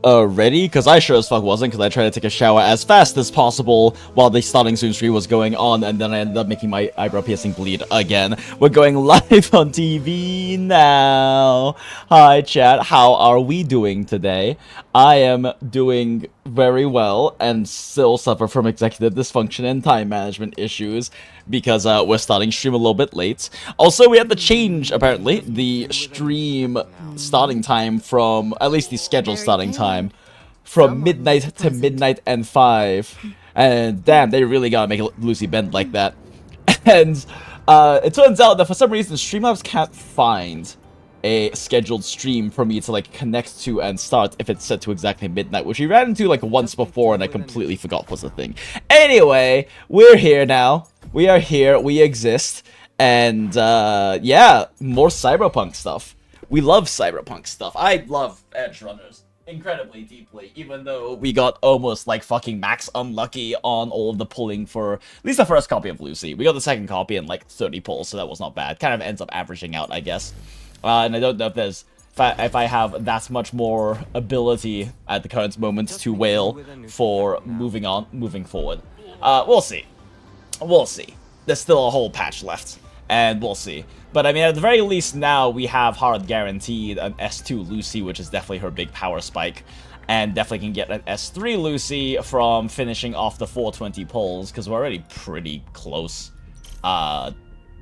already? Because I sure as fuck wasn't, because I tried to take a shower as fast as possible while the starting soon stream was going on, and then I ended up making my eyebrow piercing bleed again. We're going live on TV now. Hi chat, how are we doing today? I am doing very well and still suffer from executive dysfunction and time management issues because we're starting stream a little bit late. Also, we had to change, apparently, the stream starting time from, at least the scheduled starting time, from midnight to midnight and 5. And damn, they really gotta make Lucy bend like that. And it turns out that for some reason, Streamlabs can't find a scheduled stream for me to like connect to and start if it's set to exactly midnight, which we ran into like once before and I completely forgot was a thing. Anyway, we're here now. We are here, we exist, and yeah, more cyberpunk stuff. We love cyberpunk stuff. I love Edgerunners incredibly deeply, even though we got almost like fucking max unlucky on all of the pulling for at least the first copy of Lucy. We got the second copy in like 30 pulls, so that was not bad. Kind of ends up averaging out, I guess. And I don't know if there's if I have that much more ability at the current moment to wail for moving forward. We'll see. We'll see. There's still a whole patch left, and we'll see. But I mean, at the very least now we have hard guaranteed an S2 Lucy, which is definitely her big power spike, and definitely can get an S3 Lucy from finishing off the 420 pulls, because we're already pretty close.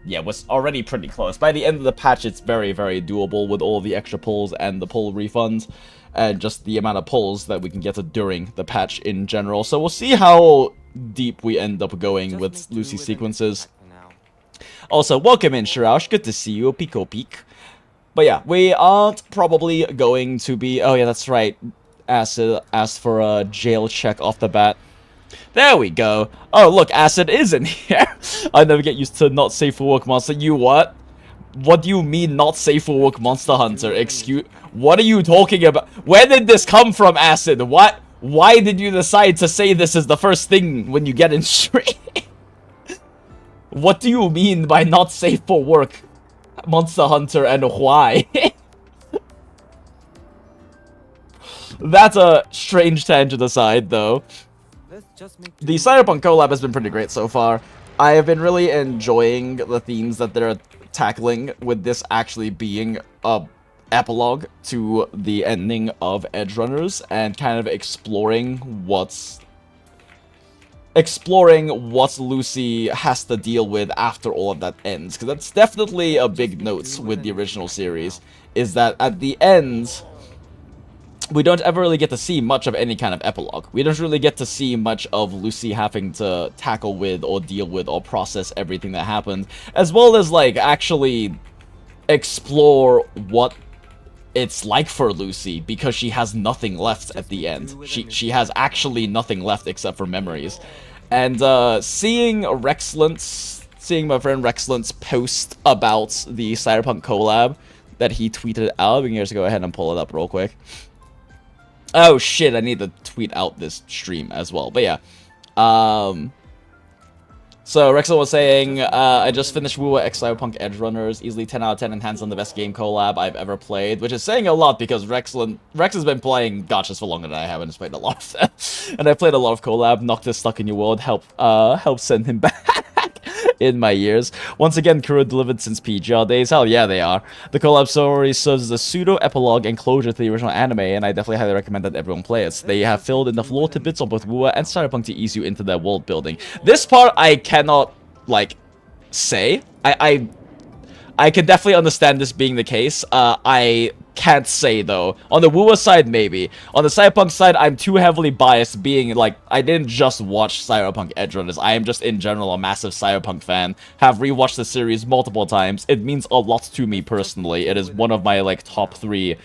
Yeah, was already pretty close. By the end of the patch, it's very, very doable with all the extra pulls and the pull refunds, and just the amount of pulls that we can get during the patch in general. So we'll see how deep we end up going with Lucy sequences. Also, welcome in, Shiraush. Good to see you. Pico Peak. But yeah, we aren't probably going to be... Oh yeah, that's right. Acid asked for a jail check off the bat. There we go. Oh, look, Acid is in here. I never get used to not safe for work monster. You what? What do you mean not safe for work Monster Hunter? Excuse... What are you talking about? Where did this come from, Acid? What? Why did you decide to say this is the first thing when you get in stream? What do you mean by not safe for work, Monster Hunter, and why? That's a strange tangent aside, though. The Cyberpunk collab has been pretty great so far. I have been really enjoying the themes that they're tackling, with this actually being a epilogue to the ending of Edgerunners, and kind of exploring what Lucy has to deal with after all of that ends. Because that's definitely a big note with the original series, is that at the end, we don't ever really get to see much of any kind of epilogue. We don't really get to see much of Lucy having to tackle with or deal with or process everything that happened, as well as like actually explore what it's like for Lucy, because she has nothing left at the end. She has actually nothing left except for memories. And seeing my friend Rexlent's post about the Cyberpunk collab that he tweeted out, we can just go ahead and pull it up real quick. Oh shit, I need to tweet out this stream as well. But yeah. So Rexel was saying, I just finished WuWa Cyberpunk Edgerunners, easily 10 out of 10 and hands on the best game collab I've ever played, which is saying a lot because Rex has been playing gachas for longer than I have and has played a lot. And I played a lot of collab. Noctis Stuck in Your World help send him back in my years. Once again, Kuro delivered since PGR days. Hell yeah, they are. The collab story serves as a pseudo-epilogue and closure to the original anime, and I definitely highly recommend that everyone play it. They have filled enough lore tidbits on both WuWa and Cyberpunk to ease you into their world building. This part I cannot, like, say. I can definitely understand this being the case. I can't say, though. On the WuWa side, maybe. On the Cyberpunk side, I'm too heavily biased, being, like, I didn't just watch Cyberpunk Edgerunners. I am just, in general, a massive Cyberpunk fan. Have rewatched the series multiple times. It means a lot to me, personally. It is one of my, like, top 3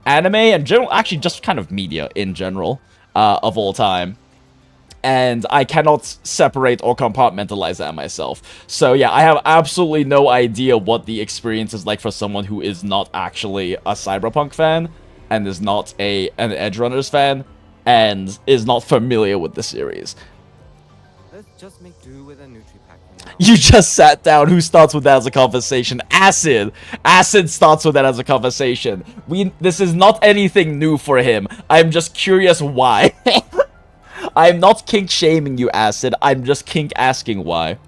anime and general, actually, just kind of media in general, of all time. And I cannot separate or compartmentalize that myself. So yeah, I have absolutely no idea what the experience is like for someone who is not actually a Cyberpunk fan, and is not an Edgerunners fan, and is not familiar with the series. Let's just make do with a Nutri-Pack. You just sat down. Who starts with that as a conversation? Acid. Acid starts with that as a conversation. This is not anything new for him. I'm just curious why. I'm not kink shaming you, Acid. I'm just kink asking why.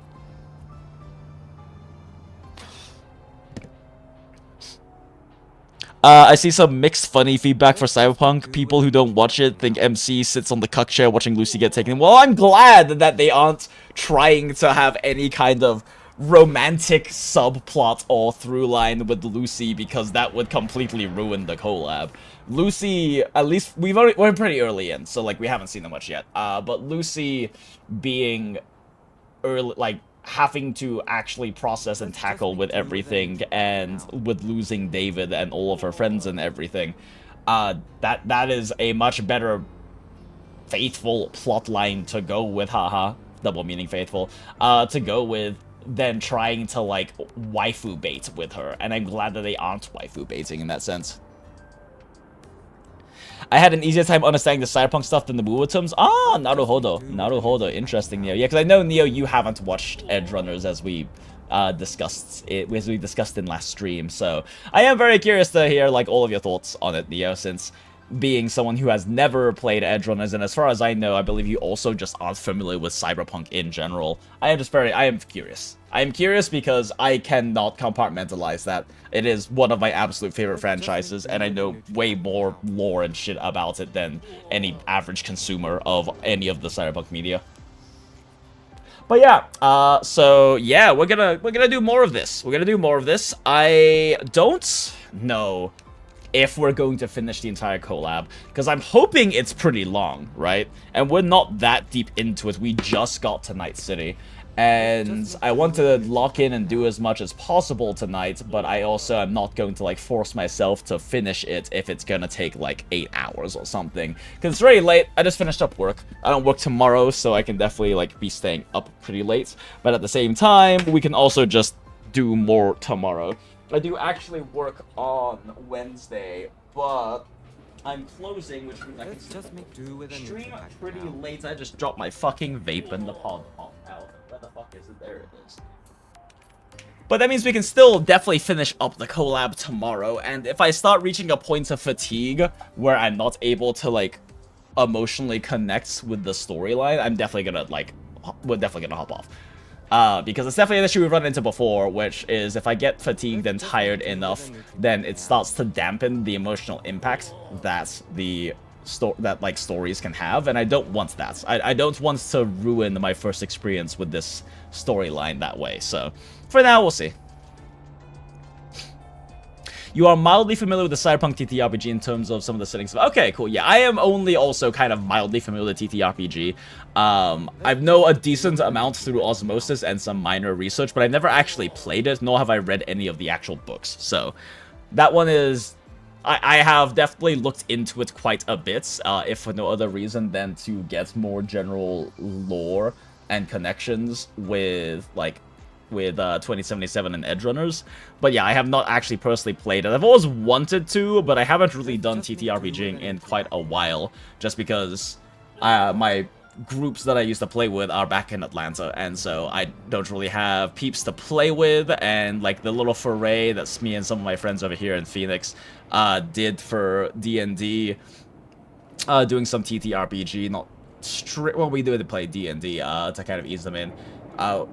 I see some mixed funny feedback for Cyberpunk. People who don't watch it think MC sits on the cuck chair watching Lucy get taken. Well, I'm glad that they aren't trying to have any kind of romantic subplot or through line with Lucy, because that would completely ruin the collab. Lucy, at least we're pretty early in, so like we haven't seen that much yet. But Lucy being early, like, having to actually process and tackle with everything, and with losing David and all of her friends and everything, that is a much better faithful plot line to go with, haha, double meaning faithful, to go with than trying to, like, waifu bait with her, and I'm glad that they aren't waifu baiting in that sense. I had an easier time understanding the Cyberpunk stuff than the WuWa terms. Ah, naruhodo. Naruhodo. Interesting, Neo. Yeah, because I know, Neo, you haven't watched Edgerunners as we discussed in last stream, so I am very curious to hear, like, all of your thoughts on it, Neo, since being someone who has never played Edgerunners, and as far as I know, I believe you also just aren't familiar with Cyberpunk in general. I am curious. I am curious because I cannot compartmentalize that. It is one of my absolute favorite franchises, and I know way more lore and shit about it than any average consumer of any of the Cyberpunk media. But yeah, so yeah, we're gonna do more of this. We're gonna do more of this. I don't know if we're going to finish the entire collab, because I'm hoping it's pretty long, right? And we're not that deep into it. We just got to Night City, and I want to lock in and do as much as possible tonight, but I also am not going to, like, force myself to finish it if it's gonna take, like, 8 hours or something, because it's very late. I just finished up work. I don't work tomorrow, so I can definitely, like, be staying up pretty late, but at the same time, we can also just do more tomorrow. I do actually work on Wednesday, but I'm closing, which means I can stream pretty late. I just dropped my fucking vape and the pod popped out. Where the fuck is it? There it is. But that means we can still definitely finish up the collab tomorrow, and if I start reaching a point of fatigue where I'm not able to, like, emotionally connect with the storyline, I'm definitely gonna, like, we're definitely gonna hop off. Because it's definitely an issue we've run into before, which is if I get fatigued and tired enough, then it starts to dampen the emotional impact that stories can have, and I don't want that. I don't want to ruin my first experience with this storyline that way, so for now, we'll see. You are mildly familiar with the Cyberpunk TTRPG in terms of some of the settings. Okay, cool. Yeah, I am only also kind of mildly familiar with TTRPG. I know a decent amount through osmosis and some minor research, but I've never actually played it, nor have I read any of the actual books. So that one is... I have definitely looked into it quite a bit, if for no other reason than to get more general lore and connections with, like, with 2077 and Edgerunners. But yeah, I have not actually personally played it. I've always wanted to, but I haven't really done TTRPGing in quite a while, just because my groups that I used to play with are back in Atlanta, and so I don't really have peeps to play with, and like the little foray that's me and some of my friends over here in Phoenix did for D&D, doing some TTRPG, not strict, well, we did play D&D to kind of ease them in.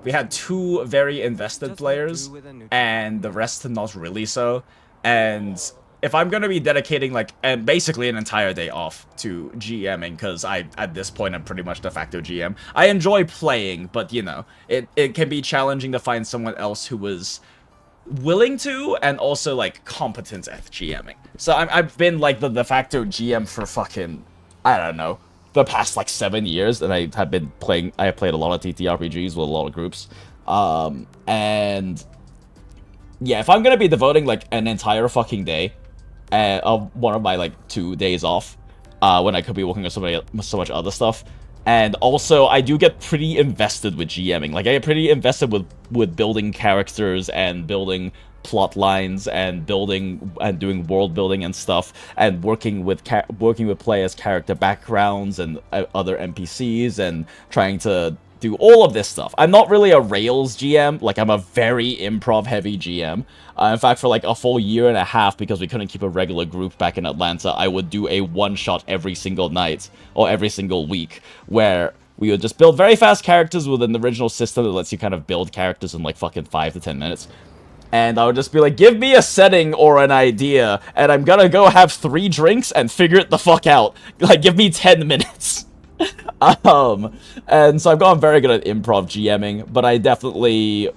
We had 2 very invested players, and the rest not really so, and if I'm gonna be dedicating, like, and basically an entire day off to GMing, because at this point, I'm pretty much de facto GM. I enjoy playing, but, you know, it can be challenging to find someone else who was willing to, and also, like, competent at GMing. So I've been, like, the de facto GM for fucking, I don't know, the past, like, 7 years, and I have played a lot of TTRPGs with a lot of groups, and yeah, if I'm gonna be devoting, like, an entire fucking day of one of my, like, 2 days off, when I could be working on so much other stuff, and also I do get pretty invested with GMing. Like, I get pretty invested with building characters and building plot lines and building and doing world building and stuff, and working with players' character backgrounds and other NPCs, and trying to do all of this stuff. I'm not really a Rails GM, like I'm a very improv-heavy GM. In fact, for like a full year and a half, because we couldn't keep a regular group back in Atlanta, I would do a one-shot every single night, or every single week, where we would just build very fast characters with an original system that lets you kind of build characters in like fucking 5 to 10 minutes. And I would just be like, give me a setting or an idea, and I'm gonna go have 3 drinks and figure it the fuck out. Like, give me 10 minutes. And so I've gotten very good at improv GMing, but I definitely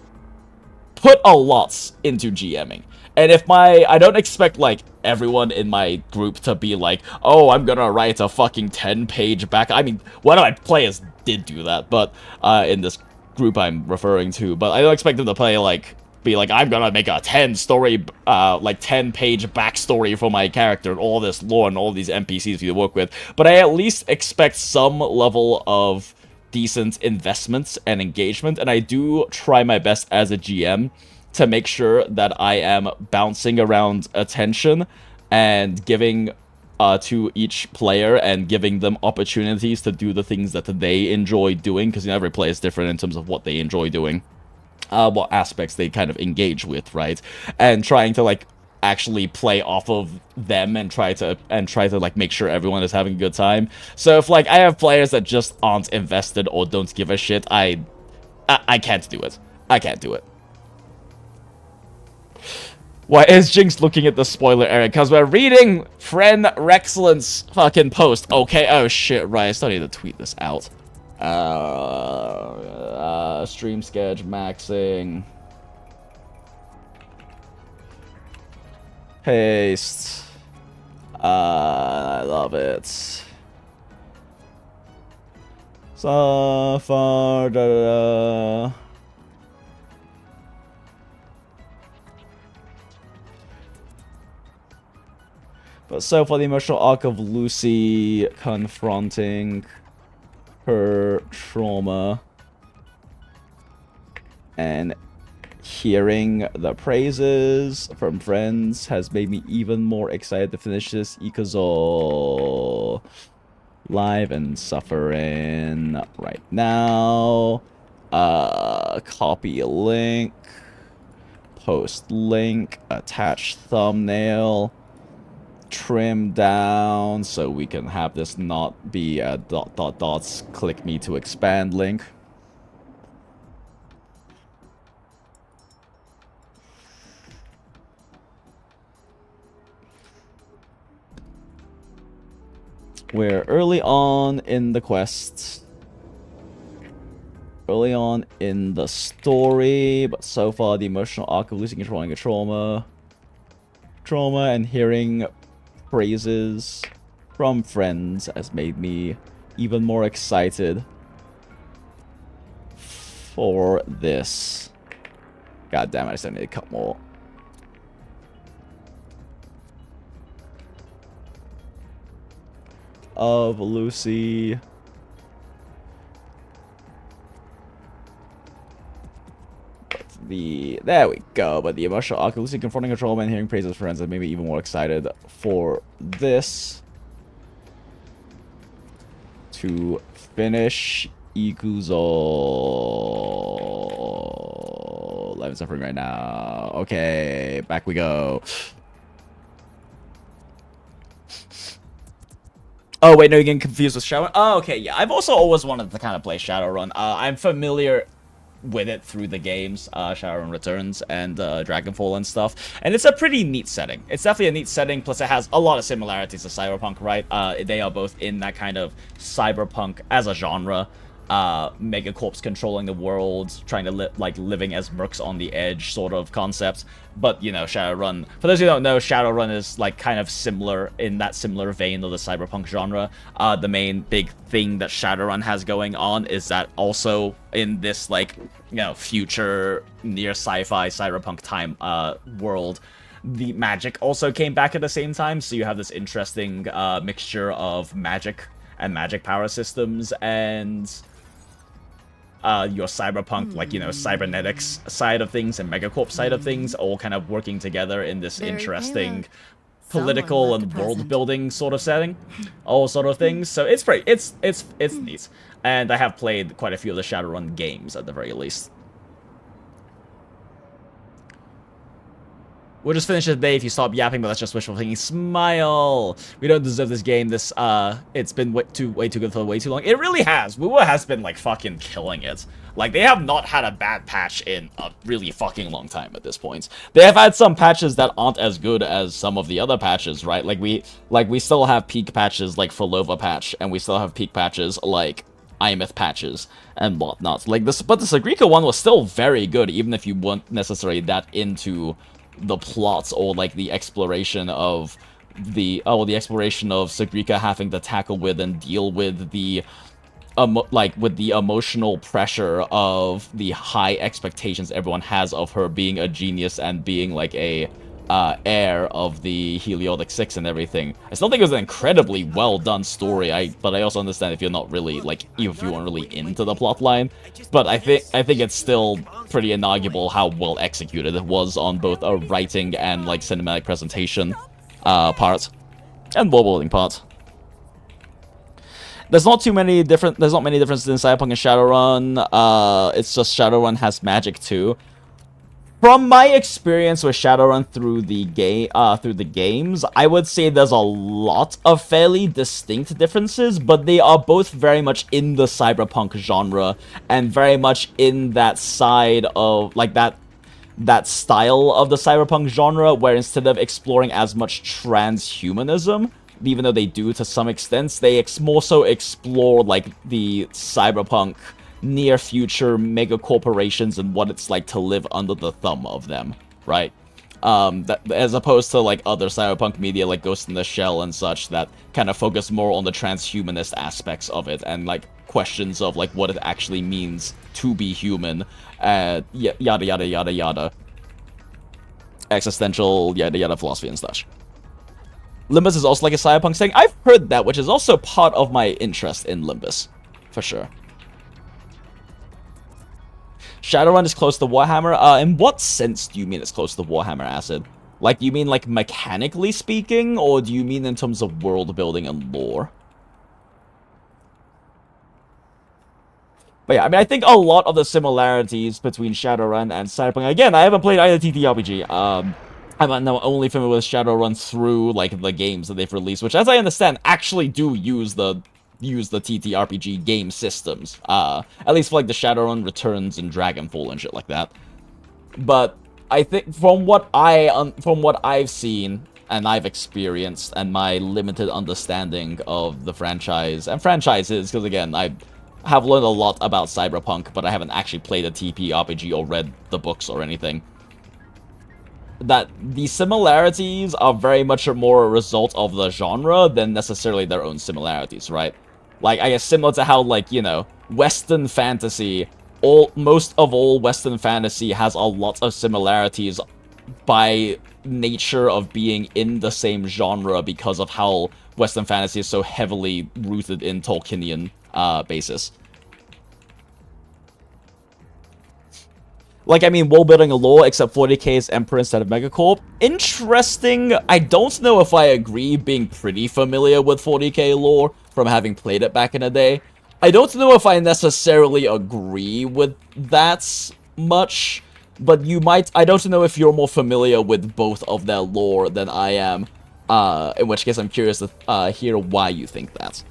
put a lot into GMing. And if I don't expect, like, everyone in my group to be like, oh, I'm gonna write a fucking 10-page back. I mean, one of my players did do that, but, in this group I'm referring to, but I don't expect them to play, like, be like, I'm gonna make a 10-page backstory for my character, and all this lore and all these NPCs for you to work with, but I at least expect some level of decent investments and engagement, and I do try my best as a GM to make sure that I am bouncing around attention and giving to each player and giving them opportunities to do the things that they enjoy doing, because every player is different in terms of what they enjoy doing. What aspects they kind of engage with, right? And trying to, like, actually play off of them and try to like make sure everyone is having a good time. So if, like, I have players that just aren't invested or don't give a shit, I can't do it. I can't do it. Why is Jinx looking at the spoiler area? Because we're reading friend Rexcellent's fucking post. Okay, oh shit, right, I still need to tweet this out. Stream sketch maxing. Paste. I love it. So far, da da da. But so far, the emotional arc of Lucy confronting her trauma and hearing the praises from friends has made me even more excited to finish this IKUZOOOOO live and suffering right now. Copy a link, post link, attach thumbnail, trim down so we can have this not be a ... click me to expand link. We're early on in the quest, early on in the story, but so far the emotional arc of losing controlling a trauma and hearing praises from friends has made me even more excited for this. God damn it, I still need to cut more. Of Lucy. There we go. But the emotional arc of Lucy confronting her trauma and hearing praises of friends has made me even more excited for this. To finish IKUZOOOOO. Live and suffering right now. Okay, back we go. Oh, wait, no, you're getting confused with Shadowrun? Oh, okay, yeah. I've also always wanted to kind of play Shadowrun. I'm familiar with it through the games, Shadowrun Returns and Dragonfall and stuff. And it's a pretty neat setting. It's definitely a neat setting, plus it has a lot of similarities to Cyberpunk, right? They are both in that kind of Cyberpunk as a genre. Megacorps controlling the world, trying to living as mercs on the edge sort of concept. But, you know, Shadowrun, for those who don't know, Shadowrun is like kind of similar, in that similar vein of the Cyberpunk genre. The main big thing that Shadowrun has going on is that also in this, like, you know, future near sci-fi cyberpunk time world, the magic also came back at the same time, so you have this interesting mixture of magic and magic power systems and your cyberpunk, like, you know, cybernetics side of things and megacorp side of things all kind of working together in this interesting political and world building sort of setting, all sort of things. So it's pretty, it's neat. And I have played quite a few of the Shadowrun games at the very least. We'll just finish it today if you stop yapping, but that's just wishful thinking. Smile! We don't deserve this game. It's been way too good for way too long. It really has. WuWa has been, like, fucking killing it. Like, they have not had a bad patch in a really fucking long time at this point. They have had some patches that aren't as good as some of the other patches, right? Like, we still have peak patches like Folova patch, and we still have peak patches like Imeth patches and whatnot. Like, but the Sagrika one was still very good, even if you weren't necessarily that into the plots or like the exploration of the exploration of Sagrika having to tackle with and deal with the emotional pressure of the high expectations everyone has of her being a genius and being like a heir of the Heliotic Six and everything. I still think it was an incredibly well done story. But I also understand if you're not really like, if you weren't really into the plotline. But I think it's still pretty inarguable how well executed it was on both a writing and like cinematic presentation part and world building part. There's not many differences in Cyberpunk and Shadowrun. It's just Shadowrun has magic too. From my experience with Shadowrun through the games, I would say there's a lot of fairly distinct differences, but they are both very much in the cyberpunk genre and very much in that side of like that style of the cyberpunk genre, where instead of exploring as much transhumanism, even though they do to some extent, they more so explore like the cyberpunk near future mega corporations and what it's like to live under the thumb of them, right? As opposed to like other cyberpunk media like Ghost in the Shell and such that kind of focus more on the transhumanist aspects of it and like questions of like what it actually means to be human, yada yada yada yada, existential yada yada philosophy and such. Limbus is also like a cyberpunk thing. I've heard that, which is also part of my interest in Limbus, for sure. Shadowrun is close to Warhammer. In what sense do you mean it's close to Warhammer Acid? Like, do you mean, like, mechanically speaking, or do you mean in terms of world building and lore? But yeah, I mean, I think a lot of the similarities between Shadowrun and Cyberpunk... Again, I haven't played either TTRPG. I'm now only familiar with Shadowrun through, like, the games that they've released, which, as I understand, actually do use the TTRPG game systems, at least for like the Shadowrun Returns and Dragonfall and shit like that. But I think from what I've seen and I've experienced and my limited understanding of the franchise and franchises, because again I have learned a lot about Cyberpunk, but I haven't actually played a TTRPG or read the books or anything, that the similarities are very much more a result of the genre than necessarily their own similarities, right? Like, I guess similar to how, like, you know, Western fantasy, most of all Western fantasy has a lot of similarities by nature of being in the same genre because of how Western fantasy is so heavily rooted in Tolkienian basis. Like, I mean, world building a lore, except 40k is Emperor instead of Megacorp. Interesting. I don't know if I agree, being pretty familiar with 40k lore from having played it back in the day. I don't know if I necessarily agree with that much, but you might... I don't know if you're more familiar with both of their lore than I am, in which case I'm curious to hear why you think that.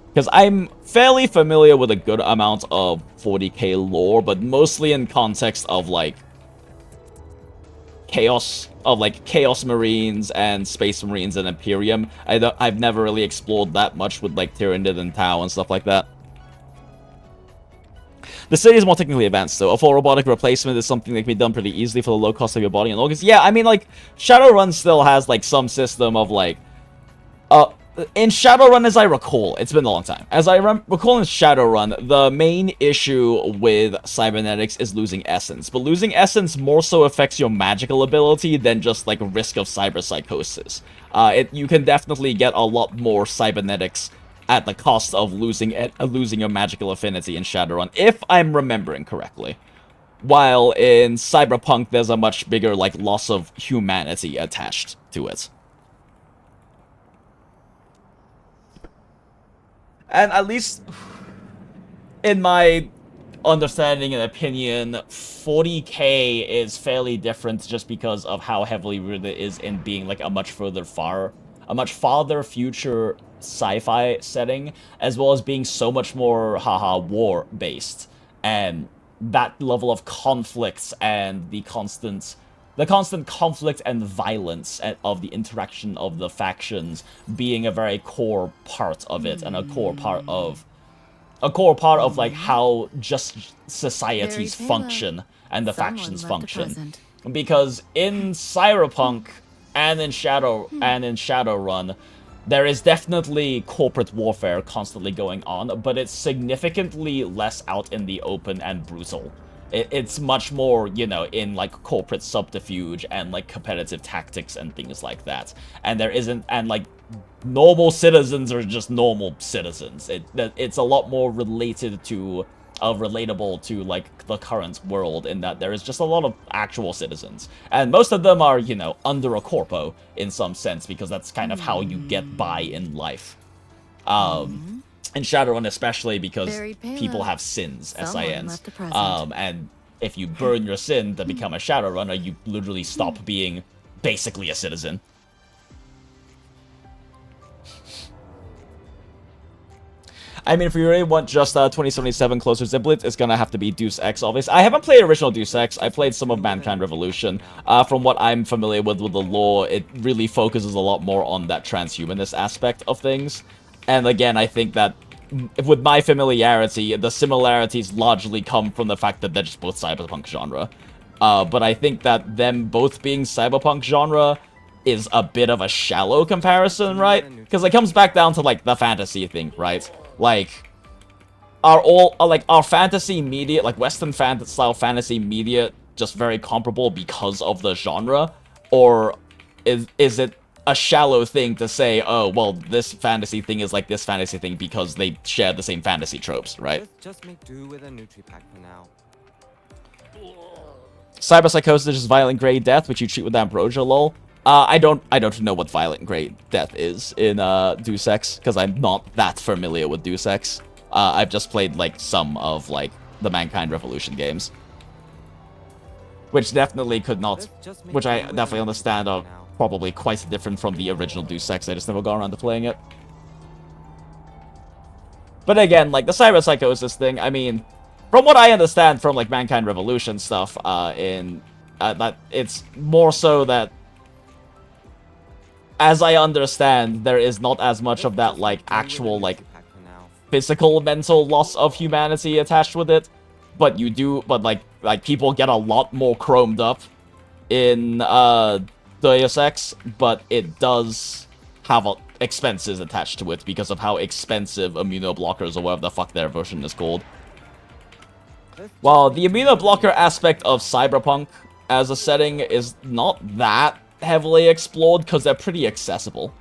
Because I'm fairly familiar with a good amount of 40k lore, but mostly in context of, like, Chaos Marines and Space Marines and Imperium. I've never really explored that much with, like, Tyrannid and Tau and stuff like that. The city is more technically advanced, though. A full robotic replacement is something that can be done pretty easily for the low cost of your body and organs. Yeah, I mean, like, Shadowrun still has, like, some system of, like... in Shadowrun, as I recall, it's been a long time. As I recall in Shadowrun, the main issue with cybernetics is losing essence. But losing essence more so affects your magical ability than just, like, risk of cyberpsychosis. You can definitely get a lot more cybernetics at the cost of losing your magical affinity in Shadowrun, if I'm remembering correctly. While in Cyberpunk, there's a much bigger, like, loss of humanity attached to it. And at least, in my understanding and opinion, 40K is fairly different just because of how heavily rooted it is in being like a much farther future sci-fi setting, as well as being so much more war based, and that level of conflicts and the constant conflict and violence of the interaction of the factions being a very core part of it, and a core part of like how just societies function and the factions function. Because in Cyberpunk and in Shadowrun, there is definitely corporate warfare constantly going on, but it's significantly less out in the open and brutal. It's much more, you know, in like corporate subterfuge and like competitive tactics and things like that. And there isn't, and like normal citizens are just normal citizens. It's a lot more relatable to like the current world, in that there is just a lot of actual citizens, and most of them are, you know, under a corpo in some sense, because that's kind of how you get by in life. In Shadowrun especially, because people have sins, SINs, and if you burn your sin to become a Shadowrunner, you literally stop being basically a citizen. I mean, if you really want just 2077 closer simplets, it's gonna have to be Deus Ex, obviously. I haven't played original Deus Ex. I played some of Mankind Revolution. From what I'm familiar with the lore, it really focuses a lot more on that transhumanist aspect of things. And again, I think that with my familiarity, the similarities largely come from the fact that they're just both cyberpunk genre. But I think that them both being cyberpunk genre is a bit of a shallow comparison, right? Because it comes back down to, like, the fantasy thing, right? Like, our fantasy media, like Western style fantasy media, just very comparable because of the genre? Or is it a shallow thing to say, oh, well, this fantasy thing is like this fantasy thing because they share the same fantasy tropes, right? Just make do with a Nutri-Pack for now. Cyberpsychosis is violent gray death, which you treat with ambrosia, lol. I don't know what violent gray death is in Deus Ex, because I'm not that familiar with Deus Ex. I've just played like some of like the Mankind Revolution games, which definitely which I definitely understand are probably quite different from the original Deus Ex. I just never got around to playing it. But again, like the cyberpsychosis thing, I mean, from what I understand from like Mankind Revolution stuff, that it's more so that, as I understand, there is not as much of that like actual like physical mental loss of humanity attached with it, but like people get a lot more chromed up in Deus Ex, but it does have expenses attached to it because of how expensive immunoblockers, or whatever the fuck their version is called. While the immunoblocker aspect of Cyberpunk as a setting is not that heavily explored, because they're pretty accessible.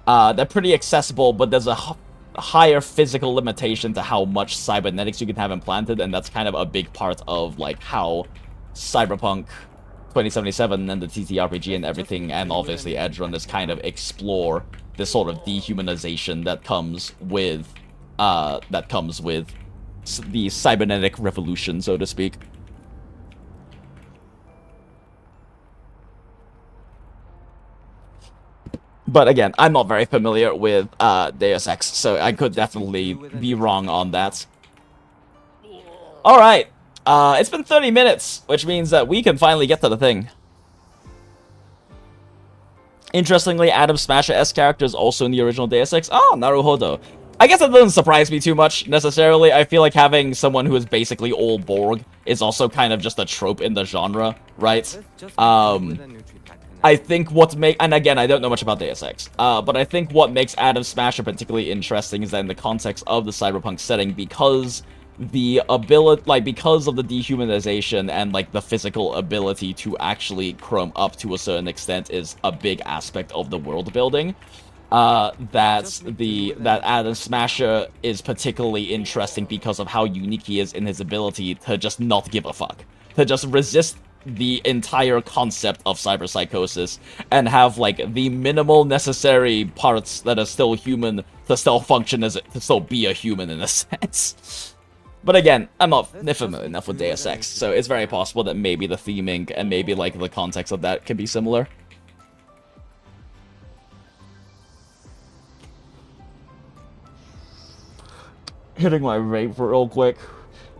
But there's a higher physical limitation to how much cybernetics you can have implanted, and that's kind of a big part of like how Cyberpunk 2077 and the TTRPG and everything, and obviously Edgerunners kind of explore this sort of dehumanization that comes with the cybernetic revolution, so to speak. But again, I'm not very familiar with Deus Ex, so I could definitely be wrong on that. Alright, it's been 30 minutes, which means that we can finally get to the thing. Interestingly, Adam Smasher-esque character is also in the original Deus Ex. Oh, Naruhodo. I guess that doesn't surprise me too much, necessarily. I feel like having someone who is basically all Borg is also kind of just a trope in the genre, right? I think and again, I don't know much about Deus Ex, but I think what makes Adam Smasher particularly interesting is that in the context of the cyberpunk setting, because of the dehumanization and like the physical ability to actually chrome up to a certain extent is a big aspect of the world building. That Adam Smasher is particularly interesting because of how unique he is in his ability to just not give a fuck, to just resist the entire concept of cyberpsychosis and have like the minimal necessary parts that are still human to still function as to still be a human in a sense. But again, I'm not familiar enough with Deus Ex, so it's very possible that maybe the theming and maybe like the context of that could be similar. Hitting my vape real quick.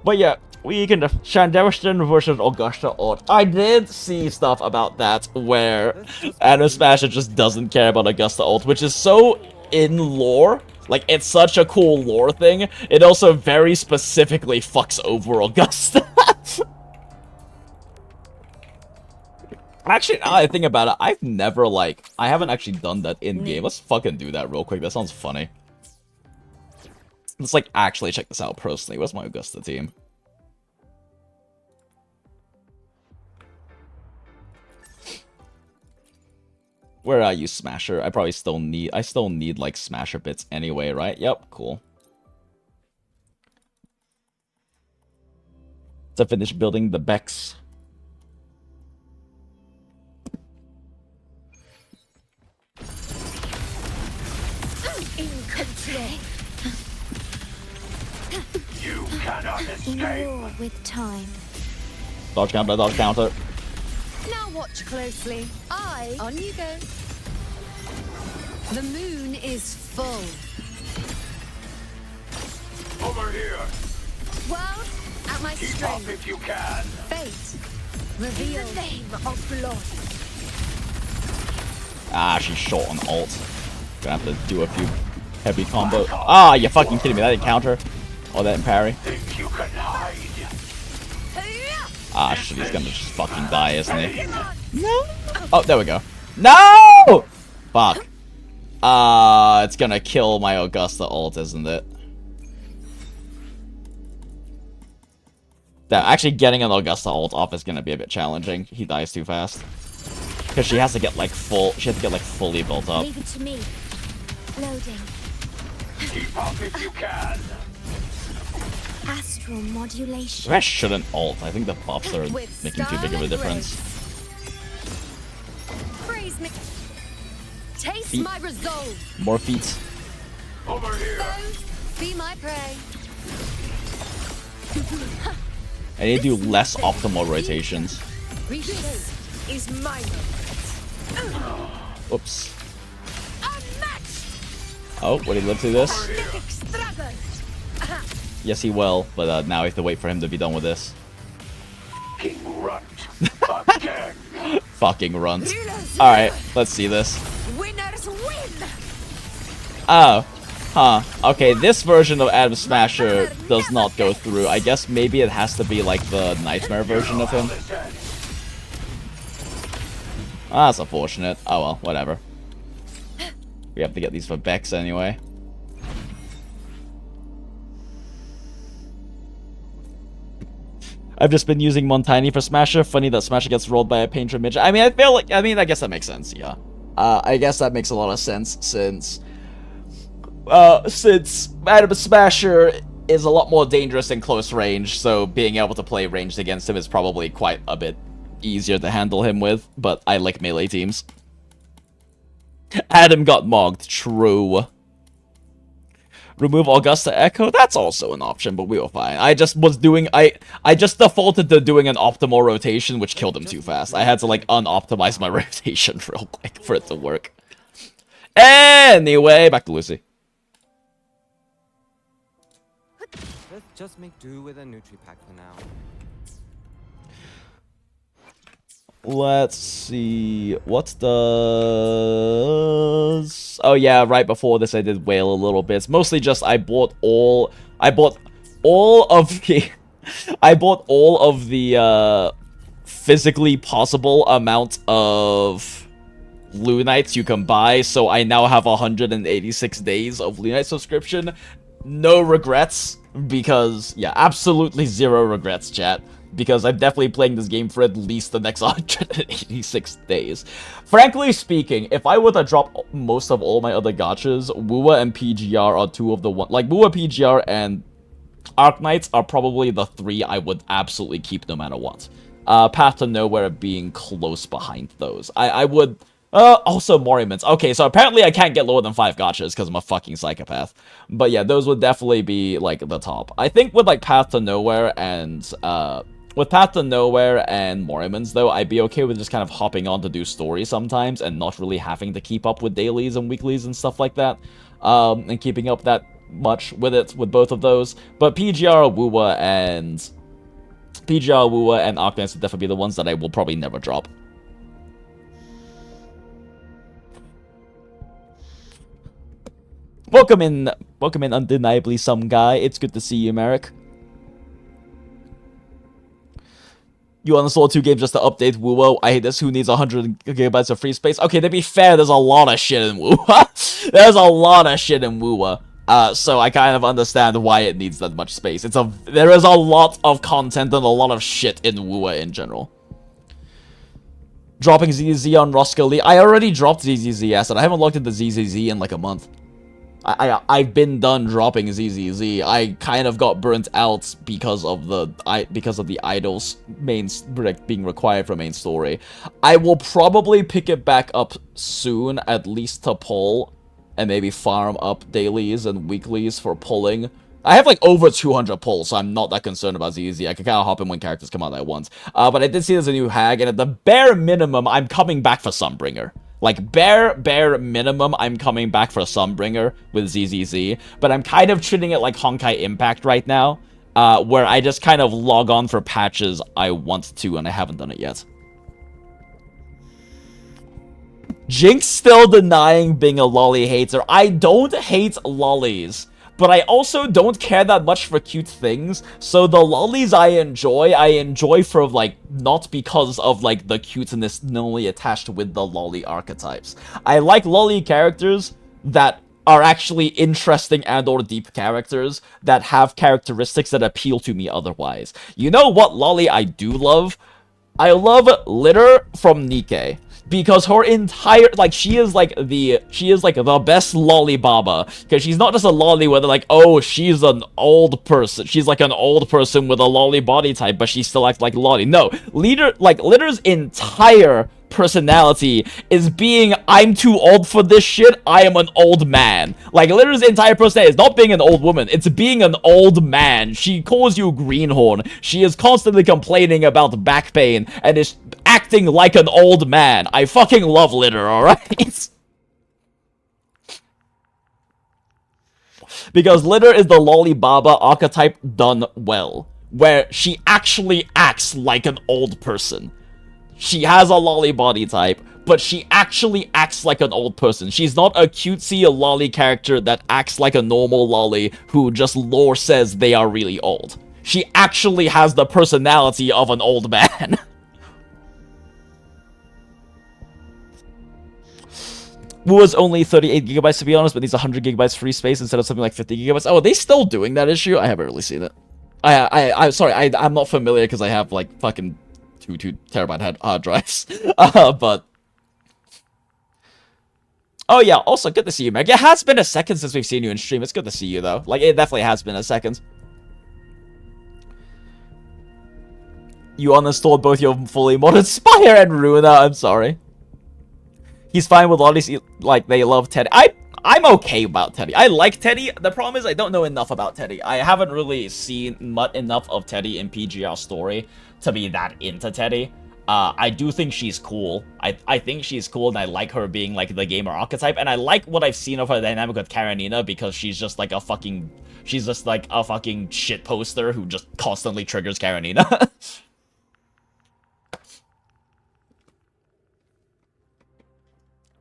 But yeah, Weekend of Shandaristan versus Augusta Odd. I did see stuff about that where Adam Smasher just doesn't care about Augusta Odd, which is so in lore. Like, it's such a cool lore thing. It also very specifically fucks over Augusta. Actually, now I think about it, I've never, like, I haven't actually done that in-game. Let's fucking do that real quick. That sounds funny. Let's, like, actually check this out personally. Where's my Augusta team? Where are you, Smasher? I probably still need, like, Smasher bits anyway, right? Yep, cool. To finish building the Bex. You cannot escape. In war with time. Dodge counter, dodge counter. Now watch closely. On you go. The moon is full. Over here. World at my Keep up strength. if you can. Fate. Reveal. In the name of blood. Ah, she's short on ult. Gonna have to do a few heavy combo. Ah, you fucking kidding me? That didn't counter. Oh, that didn't parry. Think you can hide. Ah, shit, he's gonna just fucking die, isn't he? No! Oh, there we go. No! Fuck. It's gonna kill my Augusta ult, isn't it? That actually getting an Augusta ult off is gonna be a bit challenging. He dies too fast. Because she has to get like fully built up. Leave it to me. Loading. Keep up if you can. Astral modulation. I shouldn't ult. I think the buffs are making too big of a difference. Praise me. Taste Feet. my resolve. More feet. Over here. Be my prey. I need to do less optimal rotations. Reshape is my moment. Oops. Unmatched. Oh, would he live through this? Extravagant. Yes, he will, but now I have to wait for him to be done with this. King Runt. Again. Fucking runt. Alright, let's see this. Winners win. Oh. Huh. Okay, this version of Adam Smasher does not go through. I guess maybe it has to be like the Nightmare version of him. Ah, that's unfortunate. Oh well, whatever. We have to get these for Bex anyway. I've just been using Montani for Smasher. Funny that Smasher gets rolled by a painter midget. I mean, I guess that makes sense, yeah. I guess that makes a lot of sense since Adam Smasher is a lot more dangerous in close range, so being able to play ranged against him is probably quite a bit easier to handle him with, but I like melee teams. Adam got mogged, true. Remove Augusta Echo, that's also an option, but we were fine. I just defaulted to doing an optimal rotation, which killed him too fast. I had to, like, unoptimize my rotation real quick for it to work. Anyway, back to Lucy. Let's just make do with a Nutri-Pack for now. Let's see, what does... Oh yeah, right before this I did whale a little bit. Mostly just I bought all of the physically possible amount of Lunites you can buy, so I now have 186 days of Lunite subscription. No regrets, because, yeah, absolutely zero regrets, chat. Because I'm definitely playing this game for at least the next 186 days. Frankly speaking, if I were to drop most of all my other gachas, WuWa and PGR are two of the one. Like, WuWa, PGR, and Arknights are probably the three I would absolutely keep no matter what. Path to Nowhere being close behind those. I would... also Monuments. Okay, so apparently I can't get lower than 5 gachas because I'm a fucking psychopath. But yeah, those would definitely be, like, the top. I think with, like, Path to Nowhere and, with Path to Nowhere and Monuments, though, I'd be okay with just kind of hopping on to do stories sometimes and not really having to keep up with dailies and weeklies and stuff like that. And keeping up that much with it, with both of those. But PGR, WuWa, and Arcanist would definitely be the ones that I will probably never drop. Welcome in, undeniably some guy. It's good to see you, Merrick. You uninstalled 2 games just to update WuWa. I hate this. Who needs 100 gigabytes of free space? Okay, to be fair, there's a lot of shit in WuWa. There's a lot of shit in WuWa. So I kind of understand why it needs that much space. There is a lot of content and a lot of shit in WuWa in general. Dropping ZZZ on Roscoe Lee. I already dropped ZZZ, yes, and I haven't looked into ZZZ in like a month. I've been done dropping ZZZ. I kind of got burnt out because of the idols being required for main story. I will probably pick it back up soon, at least to pull, and maybe farm up dailies and weeklies for pulling. I have like over 200 pulls, so I'm not that concerned about ZZ. I can kind of hop in when characters come out at once. But I did see there's a new hag, and at the bare minimum, I'm coming back for Sunbringer. Like, bare minimum, I'm coming back for Sunbringer with ZZZ, but I'm kind of treating it like Honkai Impact right now, where I just kind of log on for patches I want to, and I haven't done it yet. Jinx still denying being a lolly hater. I don't hate lollies, but I also don't care that much for cute things, so the lollies I enjoy for, like, not because of, like, the cuteness normally attached with the lolly archetypes. I like lolly characters that are actually interesting and or deep characters that have characteristics that appeal to me otherwise. You know what lolly I do love? I love Litter from Nikke. Because her entire, like, she is like the best lolly baba. Because she's not just a lolly where they're like, oh, she's an old person. She's like an old person with a lolly body type, but she still acts like lolly. No, Litter's entire personality is being, I'm too old for this shit, I am an old man. Like, Litter's entire personality is not being an old woman, it's being an old man. She calls you greenhorn. She is constantly complaining about back pain and is acting like an old man. I fucking love Litter, alright? Because Litter is the lolly baba archetype done well, where she actually acts like an old person. She has a lolly body type, but she actually acts like an old person. She's not a cutesy lolly character that acts like a normal lolly who just lore says they are really old. She actually has the personality of an old man. WuWa's only 38 gigabytes to be honest, but needs 100 gigabytes free space instead of something like 50 gigabytes. Oh, are they still doing that issue? I haven't really seen it. I'm sorry, I'm not familiar because I have like fucking 2 terabyte hard drives. But oh yeah, also good to see you, Meg. It has been a second since we've seen you in stream. It's good to see you though. Like, it definitely has been a second. You uninstalled both your fully modded Spire and Ruiner. I'm sorry. He's fine with lollies, like, they love Teddy. I'm okay about Teddy. I like Teddy. The problem is I don't know enough about Teddy. I haven't really seen enough of Teddy in PGR story to be that into Teddy. I do think she's cool. I think she's cool, and I like her being, like, the gamer archetype, and I like what I've seen of her dynamic with Karenina, because she's just like a fucking shit poster who just constantly triggers Karenina.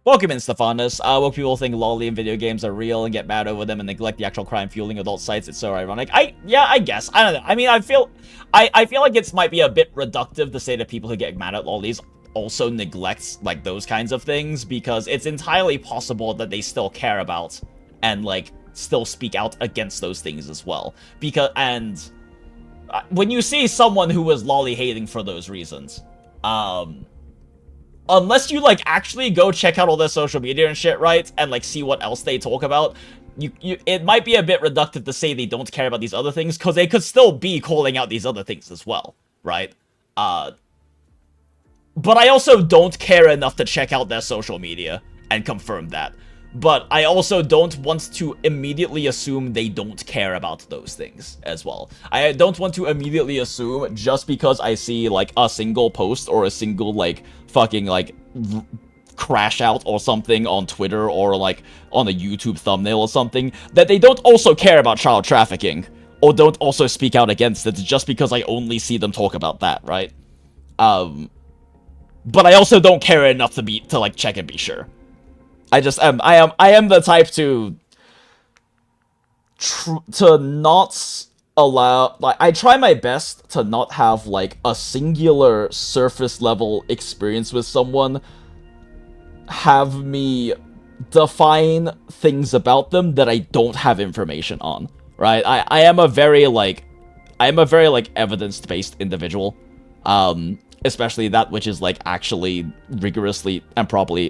Welcome in, Stephanus. What people think lolly and video games are real and get mad over them and neglect the actual crime fueling adult sites. It's so ironic. Yeah, I guess. I don't know. I mean, I feel like it might be a bit reductive to say that people who get mad at lollies also neglect, like, those kinds of things, because it's entirely possible that they still care about and, like, still speak out against those things as well. And when you see someone who was lolly hating for those reasons, unless you, like, actually go check out all their social media and shit, right? And, like, see what else they talk about. It might be a bit reductive to say they don't care about these other things, because they could still be calling out these other things as well, right? But I also don't care enough to check out their social media and confirm that. But I also don't want to immediately assume they don't care about those things as well. I don't want to immediately assume just because I see, like, a single post or a single, like, fucking, like, crash out or something on Twitter or, like, on a YouTube thumbnail or something, that they don't also care about child trafficking or don't also speak out against it just because I only see them talk about that, right? But I also don't care enough to like check and be sure. I am the type to not allow, like, I try my best to not have like a singular surface level experience with someone have me define things about them that I don't have information on, right? I am a very evidence-based individual. Especially that which is like actually rigorously and properly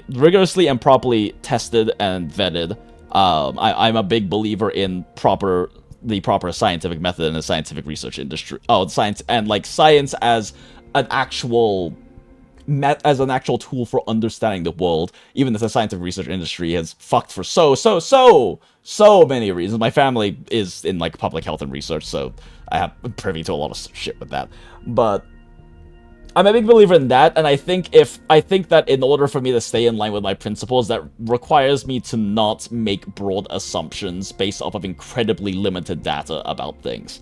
tested and vetted. I'm a big believer in the proper scientific method in the scientific research industry. Science as an actual tool for understanding the world, even if the scientific research industry has fucked for so many reasons. My family is in like public health and research, so I'm privy to a lot of shit with that. But I'm a big believer in that, and I think that in order for me to stay in line with my principles, that requires me to not make broad assumptions based off of incredibly limited data about things.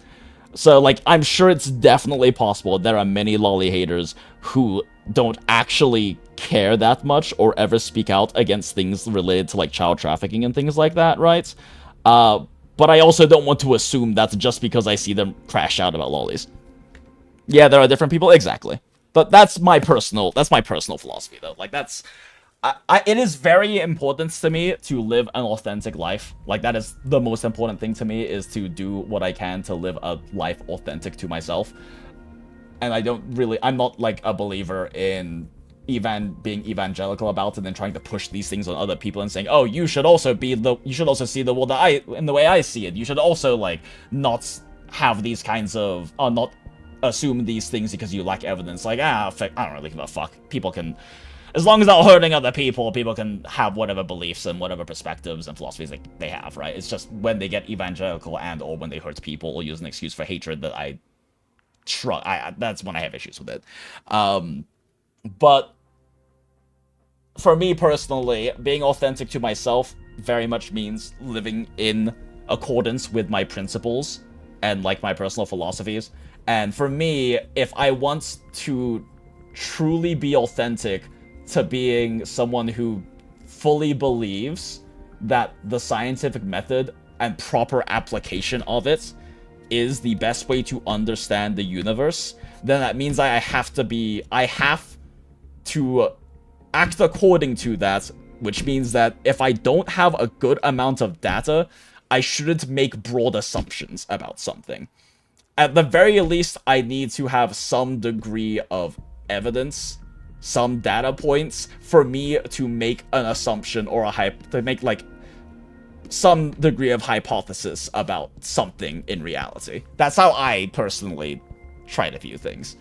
So, like, I'm sure it's definitely possible there are many lolly haters who don't actually care that much or ever speak out against things related to, like, child trafficking and things like that, right? But I also don't want to assume that's just because I see them crash out about lollies. Yeah, there are different people, exactly. But that's my personal philosophy, though. Like, it is very important to me to live an authentic life. Like, that is the most important thing to me, is to do what I can to live a life authentic to myself. And I'm not, like, a believer in being evangelical about it and trying to push these things on other people and saying, oh, you should also see the world in the way I see it. You should also, like, not have these kinds of, not assume these things because you lack evidence. Like, I don't really give a fuck. People can, as long as they're not hurting other people can have whatever beliefs and whatever perspectives and philosophies they have, right? It's just when they get evangelical and or when they hurt people or use an excuse for hatred that I shrug. That's when I have issues with it. But for me personally, being authentic to myself very much means living in accordance with my principles and, like, my personal philosophies. And for me, if I want to truly be authentic to being someone who fully believes that the scientific method and proper application of it is the best way to understand the universe, then that means I have to act according to that, which means that if I don't have a good amount of data, I shouldn't make broad assumptions about something. At the very least, I need to have some degree of evidence, some data points, for me to make an assumption or to make, like, some degree of hypothesis about something in reality. That's how I personally try to view things.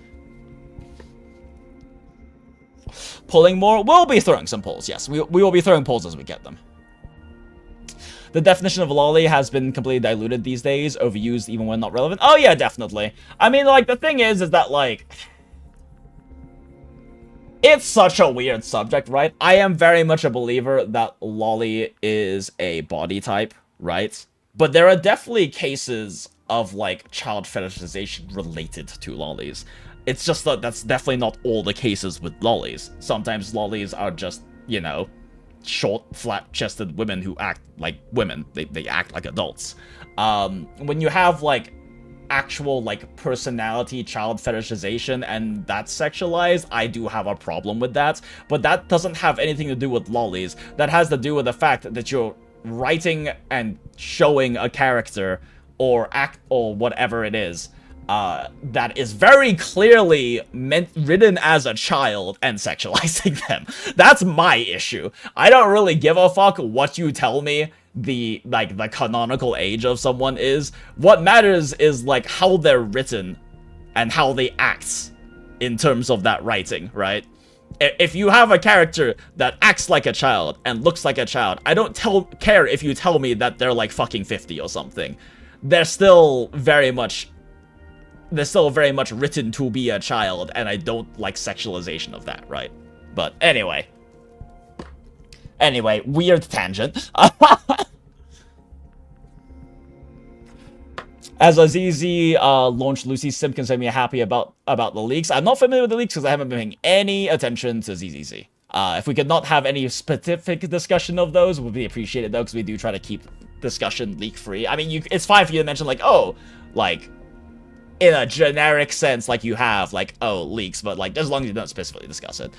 Pulling more? We'll be throwing some polls, yes. We will be throwing polls as we get them. The definition of lolly has been completely diluted these days, overused even when not relevant. Oh yeah, definitely. I mean, like, the thing is that, like, it's such a weird subject, right? I am very much a believer that lolly is a body type, right? But there are definitely cases of, like, child fetishization related to lollies. It's just that that's definitely not all the cases with lollies. Sometimes lollies are just, you know, short, flat-chested women who act like women. They act like adults. When you have, like, actual, like, personality child fetishization and that's sexualized, I do have a problem with that. But that doesn't have anything to do with lollies. That has to do with the fact that you're writing and showing a character or act or whatever it is that is very clearly written as a child and sexualizing them. That's my issue. I don't really give a fuck what you tell me the canonical age of someone is. What matters is, like, how they're written and how they act in terms of that writing, right? If you have a character that acts like a child and looks like a child, I don't care if you tell me that they're like fucking 50 or something. They're still very much written to be a child, and I don't like sexualization of that, right? But anyway, weird tangent. As Azizi launched Lucy's sim, consider me happy about the leaks. I'm not familiar with the leaks because I haven't been paying any attention to ZZZ. If we could not have any specific discussion of those, would be appreciated though, because we do try to keep discussion leak free. I mean, it's fine for you to mention like, oh, like in a generic sense, like you have like, oh, leaks, but like as long as you don't specifically discuss it.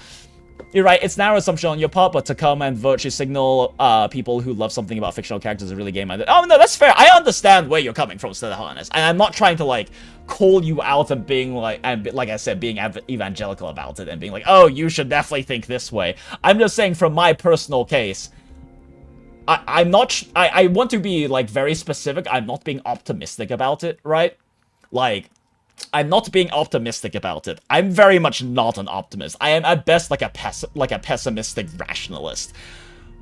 You're right, it's narrow assumption on your part, but to come and virtue signal people who love something about fictional characters is really game-minded. Oh, no, that's fair. I understand where you're coming from, to be honest. And I'm not trying to, like, call you out and being, like, and like I said, being evangelical about it and being like, oh, you should definitely think this way. I'm just saying, from my personal case, I want to be, like, very specific. I'm not being optimistic about it, right? Like, I'm not being optimistic about it. I'm very much not an optimist. I am at best like a pessimistic rationalist.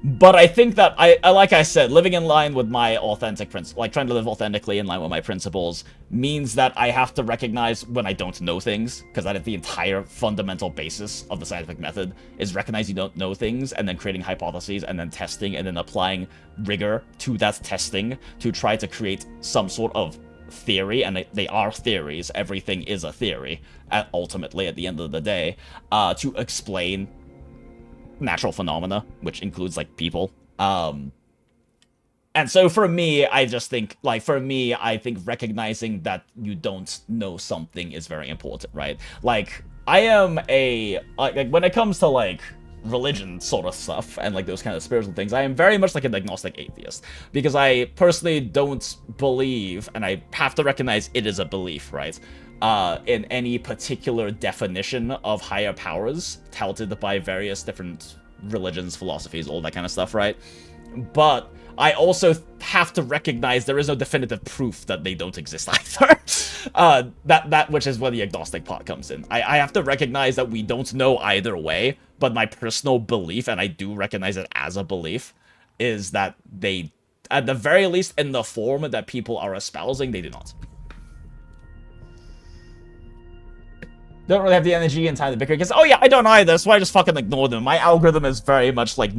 But I think that like I said, living in line with my authentic principles, like trying to live authentically in line with my principles, means that I have to recognize when I don't know things, because that is the entire fundamental basis of the scientific method, is recognize you don't know things, and then creating hypotheses, and then testing, and then applying rigor to that testing to try to create some sort of theory, and they are theories. Everything is a theory, ultimately, at the end of the day, to explain natural phenomena, which includes, like, people. And so for me, I just think, like, I think recognizing that you don't know something is very important, right? Like, I am like, when it comes to, like, religion sort of stuff and like those kind of spiritual things, I am very much like an agnostic atheist, because I personally don't believe, and I have to recognize it is a belief, right, in any particular definition of higher powers touted by various different religions, philosophies, all that kind of stuff, right? But I also have to recognize there is no definitive proof that they don't exist either. That which is where the agnostic part comes in. I have to recognize that we don't know either way, but my personal belief, and I do recognize it as a belief, is that they, at the very least in the form that people are espousing, they do not. Don't really have the energy and time to bicker, because, oh yeah, I don't either, so I just fucking ignore them. My algorithm is very much, like,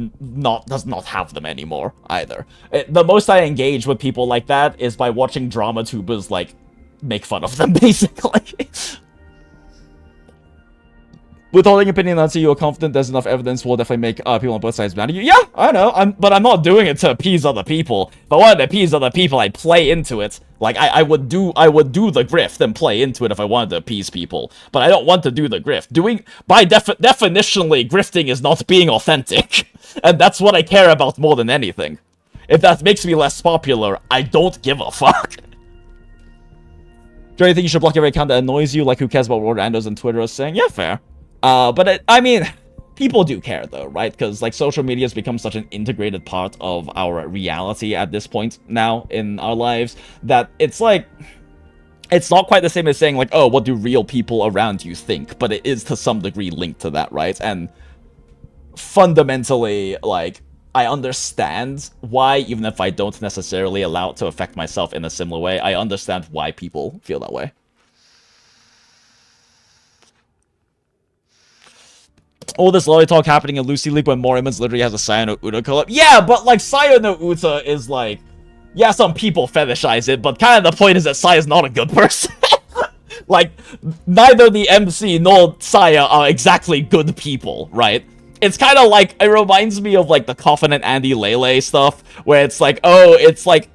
does not have them anymore, either. The most I engage with people like that is by watching drama tubers, like, make fun of them, basically. Withholding opinion until you are confident there's enough evidence will definitely make people on both sides mad at you. Yeah, I know, but I'm not doing it to appease other people. If I wanted to appease other people, I'd play into it. Like, I would do the grift and play into it if I wanted to appease people. But I don't want to do the grift. Definitionally, grifting is not being authentic. And that's what I care about more than anything. If that makes me less popular, I don't give a fuck. Do you think you should block every account that annoys you? Like, who cares about what randos on Twitter are saying? Yeah, fair. But I mean, people do care though, right? Because like social media has become such an integrated part of our reality at this point now in our lives that it's like, it's not quite the same as saying like, oh, what do real people around you think? But it is to some degree linked to that, right? And fundamentally, like, I understand why, even if I don't necessarily allow it to affect myself in a similar way, I understand why people feel that way. All this lolly talk happening in Lucy League when Moriman's literally has a Saya no Uta collab. Yeah, but like Saya no Uta is like, yeah, some people fetishize it, but kind of the point is that Saya's not a good person. Like, neither the MC nor Saya are exactly good people, right? It's kind of like, it reminds me of like the Coffin and Andy Lele stuff, where it's like, oh, it's like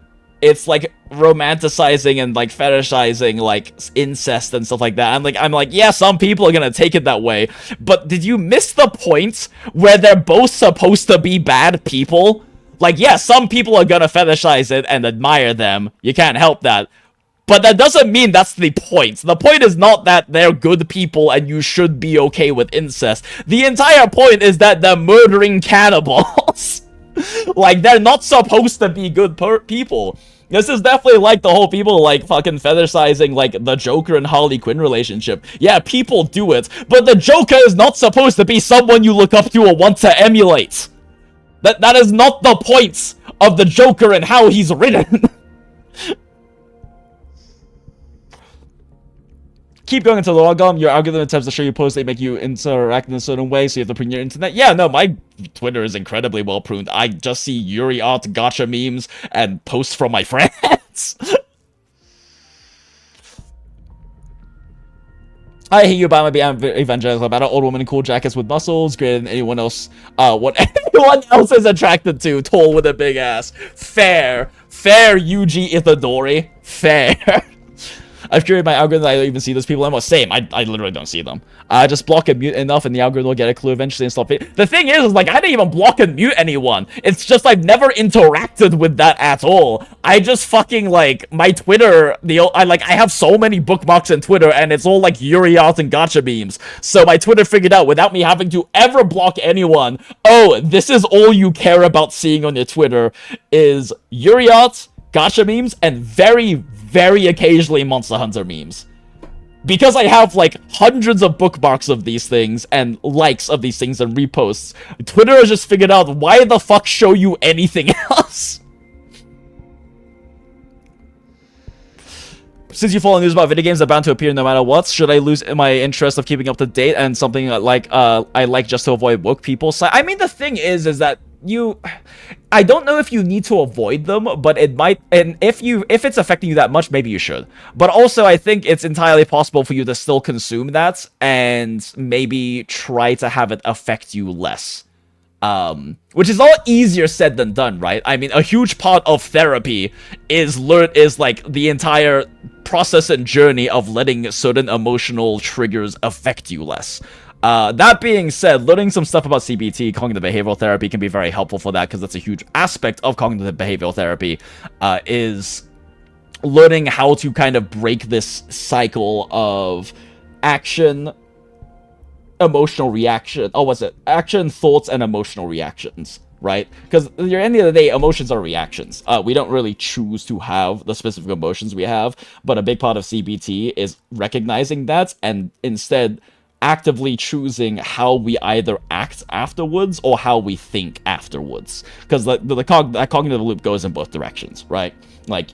romanticizing and like fetishizing like incest and stuff like that. I'm like, yeah, some people are gonna take it that way, but did you miss the point where they're both supposed to be bad people? Like, yeah, some people are gonna fetishize it and admire them. You can't help that. But that doesn't mean that's the point. The point is not that they're good people and you should be okay with incest. The entire point is that they're murdering cannibals. Like, they're not supposed to be good people. This is definitely like the whole people like fucking fetishizing like the Joker and Harley Quinn relationship. Yeah, people do it, but the Joker is not supposed to be someone you look up to or want to emulate. That is not the point of the Joker and how he's written. Keep going until the logom. Your algorithm attempts to show you posts that make you interact in a certain way, so you have to prune your internet. Yeah, no, my Twitter is incredibly well pruned. I just see Yuri art, gacha memes, and posts from my friends. I hear you about my evangelical about an old woman in cool jackets with muscles, greater than anyone else. What everyone else is attracted to, tall with a big ass. Fair. Fair, Yuji Itadori. Fair. I've curated my algorithm that I don't even see those people anymore. Same, I literally don't see them. I just block and mute enough and the algorithm will get a clue eventually and stop it. The thing is like, I didn't even block and mute anyone. It's just I've never interacted with that at all. I just fucking, like, my Twitter, I have so many bookmarks in Twitter and it's all, like, Yuri art and gacha memes. So my Twitter figured out, without me having to ever block anyone, oh, this is all you care about seeing on your Twitter, is Yuri art, gacha memes, and very occasionally Monster Hunter memes. Because I have, like, hundreds of bookmarks of these things, and likes of these things, and reposts, Twitter has just figured out, why the fuck show you anything else? Since you follow news about video games, they're bound to appear no matter what. Should I lose my interest of keeping up to date and something like, I like just to avoid woke people? So, I mean, the thing is that I don't know if you need to avoid them, but it might, and if it's affecting you that much, maybe you should. But also, I think it's entirely possible for you to still consume that, and maybe try to have it affect you less. Which is all easier said than done, right? I mean, a huge part of therapy is like the entire process and journey of letting certain emotional triggers affect you less. That being said, learning some stuff about CBT, cognitive behavioral therapy, can be very helpful for that, because that's a huge aspect of cognitive behavioral therapy, is learning how to kind of break this cycle of action, emotional reaction, action, thoughts, and emotional reactions, right? Because at the end of the day, emotions are reactions. We don't really choose to have the specific emotions we have, but a big part of CBT is recognizing that, and instead actively choosing how we either act afterwards or how we think afterwards. Because the cognitive loop goes in both directions, right? Like,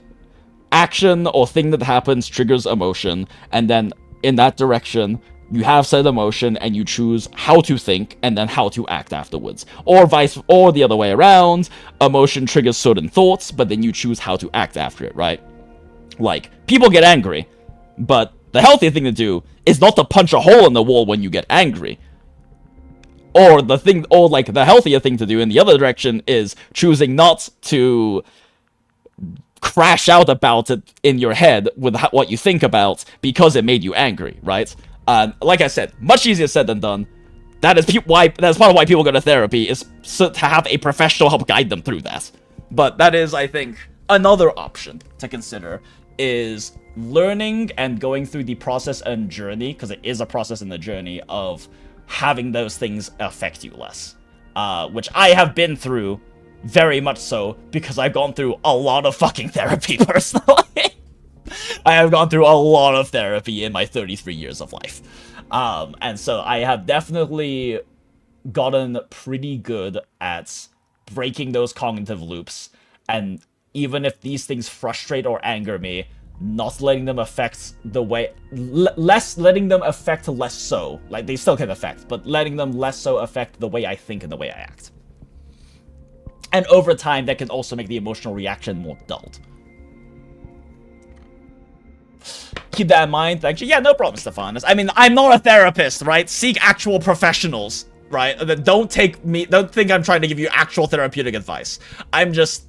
action or thing that happens triggers emotion, and then in that direction, you have said emotion and you choose how to think and then how to act afterwards. Or the other way around, emotion triggers certain thoughts, but then you choose how to act after it, right? Like, people get angry, but the healthy thing to do is not to punch a hole in the wall when you get angry. Or the healthier thing to do in the other direction is choosing not to crash out about it in your head with what you think about because it made you angry, right? Like I said, much easier said than done. That's part of why people go to therapy, is to have a professional help guide them through that. But that is, I think, another option to consider, is learning and going through the process and journey, because it is a process and the journey of having those things affect you less. Which I have been through, very much so, because I've gone through a lot of fucking therapy personally. I have gone through a lot of therapy in my 33 years of life. And so I have definitely gotten pretty good at breaking those cognitive loops, and even if these things frustrate or anger me, not letting them affect the way, letting them affect less so. Like, they still can affect, but letting them less so affect the way I think and the way I act. And over time, that can also make the emotional reaction more dulled. Keep that in mind. Actually, yeah, no problem, Stephanus. I mean, I'm not a therapist, right? Seek actual professionals, right? Don't think I'm trying to give you actual therapeutic advice. I'm just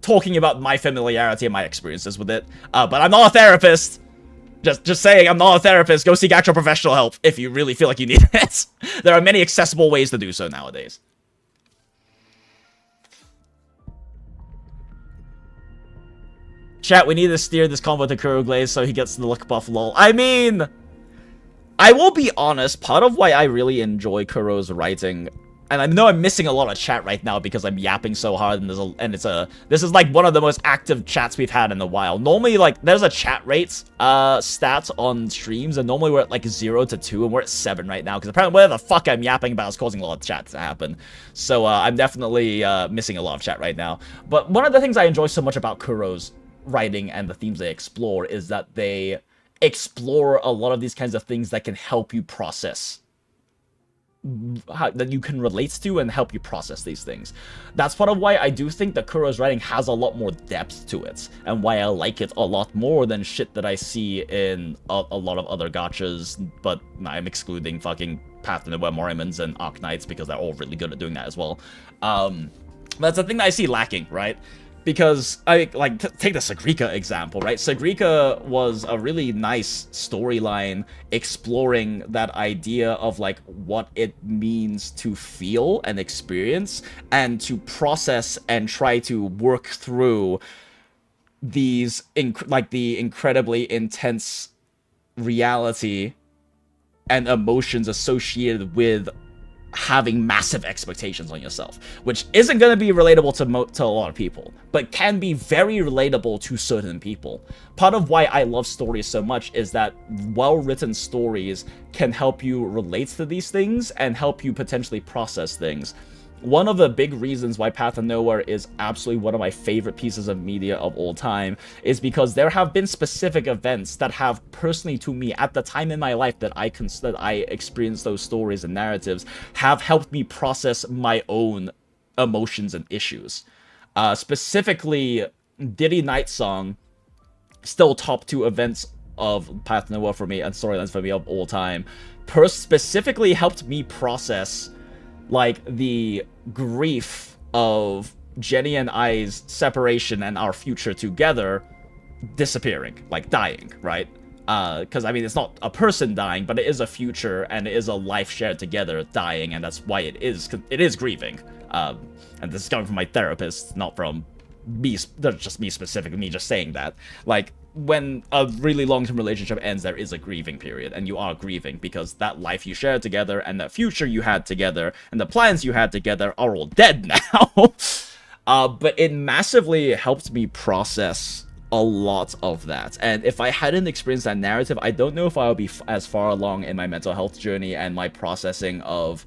talking about my familiarity and my experiences with it. But I'm not a therapist. Just saying, I'm not a therapist. Go seek actual professional help if you really feel like you need it. There are many accessible ways to do so nowadays. Chat, we need to steer this convo to Kuro Glaze so he gets the look buff, lol. I mean, I will be honest, part of why I really enjoy Kuro's writing and I know I'm missing a lot of chat right now because I'm yapping so hard, and this is like one of the most active chats we've had in a while. Normally, like, there's a chat rate stat on streams, and normally we're at like 0 to 2, and we're at 7 right now because apparently whatever the fuck I'm yapping about is causing a lot of chat to happen. So I'm definitely missing a lot of chat right now. But one of the things I enjoy so much about Kuro's writing and the themes they explore is that they explore a lot of these kinds of things that can help you process, that you can relate to and help you process these things. That's part of why I do think that Kuro's writing has a lot more depth to it, and why I like it a lot more than shit that I see in a lot of other gachas, but I'm excluding fucking Path to Nowhere Morrimans and Arknights because they're all really good at doing that as well. That's the thing that I see lacking, right? Because, take the Sagrika example, right? Sagrika was a really nice storyline exploring that idea of, like, what it means to feel and experience, and to process and try to work through these, the incredibly intense reality and emotions associated with having massive expectations on yourself, which isn't going to be relatable to a lot of people, but can be very relatable to certain people. Part of why I love stories so much is that well-written stories can help you relate to these things and help you potentially process things. One of the big reasons why Path of Nowhere is absolutely one of my favorite pieces of media of all time is because there have been specific events that have personally to me at the time in my life that I experienced those stories and narratives have helped me process my own emotions and issues. Specifically, Diddy Night Song, still top 2 events of Path of Nowhere for me and storylines for me of all time, specifically helped me process like the grief of Jenny and I's separation and our future together disappearing, like dying, right? Because I mean, it's not a person dying, but it is a future and it is a life shared together dying, and that's why it is grieving. And this is coming from my therapist, not from me, just me specifically, me just saying that. Like, when a really long-term relationship ends, there is a grieving period, and you are grieving because that life you shared together and that future you had together and the plans you had together are all dead now. But it massively helped me process a lot of that, and if I hadn't experienced that narrative, I don't know if I would be as far along in my mental health journey and my processing of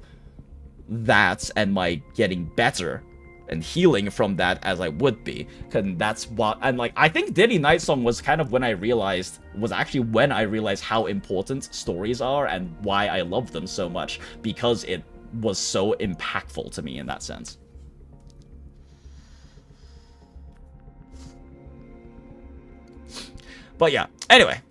that and my getting better and healing from that as I would be. And that's what, and like, I think Diddy Night Song was kind of when I realized how important stories are and why I love them so much, because it was so impactful to me in that sense. But yeah, anyway,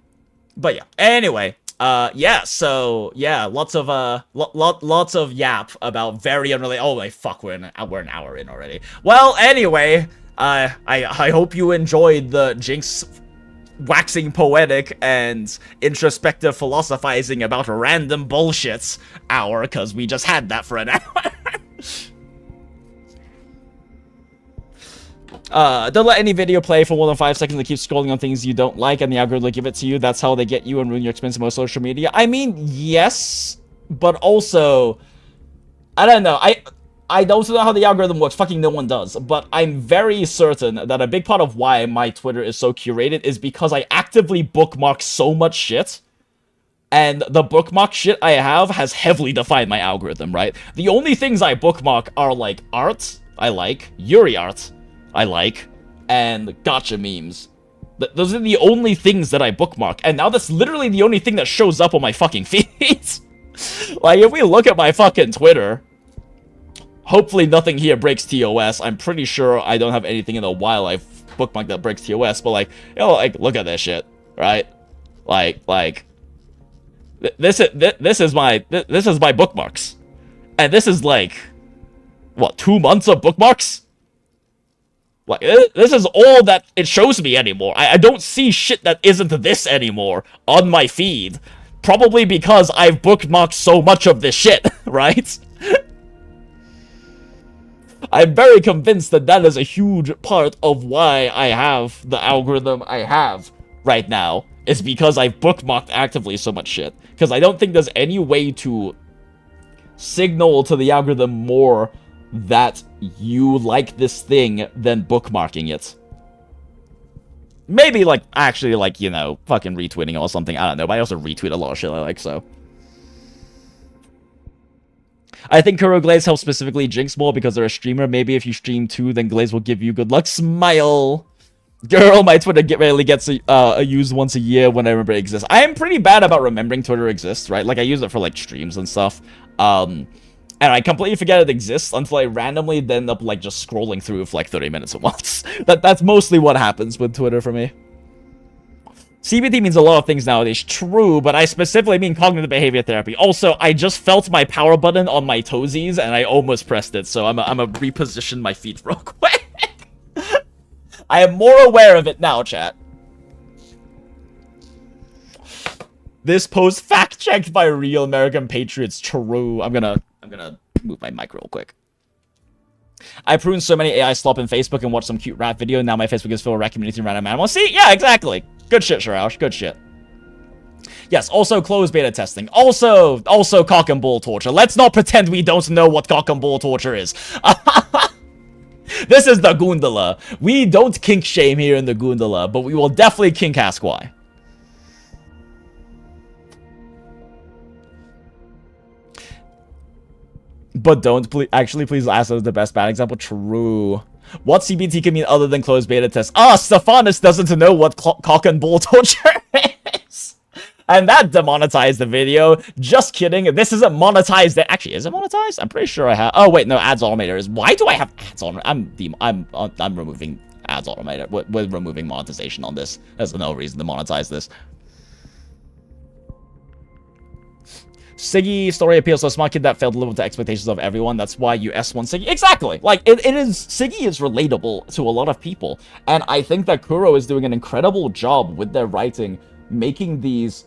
so yeah, lots of yap about very unrelated. Oh my fuck, we're an hour in already. Well, anyway, I hope you enjoyed the Jinx waxing poetic and introspective philosophizing about random bullshits hour, because we just had that for an hour. Don't let any video play for more than 5 seconds and keep scrolling on things you don't like, and the algorithm will give it to you. That's how they get you and ruin your experience on social media. I mean, yes, but also, I don't know. I don't know how the algorithm works. Fucking no one does. But I'm very certain that a big part of why my Twitter is so curated is because I actively bookmark so much shit. And the bookmark shit I have has heavily defined my algorithm, right? The only things I bookmark are, like, art, I like, Yuri art, I like, and gacha memes. Those are the only things that I bookmark, and now that's literally the only thing that shows up on my fucking feed. Like, if we look at my fucking Twitter, hopefully nothing here breaks TOS. I'm pretty sure I don't have anything in a while I've bookmarked that breaks TOS, but like, you know, like, look at this shit, right? This is my bookmarks, and this is like, what, 2 months of bookmarks? Like, this is all that it shows me anymore. I don't see shit that isn't this anymore on my feed. Probably because I've bookmarked so much of this shit, right? I'm very convinced that that is a huge part of why I have the algorithm I have right now. Is because I've bookmarked actively so much shit. Because I don't think there's any way to signal to the algorithm more that you like this thing than bookmarking it. Maybe, like, actually, like, you know, fucking retweeting or something. I don't know, but I also retweet a lot of shit I like, so. I think Kuro Glaze helps specifically Jinx more because they're a streamer. Maybe if you stream too, then Glaze will give you good luck. Smile! Girl, my Twitter rarely gets used once a year when I remember it exists. I am pretty bad about remembering Twitter exists, right? Like, I use it for, like, streams and stuff. And I completely forget it exists until I randomly end up, like, just scrolling through for, like, 30 minutes at once. That's mostly what happens with Twitter for me. CBT means a lot of things nowadays. True, but I specifically mean cognitive behavior therapy. Also, I just felt my power button on my toesies, and I almost pressed it, so I'm a reposition my feet real quick. I am more aware of it now, chat. This post fact-checked by real American patriots. True. I'm gonna move my mic real quick. I pruned so many AI slop in Facebook and watched some cute rap video. Now my Facebook is filled with rap community and random animals. See? Yeah, exactly. Good shit, Shiraush. Good shit. Yes, also closed beta testing. Also cock and bull torture. Let's not pretend we don't know what cock and bull torture is. This is the Goondola. We don't kink shame here in the Goondola, but we will definitely kink ask why. But don't please ask us the best bad example. True. What CBT can mean other than closed beta test? Ah, Stephanus doesn't know what cock and bull torture is. And that demonetized the video. Just kidding. This isn't monetized. Actually, is it monetized? I'm pretty sure I have. Oh wait, no. Ads automator is. Why do I have ads on? I'm removing ads automator. We're removing monetization on this. There's no reason to monetize this. Siggy story appeals to a smart kid that failed to live up to expectations of everyone. That's why you S1 Siggy. Exactly. Like, it is... Siggy is relatable to a lot of people. And I think that Kuro is doing an incredible job with their writing, making these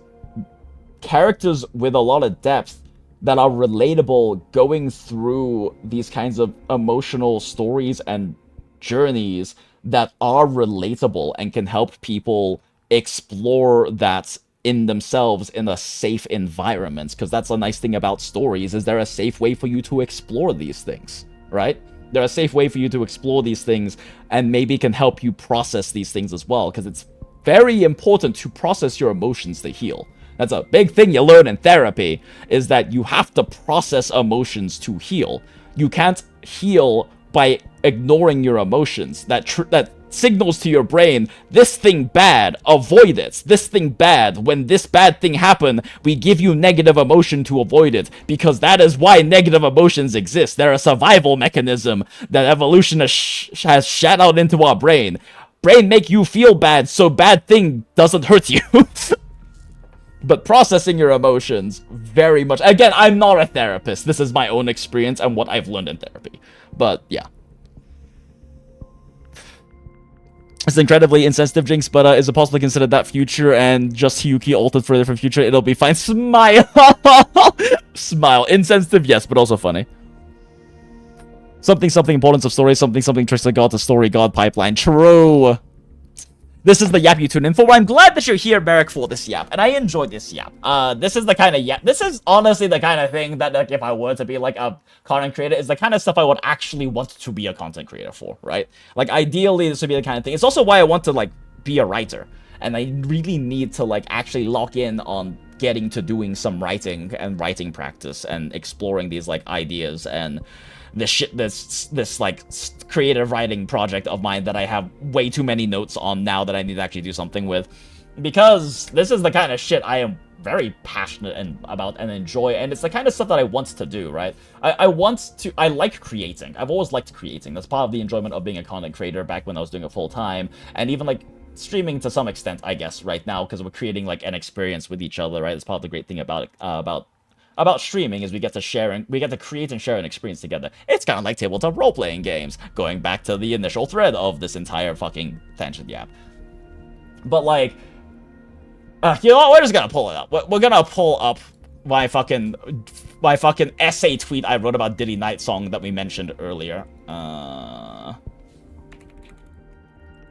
characters with a lot of depth that are relatable, going through these kinds of emotional stories and journeys that are relatable and can help people explore that in themselves in a safe environment, because that's a nice thing about stories, is there a safe way for you to explore these things, right? They're a safe way for you to explore these things, and maybe can help you process these things as well, because it's very important to process your emotions to heal. That's a big thing you learn in therapy, is that you have to process emotions to heal. You can't heal by ignoring your emotions. That signals to your brain, this thing bad, avoid it. This thing bad, when this bad thing happened, we give you negative emotion to avoid it, because that is why negative emotions exist. They're a survival mechanism that evolution has shat out into our brain. Brain make you feel bad, so bad thing doesn't hurt you. But processing your emotions, very much... Again, I'm not a therapist. This is my own experience and what I've learned in therapy. But, yeah. It's incredibly insensitive, Jinx, but is it possible to consider that future and just Hyuki altered for a different future? It'll be fine. Smile! Smile. Insensitive, yes, but also funny. Something importance of story, something tricks the god to story god pipeline. True! This is the yap you tune in for. I'm glad that you're here, Merrick, for this yap, and I enjoyed this yap. This is the kind of yap. This is honestly the kind of thing that, like, if I were to be like a content creator, is the kind of stuff I would actually want to be a content creator for, right? Like, ideally, this would be the kind of thing. It's also why I want to, like, be a writer, and I really need to, like, actually lock in on getting to doing some writing and writing practice and exploring these, like, ideas and this like creative writing project of mine that I have way too many notes on now that I need to actually do something with, because this is the kind of shit I am very passionate about and enjoy, and it's the kind of stuff that I want to do, right? I like creating. I've always liked creating. That's part of the enjoyment of being a content creator back when I was doing it full time, and even like streaming to some extent, I guess, right now, because we're creating like an experience with each other, right? It's part of the great thing about streaming is we get to create and share an experience together. It's kind of like tabletop role-playing games, going back to the initial thread of this entire fucking tangent yap. But like, you know what? We're just gonna pull it up. We're gonna pull up my fucking essay tweet I wrote about Diddy Night Song that we mentioned earlier.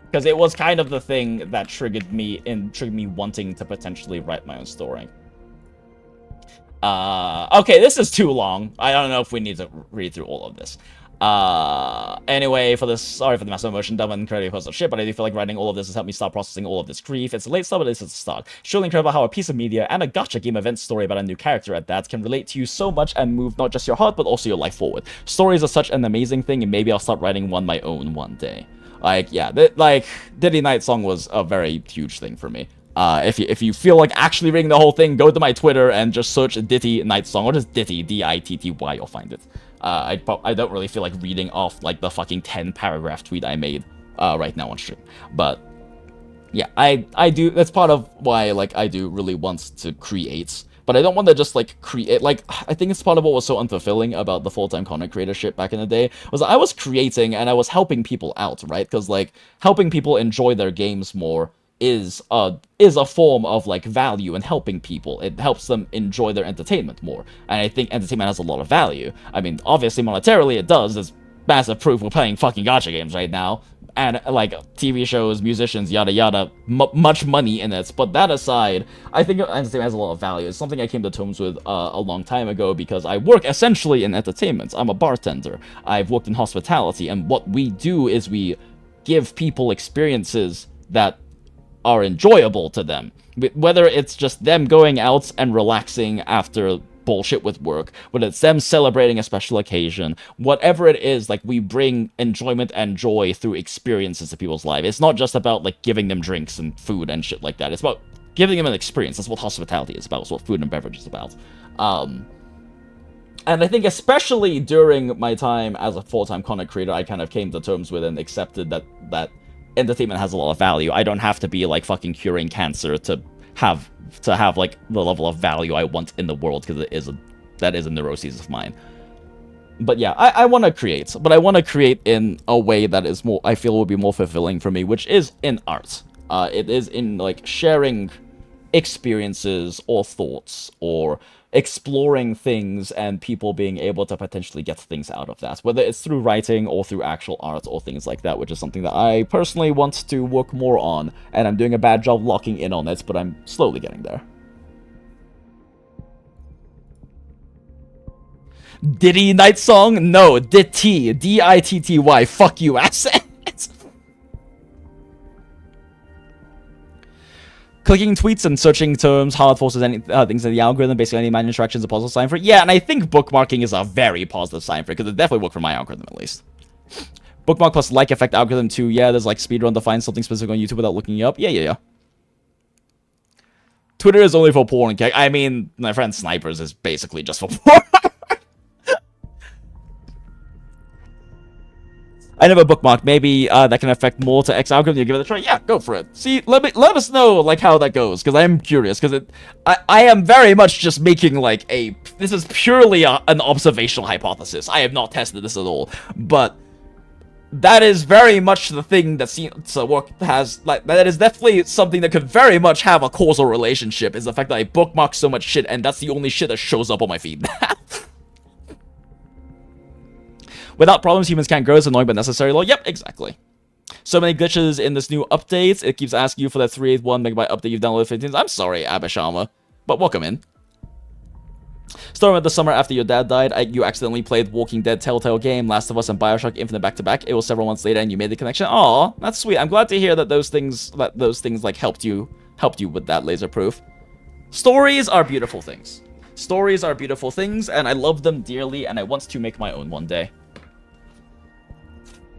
Because it was kind of the thing that triggered me wanting to potentially write my own story. Okay, this is too long. I don't know if we need to read through all of this. Anyway, sorry for the massive emotion dumb and incredibly personal shit, but I do feel like writing all of this has helped me start processing all of this grief. It's a late start, but it's a start. Surely incredible how a piece of media and a gacha game event story about a new character at that can relate to you so much and move not just your heart, but also your life forward. Stories are such an amazing thing, and maybe I'll start writing one my own one day. Like, yeah, Diddy Night Song was a very huge thing for me. If you feel like actually reading the whole thing, go to my Twitter and just search Ditty Night Song, or just Ditty, D-I-T-T-Y, you'll find it. I don't really feel like reading off, like, the fucking 10-paragraph tweet I made, right now on stream. But, yeah, I do, that's part of why, like, I do really want to create. But I don't want to just, like, create, like, I think it's part of what was so unfulfilling about the full-time content creator shit back in the day, was I was creating and I was helping people out, right? Because, like, helping people enjoy their games more is a form of, like, value in helping people. It helps them enjoy their entertainment more, and I think entertainment has a lot of value. I mean, obviously monetarily it does. There's massive proof we're playing fucking gacha games right now, and, like, TV shows, musicians, yada yada, much money in it. But that aside, I think entertainment has a lot of value. It's something I came to terms with a long time ago, because I work essentially in entertainment. I'm a bartender. I've worked in hospitality, and what we do is we give people experiences that are enjoyable to them. Whether it's just them going out and relaxing after bullshit with work, whether it's them celebrating a special occasion, whatever it is, like, we bring enjoyment and joy through experiences to people's lives. It's not just about, like, giving them drinks and food and shit like that. It's about giving them an experience. That's what hospitality is about. It's what food and beverage is about. And I think especially during my time as a full-time content creator, I kind of came to terms with and accepted that entertainment has a lot of value. I don't have to be, like, fucking curing cancer to have like the level of value I want in the world, because that is a neuroses of mine. But yeah, I want to create, but I want to create in a way that is more, I feel, will be more fulfilling for me, which is in art. It is in, like, sharing experiences or thoughts or exploring things and people being able to potentially get things out of that, whether it's through writing or through actual art or things like that, which is something that I personally want to work more on, and I'm doing a bad job locking in on it, but I'm slowly getting there. Diddy Night Song? No, Ditty, D-I-T-T-Y, fuck you, ass. Clicking tweets and searching terms hard forces any things in the algorithm. Basically, any man interaction is a positive sign for it. Yeah, and I think bookmarking is a very positive sign for it, because it definitely worked for my algorithm, at least. Bookmark plus like effect algorithm too. Yeah, there's, like, speedrun to find something specific on YouTube without looking it up. Yeah. Twitter is only for porn. I mean, my friend Snipers is basically just for porn. I never bookmarked. Maybe that can affect more to X algorithm. You give it a try. Yeah, go for it. See, let us know, like, how that goes, because I am curious. Because I am very much just making, like, this is purely an observational hypothesis. I have not tested this at all, but that is very much the thing that seems to work. That is definitely something that could very much have a causal relationship. Is the fact that I bookmark so much shit, and that's the only shit that shows up on my feed. Without problems, humans can't grow. It's annoying but necessary. Well, yep, exactly. So many glitches in this new update. It keeps asking you for that 381 megabyte update you've downloaded 15. I'm sorry, Abishama, but welcome in. Starting with the summer after your dad died, you accidentally played Walking Dead Telltale game, Last of Us, and Bioshock Infinite back-to-back. It was several months later, and you made the connection. Aw, that's sweet. I'm glad to hear that those things like helped you with that, Laser Proof. Stories are beautiful things. Stories are beautiful things, and I love them dearly, and I want to make my own one day.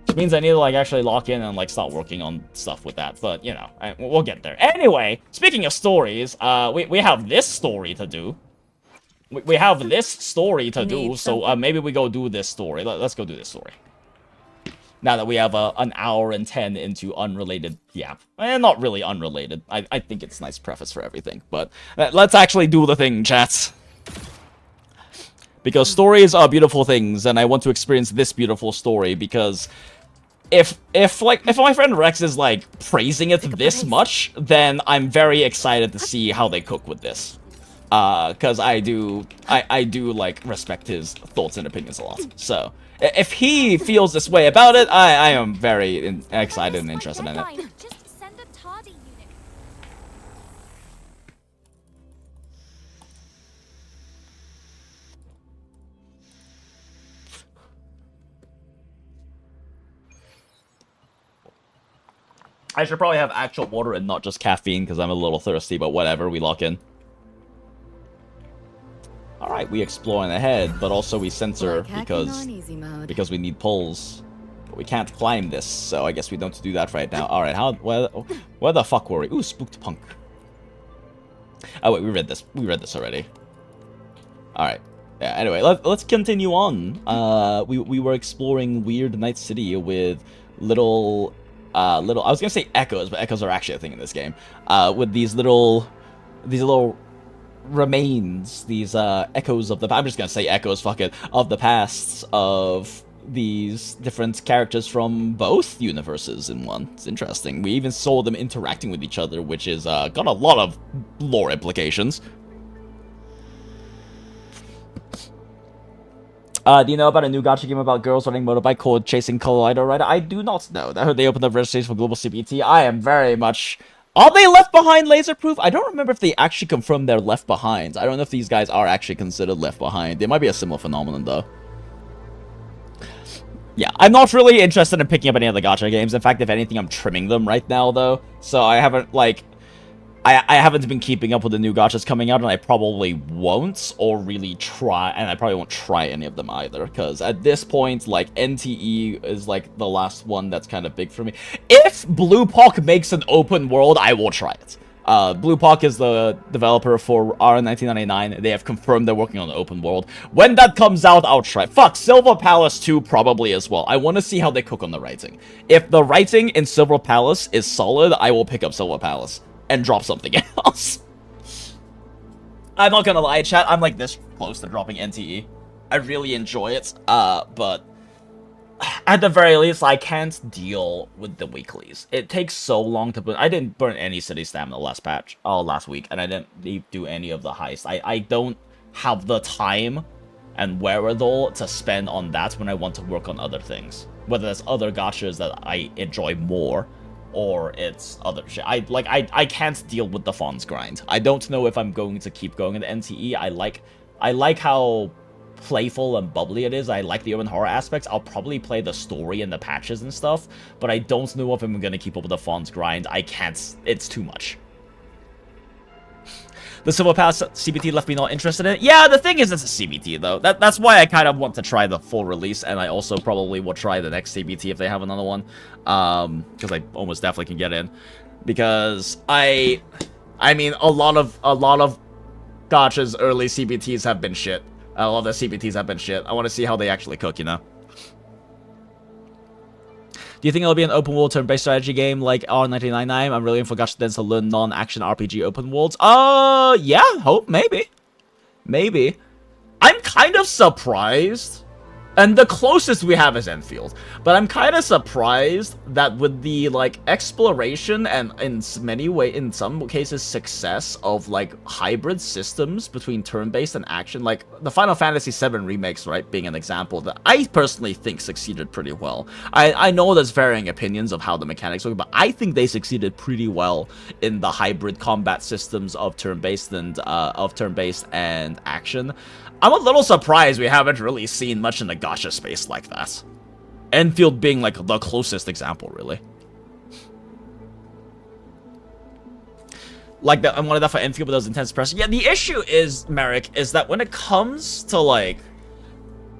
Which means I need to, like, actually lock in and, like, start working on stuff with that. But, you know, we'll get there. Anyway, speaking of stories, we have this story to do. We have this story to do, so maybe we go do this story. Let's go do this story. Now that we have an hour and 10 into unrelated, yeah, not really unrelated. I think it's a nice preface for everything, but let's actually do the thing, chats. Because stories are beautiful things, and I want to experience this beautiful story, because if my friend Rex is, like, praising it this much, then I'm very excited to see how they cook with this. Because I do, like, respect his thoughts and opinions a lot. So, if he feels this way about it, I am very excited and interested in it. Just send a tardy unit. I should probably have actual water and not just caffeine because I'm a little thirsty, but whatever, we lock in. Alright, we exploring ahead, but also we censor because we need pulls. But we can't climb this, so I guess we don't do that right now. Alright, where the fuck were we? Ooh, spooked punk. Oh wait, we read this already. Alright. Yeah, anyway, let's continue on. We were exploring Weird Night City with little I was gonna say echoes, but echoes are actually a thing in this game. With these little remains, these echoes of the, I'm just gonna say echoes, fuck it, of the pasts of these different characters from both universes in one. It's interesting. We even saw them interacting with each other, which is got a lot of lore implications. Do you know about a new gacha game about girls riding motorbike called Chasing Collider Rider? I do not know. I heard they opened up registration for global CBT. I am very much... Are they Left Behind Laserproof? I don't remember if they actually confirmed they're Left Behind. I don't know if these guys are actually considered Left Behind. They might be a similar phenomenon, though. Yeah, I'm not really interested in picking up any of the gacha games. In fact, if anything, I'm trimming them right now, though. So I haven't, like... I haven't been keeping up with the new gachas coming out, and I probably won't, or really try, and I probably won't try any of them either, because at this point, like, NTE is, like, the last one that's kind of big for me. If Blue Pock makes an open world, I will try it. Blue Pock is the developer for R1999. They have confirmed they're working on an open world. When that comes out, I'll try. Fuck, Silver Palace 2 probably as well. I want to see how they cook on the writing. If the writing in Silver Palace is solid, I will pick up Silver Palace and drop something else. I'm not gonna lie, chat, I'm like this close to dropping NTE. I really enjoy it, but at the very least, I can't deal with the weeklies. It takes so long to burn. I didn't burn any city stamina last week, and I didn't do any of the heists. I don't have the time and wherewithal to spend on that when I want to work on other things. Whether that's other gachas that I enjoy more, or it's other shit. I can't deal with the Fawn's grind. I don't know if I'm going to keep going into NTE. I like how playful and bubbly it is. I like the urban horror aspects. I'll probably play the story and the patches and stuff, but I don't know if I'm gonna keep up with the Fawn's grind. I can't. It's too much. The Silver Palace CBT left me not interested in it. Yeah, the thing is, it's a CBT, though. That's why I kind of want to try the full release, and I also probably will try the next CBT if they have another one. Because I almost definitely can get in. Because I mean, a lot of Gacha's early CBTs have been shit. A lot of the CBTs have been shit. I want to see how they actually cook, you know? Do you think it'll be an open world turn-based strategy game like R1999? I'm really in for Gacha Dance to learn non-action RPG open worlds. Yeah, maybe. Maybe. I'm kind of surprised. And the closest we have is Enfield. But I'm kind of surprised that with the, like, exploration and in some cases success of, like, hybrid systems between turn-based and action, like the Final Fantasy VII remakes, right, being an example that I personally think succeeded pretty well. I know there's varying opinions of how the mechanics work, but I think they succeeded pretty well in the hybrid combat systems of turn-based and action. I'm a little surprised we haven't really seen much in the gacha space like that. Enfield being, like, the closest example, really. Like, I wanted that for Enfield, but those intense pressure. Yeah, the issue is, Merrick, is that when it comes to, like...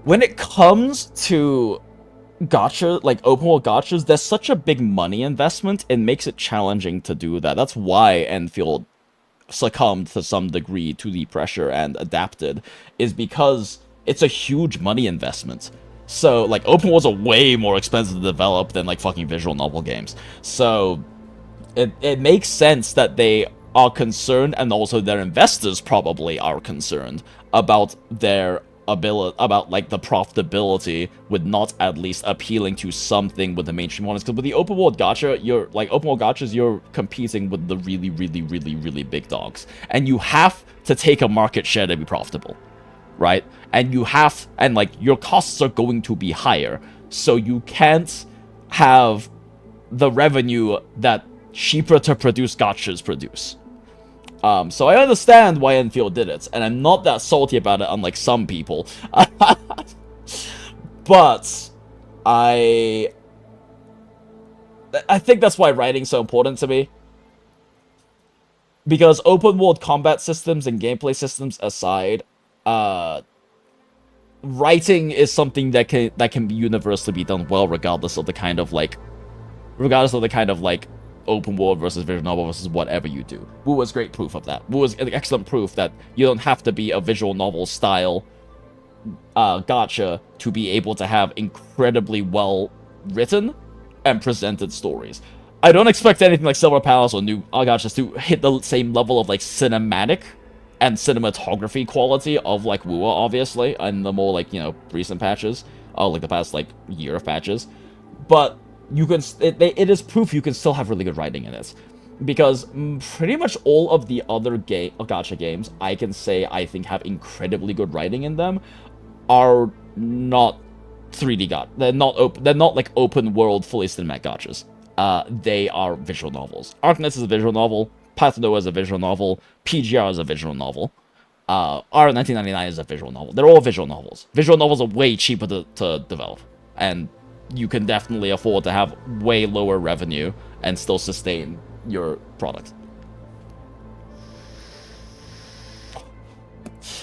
When it comes to gacha, like, open world gachas, there's such a big money investment, it makes it challenging to do that. That's why Enfield succumbed to some degree to the pressure and adapted, is because it's a huge money investment. So, like, open worlds are way more expensive to develop than, like, fucking visual novel games. So, it makes sense that they are concerned, and also their investors probably are concerned about their ability, about, like, the profitability with not at least appealing to something with the mainstream ones. Because with the open world gacha, you're competing with the really, really, really, really big dogs, and you have to take a market share to be profitable, right? And like, your costs are going to be higher, so you can't have the revenue that cheaper to produce gachas produce. So I understand why Enfield did it, and I'm not that salty about it, unlike some people. But I think that's why writing's so important to me. Because open world combat systems and gameplay systems aside, writing is something that can be universally be done well, regardless of the kind of like open world versus visual novel versus whatever you do. WuWa is great proof of that. WuWa is excellent proof that you don't have to be a visual novel style gacha to be able to have incredibly well written and presented stories. I don't expect anything like Silver Palace or new gachas to hit the same level of like cinematic and cinematography quality of like WuWa, obviously, and the more like, you know, recent patches, like the past like year of patches. But you can, it is proof you can still have really good writing in it, because pretty much all of the other gacha games I can say I think have incredibly good writing in them are not 3D gacha. They're not open. They're not like open world fully cinematic gachas. They are visual novels. Arknights is a visual novel. Path to Nowhere is a visual novel. PGR is a visual novel. R1999 is a visual novel. They're all visual novels. Visual novels are way cheaper to develop, and you can definitely afford to have way lower revenue and still sustain your product.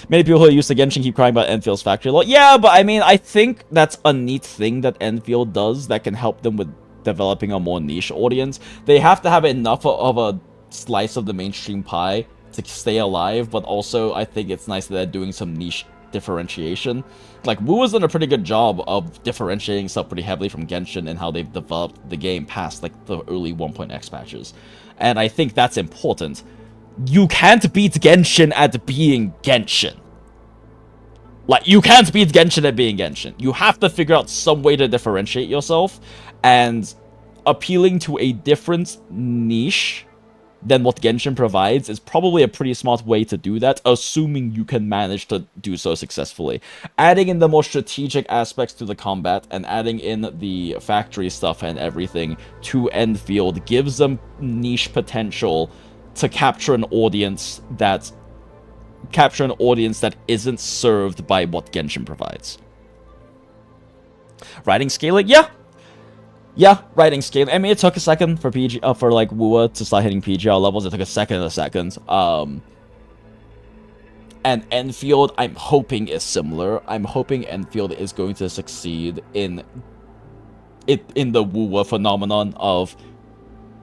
Many people who are used to Genshin keep crying about Enfield's factory law. Yeah, but I mean, I think that's a neat thing that Enfield does that can help them with developing a more niche audience. They have to have enough of a slice of the mainstream pie to stay alive, but also I think it's nice that they're doing some niche differentiation. Like, WuWa's done a pretty good job of differentiating stuff pretty heavily from Genshin and how they've developed the game past like the early 1.x patches. And I think that's important. You can't beat Genshin at being Genshin. Like, you can't beat Genshin at being Genshin. You have to figure out some way to differentiate yourself, and appealing to a different niche than what Genshin provides is probably a pretty smart way to do that, assuming you can manage to do so successfully. Adding in the more strategic aspects to the combat and adding in the factory stuff and everything to Enfield gives them niche potential to capture an audience that isn't served by what Genshin provides. Writing scaling, yeah, writing scaling. I mean, it took a second for like WuWa to start hitting PGR levels. It took a second. And Enfield, I'm hoping is similar. I'm hoping Enfield is going to succeed in the WuWa phenomenon of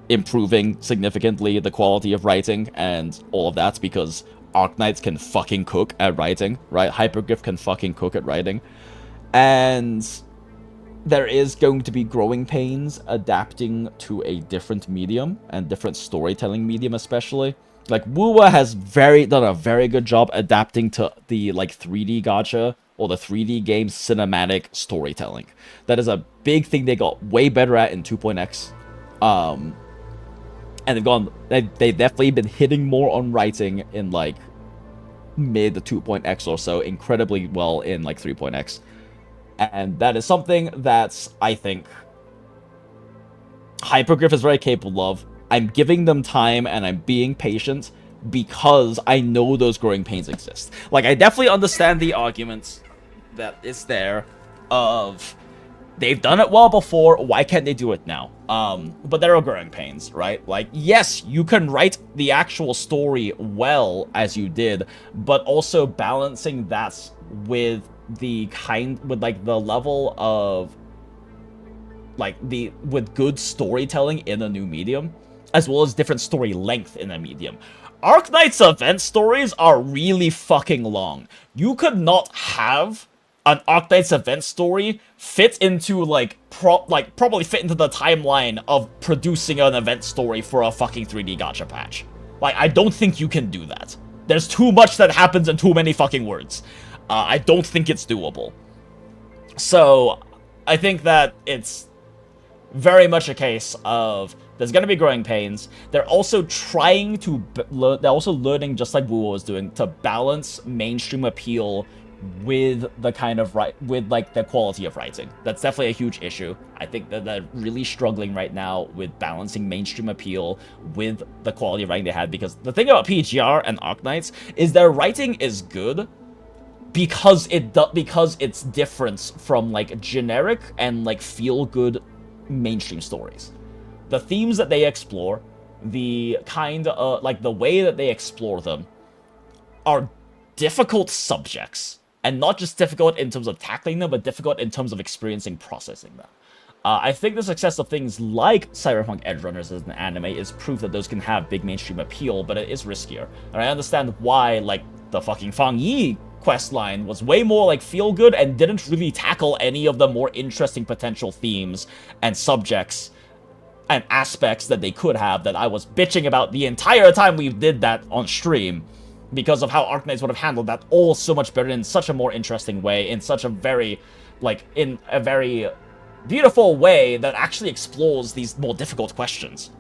improving significantly the quality of writing and all of that, because Arknights can fucking cook at writing, right? Hypergriff can fucking cook at writing. And there is going to be growing pains adapting to a different medium and different storytelling medium, especially. Like, WuWa has done a very good job adapting to the like 3D gacha or the 3D game cinematic storytelling. That is a big thing they got way better at in 2.x. And they've definitely been hitting more on writing in like mid 2.x or so, incredibly well in like 3.x. And that is something that I think Hypergriff is very capable of. I'm giving them time and I'm being patient because I know those growing pains exist. Like, I definitely understand the argument that is there of they've done it well before, why can't they do it now? But there are growing pains, right? Like, yes, you can write the actual story well as you did, but also balancing that with the level of with good storytelling in a new medium, as well as different story length in a medium. Arknight's event stories are really fucking long. You could not have an Arknight's event story fit into probably fit into the timeline of producing an event story for a fucking 3D gacha patch. Like, I don't think you can do that. There's too much that happens in too many fucking words. I don't think it's doable. So, I think that it's very much a case of there's going to be growing pains. They're also trying to they're also learning, just like WuWa was doing, to balance mainstream appeal with the kind of the quality of writing. That's definitely a huge issue. I think that they're really struggling right now with balancing mainstream appeal with the quality of writing they had, because the thing about PGR and Arknights is their writing is good because it's different from like generic and like feel good mainstream stories. the themes that they explore, the kind of, like, the way that they explore them are difficult subjects. And not just difficult in terms of tackling them, but difficult in terms of experiencing, processing them. I think the success of things like Cyberpunk Edgerunners as an anime is proof that those can have big mainstream appeal, but it is riskier. And I understand why, like, the fucking Fang Yi questline was way more, like, feel-good and didn't really tackle any of the more interesting potential themes and subjects and aspects that they could have that I was bitching about the entire time we did that on stream, because of how Arknights would have handled that all so much better in such a more interesting way, in such a very, like, in a very beautiful way that actually explores these more difficult questions.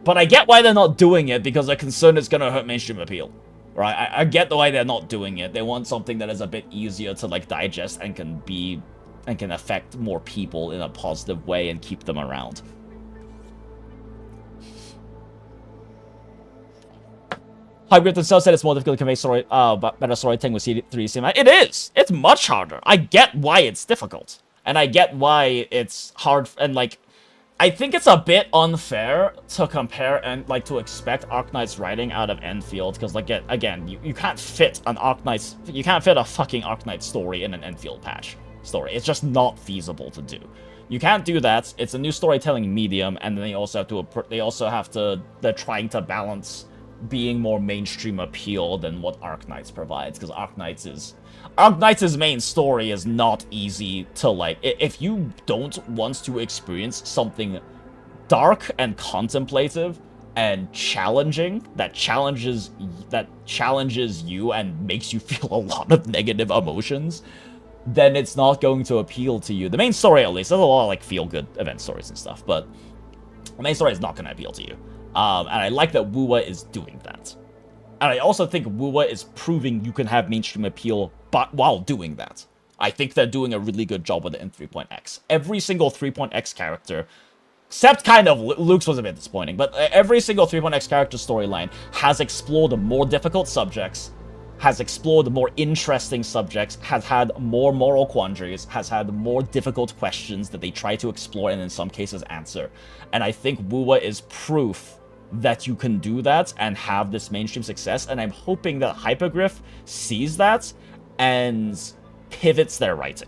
But I get why they're not doing it, because they're concerned it's gonna hurt mainstream appeal. Right? I get the why they're not doing it. They want something that is a bit easier to, like, digest and can affect more people in a positive way and keep them around. Hybrid themselves said it's more difficult to convey story, better storytelling with C3 cinema. It is! It's much harder. I get why it's difficult. And I get why it's hard, and, like, I think it's a bit unfair to compare and, like, to expect Arknight's writing out of Enfield, because, like, again, you can't fit an Arknight's, you can't fit a fucking Arknight story in an Enfield patch story. It's just not feasible to do. You can't do that. It's a new storytelling medium, and then they also have to, they're trying to balance being more mainstream appeal than what Arknights provides, because Arknights' main story is not easy to, like, if you don't want to experience something dark and contemplative and challenging, that challenges you and makes you feel a lot of negative emotions, then it's not going to appeal to you. The main story, at least, there's a lot of, like, feel-good event stories and stuff, but the main story is not going to appeal to you. And I like that WuWa is doing that. And I also think WuWa is proving you can have mainstream appeal but while doing that. I think they're doing a really good job with it in 3.x. Every single 3.x character, except kind of Luke's was a bit disappointing, but every single 3.x character storyline has explored more difficult subjects, has explored more interesting subjects, has had more moral quandaries, has had more difficult questions that they try to explore and in some cases answer. And I think WuWa is proof that you can do that and have this mainstream success, and I'm hoping that Hypergriff sees that and pivots their writing.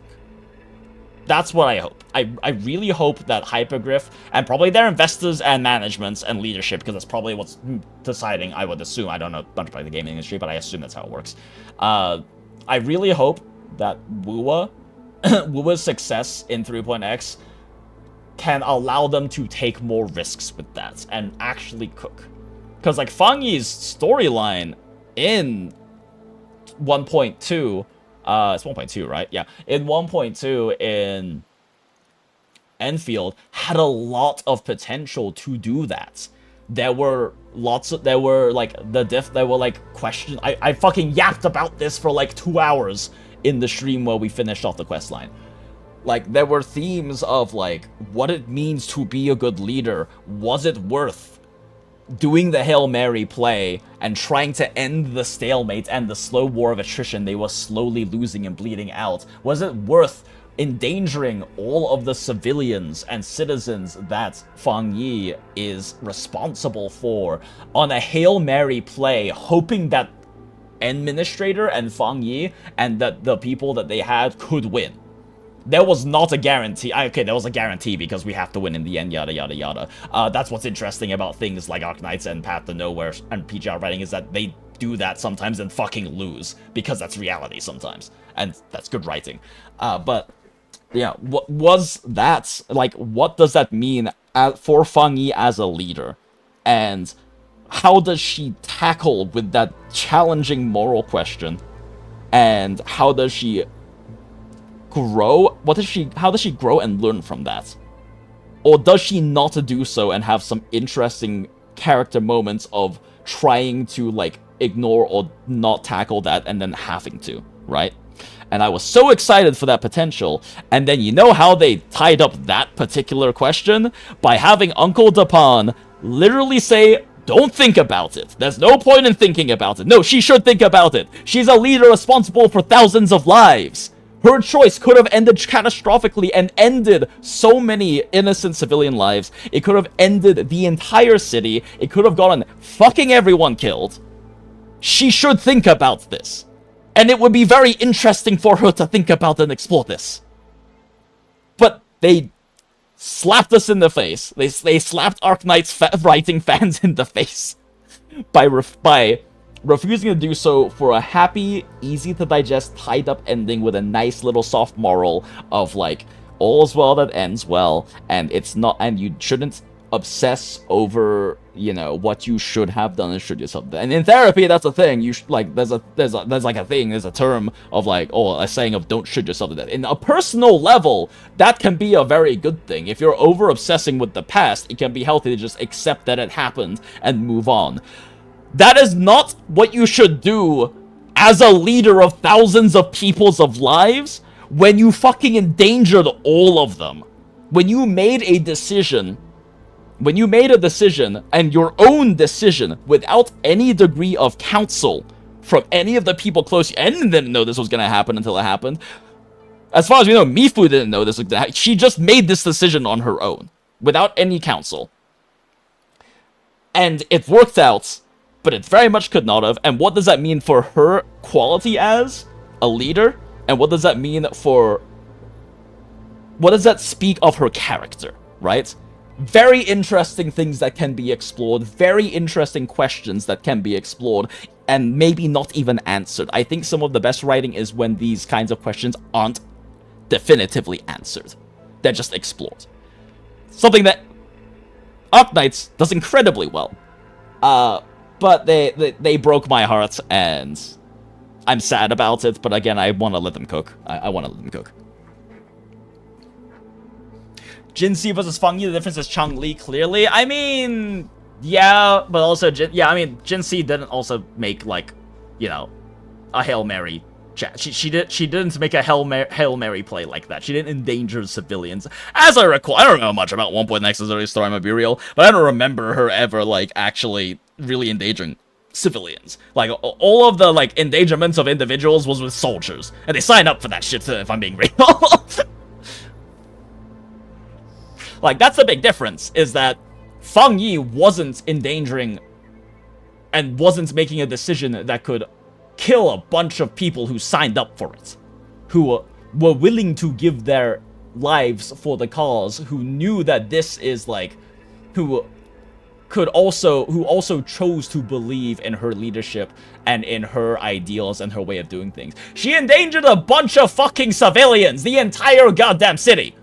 That's what I hope. I really hope that Hypergriff, and probably their investors and managements and leadership, because that's probably what's deciding, I would assume. I don't know much about the gaming industry, but I assume that's how it works. I really hope that WuWa's success in 3.x can allow them to take more risks with that and actually cook. Because, like, Fang Yi's storyline in 1.2, it's 1.2, right? Yeah. In 1.2 in Enfield had a lot of potential to do that. There were questions. I fucking yapped about this for like 2 hours in the stream where we finished off the questline. Like, there were themes of, like, what it means to be a good leader. Was it worth doing the Hail Mary play and trying to end the stalemate and the slow war of attrition they were slowly losing and bleeding out? Was it worth endangering all of the civilians and citizens that Fang Yi is responsible for on a Hail Mary play, hoping that Administrator and Fang Yi and that the people that they had could win? There was not a guarantee. Okay, there was a guarantee because we have to win in the end, yada, yada, yada. That's what's interesting about things like Arknights and Path to Nowhere and PGR writing, is that they do that sometimes and fucking lose, because that's reality sometimes. And that's good writing. But, yeah, what was that? Like, what does that mean for Fang Yi as a leader? And how does she tackle with that challenging moral question? And how does she grow? How does she grow and learn from that? Or does she not do so and have some interesting character moments of trying to, like, ignore or not tackle that and then having to, right? And I was so excited for that potential, and then you know how they tied up that particular question? By having Uncle Dapan literally say, don't think about it. There's no point in thinking about it. No, she should think about it. She's a leader responsible for thousands of lives. Her choice could have ended catastrophically and ended so many innocent civilian lives. It could have ended the entire city. It could have gotten fucking everyone killed. She should think about this. And it would be very interesting for her to think about and explore this. But they slapped us in the face. They slapped Arknight's writing fans in the face by refusing to do so for a happy, easy-to-digest, tied-up ending with a nice little soft moral of, like, all's well that ends well, and it's not, and you shouldn't obsess over, you know, what you should have done and should yourself done. And in therapy, that's a thing. You like, there's a term of, like, a saying of don't should yourself to death. In a personal level, that can be a very good thing. If you're over-obsessing with the past, it can be healthy to just accept that it happened and move on. That is not what you should do as a leader of thousands of people's lives when you fucking endangered all of them. When you made a decision, and your own decision without any degree of counsel from any of the people close, and didn't know this was going to happen until it happened. As far as we know, Mifu didn't know this was going to happen. She just made this decision on her own without any counsel. And it worked out. But it very much could not have. And what does that mean for her quality as a leader? And what does that mean for... what does that speak of her character, right? Very interesting things that can be explored. Very interesting questions that can be explored. And maybe not even answered. I think some of the best writing is when these kinds of questions aren't definitively answered. They're just explored. Something that Arknights does incredibly well. But they broke my heart, and I'm sad about it. But again, I want to let them cook. I want to let them cook. Jinxi versus Feng Yi, the difference is Chang-Li, clearly. I mean, yeah, but also, Jinxi didn't also make, like, you know, a Hail Mary. She didn't make a Hail Mary play like that. She didn't endanger civilians. As I recall, I don't know much about 1.X's early story, I'm gonna be real, but I don't remember her ever, like, actually really endangering civilians. Like, all of the, like, endangerments of individuals was with soldiers. And they signed up for that shit, if I'm being real. Like, that's the big difference, is that Feng Yi wasn't endangering and wasn't making a decision that could kill a bunch of people who signed up for it. Who were willing to give their lives for the cause, who knew that this is, like, who also chose to believe in her leadership and in her ideals and her way of doing things. She endangered a bunch of fucking civilians, the entire goddamn city.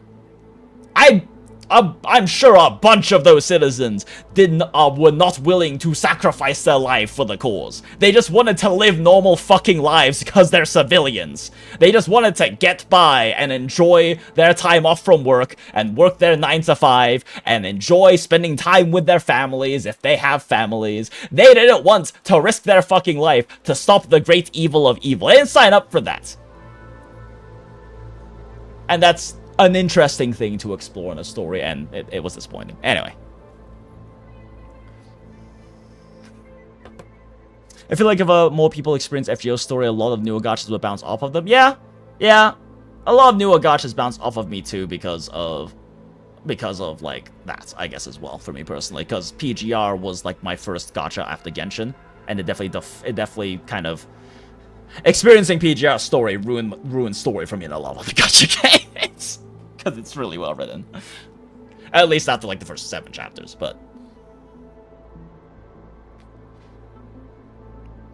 I'm sure a bunch of those citizens were not willing to sacrifice their life for the cause. They just wanted to live normal fucking lives because they're civilians. They just wanted to get by and enjoy their time off from work and work their 9 to 5 and enjoy spending time with their families if they have families. They didn't want to risk their fucking life to stop the great evil of evil. They didn't sign up for that. And that's an interesting thing to explore in a story, and it was disappointing. Anyway. I feel like if more people experience FGO's story, a lot of newer gachas will bounce off of them. Yeah. A lot of newer gachas bounce off of me too because of like that, I guess, as well, for me personally. Because PGR was like my first gacha after Genshin, and it definitely kind of... experiencing PGR story ruined story for me in a lot of the gacha games. Because it's really well written. At least after like the first 7 chapters, but...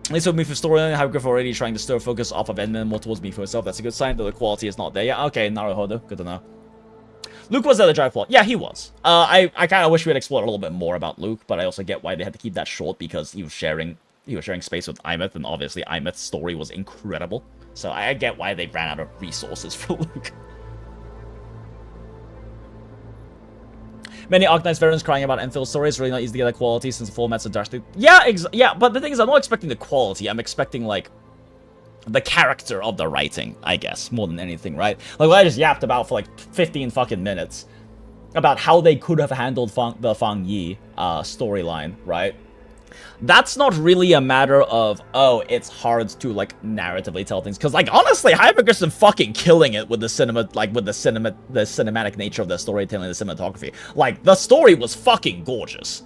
At least with Mifu's storyline, Hybrid already trying to stir focus off of Edmund more towards Mifu himself. That's a good sign that the quality is not there. Yeah, okay, Naruhodo, good to know. Luke was at the drive plot. Yeah, he was. I kind of wish we had explored a little bit more about Luke, but I also get why they had to keep that short because he was sharing space with Imeth, and obviously Imeth's story was incredible. So I get why they ran out of resources for Luke. Many Arknights veterans crying about Enfield's story. It's really not easy to get that quality since the formats are drastic. Yeah, but the thing is, I'm not expecting the quality. I'm expecting, like, the character of the writing, I guess, more than anything, right? Like, what I just yapped about for, like, 15 fucking minutes about how they could have handled the Feng Yi storyline, right? That's not really a matter of, oh, it's hard to, like, narratively tell things. Because, like, honestly, Hypergriff's been fucking killing it with the cinematic nature of the storytelling and the cinematography. Like, the story was fucking gorgeous.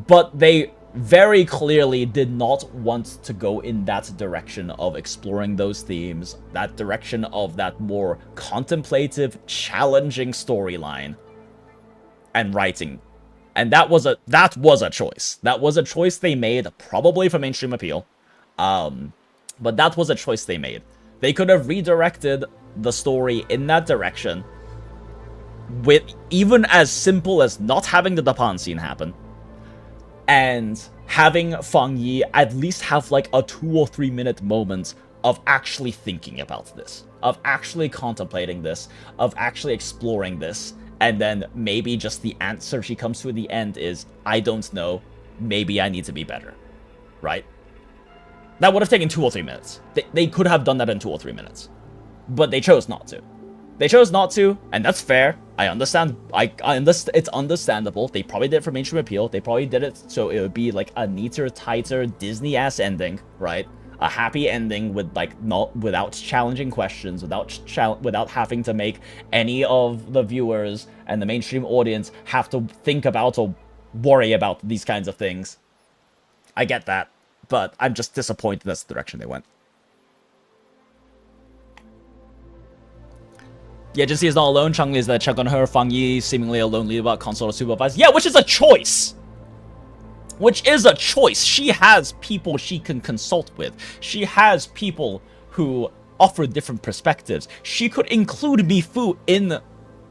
But they very clearly did not want to go in that direction of exploring those themes, that direction of that more contemplative, challenging storyline and writing. And that was a choice. That was a choice they made, probably for mainstream appeal. But that was a choice they made. They could have redirected the story in that direction with even as simple as not having the Dapan scene happen and having Fang Yi at least have like a 2 or 3 minute moment of actually thinking about this, of actually contemplating this, of actually exploring this. And then maybe just the answer she comes to at the end is, I don't know, maybe I need to be better, right? That would have taken 2 or 3 minutes. They could have done that in 2 or 3 minutes. But they chose not to. They chose not to, and that's fair. I understand. I understand. It's understandable. They probably did it for mainstream appeal. They probably did it so it would be like a neater, tighter, Disney-ass ending, right? A happy ending with like without challenging questions, without having to make any of the viewers and the mainstream audience have to think about or worry about these kinds of things. I get that, but I'm just disappointed that's the direction they went. Yeah, Jinxie is not alone. Chang is that check on her. Fang Yi seemingly alone lead about console or supervise. Yeah, which is a choice. Which is a choice. She has people she can consult with. She has people who offer different perspectives. She could include Mifu in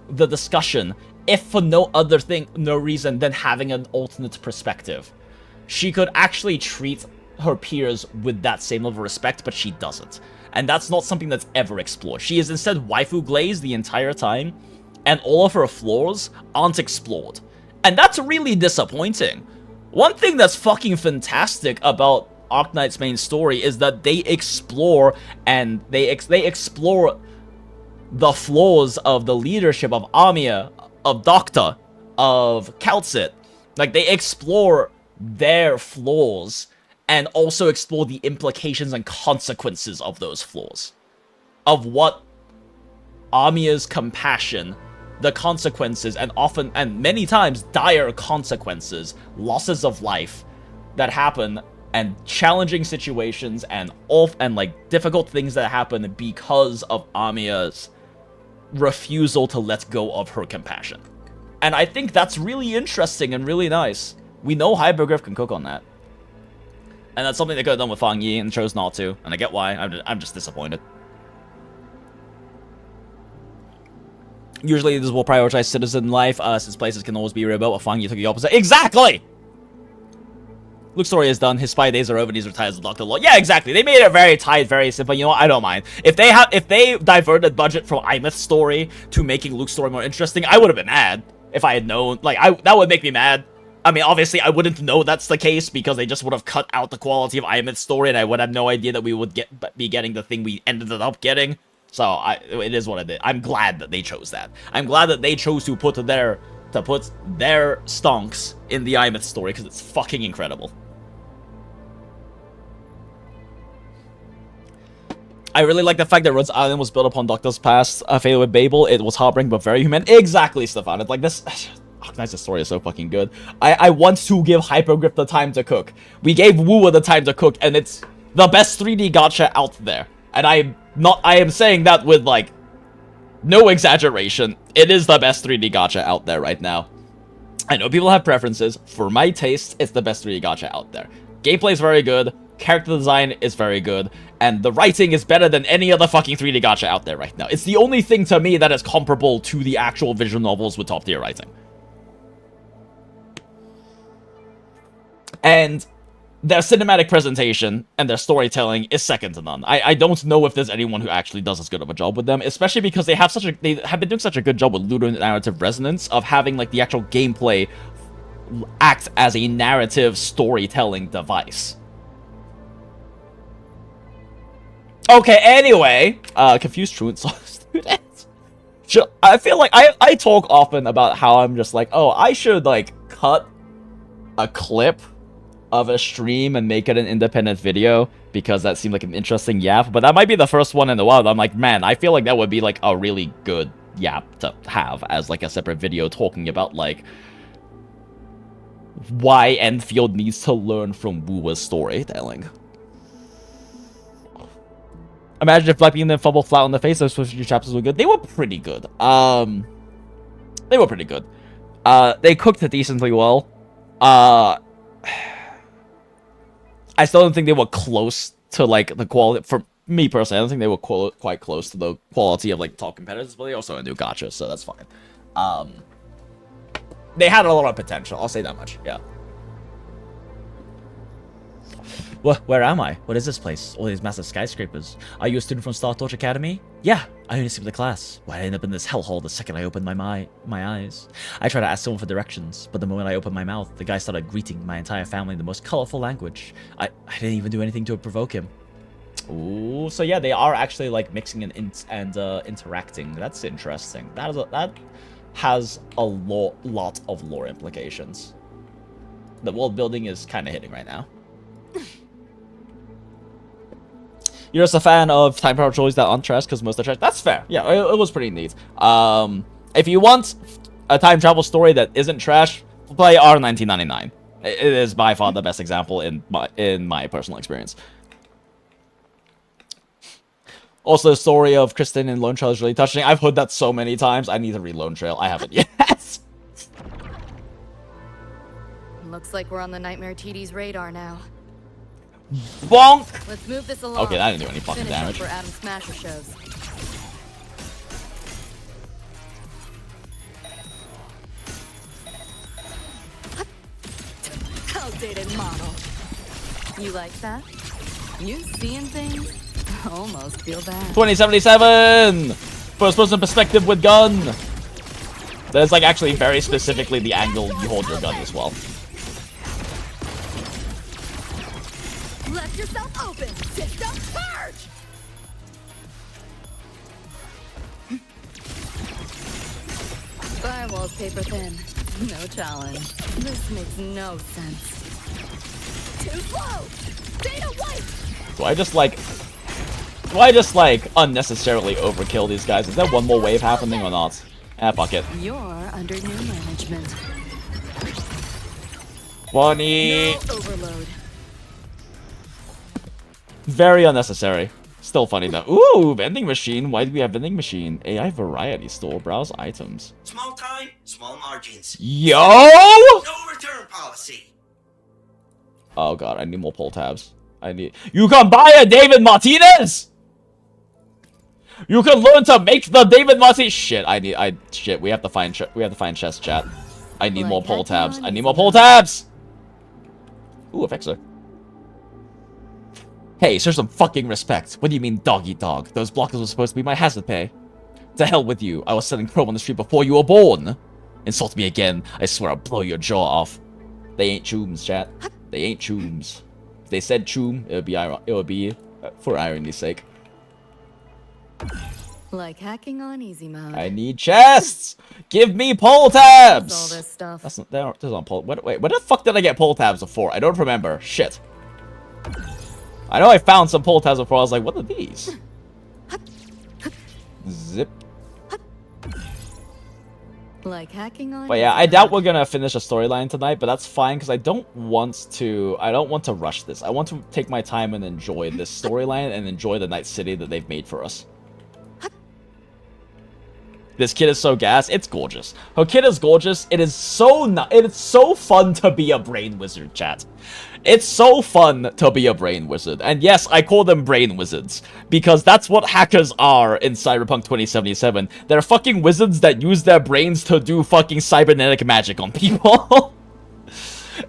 the discussion if for no reason than having an alternate perspective. She could actually treat her peers with that same level of respect, but she doesn't. And that's not something that's ever explored. She is instead waifu glazed the entire time, and all of her flaws aren't explored. And that's really disappointing. One thing that's fucking fantastic about Arknight's main story is that they explore and they explore the flaws of the leadership of Amiya, of Doctor, of Kaltsit. Like, they explore their flaws and also explore the implications and consequences of those flaws. Of what Amiya's compassion, the consequences, and often, and many times, dire consequences, losses of life that happen, and challenging situations, and like difficult things that happen because of Amiya's refusal to let go of her compassion. And I think that's really interesting and really nice. We know Hypergriff can cook on that. And that's something they could have done with Fang Yi and chose not to. And I get why. I'm just disappointed. Usually this will prioritize citizen life, since places can always be rebuilt. But Fang Yi took the opposite. Exactly! Luke's story is done. His spy days are over and he's retired as a Dr. Law. Yeah, exactly. They made it very tight, very simple. You know what? I don't mind. If they diverted budget from Imith's story to making Luke's story more interesting, I would have been mad. If I had known. Like, that would make me mad. I mean, obviously, I wouldn't know that's the case because they just would have cut out the quality of Imith's story, and I would have no idea that we would be getting the thing we ended up getting. So, it is what it is. I'm glad that they chose that. I'm glad that they chose to put their stonks in the Imith story because it's fucking incredible. I really like the fact that Rhodes Island was built upon Doctor's past failure with Babel. It was heartbreaking but very human. Exactly, Stefan. It's like this. Arknight's story is so fucking good. I want to give Hypergriff the time to cook. We gave WuWa the time to cook, and it's the best 3D gacha out there. And I am saying that with, like, no exaggeration. It is the best 3D gacha out there right now. I know people have preferences. For my taste, it's the best 3D gacha out there. Gameplay is very good. Character design is very good. And the writing is better than any other fucking 3D gacha out there right now. It's the only thing to me that is comparable to the actual visual novels with top-tier writing. And their cinematic presentation and their storytelling is second to none. I don't know if there's anyone who actually does as good of a job with them, especially because they have been doing such a good job with ludonarrative resonance of having like the actual gameplay act as a narrative storytelling device. Okay, anyway, confused truant student. I feel like I talk often about how I'm just like, oh, I should like cut a clip of a stream and make it an independent video because that seemed like an interesting yap. But that might be the first one in a while. I'm like, man, I feel like that would be like a really good yap to have as like a separate video talking about like why Enfield needs to learn from WuWa's storytelling. Imagine if Blackbeam didn't fumble flat on the face. Those first few chapters were good. They were pretty good. They were pretty good. They cooked it decently well. I still don't think they were close to like the quality. For me personally, I don't think they were quite close to the quality of like top competitors. But they also a new gacha, so that's fine. They had a lot of potential. I'll say that much. Yeah. Where am I? What is this place? All these massive skyscrapers. Are you a student from Star Torch Academy? Yeah, I only skipped the class. Why did I end up in this hellhole the second I opened my eyes? I tried to ask someone for directions, but the moment I opened my mouth, the guy started greeting my entire family in the most colorful language. I didn't even do anything to provoke him. Ooh, so yeah, they are actually like mixing and interacting. That's interesting. That has a lot of lore implications. The world building is kind of hitting right now. You're just a fan of time travel stories that aren't trash because most are trash. That's fair. Yeah, it was pretty neat. If you want a time travel story that isn't trash, play R1999. It is by far the best example in my personal experience. Also, the story of Kristen in Lone Trail is really touching. I've heard that so many times. I need to read Lone Trail. I haven't yet. Looks like we're on the Nightmare TD's radar now. Bonk! Let's move this along. Okay, that didn't do any fucking Finish damage. For Adam Smasher shows. Outdated model. You like that? You seeing things? Almost feel bad. 2077! First person perspective with gun! There's like actually very specifically the angle you hold your gun as well. Left yourself open. System purge! Firewall's paper thin. No challenge. This makes no sense. Too slow! Data white! Do I just like unnecessarily overkill these guys? Is there one more wave happening or not? Ah, fuck it. You're under new management. 20. No overload. Very unnecessary. Still funny though. Ooh, vending machine. Why do we have vending machine? AI variety store. Browse items. Small time, small margins. Yo! No return policy. Oh god, I need more pull tabs. You can buy a David Martinez! You can learn to make the David Martinez. Shit, shit, we have to find chest chat. I need more pull tabs. I need more pull tabs! Ooh, a fixer. Hey, show some fucking respect. What do you mean, dog eat dog? Those blockers were supposed to be my hazard pay. To hell with you. I was selling chrome on the street before you were born. Insult me again. I swear I'll blow your jaw off. They ain't chooms, chat. They ain't chooms. If they said choom, it would be for irony's sake. Like hacking on easy mode. I need chests. Give me pull tabs. All this stuff. That's not. There's not pull. Wait, what the fuck did I get pull tabs before? I don't remember. Shit. I know I found some pull tabs before. I was like, what are these? Zip. Like hacking on. But yeah, I doubt we're gonna finish a storyline tonight, but that's fine because I don't want to rush this. I want to take my time and enjoy this storyline and enjoy the night city that they've made for us. This kid is so gas. It's gorgeous. Her kid is gorgeous. It is so fun to be a brain wizard, chat. It's so fun to be a brain wizard. And yes, I call them brain wizards because that's what hackers are in Cyberpunk 2077. They're fucking wizards that use their brains to do fucking cybernetic magic on people.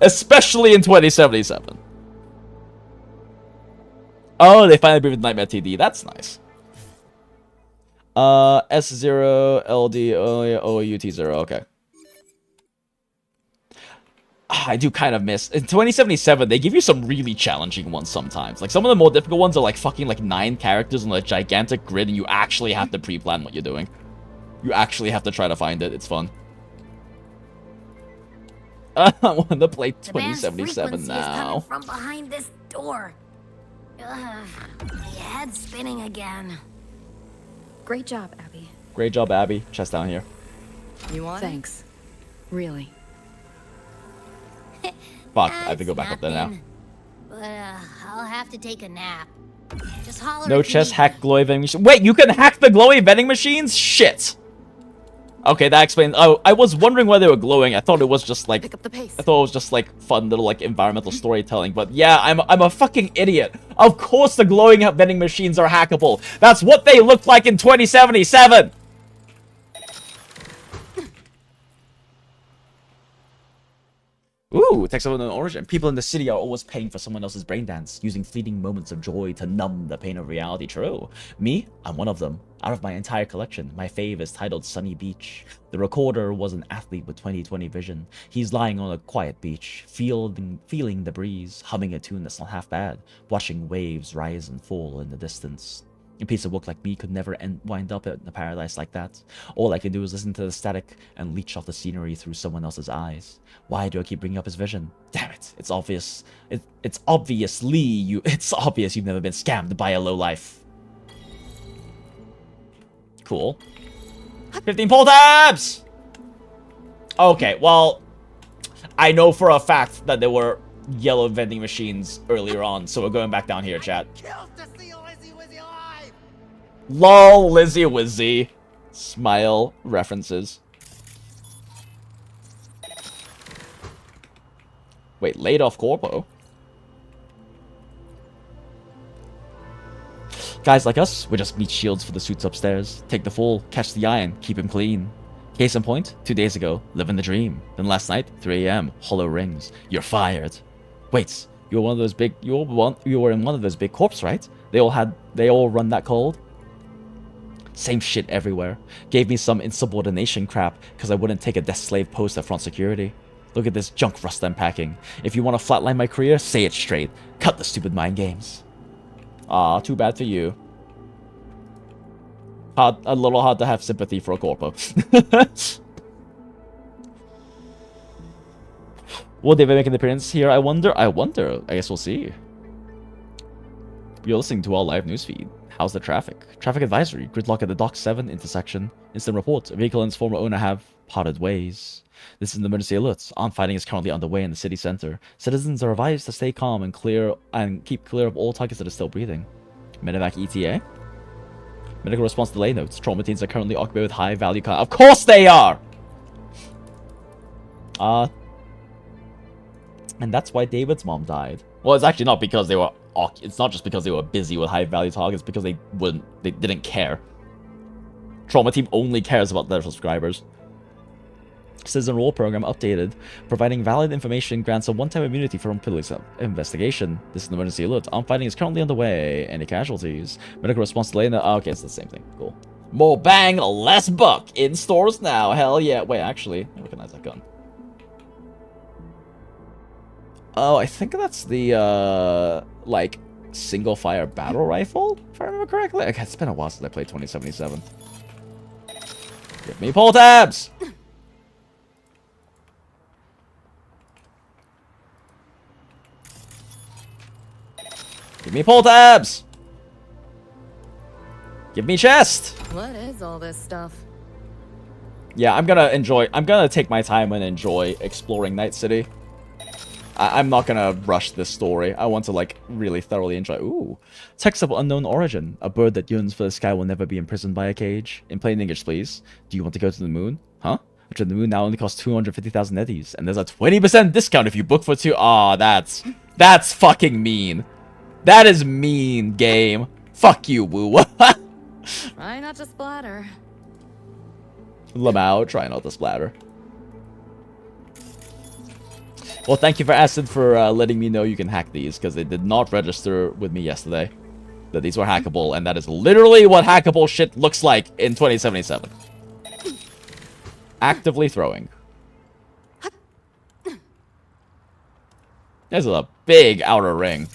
Especially in 2077. Oh, they finally breathed Nightmare TD. That's nice. S0 LD OUT0. Okay. I do kind of miss in 2077. They give you some really challenging ones sometimes. Like some of the more difficult ones are like fucking like 9 characters on a gigantic grid, and you actually have to pre-plan what you're doing. You actually have to try to find it. It's fun. I want to play The band's 2077 frequency is coming now. from behind this door. Ugh, my head's spinning again. Great job, Abby. Great job, Abby. Chest down here. You want Thanks. Really. Fuck, I have to go back up there now. Nothing. But I'll have to take a nap. Just holler. No if you chest, need hack me. glowy vending machine. Wait, you can hack the glowy vending machines? Shit. Okay, that explains. Oh, I was wondering why they were glowing. I thought it was just like. Pick up the pace. I thought it was just like fun little like environmental storytelling. But yeah, I'm a fucking idiot. Of course, the glowing vending machines are hackable. That's what they looked like in 2077. Ooh, text of unknown origin. People in the city are always paying for someone else's brain dance, using fleeting moments of joy to numb the pain of reality. True. Me? I'm one of them. Out of my entire collection, my fave is titled Sunny Beach. The recorder was an athlete with 20/20 vision. He's lying on a quiet beach, feeling the breeze, humming a tune that's not half bad, watching waves rise and fall in the distance. A piece of work like me could never wind up in a paradise like that. All I can do is listen to the static and leech off the scenery through someone else's eyes. Why do I keep bringing up his vision? Damn it! It's obvious. It's obvious you've never been scammed by a lowlife. Cool. 15 pull tabs! Okay, well, I know for a fact that there were yellow vending machines earlier on, so we're going back down here, chat. LOL, Lizzie Wizzy. Smile references. Wait, laid off corpo? Guys like us, we just meet shields for the suits upstairs. Take the fall, catch the iron, keep him clean. Case in point, 2 days ago, living the dream. Then last night, 3 AM, hollow rings. You're fired. Wait, you were one of those big. You were in one of those big corps, right? They all run that cold. Same shit everywhere. Gave me some insubordination crap because I wouldn't take a desk slave post at front security. Look at this junk rust I'm packing. If you want to flatline my career, say it straight. Cut the stupid mind games. Ah, too bad for you. A little hard to have sympathy for a corpo. Will David make an appearance here? I wonder. I guess we'll see. You're listening to our live newsfeed. How's the traffic? Traffic advisory. Gridlock at the Dock 7 intersection. Instant report. A vehicle and its former owner have parted ways. This is an emergency alert. Armed fighting is currently underway in the city center. Citizens are advised to stay calm and keep clear of all targets that are still breathing. Medevac ETA. Medical response delay notes. Trauma teams are currently occupied with high value Of course they are! And that's why David's mom died. Well, it's actually not because they were. It's not just because they were busy with high value targets. Because they didn't care. Trauma team only cares about their subscribers. Citizen Role Program updated. Providing valid information grants a one-time immunity from police investigation. This is an emergency alert. Armed fighting is currently underway. Any casualties? Medical response delay. Okay, it's the same thing. Cool. More bang, less buck. In stores now. Hell yeah. Wait, actually, I recognize that gun. Oh, I think that's the, like, single-fire battle rifle, if I remember correctly. Okay, it's been a while since I played 2077. Give me pull tabs! Give me pull tabs! Give me chest! What is all this stuff? Yeah, I'm gonna take my time and enjoy exploring Night City. I'm not gonna rush this story. I want to, like, really thoroughly enjoy. Ooh. Text of unknown origin. A bird that yearns for the sky will never be imprisoned by a cage. In plain English, please. Do you want to go to the moon? Huh? Which the moon now only costs 250,000 eddies. And there's a 20% discount if you book for 2. Aw, that's fucking mean. That is mean, game. Fuck you, WuWa. Try not to splatter. Lamau, try not to splatter. Well, thank you for Acid for letting me know you can hack these, because they did not register with me yesterday that these were hackable, and that is literally what hackable shit looks like in 2077. Actively throwing. There's a big outer ring.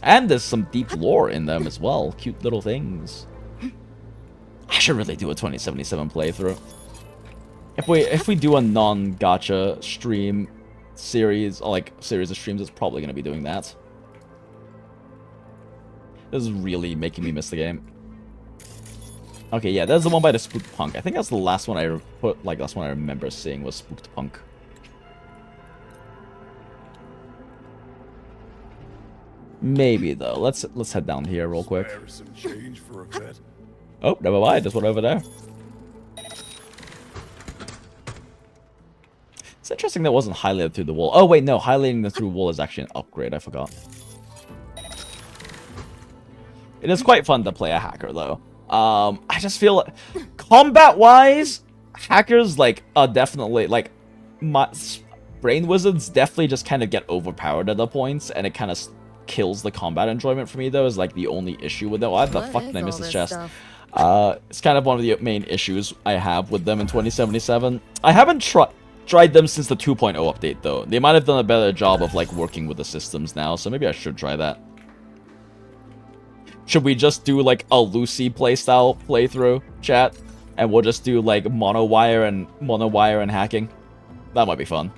And there's some deep lore in them as well. Cute little things. I should really do a 2077 playthrough. If we do a non-gacha stream series, or like series of streams, it's probably gonna be doing that. This is really making me miss the game. Okay, yeah, there's the one by the Spooked Punk. I think that's the last one I put. Like, last one I remember seeing was Spooked Punk. Maybe though. Let's head down here real quick. Some change for a vet. Oh, never mind. Just went over there. It's interesting that wasn't highlighted through the wall. Oh wait, no, highlighting the through wall is actually an upgrade. I forgot. It is quite fun to play a hacker though. I just feel combat-wise, hackers like are definitely like my brain wizards definitely just kind of get overpowered at the points, and it kind of kills the combat enjoyment for me though. Is like the only issue with them. Why the fuck did I miss this chest? It's kind of one of the main issues I have with them in 2077. I haven't tried them since the 2.0 update though. They might have done a better job of like working with the systems now, so maybe I should try that. Should we just do like a Lucy playstyle playthrough, chat? And we'll just do like mono wire and hacking? That might be fun.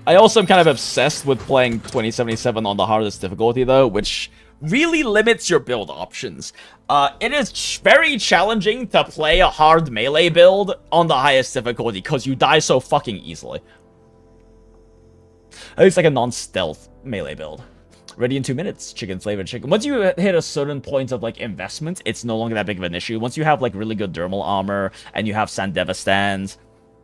I also am kind of obsessed with playing 2077 on the hardest difficulty though, which really limits your build options. It is very challenging to play a hard melee build on the highest difficulty because you die so fucking easily. At least like a non-stealth melee build. Ready in 2 minutes, chicken flavored chicken. Once you hit a certain point of like investment, it's no longer that big of an issue. Once you have like really good dermal armor and you have Sandeva stands,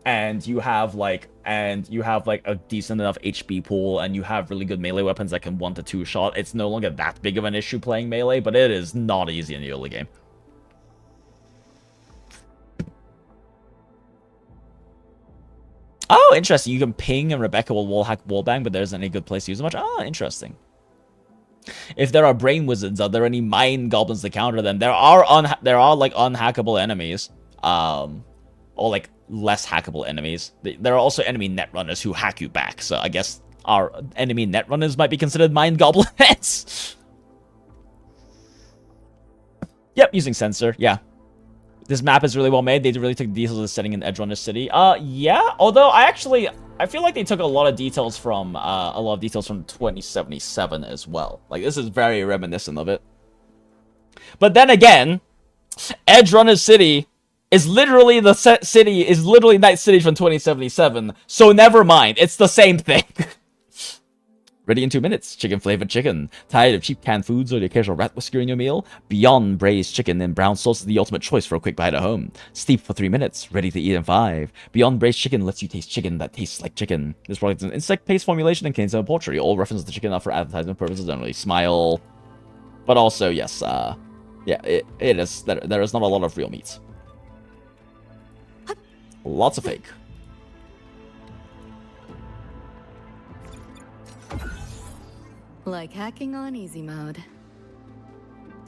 and you have like a decent enough HP pool, and you have really good melee weapons that can 1 to 2 shot, it's no longer that big of an issue playing melee, but it is not easy in the early game. Oh, interesting. You can ping and Rebecca will wallhack wallbang, but there isn't any good place to use it much. Ah, interesting. If there are brain wizards, are there any mind goblins to counter them? There are like unhackable enemies, or like less hackable enemies. There are also enemy netrunners who hack you back. So I guess our enemy netrunners might be considered mind goblins. Yep, using sensor. Yeah, this map is really well made. They really took details of the setting in Edgerunner City. Yeah. Although I feel like they took a lot of details from 2077 as well. Like, this is very reminiscent of it. But then again, Edgerunner City is literally Night City from 2077. So never mind. It's the same thing. Ready in 2 minutes. Chicken flavored chicken. Tired of cheap canned foods or the occasional rat whisker in your meal? Beyond braised chicken and brown sauce is the ultimate choice for a quick bite at home. Steep for 3 minutes. Ready to eat in 5. Beyond braised chicken lets you taste chicken that tastes like chicken. This product is an insect-based formulation and contains no poultry. All references to chicken are for advertisement purposes only. Smile. But also, yes, yeah, it is. There is not a lot of real meat. Lots of fake. Like hacking on easy mode.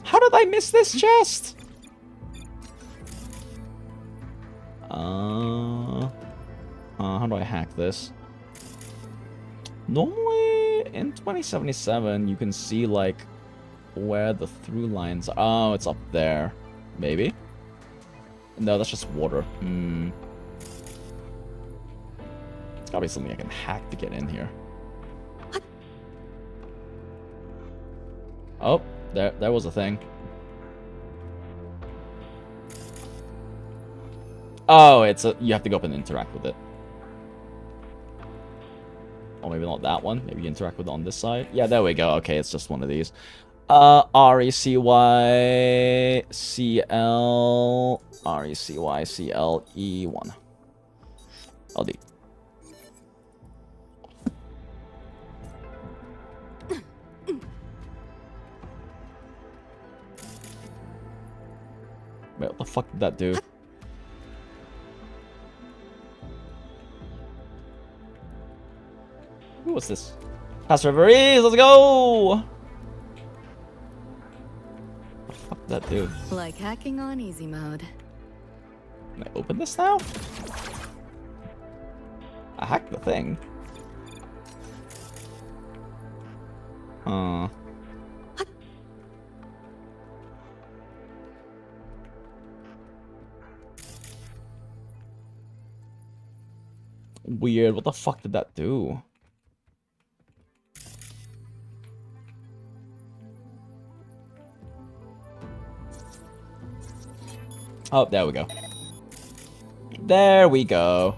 How did I miss this chest? How do I hack this? Normally, in 2077, you can see, like, where the through lines are. Oh, it's up there. Maybe? No, that's just water. It's gotta be something I can hack to get in here. Oh, there was a thing. Oh, you have to go up and interact with it. Or maybe not that one. Maybe you interact with it on this side. Yeah, there we go. Okay, it's just one of these. RECYCL RECYCLE1. LD. Wait, what the fuck did that do? Ooh, what's this? Pass referees, let's go! What the fuck did that do? Like hacking on easy mode. Can I open this now? I hacked the thing. Huh. weird. What the fuck did that do? Oh, there we go. There we go.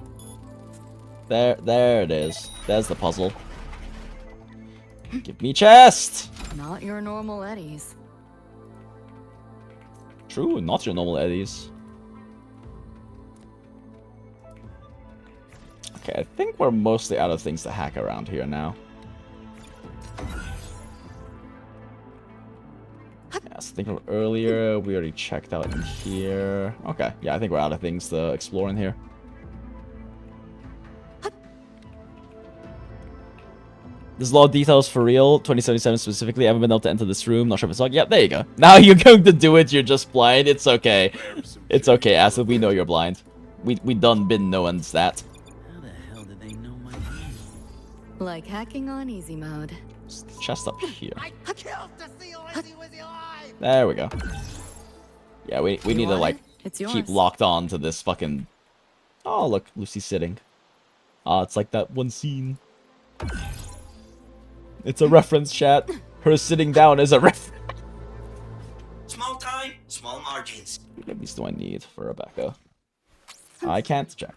There it is. There's the puzzle. Give me chest! Not your normal Eddies. True, not your normal Eddies. Okay, I think we're mostly out of things to hack around here now. Yeah, so think of earlier, we already checked out in here. Okay, yeah, I think we're out of things to explore in here. There's a lot of details for real. 2077 specifically. I haven't been able to enter this room. Not sure if it's locked. Yep, there you go. Now you're going to do it. You're just blind. It's okay. It's okay, Acid. We know you're blind. We done been knowing that. How the hell did they know my name? Like hacking on easy mode. Chest up here. I killed the seal Izzy Wizzy alive! There we go. Yeah, we need to want like it? It's yours. keep locked on to this fucking. Oh look, Lucy's sitting. It's like that one scene. It's a reference, chat. Her sitting down is a reference. Small time, small margins. How many of these do I need for Rebecca? I can't check.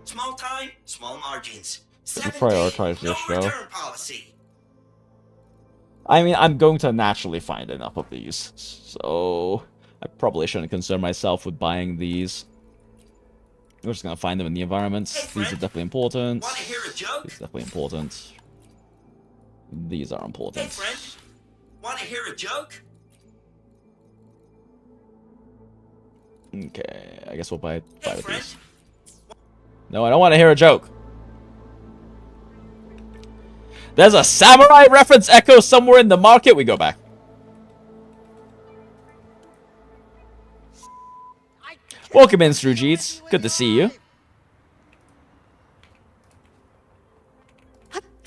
Small time, small margins. Let me 7 prioritize day, no this show. return policy. I mean, I'm going to naturally find enough of these, so I probably shouldn't concern myself with buying these. We're just gonna find them in the environments. Hey, These are friend. definitely important. Wanna hear a joke? These are definitely important. These are Hey, important. friend. Wanna hear a joke? Okay, I guess we'll buy Hey, five of friend. these. No, I don't want to hear a joke. There's a samurai reference echo somewhere in the market. We go back. Welcome in, Strujeets. Good to see you.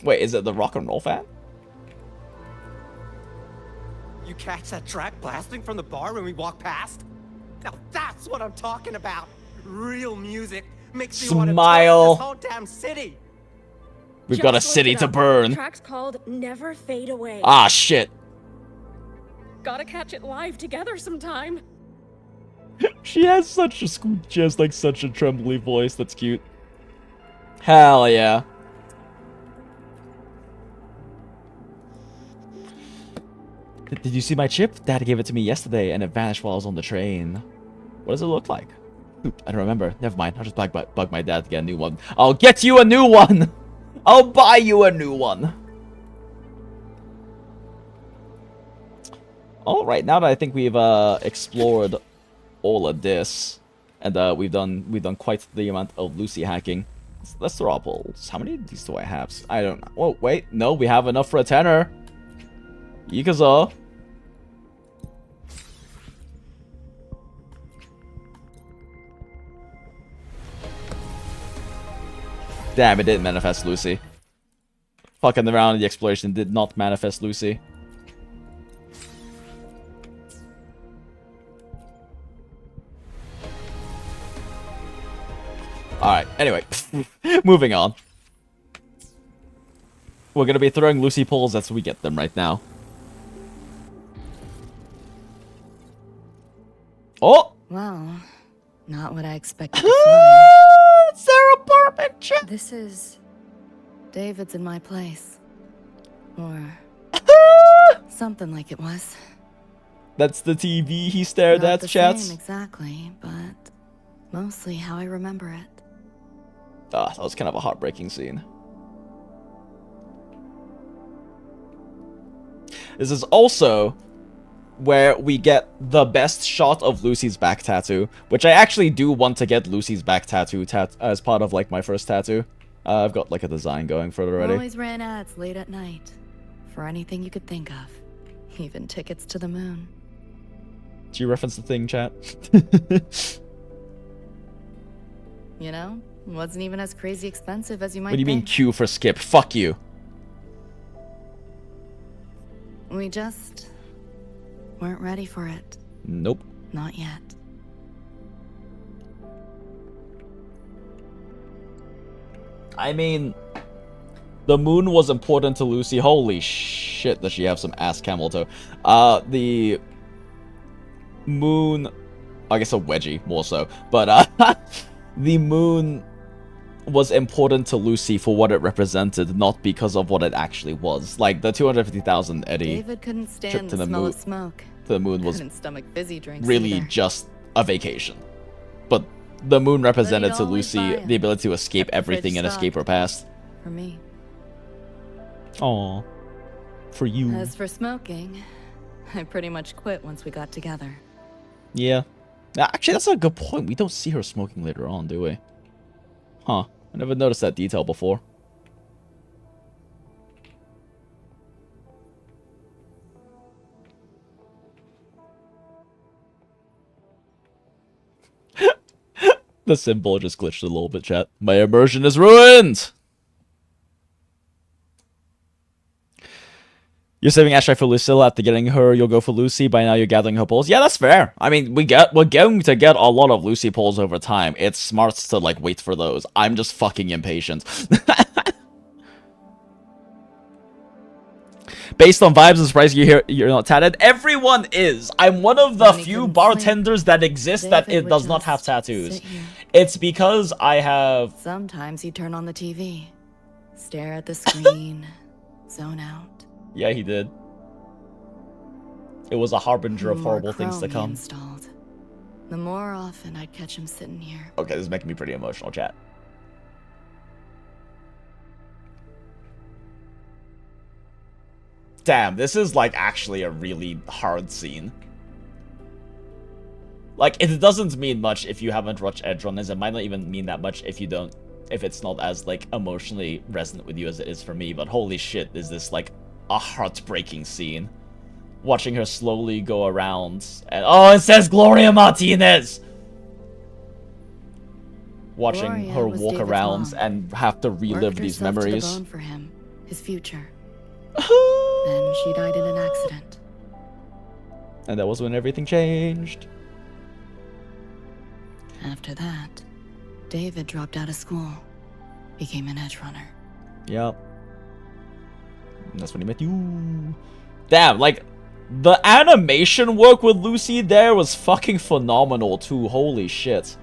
Wait, is it the rock and roll fan? You catch that track blasting from the bar when we walk past? Now that's what I'm talking about. Real music makes me want to Smile. this whole damn city. We've got a Just looked city it to up. burn. Track's called Never Fade Away. Ah, shit. Gotta catch it live together sometime. She has such a she has like such a trembly voice. That's cute. Hell yeah. Did you see my chip? Dad gave it to me yesterday, and it vanished while I was on the train. What does it look like? Oop, I don't remember. Never mind. I'll just bug my dad to get a new one. I'll get you a new one. I'll buy you a new one. All right. Now that I think we've explored all of this, and we've done quite the amount of Lucy hacking. Let's throw up polls. How many of these do I have? I don't know. Oh wait, no, we have enough for a tenner. IKUZOOOOO. Damn, it didn't manifest Lucy. Fucking around in the exploration did not manifest Lucy. Alright, anyway. Moving on. We're gonna be throwing Lucy polls as we get them right now. Oh! Well, not what I expected to find. It's their apartment check. This is David's in my place. Or something like it was. That's the TV he stared Not at, the chats. same exactly, but mostly how I remember it. Ah, that was kind of a heartbreaking scene. This is also where we get the best shot of Lucy's back tattoo, which I actually do want to get Lucy's back tattoo as part of like my first tattoo. I've got like a design going for it already. Always ran ads late at night for anything you could think of, even tickets to the moon. Do you reference the thing, chat? You know, wasn't even as crazy expensive as you might What do you mean think. Q for skip? Fuck you. We just weren't ready for it. Nope. Not yet. I mean, the moon was important to Lucy. Holy shit, does she have some ass camel toe. The moon, I guess a wedgie more so, but the moon was important to Lucy for what it represented, not because of what it actually was. Like the 250,000 Eddie David couldn't trip stand to the the smell moon, of smoke. to the moon was Couldn't stomach fizzy drinks really either. just a vacation. But the moon represented But to he'd always Lucy buy it. the ability to escape Kept the fridge everything and escape her stocked. past. For me. Aww. For you. As for smoking, I pretty much quit once we got together. Yeah. Actually, that's a good point. We don't see her smoking later on, do we? Huh. I never noticed that detail before. The symbol just glitched a little bit, chat. My immersion is ruined! You're saving Ashray for Lucilla. After getting her, you'll go for Lucy. By now, you're gathering her pulls. Yeah, that's fair. I mean, we're going to get a lot of Lucy pulls over time. It's smart to, like, wait for those. I'm just fucking impatient. Based on vibes, I'm surprised you're not tatted. Everyone is. I'm one of the When he few couldn't bartenders that exist that David it would does not just have tattoos. sit here. It's because I have... Sometimes he'd turn on the TV, stare at the screen, zone out. Yeah, he did. It was a harbinger of The more horrible things to chrome he come. installed, the more often I'd catch him sitting here. Okay, this is making me pretty emotional, chat. Damn, this is, like, actually a really hard scene. Like, it doesn't mean much if you haven't watched Edgerunners. It might not even mean that much if you don't... if it's not as, like, emotionally resonant with you as it is for me. But holy shit, is this, like, a heartbreaking scene. Watching her slowly go around. And, oh, it says Gloria Martinez! Watching Gloria her was walk David's around mom. and have to relive Worked these herself to the memories. bone for him, his future. Then she died in an accident. And that was when everything changed. After that, David dropped out of school, became an Edgerunner. Yep. And that's when he met you. Damn, like, the animation work with Lucy there was fucking phenomenal too. Holy shit.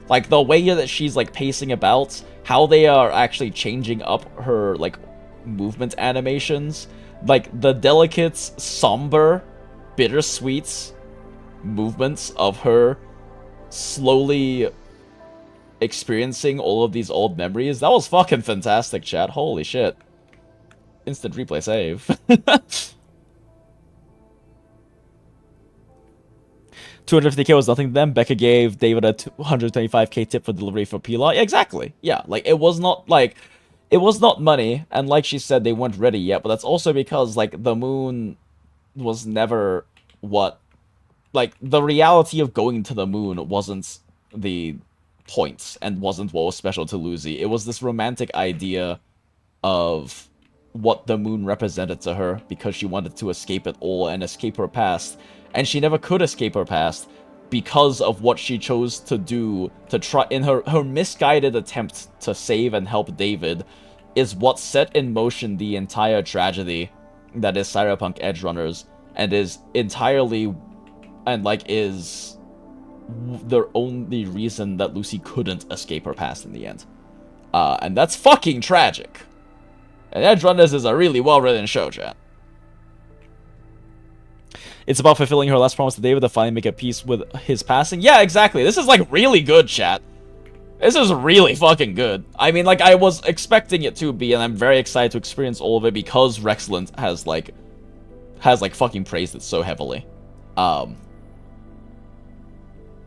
Like, the way that she's, like, pacing about, how they are actually changing up her, like, movement animations. Like, the delicate, somber, bittersweet movements of her slowly experiencing all of these old memories. That was fucking fantastic, chat. Holy shit. Instant replay save. 250k was nothing to them. Becca gave David a 225k tip for delivery for Pila. Yeah, exactly. Yeah, like, it was not, like... It was not money, and like she said, they weren't ready yet, but that's also because, like, the moon was never what... Like, the reality of going to the moon wasn't the point, and wasn't what was special to Lucy. It was this romantic idea of what the moon represented to her, because she wanted to escape it all and escape her past, and she never could escape her past because of what she chose to do to try in her misguided attempt to save and help David is what set in motion the entire tragedy that is Cyberpunk Edgerunners, and is entirely and like is the only reason that Lucy couldn't escape her past in the end. And that's fucking tragic. And Edgerunners is a really well-written show, chat. It's about fulfilling her last promise to David to finally make a peace with his passing. Yeah, exactly. This is, like, really good, chat. This is really fucking good. I mean, like, I was expecting it to be, and I'm very excited to experience all of it because Rexland has fucking praised it so heavily.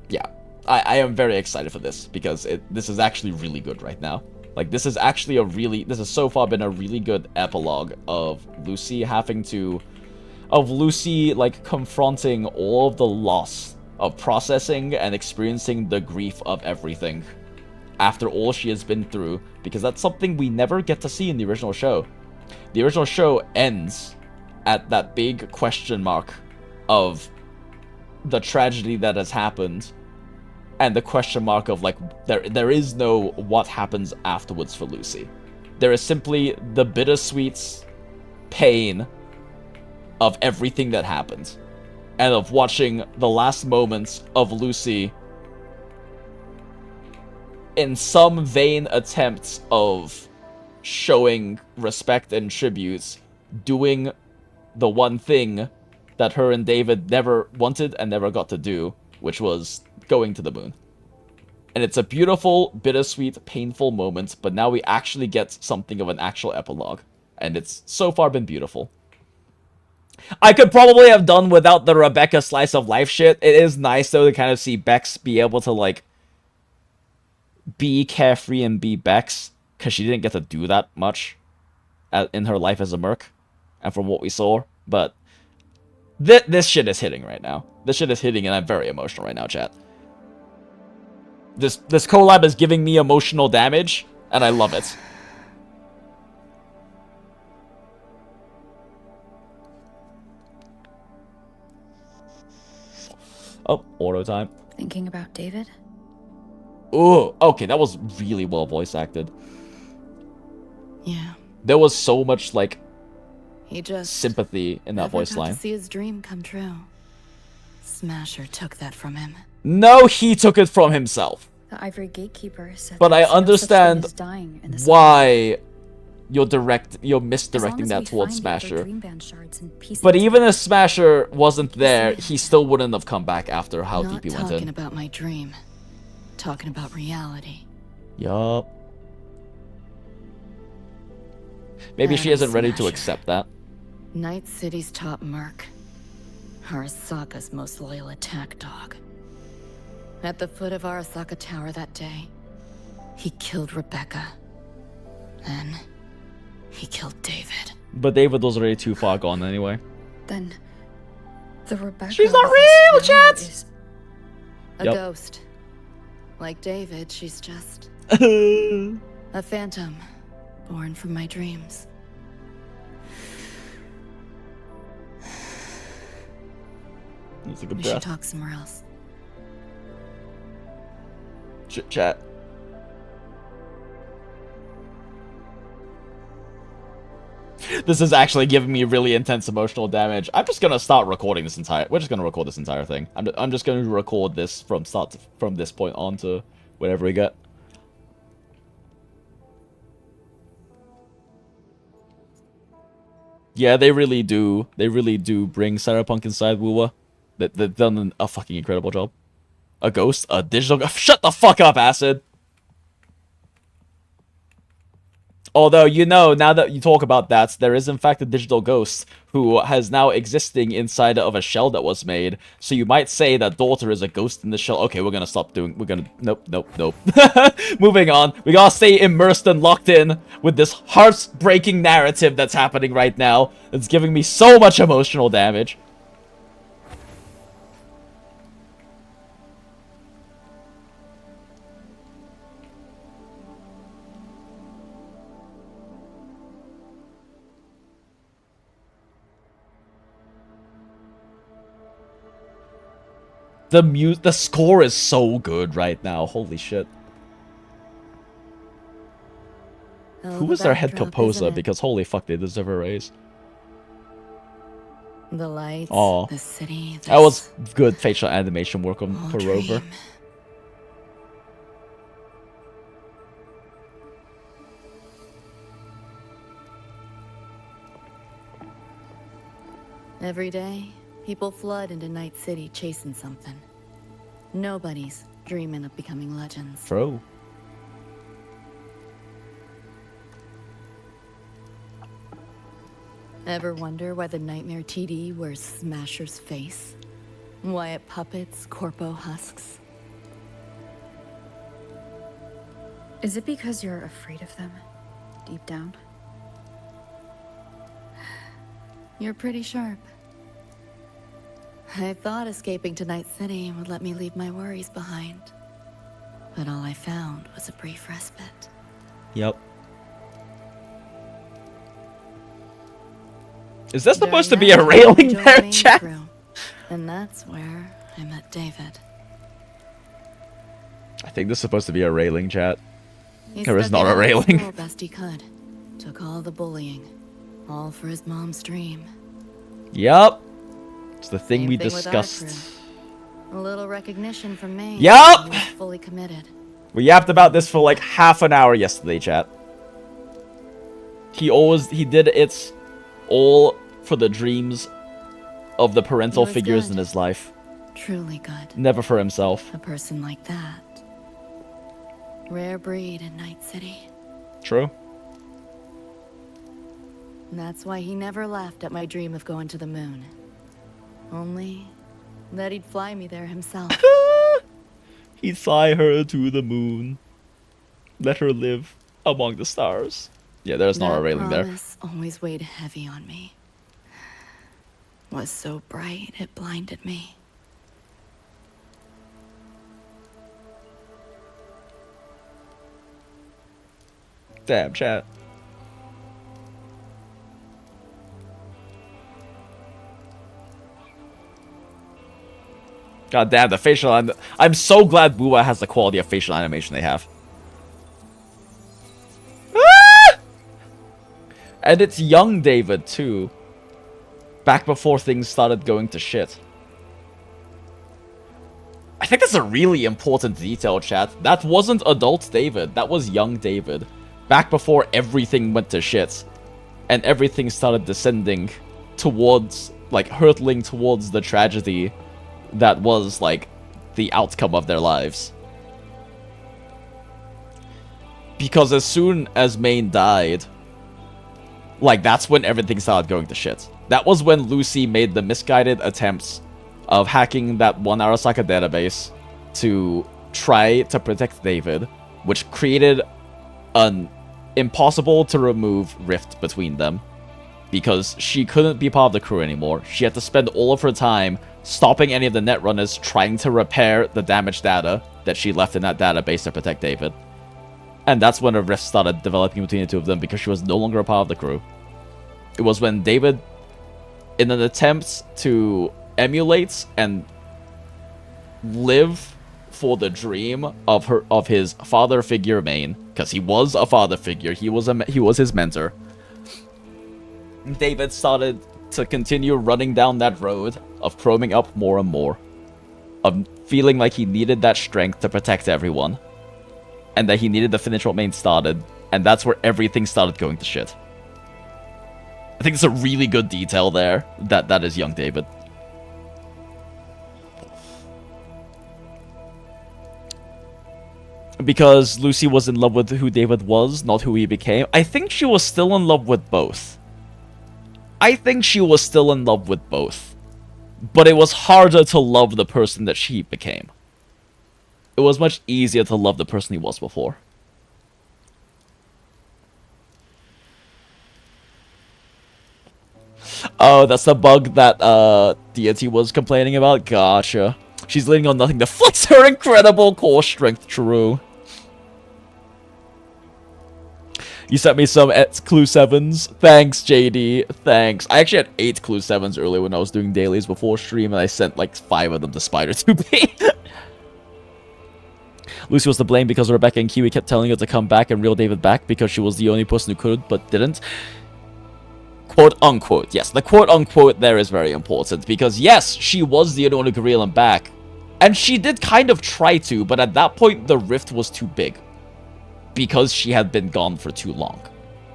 Yeah. I am very excited for this because this is actually really good right now. Like, this is actually this has so far been a really good epilogue of Lucy like, confronting all of the loss of processing and experiencing the grief of everything after all she has been through, because that's something we never get to see in the original show. The original show ends at that big question mark of the tragedy that has happened, and the question mark of like there is no what happens afterwards for Lucy. There is simply the bittersweet pain of everything that happened, and of watching the last moments of Lucy in some vain attempts of showing respect and tributes, doing the one thing that her and David never wanted and never got to do, which was going to the moon. And it's a beautiful, bittersweet, painful moment, but now we actually get something of an actual epilogue. And it's so far been beautiful. I could probably have done without the Rebecca slice of life shit. It is nice, though, to kind of see Bex be able to, like, be carefree and be Bex, because she didn't get to do that much in her life as a merc, and from what we saw. But this shit is hitting right now. This shit is hitting, and I'm very emotional right now, chat. This collab is giving me emotional damage, and I love it. Oh, auto time. Thinking about David? Ooh, okay, that was really well voice acted. Yeah. There was so much, like, He just sympathy in that voice line. To see his dream come true. Smasher took that from him. No, he took it from himself. The Ivory Gatekeeper said But I there's no such understand thing as dying in this why you're misdirecting As long as that we towards find the other Smasher. dream band shards and pieces But of even it. if Smasher wasn't there, he still wouldn't have come back after how Not deep he went talking in. about my dream. Talking about reality. Yup. Maybe she That isn't ready to Smasher. accept that. Night City's top merc. Arasaka's most loyal attack dog. At the foot of Arasaka Tower that day, he killed Rebecca. Then, he killed David. But David was already too far gone anyway. Then, the Rebecca... She's not of real, this now chat! is A Yup. ghost. Like David, she's just a phantom, born from my dreams. That's a good We should breath. talk somewhere else. Chit chat. This is actually giving me really intense emotional damage. I'm just gonna start recording this entire. We're just gonna record this entire thing. I'm just gonna record this from from this point on to whatever we get. Yeah, they really do. They really do bring Cyberpunk inside WuWa. They've done a fucking incredible job. A ghost, a digital. Shut the fuck up, Acid. Although, you know, now that you talk about that, there is in fact a digital ghost who has now existing inside of a shell that was made. So you might say that Daughter is a ghost in the shell. Okay, we're gonna stop doing... Nope. Moving on. We gotta stay immersed and locked in with this heartbreaking narrative that's happening right now. It's giving me so much emotional damage. The score is so good right now. Holy shit. Who was their head composer? Because holy fuck, they deserve a raise. The lights, Aw. the city, That was good facial animation work on for Rover. Every day, people flood into Night City chasing something. Nobody's dreaming of becoming legends. Bro. Ever wonder why the Nightmare TD wears Smasher's face? Why it puppets Corpo husks? Is it because you're afraid of them, deep down? You're pretty sharp. I thought escaping to Night City would let me leave my worries behind. But all I found was a brief respite. Yep. Is this supposed to be a railing there, chat? And that's where I met David. I think this is supposed to be a railing, chat. He There is stuck not it a out railing. school best he could. Took all the bullying. All for his mom's dream. Yup. It's the thing Same we thing with our discussed. crew. A little recognition from me. Yup! He was fully committed. We yapped about this for like half an hour yesterday, chat. He did it all for the dreams of the parental He was figures good. in his life. Truly good. Never for himself. A person like that. Rare breed in Night City. True. And that's why he never laughed at my dream of going to the moon. Only that he'd fly me there himself. He'd fly her to the moon. Let her live among the stars. Yeah, there's not a railing there. Promise always weighed heavy on me. Was so bright it blinded me. Damn, chat. God damn, the facial I'm so glad WuWa has the quality of facial animation they have. Ah! And it's young David, too. Back before things started going to shit. I think that's a really important detail, chat. That wasn't adult David. That was young David. Back before everything went to shit. And everything started descending towards, like, hurtling towards the tragedy that was, like, the outcome of their lives. Because as soon as Maine died, like, that's when everything started going to shit. That was when Lucy made the misguided attempts of hacking that one Arasaka database to try to protect David, which created an impossible to remove rift between them. Because she couldn't be part of the crew anymore. She had to spend all of her time stopping any of the netrunners trying to repair the damaged data that she left in that database to protect David. And that's when a rift started developing between the two of them because she was no longer a part of the crew. It was when David, in an attempt to emulate and live for the dream of his father figure Maine, because he was a father figure, he was his mentor. David started to continue running down that road of probing up more and more, of feeling like he needed that strength to protect everyone, and that he needed to finish what Maine started, and that's where everything started going to shit. I think it's a really good detail there, that is young David. Because Lucy was in love with who David was, not who he became. I think she was still in love with both. But it was harder to love the person that she became. It was much easier to love the person he was before. Oh, that's the bug that Deity was complaining about? Gotcha. She's leaning on nothing to flex her incredible core strength, true. You sent me some Clue 7s. Thanks, JD. Thanks. I actually had 8 Clue 7s earlier when I was doing dailies before stream, and I sent like 5 of them to Spider2B. Lucy was to blame because Rebecca and Kiwi kept telling her to come back and reel David back because she was the only person who could, but didn't. Quote unquote. Yes, the quote unquote there is very important because yes, she was the only one who could reel him back. And she did kind of try to, but at that point the rift was too big. Because she had been gone for too long.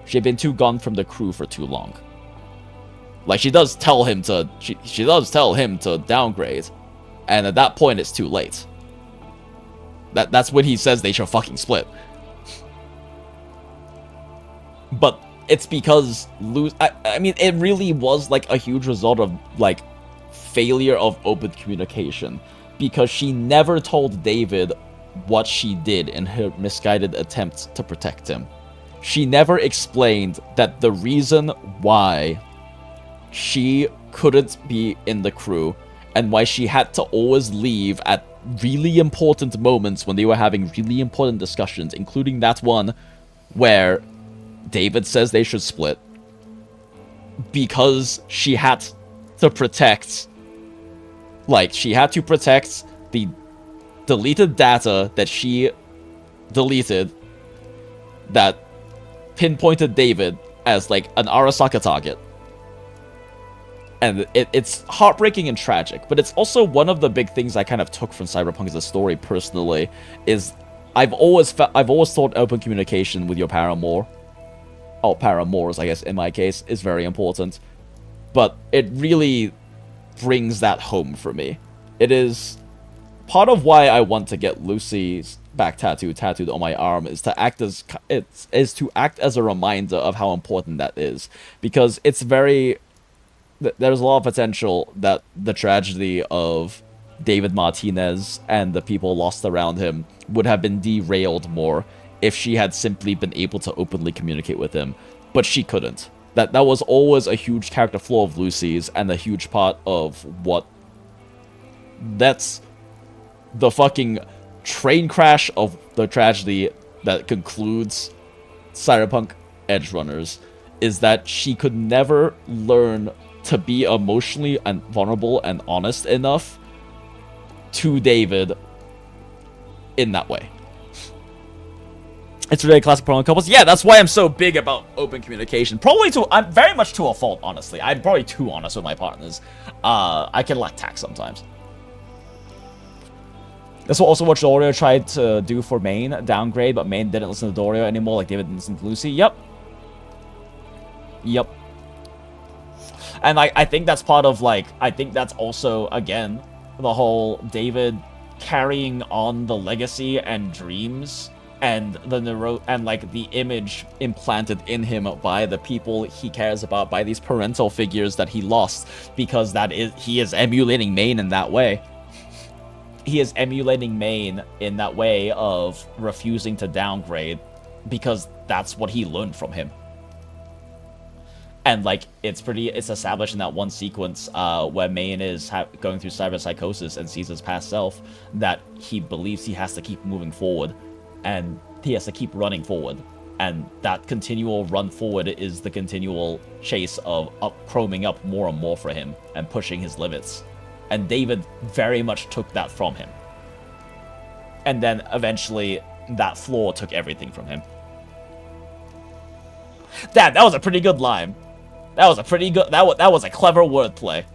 She had been too gone from the crew for too long. Like, she does tell him to... She does tell him to downgrade. And at that point, it's too late. That's when he says they should fucking split. But it's because... I mean, it really was, like, a huge result of, like, failure of open communication. Because she never told David what she did in her misguided attempts to protect him. She never explained that the reason why she couldn't be in the crew and why she had to always leave at really important moments when they were having really important discussions, including that one where David says they should split, because she had to protect, like, she had to protect the deleted data that she deleted that pinpointed David as like an Arasaka target. And it's heartbreaking and tragic, but it's also one of the big things I kind of took from Cyberpunk as a story personally, is I've always thought open communication with your paramour, or paramours I guess in my case, is very important. But it really brings that home for me. It is part of why I want to get Lucy's back tattooed on my arm, is to act as a reminder of how important that is, because it's very, there's a lot of potential that the tragedy of David Martinez and the people lost around him would have been derailed more if she had simply been able to openly communicate with him, but she couldn't. That was always a huge character flaw of Lucy's, and a huge part of what, that's the fucking train crash of the tragedy that concludes Cyberpunk Edgerunners, is that she could never learn to be emotionally and vulnerable and honest enough to David in that way. It's really a classic problem with couples. Yeah, that's why I'm so big about open communication. I'm very much to a fault, honestly. I'm probably too honest with my partners. I can lack tact sometimes. That's also what Dorio tried to do for Maine, downgrade, but Maine didn't listen to Dorio anymore, like David didn't listen to Lucy. Yep. And I think that's part of, like, I think that's also, again, the whole David carrying on the legacy and dreams and the image implanted in him by the people he cares about, by these parental figures that he lost, because he is emulating Maine in that way. He is emulating Maine in that way of refusing to downgrade, because that's what he learned from him. And, like, it's established in that one sequence where Maine is going through cyberpsychosis and sees his past self, that he believes he has to keep moving forward, and he has to keep running forward. And that continual run forward is the continual chase of chroming up more and more for him and pushing his limits. And David very much took that from him. And then eventually that flaw took everything from him. That was a pretty good line. That was a pretty good, that was a clever wordplay.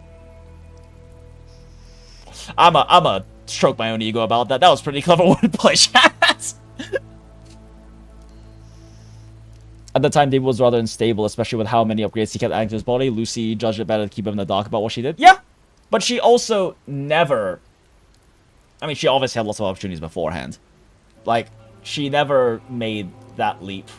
I'm a stroke my own ego about that. That was pretty clever wordplay, chat. At the time, David was rather unstable, especially with how many upgrades he kept adding to his body. Lucy judged it better to keep him in the dark about what she did. Yeah, but she also never... I mean, she obviously had lots of opportunities beforehand. Like, she never made that leap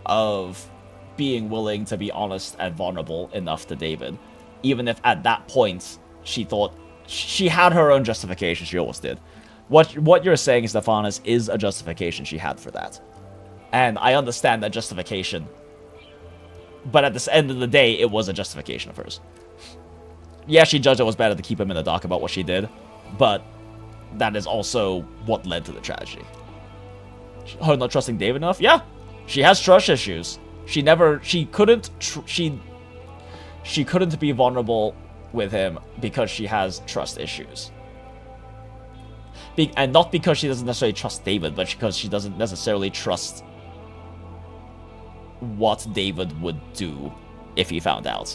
of being willing to be honest and vulnerable enough to David. Even if at that point, she thought... She had her own justification, she always did. What you're saying, Stephanus, is a justification she had for that. And I understand that justification. But at the end of the day, it was a justification of hers. Yeah, she judged it was better to keep him in the dark about what she did. But that is also what led to the tragedy. Her not trusting David enough? Yeah. She has trust issues. She couldn't be vulnerable with him because she has trust issues. And not because she doesn't necessarily trust David, but because she doesn't necessarily trust what David would do if he found out.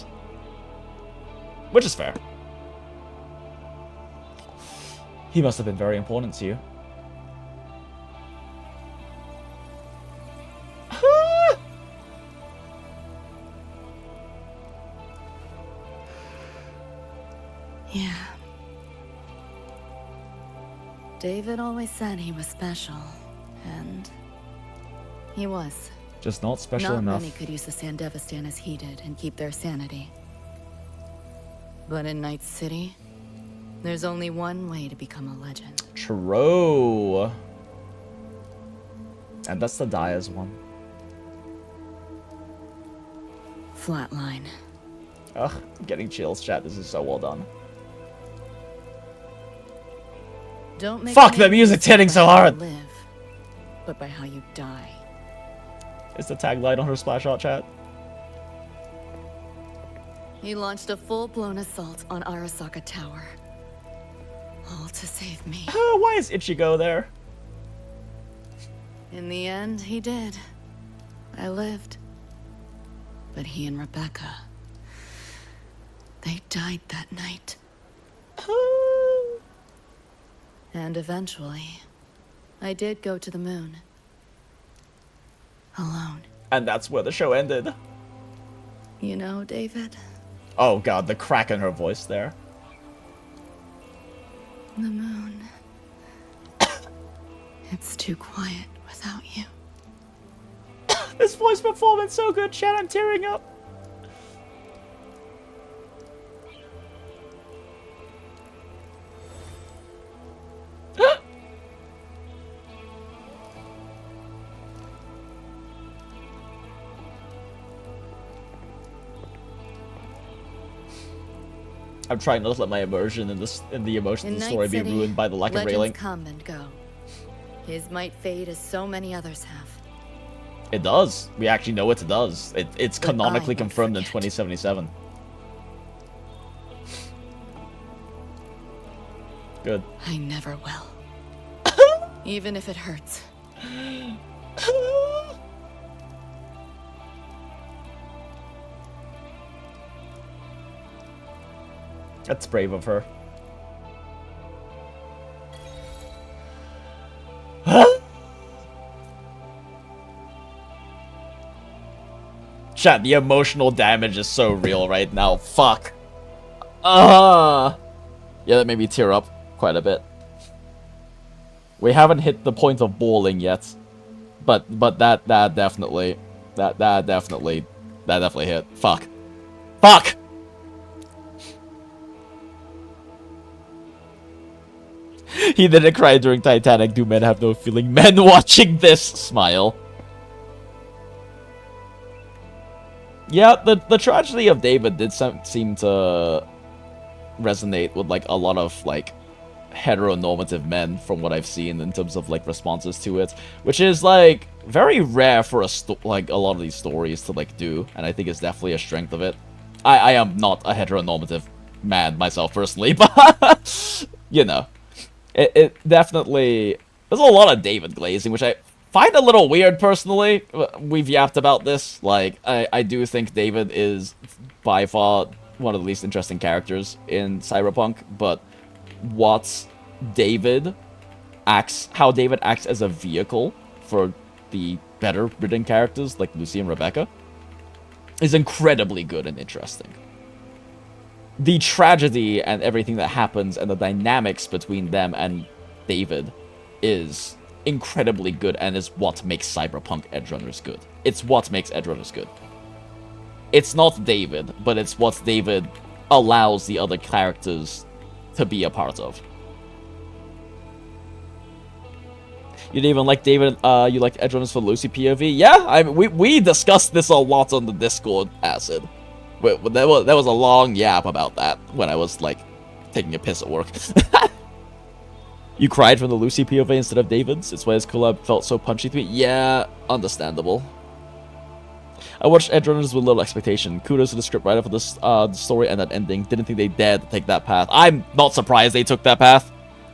Which is fair. He must have been very important to you. Yeah. David always said he was special, and he was. Just not special enough. Not many could use the Sandevistan as he did and keep their sanity. But in Night City, there's only one way to become a legend. True. And that's the Dias one. Flatline. Ugh, I'm getting chills, chat. This is so well done. Don't make Fuck, the music's hitting so hard! Live, but by how you die. Is the tagline on her splash art, chat? He launched a full-blown assault on Arasaka Tower. All to save me. Why is Ichigo there? In the end, he did. I lived. But he and Rebecca, they died that night. And eventually, I did go to the moon. Alone. And that's where the show ended. You know, David? Oh god, the crack in her voice there. The moon. It's too quiet without you. This voice performance so good, Chad, I'm tearing up. I'm trying not to let my immersion in the emotion of the story be ruined by the lack of railing. Legends come and go. His might fade as so many others have. It does. We actually know it does. It's But canonically I won't confirmed in forget. 2077. Good. I never will. Even if it hurts. That's brave of her. Chat, the emotional damage is so real right now. Fuck. Yeah, that made me tear up quite a bit. We haven't hit the point of bawling yet, but that definitely hit. Fuck. Fuck. He didn't cry during Titanic. Do men have no feeling? Men watching this smile. Yeah, the tragedy of David did seem to resonate with like a lot of like heteronormative men from what I've seen in terms of like responses to it, which is like very rare for like a lot of these stories to like do, and I think it's definitely a strength of it. I am not a heteronormative man myself personally, but you know, it definitely, there's a lot of David glazing, which I find a little weird personally. We've yapped about this. Like, I do think David is by far one of the least interesting characters in Cyberpunk, but how David acts as a vehicle for the better written characters like Lucy and Rebecca is incredibly good and interesting. The tragedy and everything that happens and the dynamics between them and David is incredibly good and is what makes Cyberpunk Edgerunners good. It's what makes Edgerunners good. It's not David, but it's what David allows the other characters to be a part of. You didn't even like David, you liked Edgerunners for Lucy POV? Yeah, we discussed this a lot on the Discord, Acid. There was a long yap about that when I was, like, taking a piss at work. You cried from the Lucy POV instead of David's? It's why his collab felt so punchy to me? Yeah, understandable. I watched Edgerunners with little expectation. Kudos to the scriptwriter for this story and that ending. Didn't think they dared to take that path. I'm not surprised they took that path.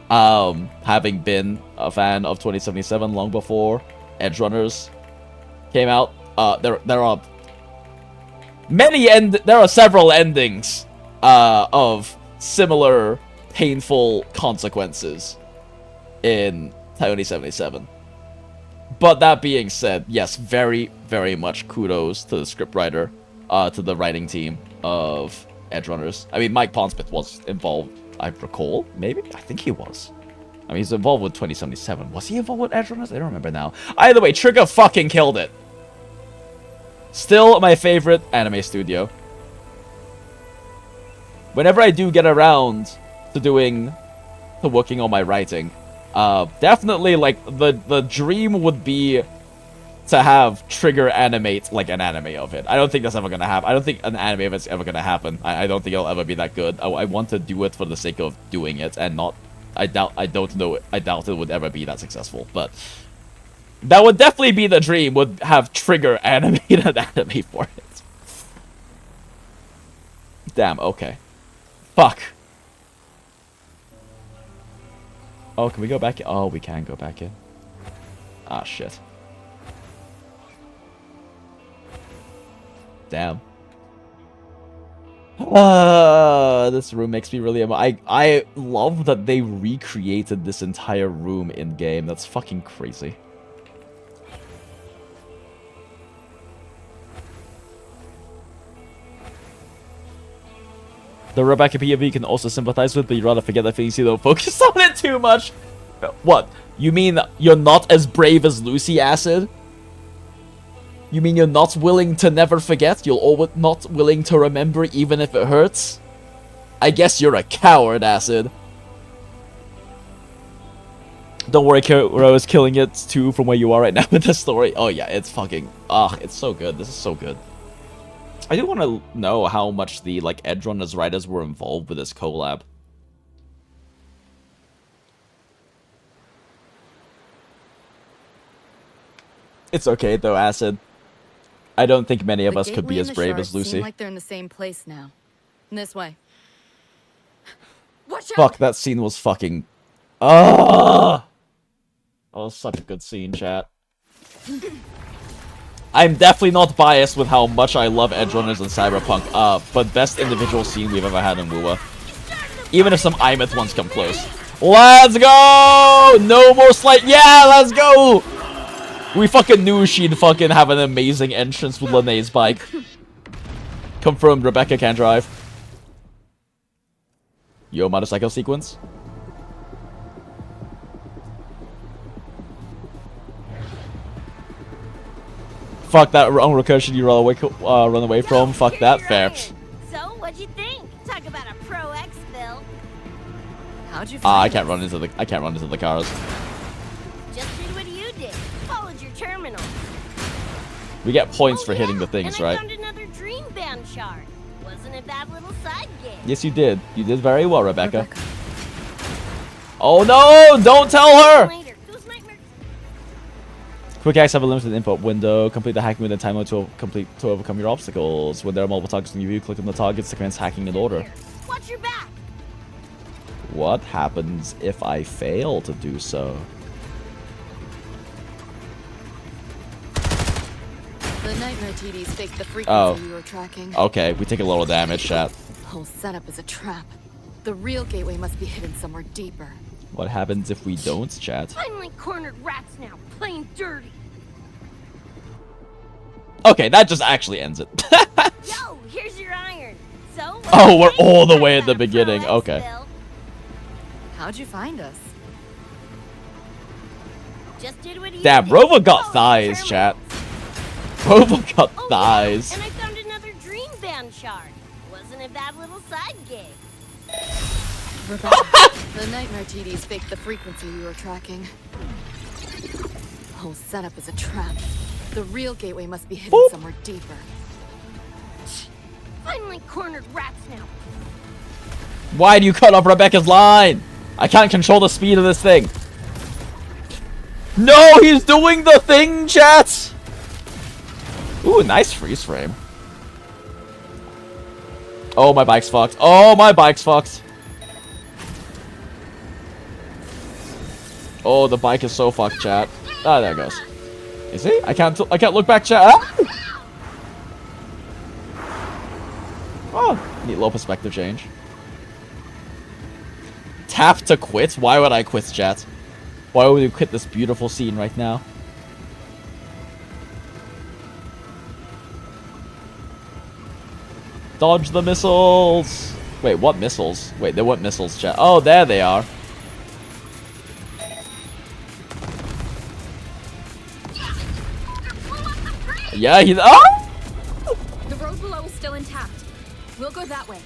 Having been a fan of 2077 long before Edgerunners came out, there are several endings of similar painful consequences in 2077. But that being said, yes, very, very much kudos to the scriptwriter, to the writing team of Edgerunners. I mean, Mike Pondsmith was involved, I recall, maybe? I think he was. I mean, he's involved with 2077. Was he involved with Edgerunners? I don't remember now. Either way, Trigger fucking killed it. Still my favorite anime studio. Whenever I do get around to working on my writing, definitely, like, the dream would be to have Trigger animate, like, an anime of it. I don't think that's ever gonna happen. I don't think an anime of it's ever gonna happen. I don't think it'll ever be that good. I want to do it for the sake of doing it, and not... I doubt it would ever be that successful, but... That would definitely be the dream, would have Trigger animate an anime for it. Damn, okay. Fuck. Oh, can we go back? Oh, we can go back in. Ah, shit. Damn. This room makes me really... I love that they recreated this entire room in-game. That's fucking crazy. The Rebecca POV you can also sympathize with, but you'd rather forget that feeling so you don't focus on it too much. What? You mean you're not as brave as Lucy, Acid? You mean you're not willing to never forget? You're always not willing to remember even if it hurts? I guess you're a coward, Acid. Don't worry, Kiro is killing it too from where you are right now with the story. Oh yeah, it's fucking... it's so good. This is so good. I do want to know how much the, like, Edgerunners writers were involved with this collab. It's okay, though, Acid. I don't think many of us could be as brave as Lucy. Seem like they're in the same place now. This way. Watch out! Fuck, that scene was fucking... That was such a good scene, chat. I'm definitely not biased with how much I love Edgerunners and Cyberpunk, but best individual scene we've ever had in WuWa. Even if some Imeth ones come close. Let's go! No more slight. Yeah, let's go! We fucking knew she'd fucking have an amazing entrance with Linnea's bike. Confirmed Rebecca can drive. Yo, motorcycle sequence. Fuck that wrong recursion you run away from. Fuck that. Fair. So, what'd you think? Talk about a pro X-Bill. How'd you I can't run into the cars. Just did what you did. Followed your terminal. We get points for hitting the things, and I right? found another dream band shard. Wasn't a bad little side gig. Yes, you did. You did very well, Rebecca. Oh no! Don't tell her! Later. Those nightmares. Quick hacks have a limited input window. Complete the hacking within time limit to overcome your obstacles. When there are multiple targets in your view, click on the targets to commence hacking in order. Watch your back. What happens if I fail to do so? The nightmare TDs fake the frequency you were tracking. Okay, we take a little damage, chat. Whole setup is a trap. The real gateway must be hidden somewhere deeper. What happens if we don't, chat? Finally cornered rats now, playing dirty. Okay, that just actually ends it. Yo, here's your iron. So. Oh, we're all the way at the beginning. Okay. How'd you find us? Just did what you Damn, did. Rover got thighs, chat. Rover got thighs. And I found another dream band shard. Wasn't a bad little side gig. The nightmare TDs fake the frequency you were tracking. Whole setup is a trap. The real gateway must be hidden somewhere deeper. Finally cornered rats now. Why do you cut off Rebecca's line? I can't control the speed of this thing. No, he's doing the thing, chat. Ooh, nice freeze frame. Oh, my bike's fucked. Oh, my bike's fucked. Oh, the bike is so fucked, chat. Ah, there it goes. Is he? I can't look back, chat. Ah! Oh, neat little perspective change. Tap to quit? Why would I quit, chat? Why would we quit this beautiful scene right now? Dodge the missiles! Wait, what missiles? Wait, there weren't missiles, chat. Oh, there they are. Yeah, he's... Oh! The road below is still intact. We'll go that way.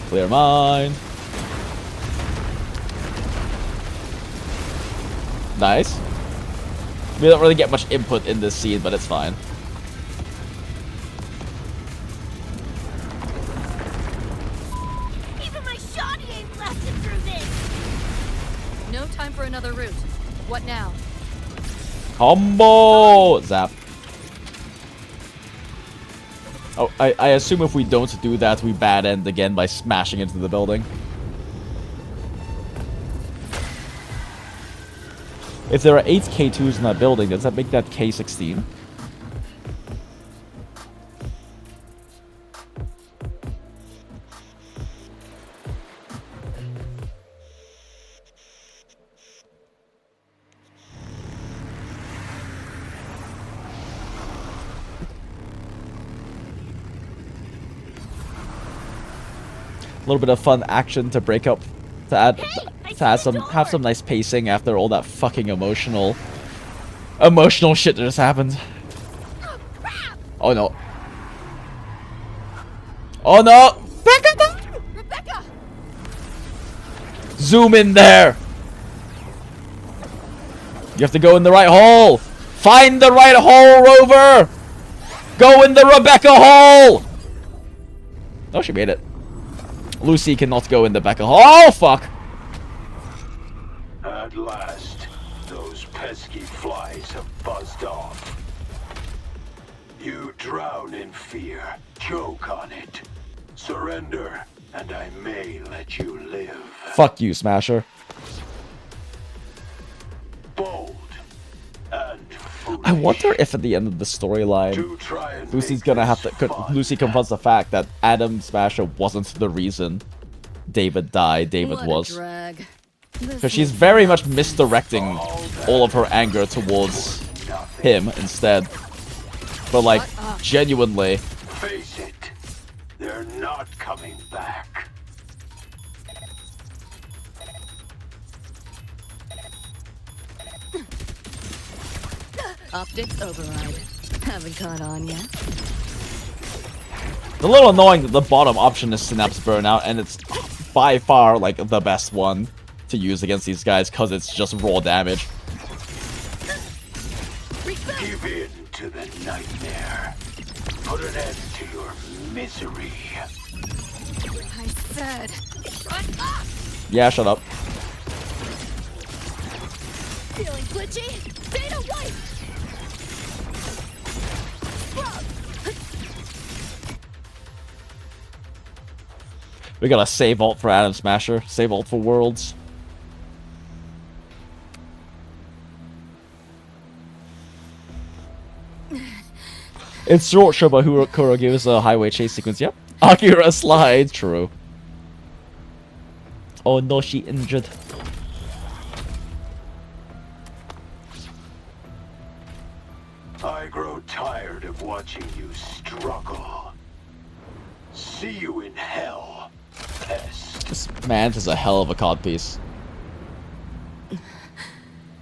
Clear mind. Nice. We don't really get much input in this scene, but it's fine. Even my shoddy ain't blasted through this. No time for another route. What now? Combo! Zap. Oh, I assume if we don't do that, we bad end again by smashing into the building. If there are 8 K2s in that building, does that make that K16? A little bit of fun action to break up, to add, have some nice pacing after all that fucking emotional shit that just happened. Oh no! Oh no! Rebecca! Zoom in there! You have to go in the right hole! Find the right hole, Rover! Go in the Rebecca hole! Oh, she made it. Lucy cannot go in the Becca hole. Oh, fuck! At last, those pesky flies have buzzed off. You drown in fear, choke on it. Surrender, and I may let you live. Fuck you, Smasher. Bold and foolish. I wonder if at the end of the storyline, Lucy's gonna have to... Lucy confronts the fact that Adam Smasher wasn't the reason David died, David was. Because she's very much misdirecting all of her anger towards him instead. But like, genuinely... Face it, they're not coming back. Optics override. Haven't caught on yet. It's a little annoying that the bottom option is Synapse Burnout, and it's by far, like, the best one to use against these guys, because it's just raw damage. Give in to the nightmare. Put an end to your misery. I said, shut up! Yeah, shut up. Feeling glitchy? Data white! We got a save ult for Adam Smasher, save ult for Worlds. It's short Shobahuro gives a highway chase sequence, yep. Akira slide, true. Oh no, she injured. I grow tired of watching you struggle. See you in hell, pest. This man is a hell of a codpiece.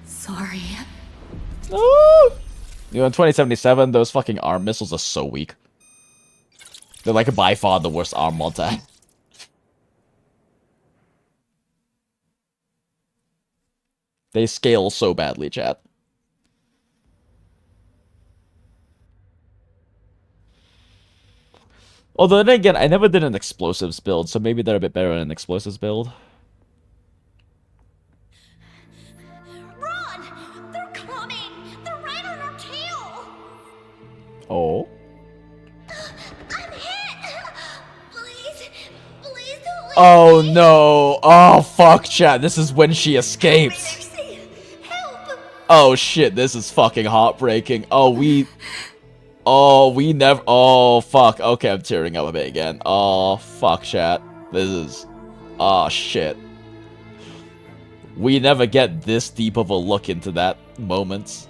Sorry. Oh! You know, in 2077, those fucking arm missiles are so weak. They're like by far the worst arm multi. They scale so badly, chat. Although then again, I never did an explosives build, so maybe they're a bit better in an explosives build. Run! They're coming! They're right on our tail! Oh? I'm hit! Please, please don't leave Oh me. no! Oh fuck, chat. This is when she escapes. Mercy! Help! Oh shit, this is fucking heartbreaking. Oh, we never... Oh, fuck. Okay, I'm tearing up a bit again. Oh, fuck, chat. This is... Oh, shit. We never get this deep of a look into that moment.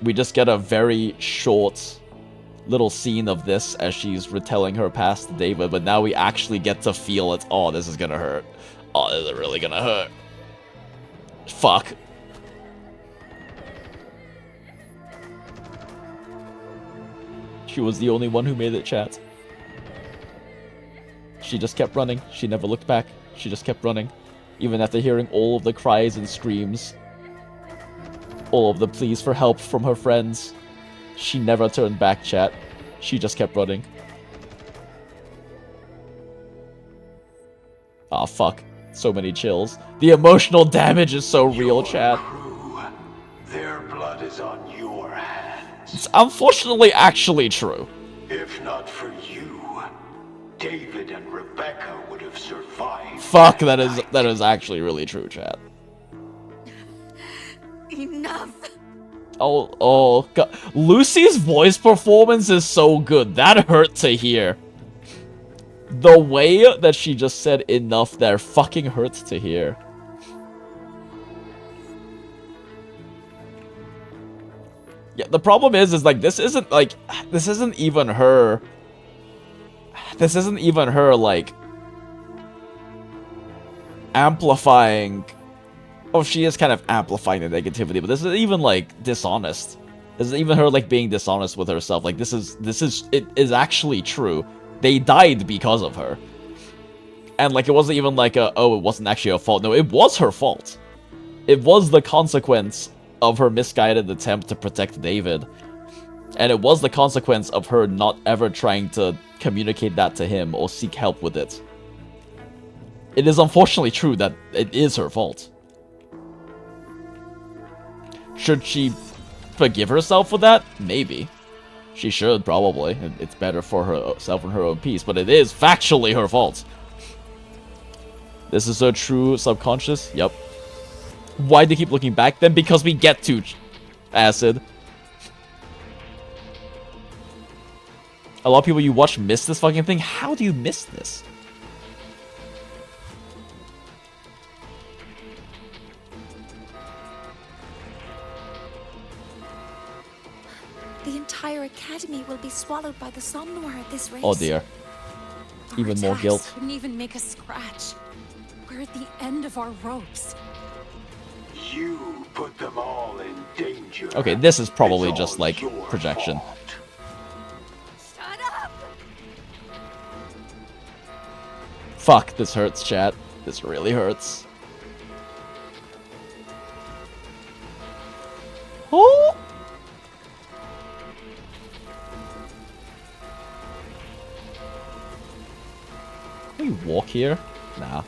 We just get a very short little scene of this as she's retelling her past to David, but now we actually get to feel it. Oh, this is gonna hurt. Oh, this is really gonna hurt. Fuck. She was the only one who made it, chat. She just kept running. She never looked back. She just kept running. Even after hearing all of the cries and screams. All of the pleas for help from her friends. She never turned back, chat. She just kept running. Aw, fuck. So many chills. The emotional damage is so real, chat. Their blood is on your hands. It's unfortunately actually true. If not for you, David and Rebecca would have survived. Fuck, that is actually really true, chat. Enough. Oh god. Lucy's voice performance is so good. That hurt to hear. The way that she just said enough there fucking hurts to hear. Yeah, the problem is like this isn't even her. This isn't even her like amplifying. Oh, she is kind of amplifying the negativity, but this isn't even like dishonest. This isn't even her like being dishonest with herself. Like it is actually true. They died because of her. And like it wasn't even like it wasn't actually her fault. No, it was her fault. It was the consequence of her misguided attempt to protect David. And it was the consequence of her not ever trying to communicate that to him or seek help with it. It is unfortunately true that it is her fault. Should she forgive herself for that? Maybe. She should, probably. It's better for herself and her own peace, but it is factually her fault. This is her true subconscious? Yep. Why do you keep looking back then? Because we get to Acid. A lot of people you watch miss this fucking thing. How do you miss this? The entire academy will be swallowed by the Somnoir at this race. Oh dear. Even more guilt. Couldn't even make a scratch. We're at the end of our ropes. You put them all in danger. Okay, this is probably just like projection. Shut up! Fuck, this hurts, chat. This really hurts. Oh! Can we walk here? Nah.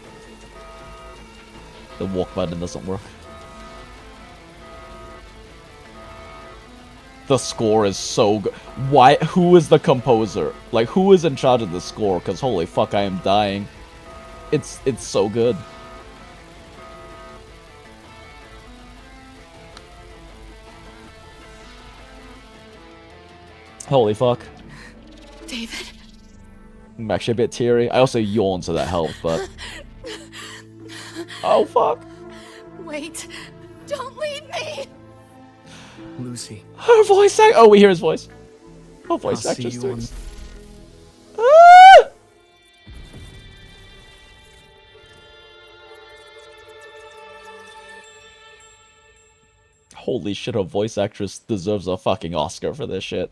The walk button doesn't work. The score is so good. Why? Who is the composer? Like, who is in charge of the score? Because holy fuck, I am dying. It's so good. Holy fuck. David. I'm actually a bit teary. I also yawned, so that helped, but... Oh, fuck. Wait. Don't leave me! Lucy. Her voice act. Oh, we hear his voice. Her voice I'll actress see you on... too. Ah! Holy shit, her voice actress deserves a fucking Oscar for this shit.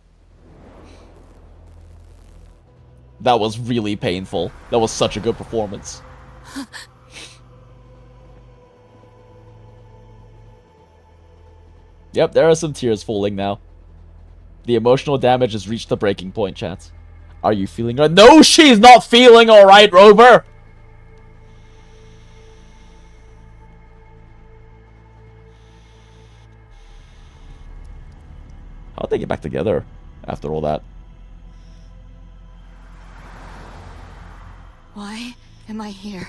That was really painful. That was such a good performance. Yep, there are some tears falling now. The emotional damage has reached the breaking point, chat. Are you feeling alright? No, she's not feeling alright, Rover! How'd they get back together after all that? Why am I here?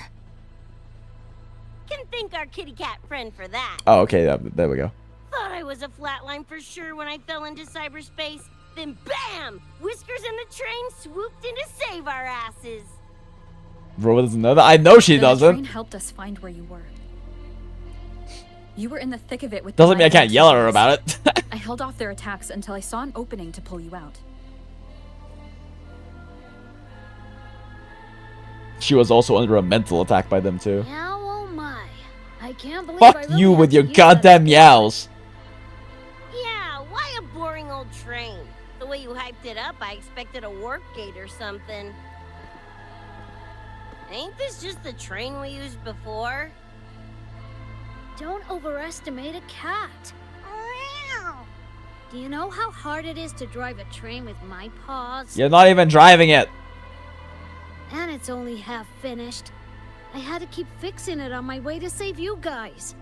Can thank our kitty cat friend for that. Oh, okay, there we go. Thought I was a flatline for sure when I fell into cyberspace. Then BAM! Whiskers and the train swooped in to save our asses. Rover doesn't know that? I know she The doesn't. train helped us find where you were. You were in the thick of it with Doesn't mean I the can't yell at her about it. I held off their attacks until I saw an opening to pull you out. She was also under a mental attack by them too. Now oh my. I can't believe Fuck I really you had with to your use goddamn that. meows. Yeah, why a boring old train? The way you hyped it up, I expected a warp gate or something. Ain't this just the train we used before? Don't overestimate a cat. Do you know how hard it is to drive a train with my paws? You're not even driving it. And it's only half finished. I had to keep fixing it on my way to save you guys.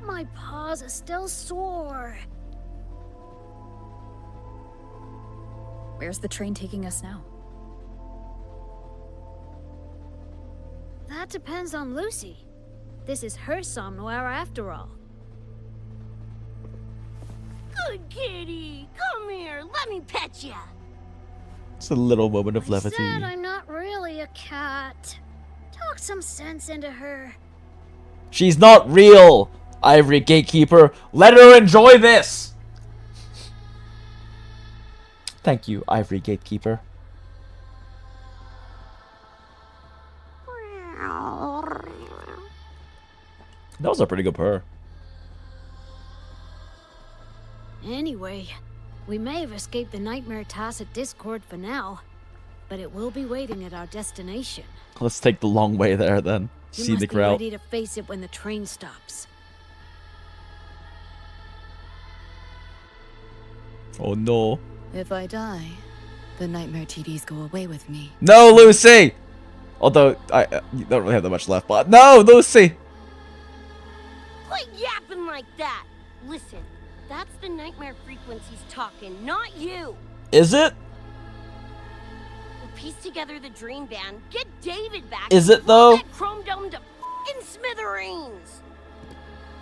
My paws are still sore. Where's the train taking us now? That depends on Lucy. This is her somnware after all. Good kitty. Come here. Let me pet ya. It's a little moment of levity. I said I'm not really a cat. Talk some sense into her. She's not real, Ivory Gatekeeper. Let her enjoy this. Thank you, Ivory Gatekeeper. That was a pretty good purr. Anyway, we may have escaped the nightmare Tacit Discord for now, but it will be waiting at our destination. Let's take the long way there then. You See must the be crowd. ready to face it when the train stops. Oh no. If I die, the nightmare TDs go away with me. No, Lucy! Although, you don't really have that much left, but no, Lucy! Quit yapping like that. Listen, that's the nightmare frequencies talking, not you. Is it? We'll piece together the dream band, get David back. Is and it though? blow that Chrome Dome to f***ing smithereens.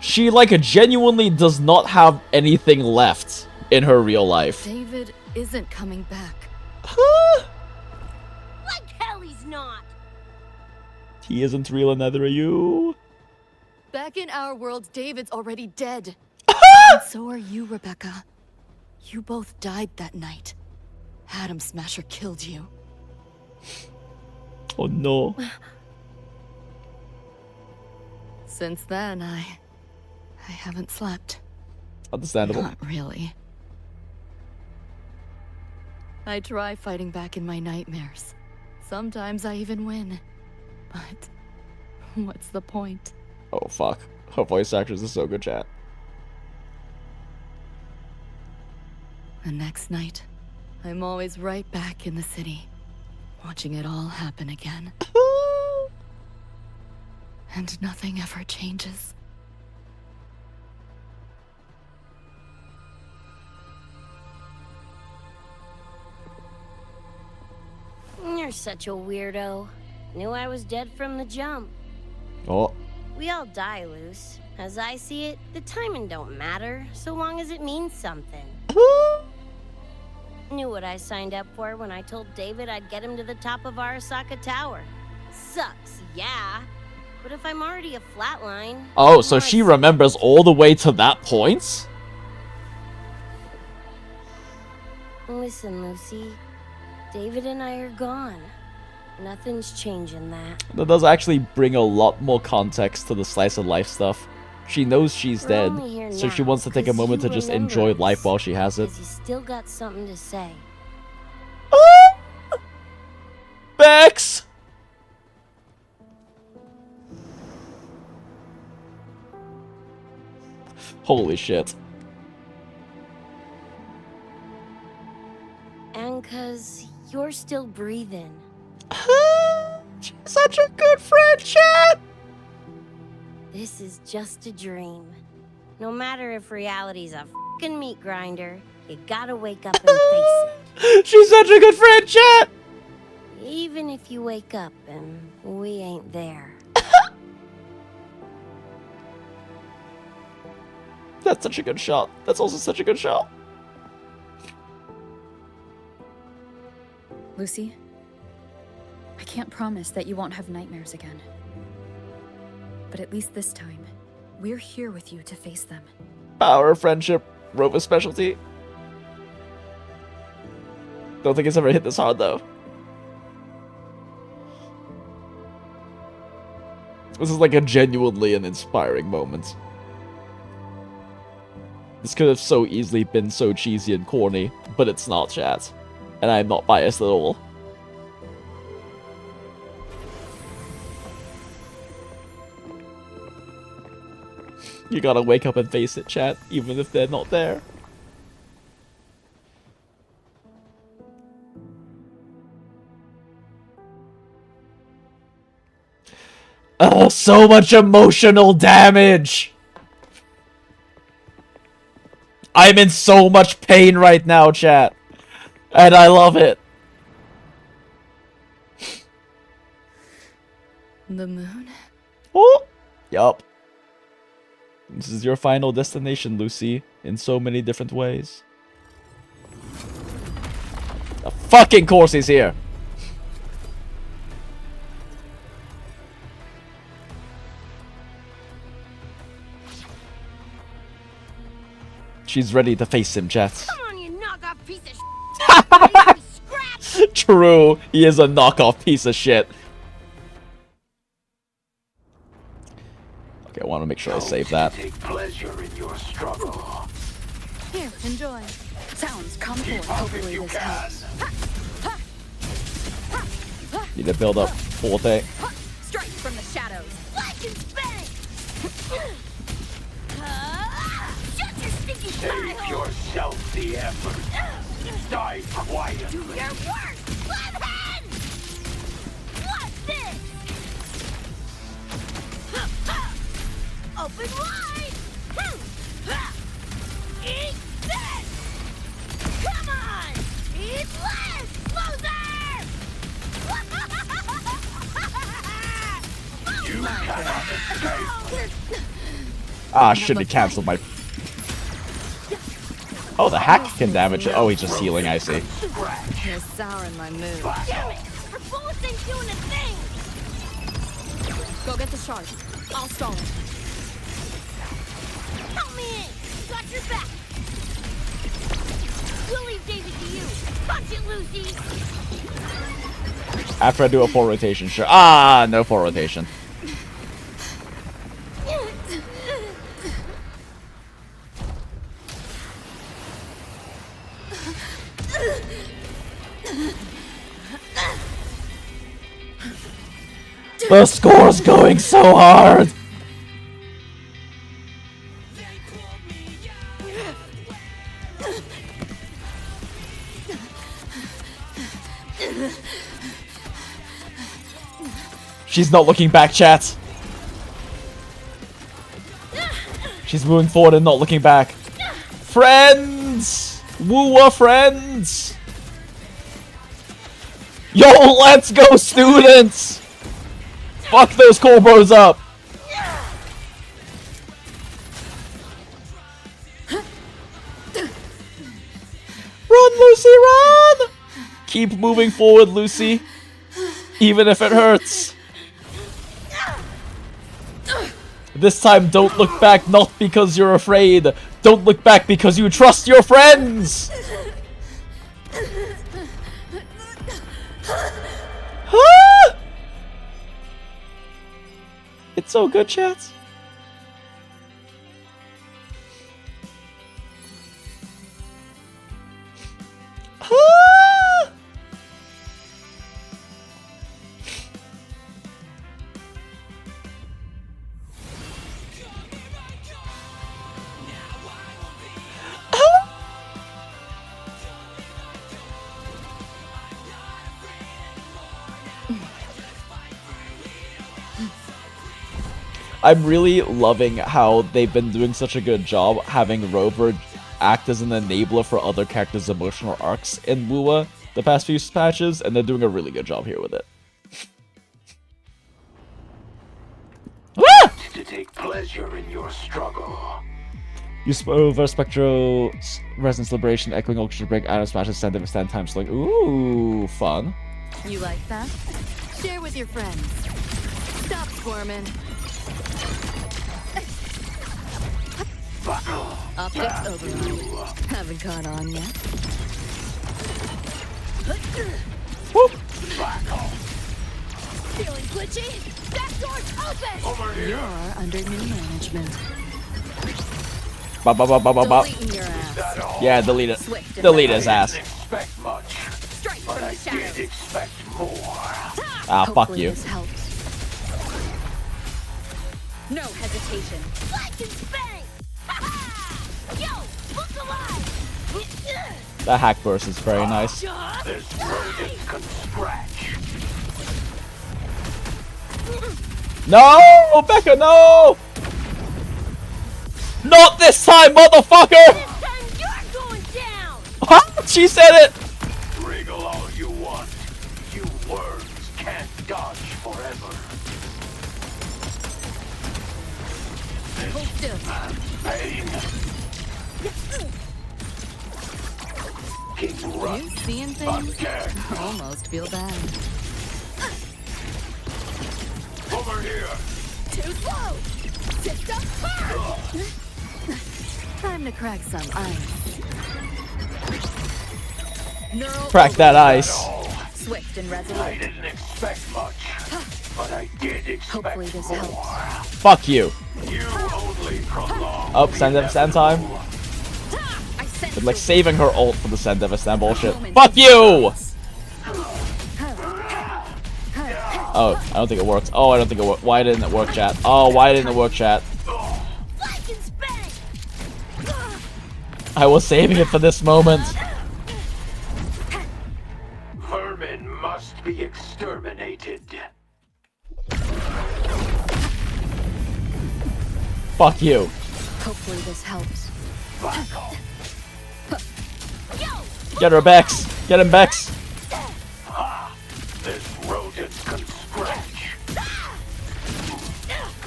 She, like, genuinely does not have anything left in her real life. David isn't coming back. Like hell he's not. He isn't real and neither are you. Back in our world, David's already dead. And so are you, Rebecca. You both died that night. Atom Smasher killed you. Oh no. Since then, I haven't slept. Understandable. Not really. I try fighting back in my nightmares. Sometimes I even win. But what's the point? Oh fuck. Her voice actress is so good, chat. The next night, I'm always right back in the city, watching it all happen again. And nothing ever changes. You're such a weirdo. Knew I was dead from the jump. Oh. We all die, Luce. As I see it, the timing don't matter, so long as it means something. Knew what I signed up for when I told David I'd get him to the top of Arasaka Tower. Sucks, yeah. But if I'm already a flatline... Oh, so she remembers all the way to that point? Listen, Lucy. David and I are gone. Nothing's changing that. That does actually bring a lot more context to the slice of life stuff. She knows she's dead, so she wants to take a moment to just enjoy life while she has it. You still got something to say. Bex! Holy shit. And 'cause you're still breathing. She's such a good friend, chat! This is just a dream. No matter if reality's a f***ing meat grinder, you gotta wake up and face it. She's such a good friend, chat! Even if you wake up and we ain't there. That's such a good shot. That's also such a good shot. Lucy, I can't promise that you won't have nightmares again. But at least this time, we're here with you to face them. Power of friendship, Rova's specialty. Don't think it's ever hit this hard though. This is like a genuinely an inspiring moment. This could have so easily been so cheesy and corny, but it's not, chat. And I'm not biased at all. You gotta wake up and face it, chat, even if they're not there. Oh, so much emotional damage! I'm in so much pain right now, chat. And I love it. The moon? Oh, yup. This is your final destination, Lucy, in so many different ways. Of fucking course he's here. She's ready to face him, chat. Come on, you knockoff piece of shit. True, he is a knockoff piece of shit. Okay, I want to make sure I save that. Take pleasure in your struggle. Here, enjoy. Sounds come forth. Hopefully this helps. Need to build up Forte. Strike from the shadows. Like and bang. Shut your stinky Save yourself the effort. Die quietly. Do your work. Let hand. What's this? Open wide. Eat this. Come on. Eat less. Loser. You cannot escape. Ah, I should have canceled my... Oh, the hack can damage it. Oh, he's just healing, I see. You're souring my mood. Damn it. Our bullets ain't doing a thing. Go get the shard. I'll stall it. Help me in. Got your back. We'll leave David to you. Punch it, Lucy. After I do a full rotation, sure. Ah, no full rotation. The score's going so hard! She's not looking back, chat. She's moving forward and not looking back. Friends! WuWa friends! Yo, let's go, students! Fuck those Cobras up! Run, Lucy, run! Keep moving forward, Lucy. Even if it hurts. This time, don't look back, not because you're afraid. Don't look back because you trust your friends! Huh? It's so good, chat. Huh? I'm really loving how they've been doing such a good job having Rover act as an enabler for other characters' emotional arcs in WuWa the past few patches, and they're doing a really good job here with it. To take pleasure in your struggle. Use over Spectral Resonance Liberation, Echoing Orchestra Break, Atom Smashes, stand time sling. Ooh, fun. You like that? Share with your friends. Stop squirming. Optics override. Haven't caught on yet. Feeling glitchy? That door's open! You're under new management. Bop, bop, bop, bop, bop, bop. Deleting your ass. Yeah, delete it. Swift and Delete his ass. Expect much, Strike from but the I shadows. did expect more. Ah, fuck Hopefully you. this helps. No hesitation. Like and bang! Ha-ha! Yo, look alive! That hack burst is very nice. This rodent can scratch. No! Becca, no! Not this time, motherfucker! This time you're going down! Huh? She said it! Hold still. Pain. King run. You seeing things? Again. Almost feel bad. Over here. Too slow. System hard. Time to crack some ice. Neural Crack that ice. Swift and I resolute. didn't expect much, but I did expect Hopefully this more. helps. Fuck you. You only prolong. Oh, send time. I sense But like saving her ult for the send bullshit. Fuck you! Oh, I don't think it works. Oh, I don't think it worked. Why didn't it work, chat? Oh, why didn't it work, chat? I was saving it for this moment. Vermin must be exterminated. Fuck you. Hopefully this helps. Back off. Get her, Bex. Get him, Bex. This rodent can scratch.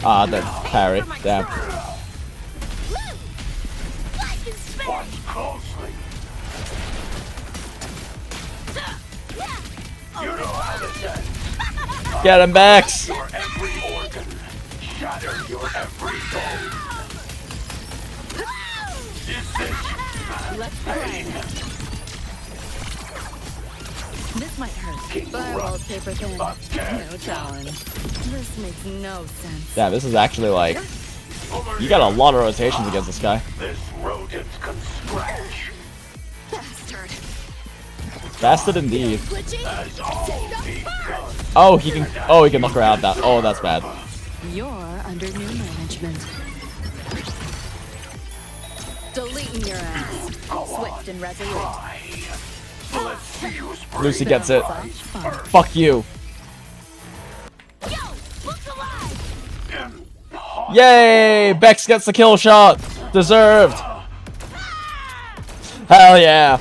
Ah, then parry. Damn. Watch closely. You know how this ends. Get him, Bex. Your every organ. Shatter your every bone. Is this pain? This might hurt. Fireball paper thin. No challenge. This makes no sense. Yeah, this is actually like... You got a lot of rotations against this guy. This rodent can scratch. bastard. Bastard indeed. As all begun. Oh, he can... Oh, he can knock her out. That. Oh, that's bad. You're under new management. Deleting your ass. Swift and resolute. Let's see who's brave. Lucy gets it. Fuck you. Yay! Bex gets the kill shot. Deserved. Hell yeah.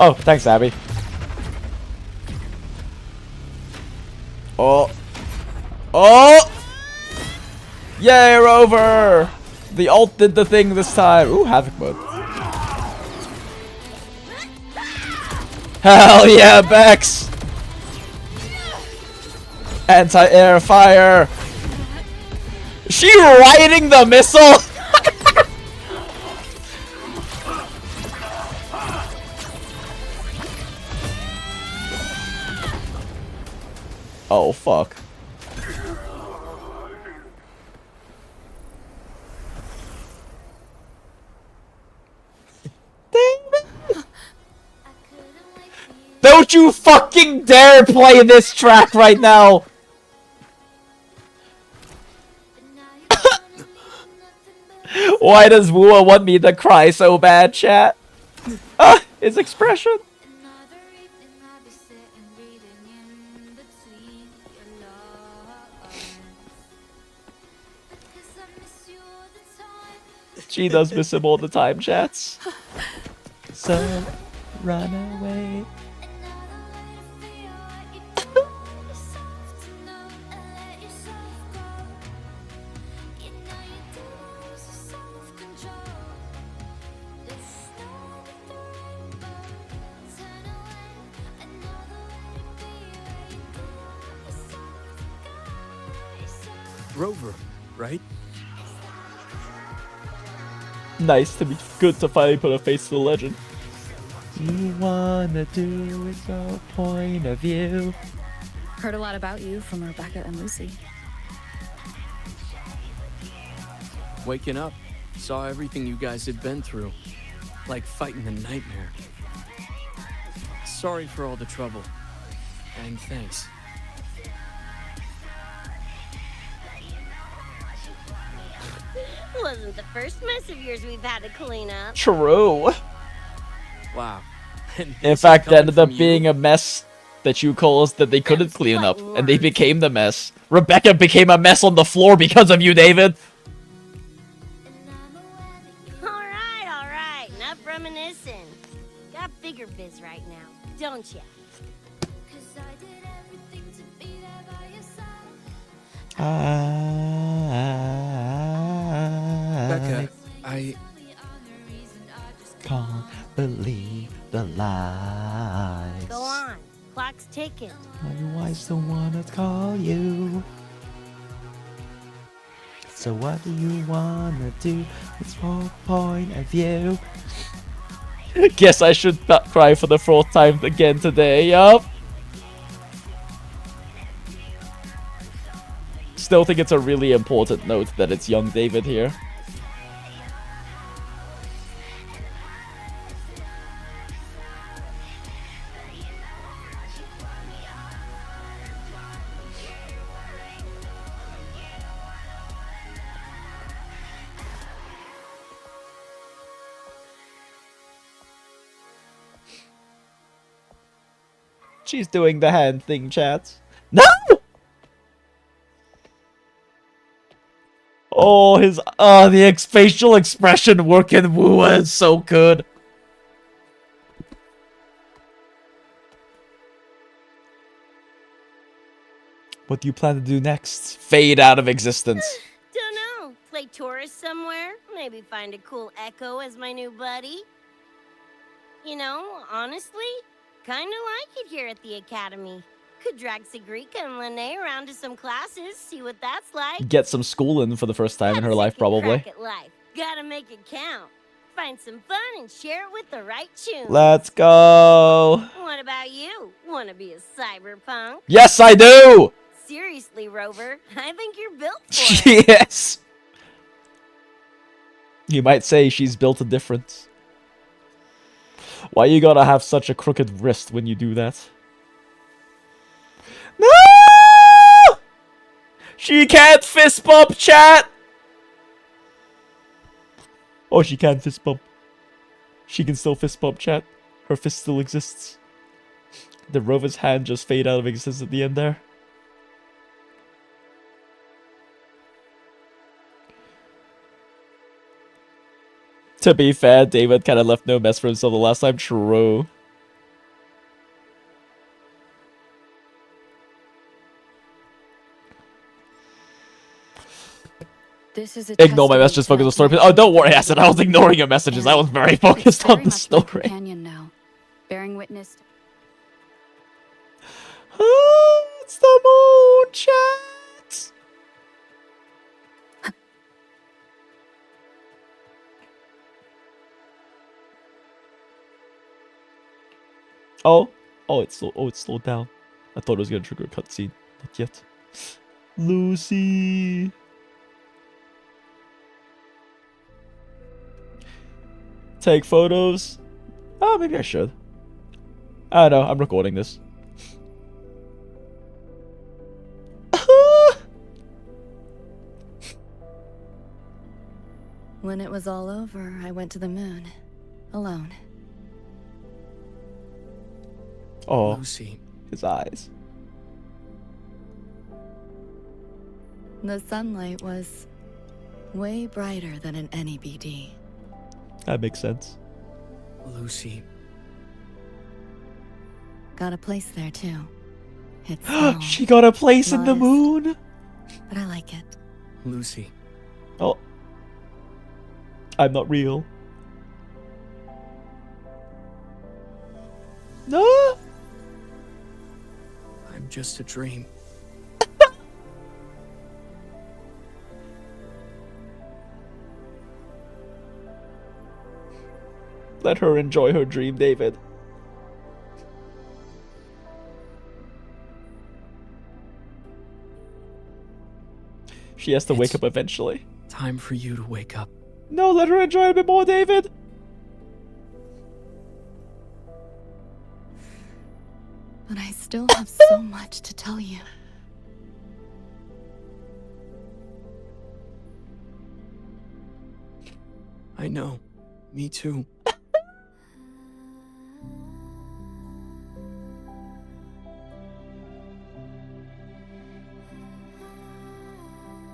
Oh, thanks, Abby. Oh. Oh! Yay, Rover! The ult did the thing this time. Ooh, Havoc mode. Hell yeah, Bex! Anti-air fire! Is she riding the missile? Oh, fuck. Don't you fucking dare play this track right now! Why does WuWa want me to cry so bad, chat? Ah, his expression. She does miss him all the time, chats. So, run away. Rover, right? Nice to be good to finally put a face to the legend. You wanna do it your point of view. Heard a lot about you from Rebecca and Lucy. Waking up, saw everything you guys had been through. Like fighting a nightmare. Sorry for all the trouble. And thanks. Wasn't the first mess of yours we've had to clean up. True. Wow. In fact, it ended up being a mess that you caused that they couldn't clean up, and they became the mess. Rebecca became a mess on the floor because of you, David. don't you? Becca, I can't believe the lies. Go on. Clock's ticking. I still wanna call you. So what do you wanna do? It's your point of view. Guess I should not cry for the 4th time again today, yup. Still think it's a really important note that it's young David here. She's doing the hand thing, chat. No! Oh, the facial expression work in WuWa is so good. What do you plan to do next? Fade out of existence. Dunno. Play tourist somewhere? Maybe find a cool Echo as my new buddy? You know, honestly, kinda like it here at the Academy. Could drag Sigrika and Lene around to some classes, see what that's like. Get some schooling for the first time in her life, probably. Crack at life. Gotta make it count. Find some fun and share it with the right tune. Let's go. What about you? Wanna be a cyberpunk? Yes, I do! Seriously, Rover, I think you're built for it. Yes! You might say she's built a difference. Why you gotta have such a crooked wrist when you do that? No! She can't fist bump, chat! Oh, she can fist bump. She can still fist bump, chat. Her fist still exists. The Rover's hand just fade out of existence at the end there. To be fair, David kind of left no mess for himself the last time. True. This is Ignore my messages, focus on the story. Oh, don't worry, Acid. I was ignoring your messages. I was very focused on the story. Companion now, bearing witness. It's the moon, chat. It's slowed down. I thought it was gonna trigger a cutscene. Not yet. Lucy. Take photos. Oh, maybe I should. I don't know. I'm recording this. When it was all over, I went to the moon. Alone. Oh, Lucy. His eyes. The sunlight was way brighter than in any BD. That makes sense. Lucy. Got a place there too. It's small, she got a place in the modest, moon. but I like it. Lucy. Oh. I'm not real. No. I'm just a dream. Let her enjoy her dream, David. She has to wake up eventually. Time for you to wake up. No, let her enjoy a bit more, David. But I still have so much to tell you. I know. Me too.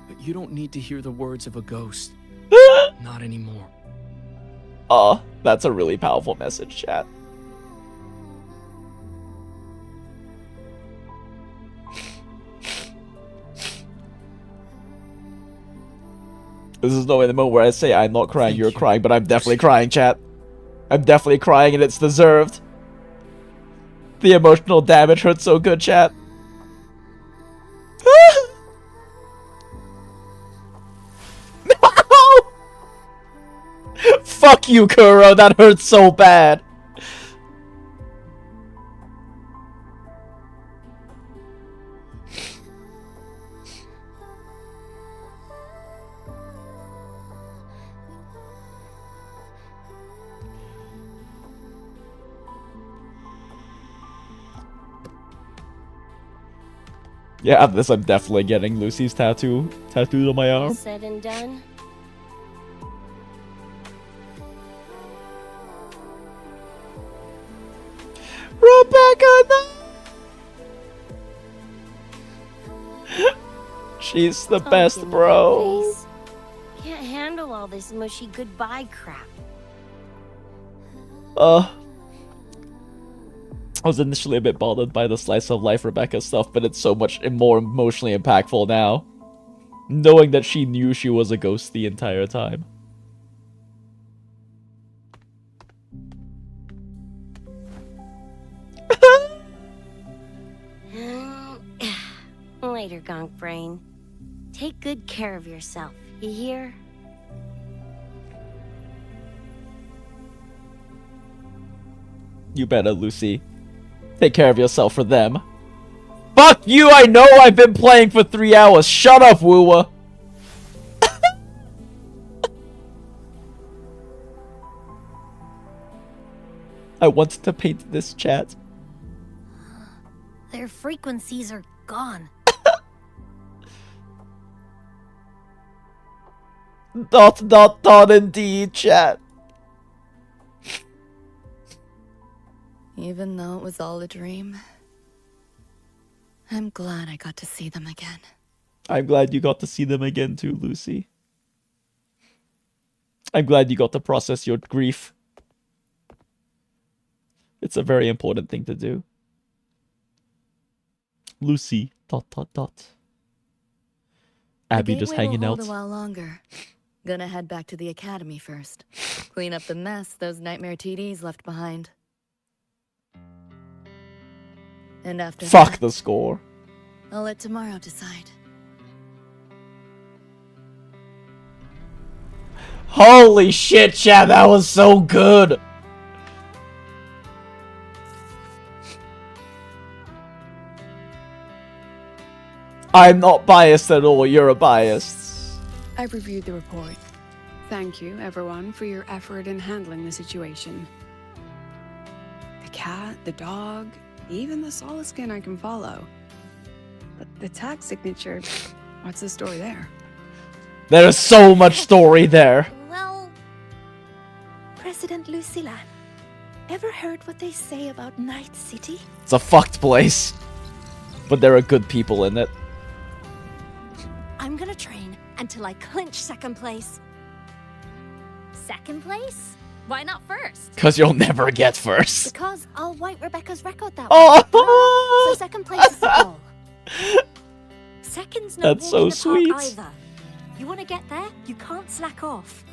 But you don't need to hear the words of a ghost. Not anymore. Oh, that's a really powerful message, chat. This is not in the moment where I say I'm not crying, you're crying, but I'm definitely crying, chat. I'm definitely crying and it's deserved. The emotional damage hurt so good, chat. No! Fuck you, Kuro, that hurts so bad. Yeah, after this I'm definitely getting Lucy's tattooed on my arm. Said and done. Rebecca, no! She's the best, bro. Can't handle all this mushy goodbye crap. I was initially a bit bothered by the slice of life Rebecca stuff, but it's so much more emotionally impactful now. Knowing that she knew she was a ghost the entire time. Later, Gonk Brain. Take good care of yourself, you hear? You better, Lucy. Take care of yourself for them. Fuck you, I know I've been playing for 3 hours. Shut up, WuWa. I wanted to paint this, chat. Their frequencies are gone. Dot indeed, chat. Even though it was all a dream, I'm glad I got to see them again. I'm glad you got to see them again too, Lucy. I'm glad you got to process your grief. It's a very important thing to do. Lucy, ... Abby just hanging out. A while longer. Gonna head back to the academy first. Clean up the mess those nightmare TDs left behind. And after Fuck that, the score. I'll let tomorrow decide. Holy shit, chat, that was so good. I'm not biased at all, you're a biased. I've reviewed the report. Thank you, everyone, for your effort in handling the situation. The cat, the dog, even the solid skin I can follow. But the tag signature, what's the story there? There is so much story there. Well, President Lucilla, ever heard what they say about Night City? It's a fucked place. But there are good people in it. I'm gonna train until I clinch second place. Second place? Why not first? Because you'll never get first. Because I'll wipe Rebecca's record that Oh! way. So second place is the goal. Second's no That's so walk in the park sweet. either. You want to get there? You can't slack off.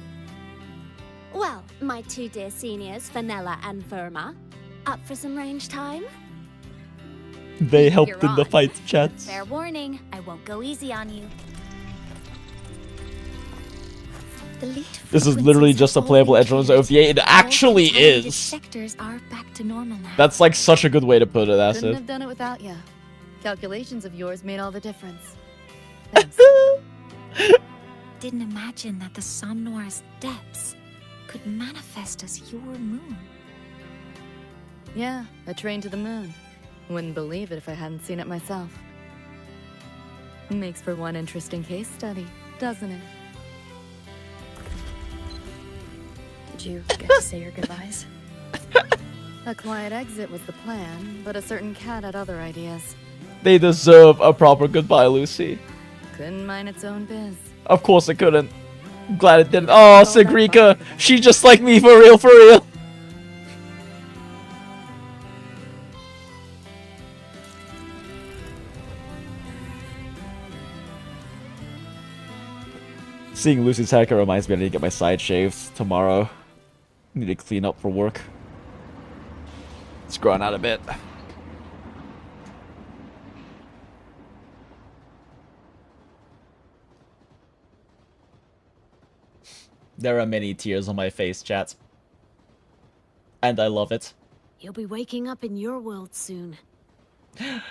Well, my two dear seniors, Vanilla and Verma, up for some range time? They helped You're in the on. fight, chat. Fair warning, I won't go easy on you. This is literally just a playable Edgerunners OVA. It actually is. Sectors are back to normal now. That's like such a good way to put it, Couldn't Acid. have done it without you. Calculations of yours made all the difference. Didn't imagine that the Somnoir's depths could manifest as your moon. Yeah, a train to the moon. Wouldn't believe it if I hadn't seen it myself. Makes for one interesting case study, doesn't it? Did you get to say your goodbyes? A quiet exit was the plan, but a certain cat had other ideas. They deserve a proper goodbye, Lucy. Couldn't mind its own biz. Of course it couldn't. I'm glad it didn't. Oh, Sigrika, she just like me for real, for real. Seeing Lucy's haircut reminds me I need to get my side shaved tomorrow. Need to clean up for work. It's growing out a bit. There are many tears on my face, chat. And I love it. You'll be waking up in your world soon. Lucy,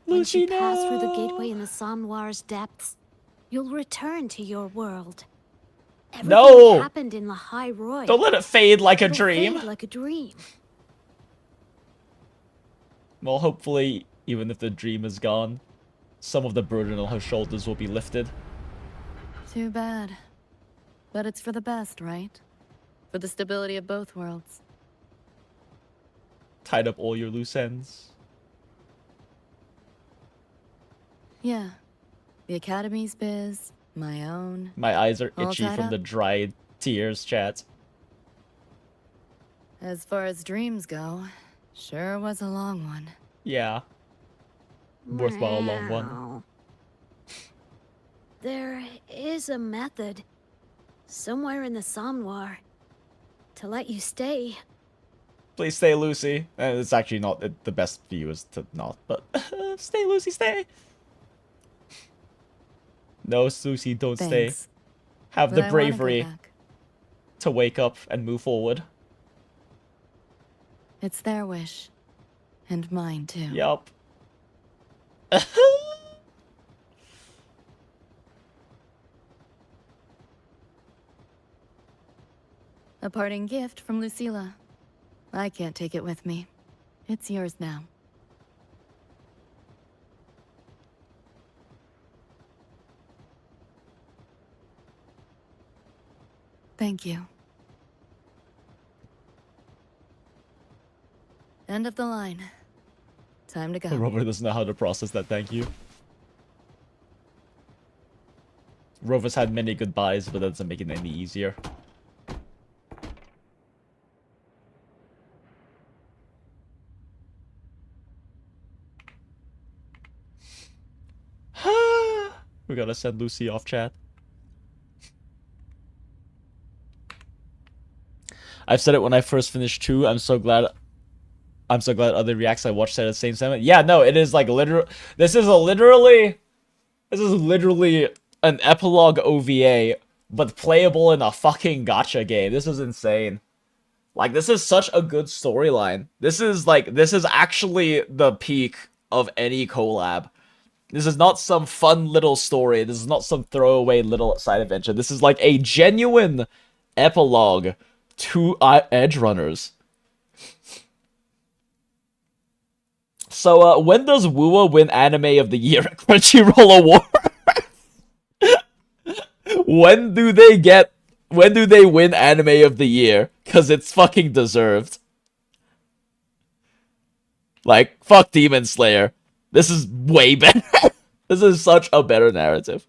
Once you pass through the gateway in the Sang Noir's depths, you'll return to your world. Everything No! that happened in the High Roy. Don't let it fade like a It'll dream. fade like a dream. Well, hopefully, even if the dream is gone, some of the burden on her shoulders will be lifted. Too bad. But it's for the best, right? For the stability of both worlds. Tied up all your loose ends. Yeah. The Academy's biz, my own. My eyes are All itchy tied from up? the dried tears, chat. As far as dreams go, sure was a long one. Yeah. Worthwhile long one. Wow. There is a method somewhere in the Sang Noir to let you stay. Please stay, Lucy. It's actually not the best for you is to not, but stay, Lucy, stay. No, Lucy, don't Thanks. stay. Have But the I wanna go bravery back. to wake up and move forward. It's their wish. And mine, too. Yup. A parting gift from Lucilla. I can't take it with me. It's yours now. Thank you. End of the line. Time to go. Rover doesn't know how to process that, thank you. Rover's had many goodbyes, but that doesn't make it any easier. We gotta send Lucy off, chat. I've said it when I first finished 2. I'm so glad other reacts I watched said the same sentiment. Yeah, no, it is like literal. This is literally an epilogue OVA, but playable in a fucking gacha game. This is insane. Like, this is such a good storyline. This is actually the peak of any collab. This is not some fun little story. This is not some throwaway little side adventure. This is like a genuine epilogue to Edgerunners. So, when does WuWa win Anime of the Year at Crunchyroll Award? When do they win Anime of the Year? Cause it's fucking deserved. Like, fuck Demon Slayer. This is way better. This is such a better narrative.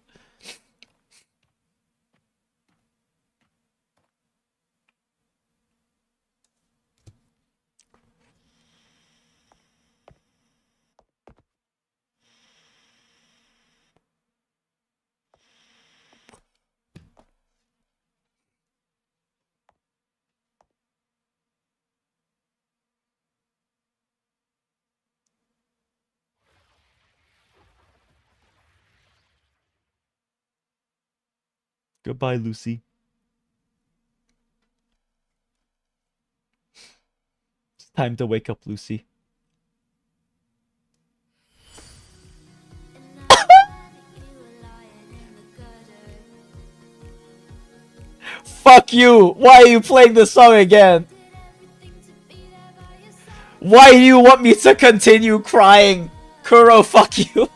Goodbye, Lucy. It's time to wake up, Lucy. Fuck you! Why are you playing this song again? Why do you want me to continue crying? Kuro, fuck you.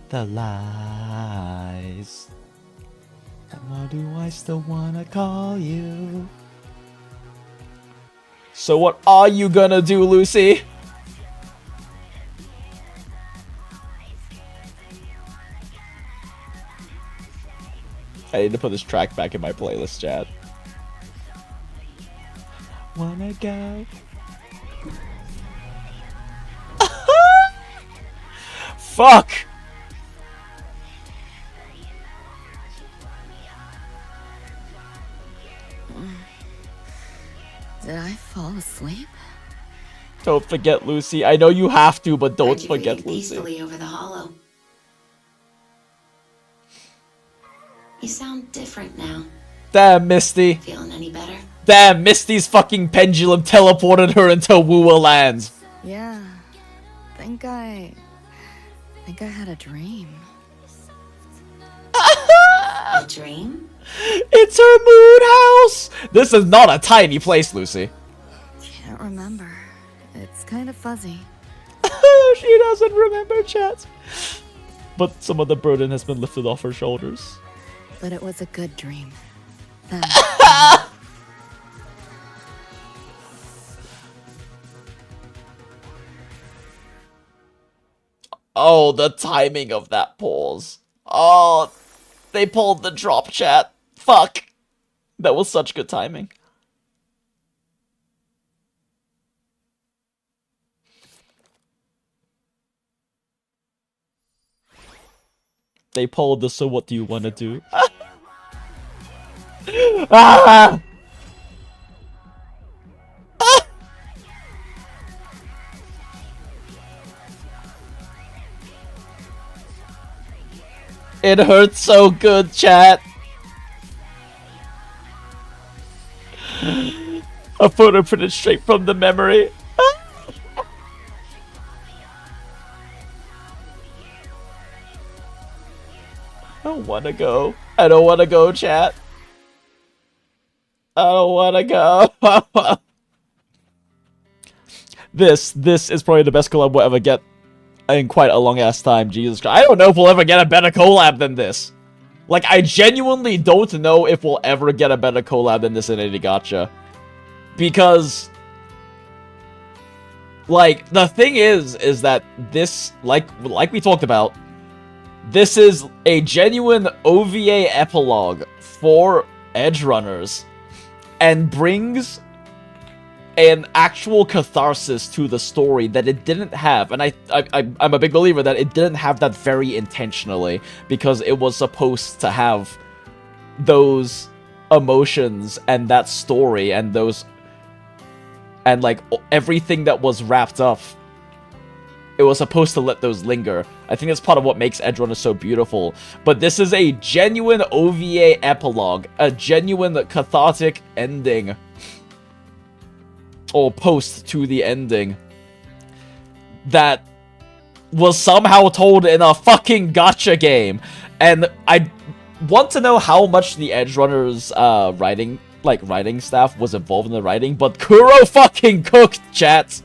The lies. And why do I still wanna call you? So what are you gonna do, Lucy? I need to put this track back in my playlist, chat. Wanna go? Fuck! Did I fall asleep? Don't forget Lucy. I know you have to, but don't forget Lucy. Peacefully over the hollow. You sound different now. Damn, Misty. Feeling any better? Damn, Misty's fucking pendulum teleported her into WuWa lands. Yeah. I think I had a dream. A dream? It's her mood house! This is not a tiny place, Lucy. Can't remember. It's kind of fuzzy. She doesn't remember, chat. But some of the burden has been lifted off her shoulders. But it was a good dream. Oh, the timing of that pause. Oh, they pulled the drop, chat. Fuck. That was such good timing. They pulled the so what do you want to do? Ah! It hurts so good, chat. A photo printed straight from the memory. I don't wanna go. I don't wanna go, chat. I don't wanna go. This is probably the best collab we'll ever get in quite a long ass time. Jesus Christ. I don't know if we'll ever get a better collab than this. Like, I genuinely don't know if we'll ever get a better collab than this in a gacha. Because, like, the thing is that this, like we talked about, this is a genuine OVA epilogue for Edgerunners and brings an actual catharsis to the story that it didn't have. And I'm a big believer that it didn't have that very intentionally, because it was supposed to have those emotions and that story and those, and like everything that was wrapped up. It was supposed to let those linger. I think that's part of what makes Edgerunners so beautiful. But this is a genuine OVA epilogue, a genuine cathartic ending, or post to the ending, that was somehow told in a fucking gacha game. And I want to know how much the Edgerunners writing staff was involved in the writing, but Kuro fucking cooked, chat.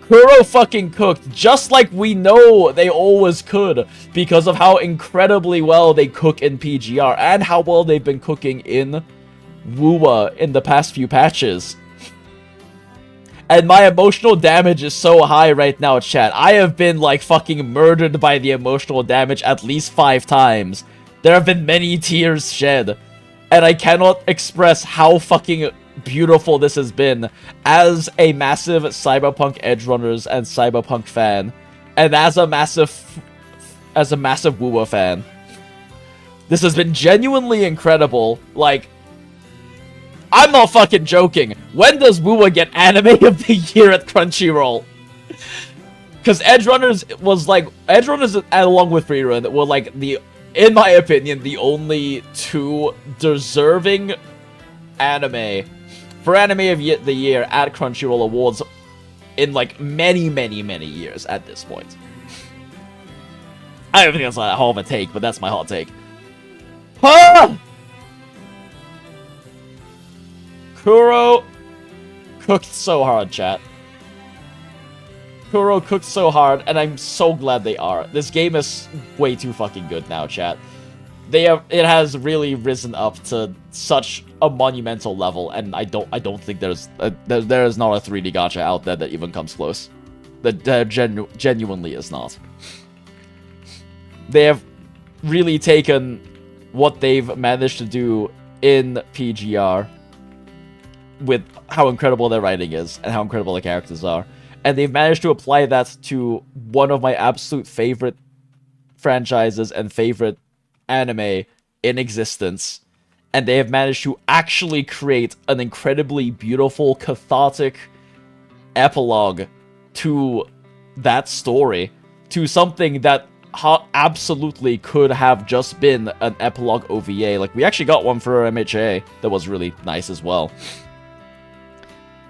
Kuro fucking cooked, just like we know they always could, because of how incredibly well they cook in PGR, and how well they've been cooking in WuWa in the past few patches. And my emotional damage is so high right now, chat. I have been, like, fucking murdered by the emotional damage at least 5 times. There have been many tears shed. And I cannot express how fucking beautiful this has been as a massive Cyberpunk Edgerunners and Cyberpunk fan, and as a massive WuWa fan. This has been genuinely incredible. Like, I'm not fucking joking. When does WuWa get Anime of the Year at Crunchyroll? Because Edgerunners was like, Edgerunners along with Rerun were like in my opinion, the only 2 deserving anime for Anime of the Year at Crunchyroll Awards in, like, many years at this point. I don't think that's like a hard of a take, but that's my hot take. Huh! Kuro cooked so hard, chat. Kuro cooked so hard, and I'm so glad they are. This game is way too fucking good now, chat. It has really risen up to such a monumental level, and I don't think there is not a 3D gacha out there that even comes close. That genuinely is not. They have really taken what they've managed to do in PGR with how incredible their writing is and how incredible the characters are, and they've managed to apply that to one of my absolute favorite franchises and favorite anime in existence, And they have managed to actually create an incredibly beautiful, cathartic epilogue to that story. To something that absolutely could have just been an epilogue OVA. Like, we actually got one for MHA that was really nice as well.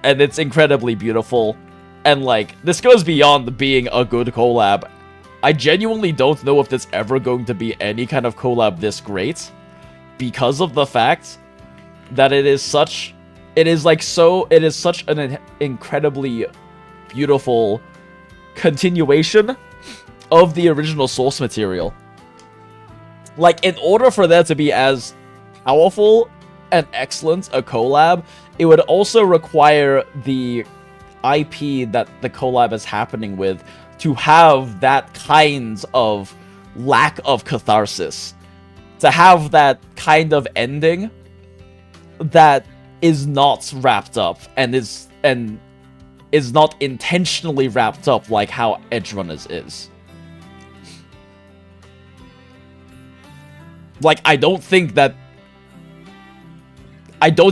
And it's incredibly beautiful. And, like, this goes beyond being a good collab. I genuinely don't know if there's ever going to be any kind of collab this great. Because of the fact that it is such an incredibly beautiful continuation of the original source material. Like, in order for there to be as powerful and excellent a collab, it would also require the IP that the collab is happening with to have that kind of lack of catharsis. To have that kind of ending that is not wrapped up and is not intentionally wrapped up like how Edgerunners is. Like, I don't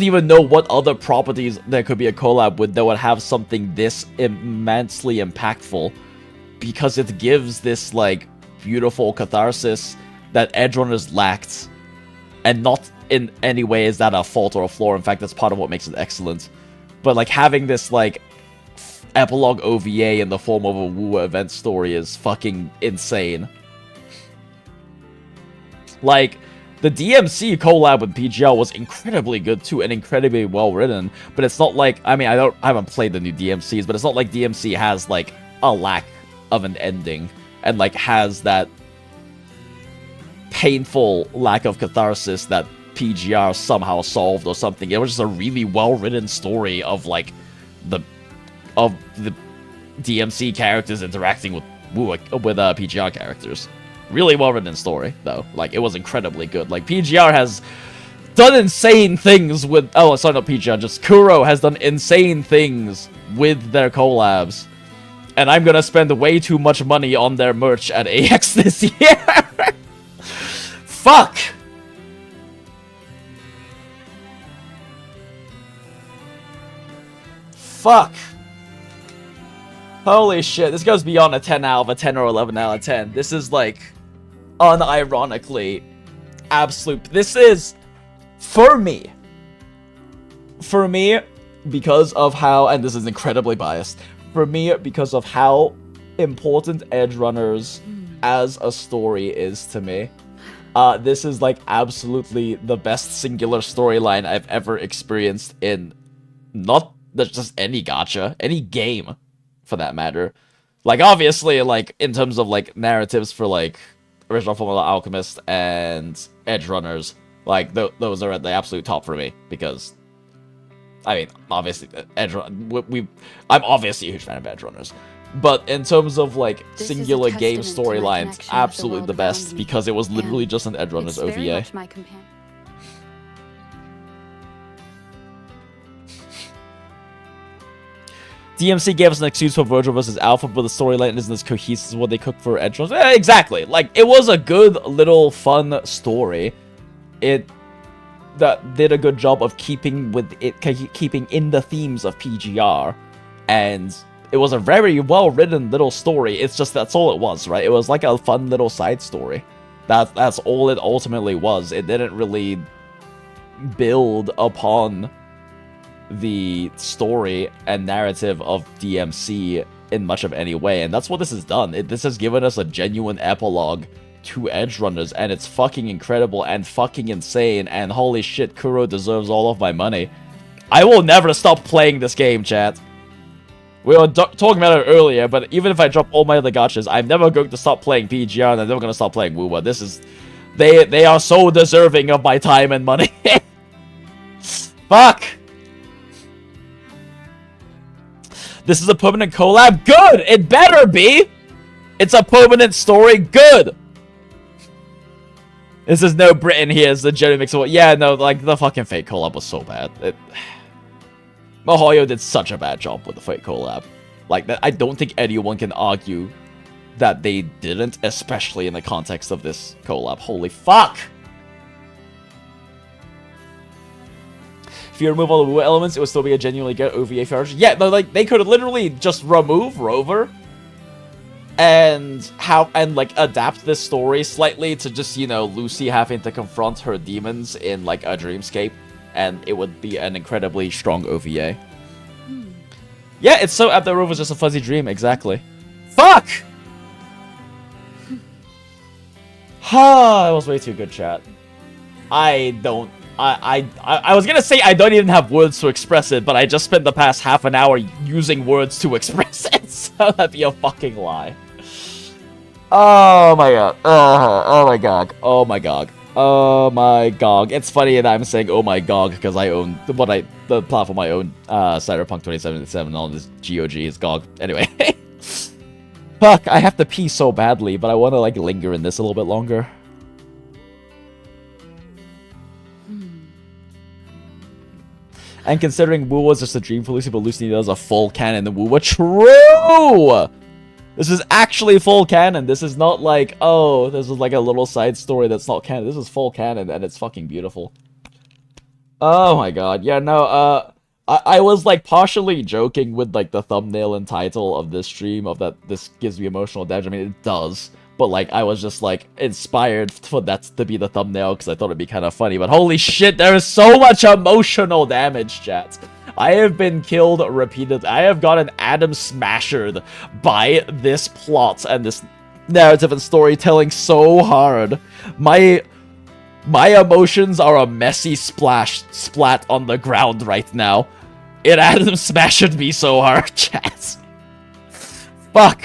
even know what other properties there could be a collab with that would have something this immensely impactful, because it gives this, like, beautiful catharsis that Edgerunners lacked, and not in any way is that a fault or a flaw. In fact, that's part of what makes it excellent. But, like, having this, like, epilogue OVA in the form of a WuWa event story is fucking insane. Like, the DMC collab with PGR was incredibly good too, and incredibly well written, but it's not like, I mean, I haven't played the new DMCs, but it's not like DMC has, like, a lack of an ending, and, like, has that painful lack of catharsis that PGR somehow solved or something. It was just a really well-written story of, like, the DMC characters interacting with PGR characters. Really well-written story, though. Like, it was incredibly good. Like, PGR has done insane things with... Oh, sorry, not PGR, just Kuro has done insane things with their collabs. And I'm gonna spend way too much money on their merch at AX this year! Fuck! Fuck! Holy shit, this goes beyond a 10 out of a 10 or 11 out of 10. This is, like, unironically absolute. This is, for me, because of how, and this is incredibly biased, for me, because of how important Edgerunners as a story is to me, this is, like, absolutely the best singular storyline I've ever experienced in not just any gacha, any game, for that matter. Like, obviously, like, in terms of, like, narratives for, like, Original Fullmetal Alchemist and Edgerunners, like, those are at the absolute top for me, because, I mean, obviously, I'm obviously a huge fan of Edgerunners, but in terms of, like, singular game storylines, absolutely the best, because it was literally just an Edgerunners OVA. DMC gave us an excuse for Virgil vs. Alpha, but the storyline isn't as cohesive as what they cooked for Edgerunners. Exactly. Like, it was a good, little, fun story. It did a good job of keeping in the themes of PGR, and it was a very well-written little story. It's just, that's all it was, right? It was like a fun little side story. That's all it ultimately was. It didn't really build upon the story and narrative of DMC in much of any way, and that's what this has done. This has given us a genuine epilogue to Edgerunners, and it's fucking incredible and fucking insane, and holy shit, Kuro deserves all of my money. I will never stop playing this game, chat. We were talking about it earlier, but even if I drop all my other gachas, I'm never going to stop playing PGR, and I'm never going to stop playing WuWa. This is... They are so deserving of my time and money. Fuck! This is a permanent collab? Good! It better be! It's a permanent story? Good! This is no Britain here, it's the Jerry Mix. Yeah, no, like, the fucking Fate collab was so bad. Mihoyo did such a bad job with the Fate collab. Like, I don't think anyone can argue that they didn't, especially in the context of this collab. Holy fuck! If you remove all the WuWa elements, it would still be a genuinely good OVA for Archer. Yeah, no, like, they could literally just remove Rover and like adapt this story slightly to just, you know, Lucy having to confront her demons in like a dreamscape, and it would be an incredibly strong OVA. Yeah, it's so apt that Rover's just a fuzzy dream, exactly. Fuck! That was way too good, chat. I was gonna say I don't even have words to express it, but I just spent the past half an hour using words to express it, so that'd be a fucking lie. Oh my god. Oh my god. Oh my god. Oh my god. It's funny that I'm saying oh my god because I own the platform I own, Cyberpunk 2077, all this GOG is GOG. Anyway. Fuck, I have to pee so badly, but I want to like linger in this a little bit longer. And considering WuWa was just a dream for Lucy, but Lucy does a full canon in WuWa. True! This is actually full canon. This is not like, oh, this is like a little side story that's not canon. This is full canon, and it's fucking beautiful. Oh my god. Yeah, no, I was like partially joking with like the thumbnail and title of this stream of that this gives me emotional damage. I mean, it does. But like, I was just like inspired for that to be the thumbnail because I thought it'd be kind of funny. But holy shit, there is so much emotional damage, chat. I have been killed repeatedly. I have gotten Adam smashed by this plot and this narrative and storytelling so hard. My emotions are a messy splat on the ground right now. It Adam smashed me so hard, chat. Fuck.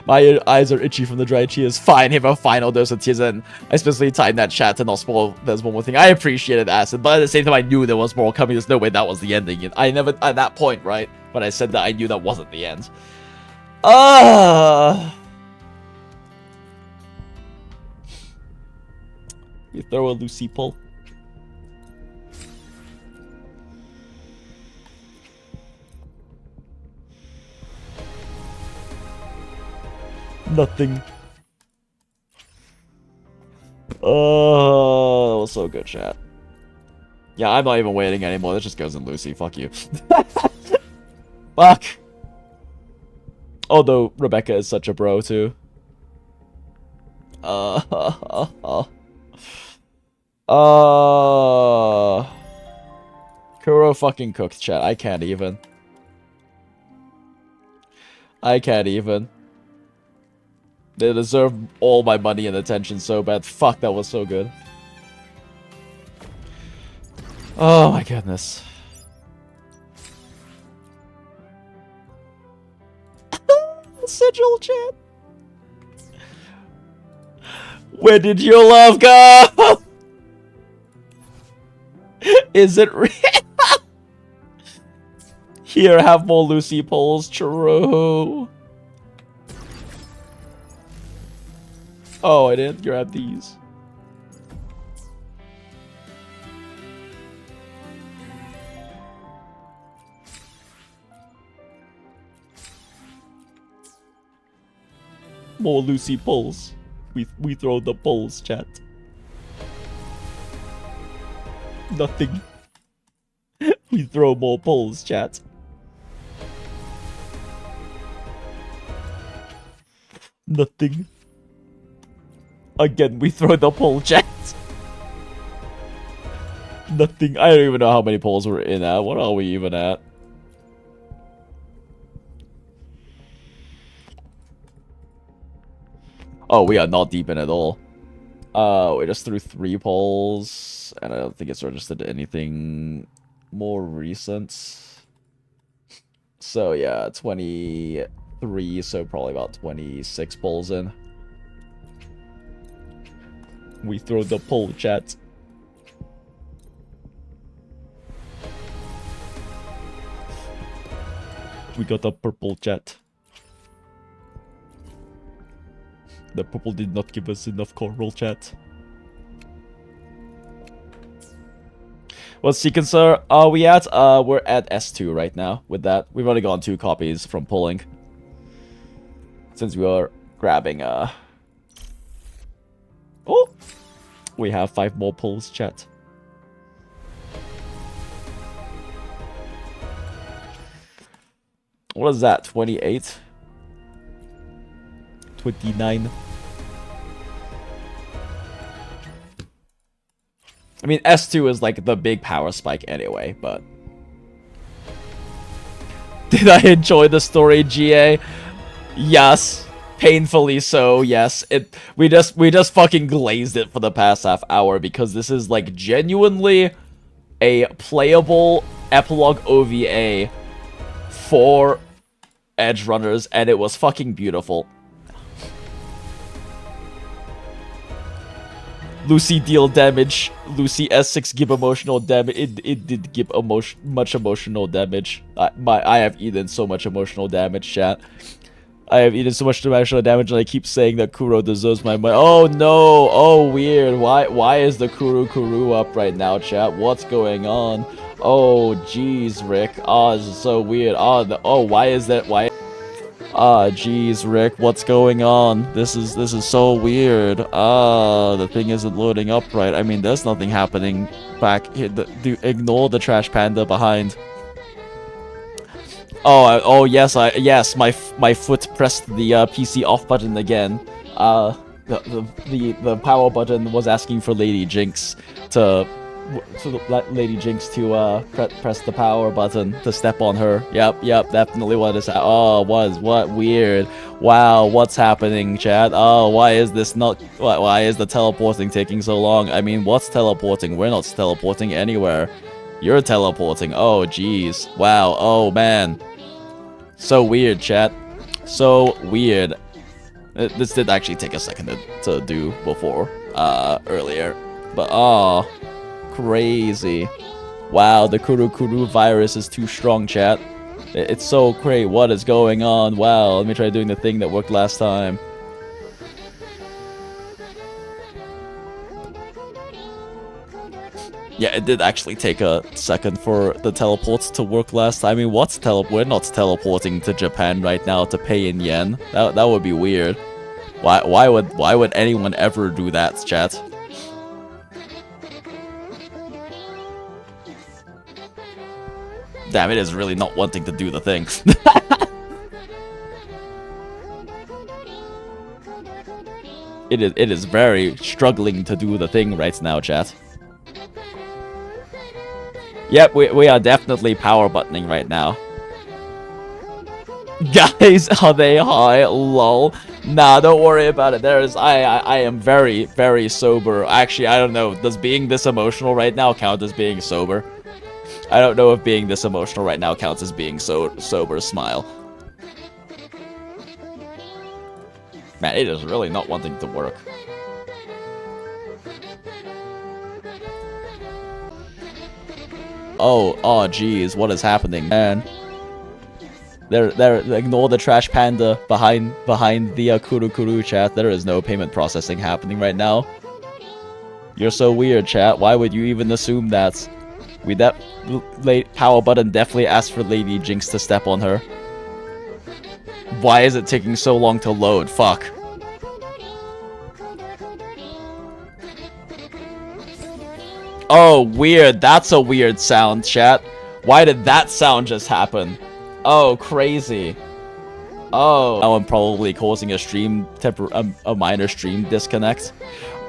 My eyes are itchy from the dry tears. Fine, have a final dose of tears, and I specifically timed that chat to not spoil. There's one more thing. I appreciated Acid, but at the same time, I knew there was more coming. There's no way that was the ending. I never, at that point, right? When I said that, I knew that wasn't the end. You throw a Lucy pull. Nothing. Oh, that was so good, chat. Yeah, I'm not even waiting anymore. That just goes in Lucy. Fuck you. Fuck. Although Rebecca is such a bro too. Kuro fucking cooked, chat. I can't even. I can't even. They deserve all my money and attention so bad. Fuck, that was so good. Oh my goodness. Sigil chat. Where did your love go? Is it real? Here, have more Lucy polls. True. Oh, I didn't grab these. More Lucy pulls. We throw the pulls, chat. Nothing. We throw more pulls, chat. Nothing. Again, we throw the poll, chat. Nothing. I don't even know how many polls we're in at. What are we even at? Oh, we are not deep in at all. We just threw 3 polls, and I don't think it's registered to anything more recent. So yeah, 23, so probably about 26 polls in. We throw the poll, chat. We got a purple, chat. The purple did not give us enough coral, chat. What sequencer are we at? We're at S2 right now with that. We've only gotten 2 copies from pulling. Since we are grabbing oh, we have 5 more pulls, chat. What is that? 28? 29? I mean, S2 is like the big power spike anyway, but... Did I enjoy the story, GA? Yes. Painfully so, yes. We just fucking glazed it for the past half hour because this is like genuinely a playable epilogue OVA for Edgerunners, and it was fucking beautiful. Lucy deal damage. Lucy S6 give emotional damage. It did give much emotional damage. I have eaten so much emotional damage, chat. I have eaten so much emotional damage, and I keep saying that Kuro deserves my money. Oh no! Oh weird. Why is the Kuru up right now, chat? What's going on? Oh jeez, Rick. Oh, this is so weird. Oh, why is that? Why? Ah, jeez, Rick, what's going on? This is so weird. The thing isn't loading up right. I mean, there's nothing happening back here. Ignore the trash panda behind. Oh yes, my foot pressed the PC off button again. The power button was asking for Lady Jinx to Lady Jinx to press the power button to step on her. Yep, definitely what is what weird. Wow, what's happening, chat? Oh, why is this not? Why is the teleporting taking so long? I mean, what's teleporting? We're not teleporting anywhere. You're teleporting. Oh, jeez. Wow. Oh man. So weird, chat. So weird. This did actually take a second to do before earlier, but crazy. Wow, the Kuru virus is too strong, chat. It's so great. What is going on? Wow, let me try doing the thing that worked last time. Yeah, it did actually take a second for the teleports to work last time. I mean, we're not teleporting to Japan right now to pay in yen. That would be weird. Why would anyone ever do that, chat? Damn, it is really not wanting to do the thing. It is very struggling to do the thing right now, chat. Yep, we are definitely power buttoning right now. Guys, are they high? Lol. Nah, don't worry about it. I am very, very sober. Actually, I don't know. Does being this emotional right now count as being sober? I don't know if being this emotional right now counts as being sober. Smile. Man, it is really not wanting to work. Oh, geez, what is happening, man? Ignore the trash panda behind the Kuru chat. There is no payment processing happening right now. You're so weird, chat. Why would you even assume that? That power button definitely asked for Lady Jinx to step on her. Why is it taking so long to load? Fuck. Oh, weird. That's a weird sound, chat. Why did that sound just happen? Oh, crazy. Oh. Now I'm probably causing a minor stream disconnect.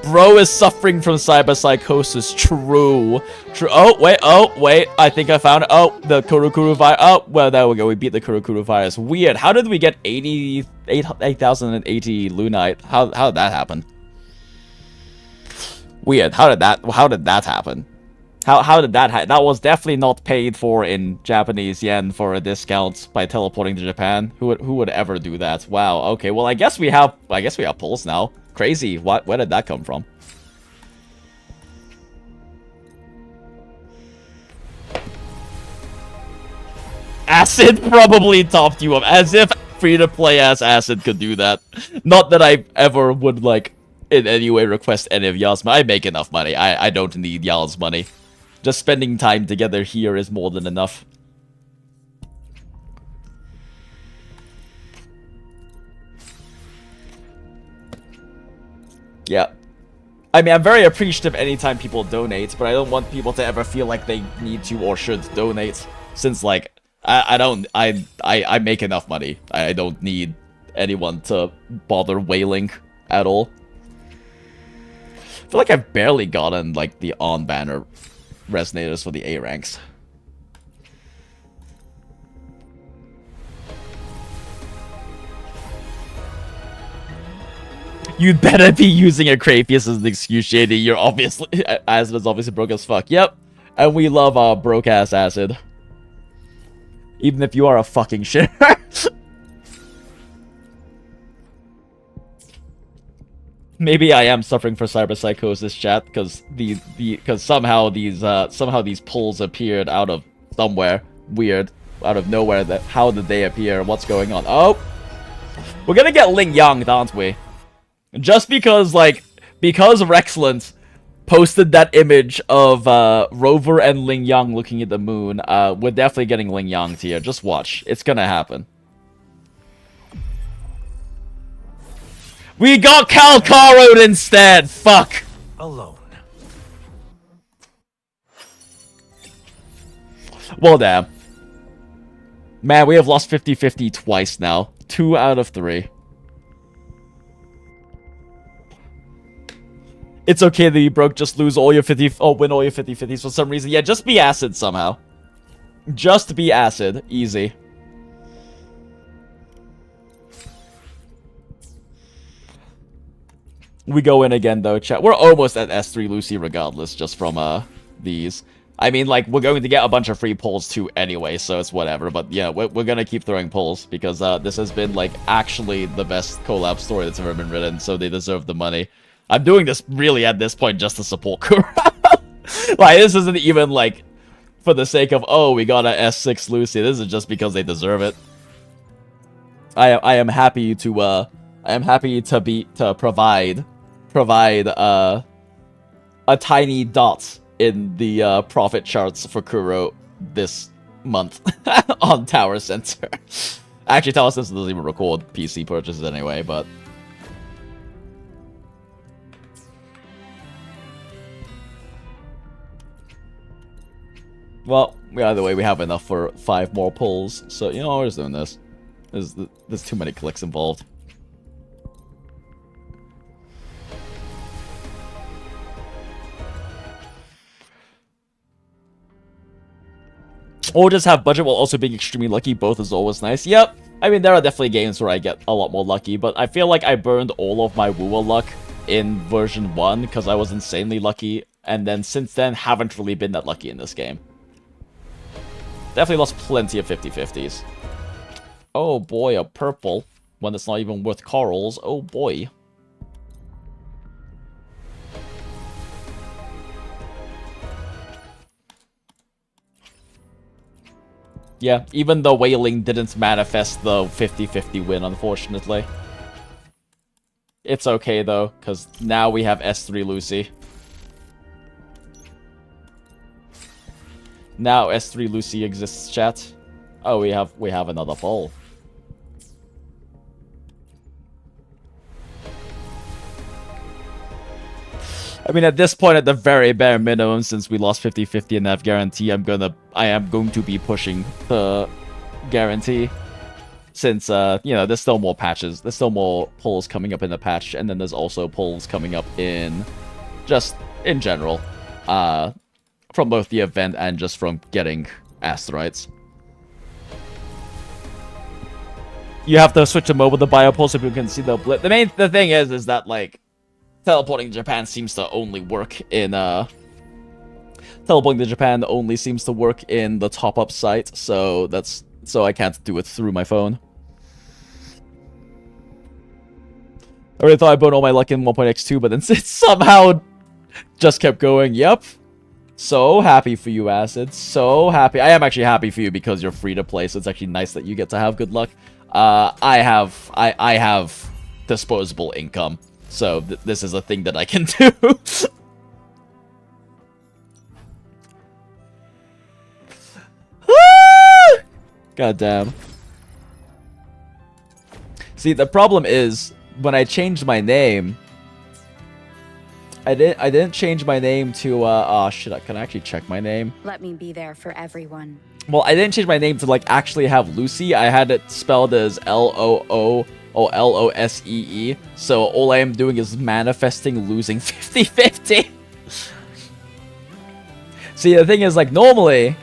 Bro is suffering from cyberpsychosis. True. Oh, wait. I think I found it. Oh, the Kuru virus. Oh, well, there we go. We beat the Kuru virus. Weird. How did we get 8,080 Lunite? How did that happen? Weird. How did that happen? How did that happen? That was definitely not paid for in Japanese yen for a discount by teleporting to Japan. Who would ever do that? Wow. Okay. Well, I guess we have pulls now. Crazy. Where did that come from? Acid probably topped you up. As if free-to-play ass Acid could do that. Not that I ever would, like, in any way request any of y'all's money. I make enough money. I don't need y'all's money. Just spending time together here is more than enough. Yeah. I mean, I'm very appreciative anytime people donate, but I don't want people to ever feel like they need to or should donate, since, like, I make enough money. I don't need anyone to bother wailing at all. I feel like I've barely gotten, like, the on-banner resonators for the A ranks. You'd better be using a Krapius as an excuse, Shady. You're obviously... Acid is obviously broke as fuck. Yep. And we love our broke-ass Acid. Even if you are a fucking shitter. Maybe I am suffering for cyberpsychosis, chat, because somehow these pulls appeared out of somewhere weird, out of nowhere. How did they appear? What's going on? Oh, we're gonna get Ling Yang, aren't we? Just because, like, because Rexland posted that image of Rover and Ling Yang looking at the moon, we're definitely getting Ling Yang here. Just watch. It's gonna happen. We got Calcarod instead! Fuck! Alone. Well, damn. Man, we have lost 50-50 twice now. 2 out of 3. It's okay that you broke, just lose all your 50... Oh, win all your 50-50s for some reason. Yeah, just be Acid somehow. Just be Acid. Easy. We go in again, though, chat. We're almost at S3 Lucy regardless, just from, these. I mean, like, we're going to get a bunch of free pulls, too, anyway, so it's whatever. But, yeah, we're gonna keep throwing pulls, because, this has been, like, actually the best collab story that's ever been written, so they deserve the money. I'm doing this, really, at this point, just to support Kuro. Like, this isn't even, like, for the sake of, oh, we got a S6 Lucy. This is just because they deserve it. I am happy to provide a tiny dot in the profit charts for Kuro this month on Tower Center. Actually, Tower Center doesn't even record PC purchases anyway, but well, either way, we have enough for 5 more pulls, so you know, we're just doing this. There's too many clicks involved. Or just have budget while also being extremely lucky. Both is always nice. Yep. I mean, there are definitely games where I get a lot more lucky, but I feel like I burned all of my WuWa luck in version 1 because I was insanely lucky, and then since then, haven't really been that lucky in this game. Definitely lost plenty of 50-50s. Oh boy, a purple. One that's not even worth corals. Oh boy. Yeah, even the whaling didn't manifest the 50-50 win, unfortunately. It's okay, though, because now we have S3 Lucy. Now S3 Lucy exists, chat. Oh, we have another poll. I mean, at this point, at the very bare minimum, since we lost 50-50 in that guarantee, I am going to be pushing the guarantee. Since, you know, there's still more patches. There's still more pulls coming up in the patch, and then there's also pulls coming up in... just in general. From both the event and just from getting asteroids. You have to switch to mobile to buy a pull so people can see the blip. The thing is that, like, teleporting to Japan seems to only work in, teleporting to Japan only seems to work in the top-up site, so I can't do it through my phone. I really thought I burned all my luck in 1.x2, but then it somehow just kept going. Yep. So happy for you, Acid. So happy. I am actually happy for you because you're free to play, so it's actually nice that you get to have good luck. I have disposable income. So this is a thing that I can do. God damn. See, the problem is, when I changed my name, I didn't change my name to oh shit, can I actually check my name? Let me be there for everyone. Well, I didn't change my name to like actually have Lucy. I had it spelled as Loosee. So all I am doing is manifesting losing 50-50. See, the thing is, like, normally,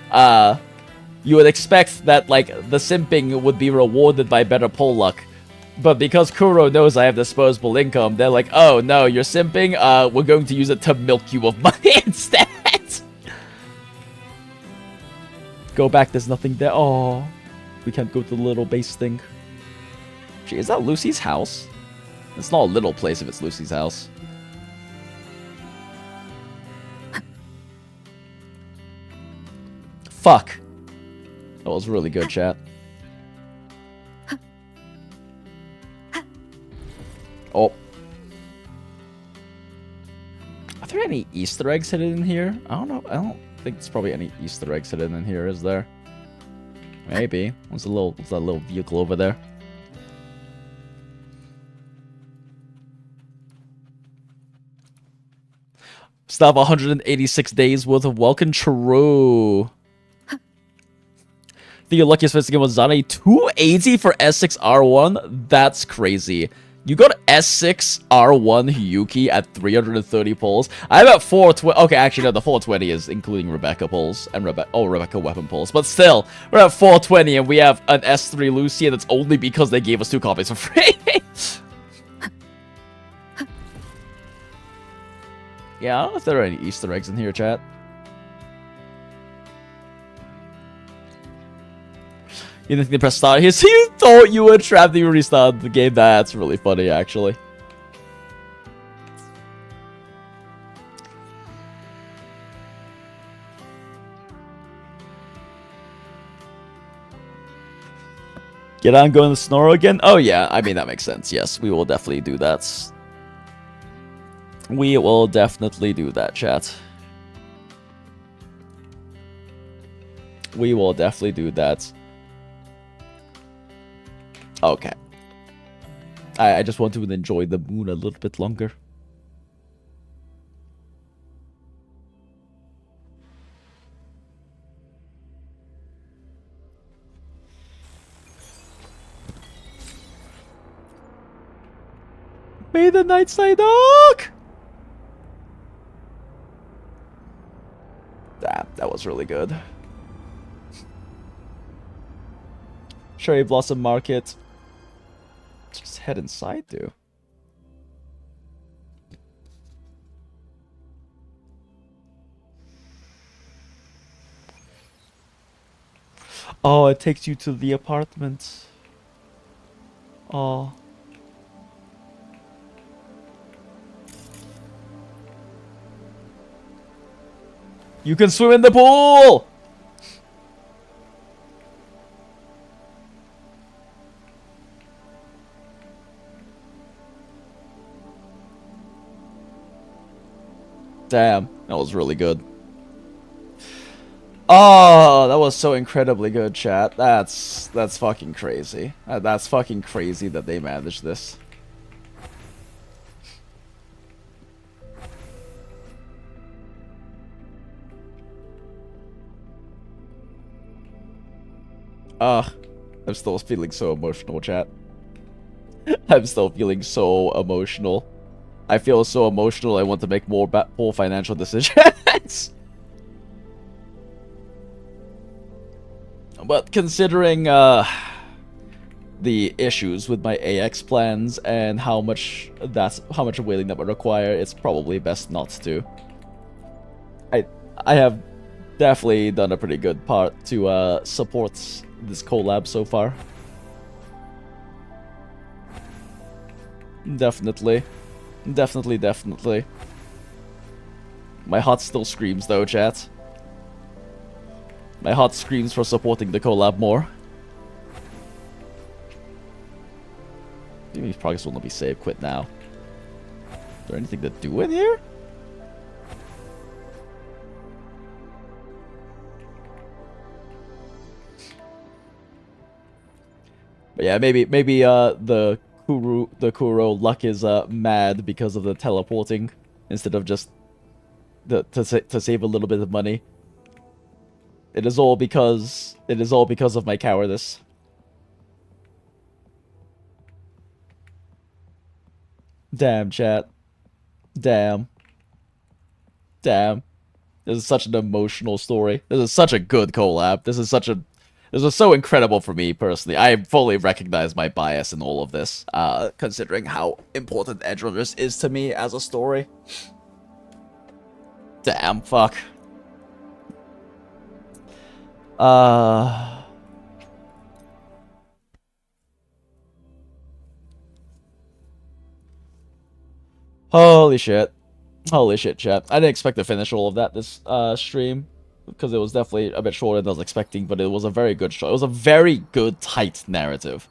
you would expect that, like, the simping would be rewarded by better pull luck. But because Kuro knows I have disposable income, they're like, oh, no, you're simping, we're going to use it to milk you of money instead. Go back, there's nothing there. Oh, we can't go to the little base thing. Gee, is that Lucy's house? It's not a little place if it's Lucy's house. Fuck. That was really good, chat. Oh. Are there any Easter eggs hidden in here? I don't know. I don't think there's probably any Easter eggs hidden in here, is there? Maybe. What's that little vehicle over there? Still have 186 days worth of welcome. True. I think your luckiest first game was Zane 280 for S6R1. That's crazy. You got S6R1 Hiyuki at 330 pulls. I'm at 420. Okay, actually, no, the 420 is including Rebecca pulls and Rebecca weapon pulls. But still, we're at 420 and we have an S3 Lucy, and it's only because they gave us 2 copies for free. Yeah, I don't know if there are any Easter eggs in here, chat. You didn't think they press start here, so you thought you were trapped and you restarted the game. That's really funny, actually. Get on going to Snoro again? Oh yeah, I mean that makes sense. Yes, we will definitely do that. We will definitely do that, chat. We will definitely do that. Okay. I just want to enjoy the moon a little bit longer. May the night side dark! That was really good. Cherry Blossom Market. Just head inside, dude. Oh, it takes you to the apartment. Oh. You can swim in the pool! Damn, that was really good. Oh, that was so incredibly good, chat. That's fucking crazy. That's fucking crazy that they managed this. I'm still feeling so emotional, chat. I'm still feeling so emotional. I feel so emotional, I want to make more poor financial decisions. But considering the issues with my AX plans and how much whaling that would require, it's probably best not to. I have definitely done a pretty good part to support this collab so far. Definitely. Definitely. My heart still screams though, chat. My heart screams for supporting the collab more. Maybe progress will not be saved. Quit now. Is there anything to do in here? But yeah, maybe the Kuro luck is mad because of the teleporting. instead of just to save a little bit of money. It is all because of my cowardice. Damn, chat. Damn. Damn. This is such an emotional story. This is such a good collab. This was so incredible for me personally. I fully recognize my bias in all of this, considering how important Edgerunners is to me as a story. Damn, fuck. Holy shit. Holy shit, chat. I didn't expect to finish all of that this stream, because it was definitely a bit shorter than I was expecting, but it was a very good show. It was a very good, tight narrative.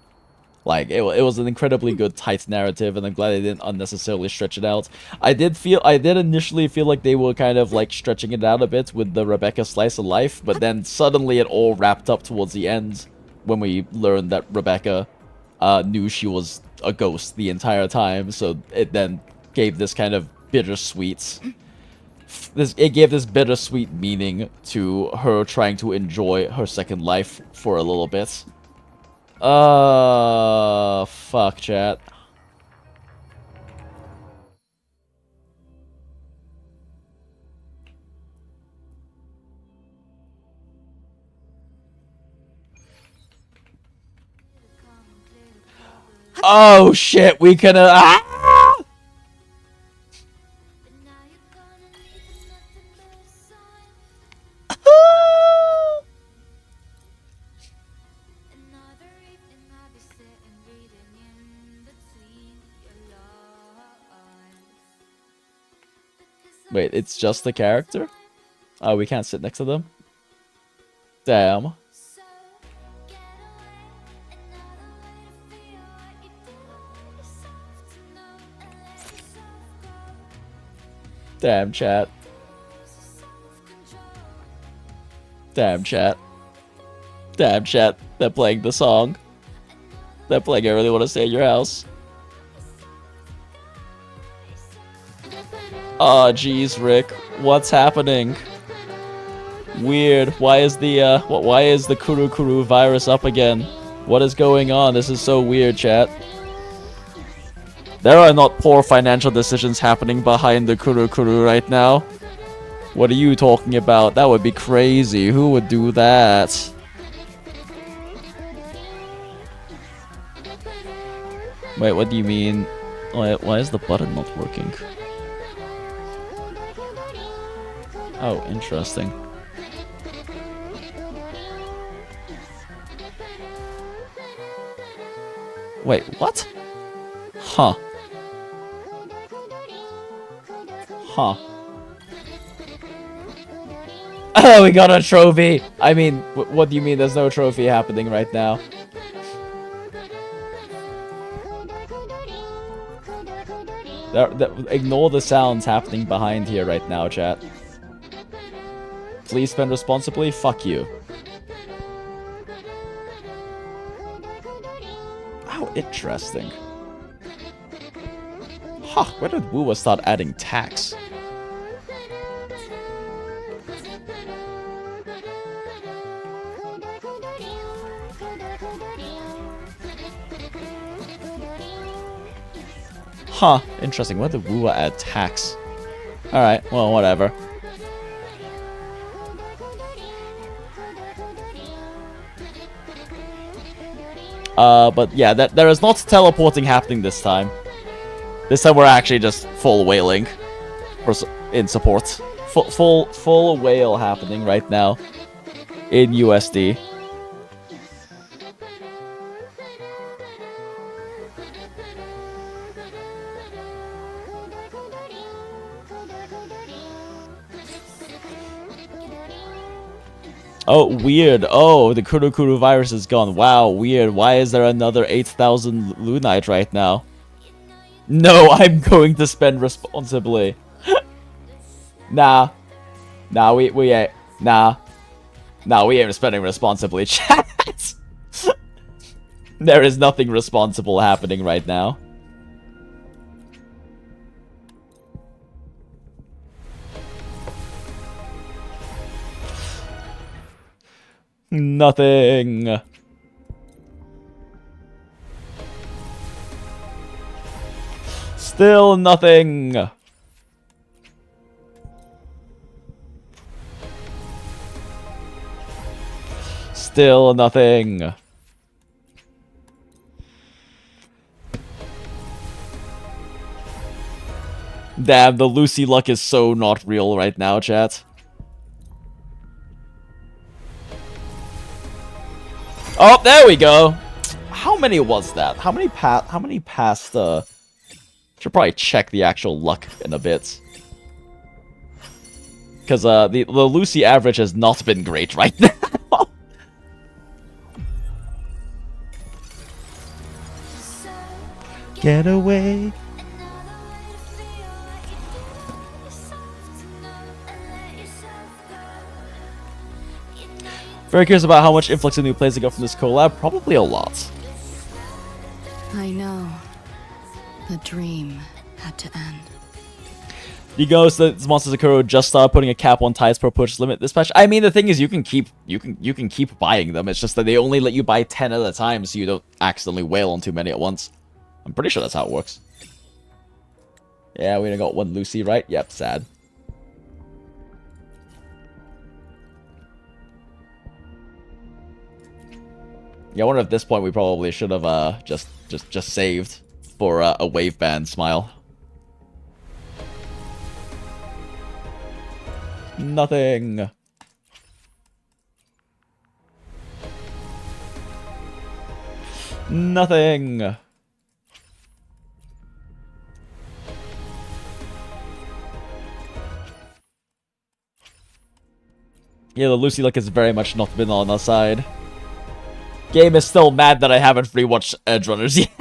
Like, it was an incredibly good, tight narrative, and I'm glad they didn't unnecessarily stretch it out. I did initially feel like they were kind of, like, stretching it out a bit with the Rebecca slice of life, but then suddenly it all wrapped up towards the end, when we learned that Rebecca knew she was a ghost the entire time, so it then gave this kind of bittersweet... It gave this bittersweet meaning to her trying to enjoy her second life for a little bit. Fuck, chat. Oh shit, we can Wait, it's just the character? Oh, we can't sit next to them? Damn. Damn, chat. Damn, chat. Damn, chat. They're playing the song. They're playing I Really Want to Stay at Your House. Aw, jeez, Rick. What's happening? Weird. Why is the Kuru Kuru virus up again? What is going on? This is so weird, chat. There are not poor financial decisions happening behind the Kuru Kuru right now. What are you talking about? That would be crazy. Who would do that? Wait, what do you mean? Why is the button not working? Oh, interesting. Wait, what? Huh. Huh. Oh, we got a trophy! I mean, what do you mean there's no trophy happening right now? Ignore the sounds happening behind here right now, chat. Please spend responsibly? Fuck you. How interesting. Huh, where did WuWa start adding tax? Huh, interesting. Where did WuWa add tax? Alright, well, whatever. But yeah, there is not teleporting happening this time. This time we're actually just full whaling in support. Full whale happening right now in USD. Oh, weird. Oh, the Kuru Kuru virus is gone. Wow, weird. Why is there another 8,000 Lunite right now? No, I'm going to spend responsibly. Nah. Nah, we ain't. Nah. Nah, we ain't spending responsibly, chat. There is nothing responsible happening right now. Nothing. Still nothing. Still nothing. Damn, the Lucy luck is so not real right now, chat. Oh, there we go. How many was that? How many passed, should probably check the actual luck in a bit. Because, the Lucy average has not been great right now. Get away. Very curious about how much influx of new players they got from this collab. Probably a lot. I know. The dream had to end. He goes that Monsters of Kuro just started putting a cap on ties per purchase limit this patch. I mean, the thing is, you can keep buying them. It's just that they only let you buy 10 at a time, so you don't accidentally wail on too many at once. I'm pretty sure that's how it works. Yeah, we only got one Lucy, right? Yep, sad. Yeah, I wonder if at this point we probably should have just saved for a wave band smile. Nothing. Nothing. Yeah, the Lucy luck has very much not been on our side. Game is still mad that I haven't rewatched Edgerunners yet.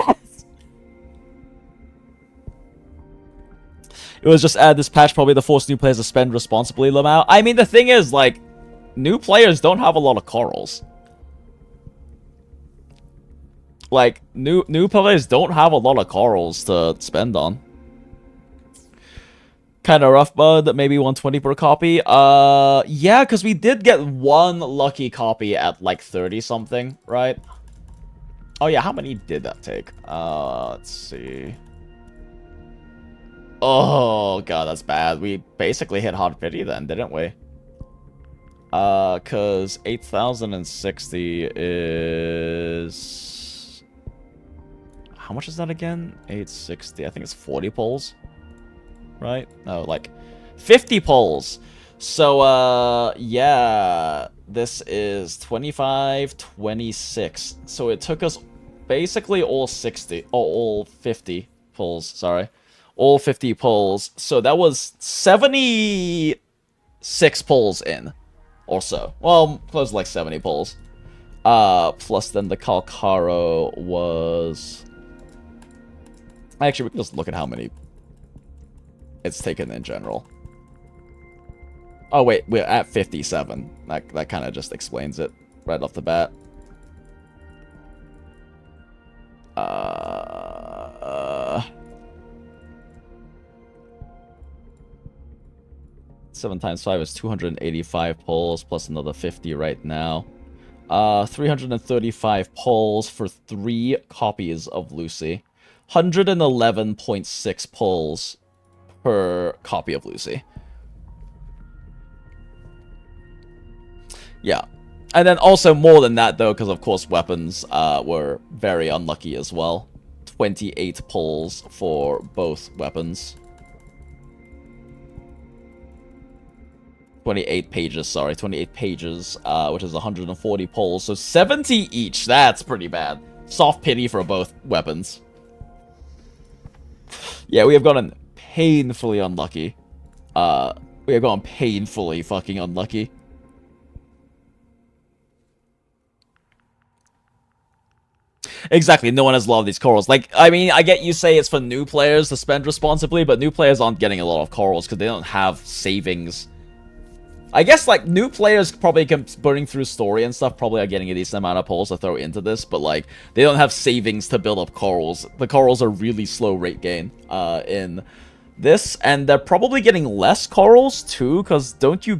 It was just this patch probably to force new players to spend responsibly, Lamau. I mean, the thing is, like, new players don't have a lot of corals. Like, new players don't have a lot of corals to spend on. Kind of rough, bud. Maybe 120 per copy. Yeah, because we did get one lucky copy at like 30 something, right? Oh yeah, how many did that take? Let's see. Oh god, that's bad. We basically hit hot 50 then, didn't we? Cause 8,060 is how much is that again? 860. I think it's 40 polls. Right? No, like 50 polls. So, yeah, this is 25, 26. So it took us basically all 60, or all 50 polls, sorry. All 50 polls. So that was 76 polls in, or so. Well, close to like 70 polls. Plus then the Calcaro was... Actually, we can just look at how many it's taken in general. Oh wait, we're at 57. That kind of just explains it right off the bat. 7 times 5 is 285 polls plus another 50 right now. 335 polls for 3 copies of Lucy. 111.6 polls per copy of Lucy. Yeah. And then also more than that, though, because of course weapons were very unlucky as well. 28 pulls for both weapons. 28 pages, sorry. 28 pages, which is 140 pulls. So 70 each. That's pretty bad. Soft pity for both weapons. Yeah, we have gotten painfully unlucky. We have gone painfully fucking unlucky. Exactly, no one has a lot of these corals. Like, I mean, I get you say it's for new players to spend responsibly, but new players aren't getting a lot of corals because they don't have savings. I guess, like, new players probably burning through story and stuff probably are getting a decent amount of polls to throw into this, but, like, they don't have savings to build up corals. The corals are really slow rate gain in This, and they're probably getting less corals too, because don't you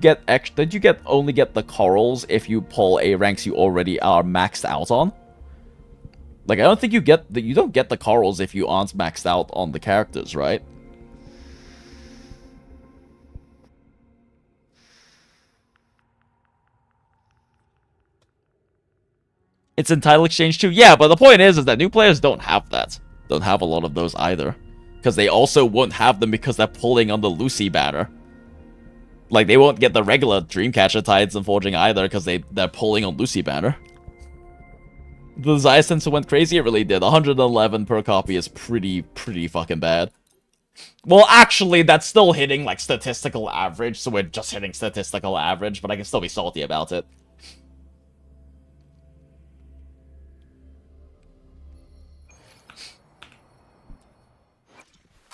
only get the corals if you pull A ranks you already are maxed out on? Like, I don't think you don't get the corals if you aren't maxed out on the characters, right? It's in title exchange too. Yeah, but the point is that new players don't have that. Don't have a lot of those either. Because they also won't have them because they're pulling on the Lucy banner. Like, they won't get the regular Dreamcatcher Tides and Forging either because they're pulling on Lucy banner. The Desire Sensor went crazy, it really did. 111 per copy is pretty fucking bad. Well, actually, that's still hitting, like, statistical average, so we're just hitting statistical average, but I can still be salty about it.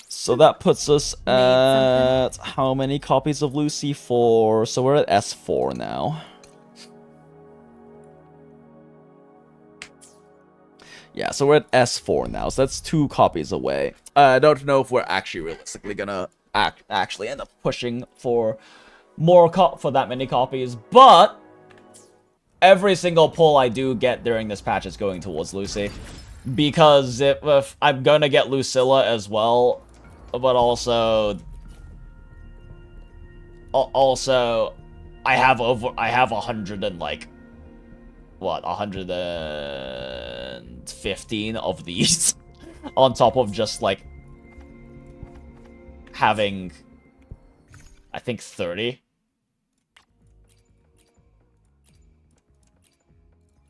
So that puts us at how many copies of Lucy? 4. So we're at S4 now. Yeah, so we're at S4 now. So that's 2 copies away. I don't know if we're actually realistically gonna actually end up pushing for more for that many copies, but every single pull I do get during this patch is going towards Lucy, because if I'm gonna get Lucilla as well. But also, I have 100 and like, what, 115 of these on top of just like having, I think 30.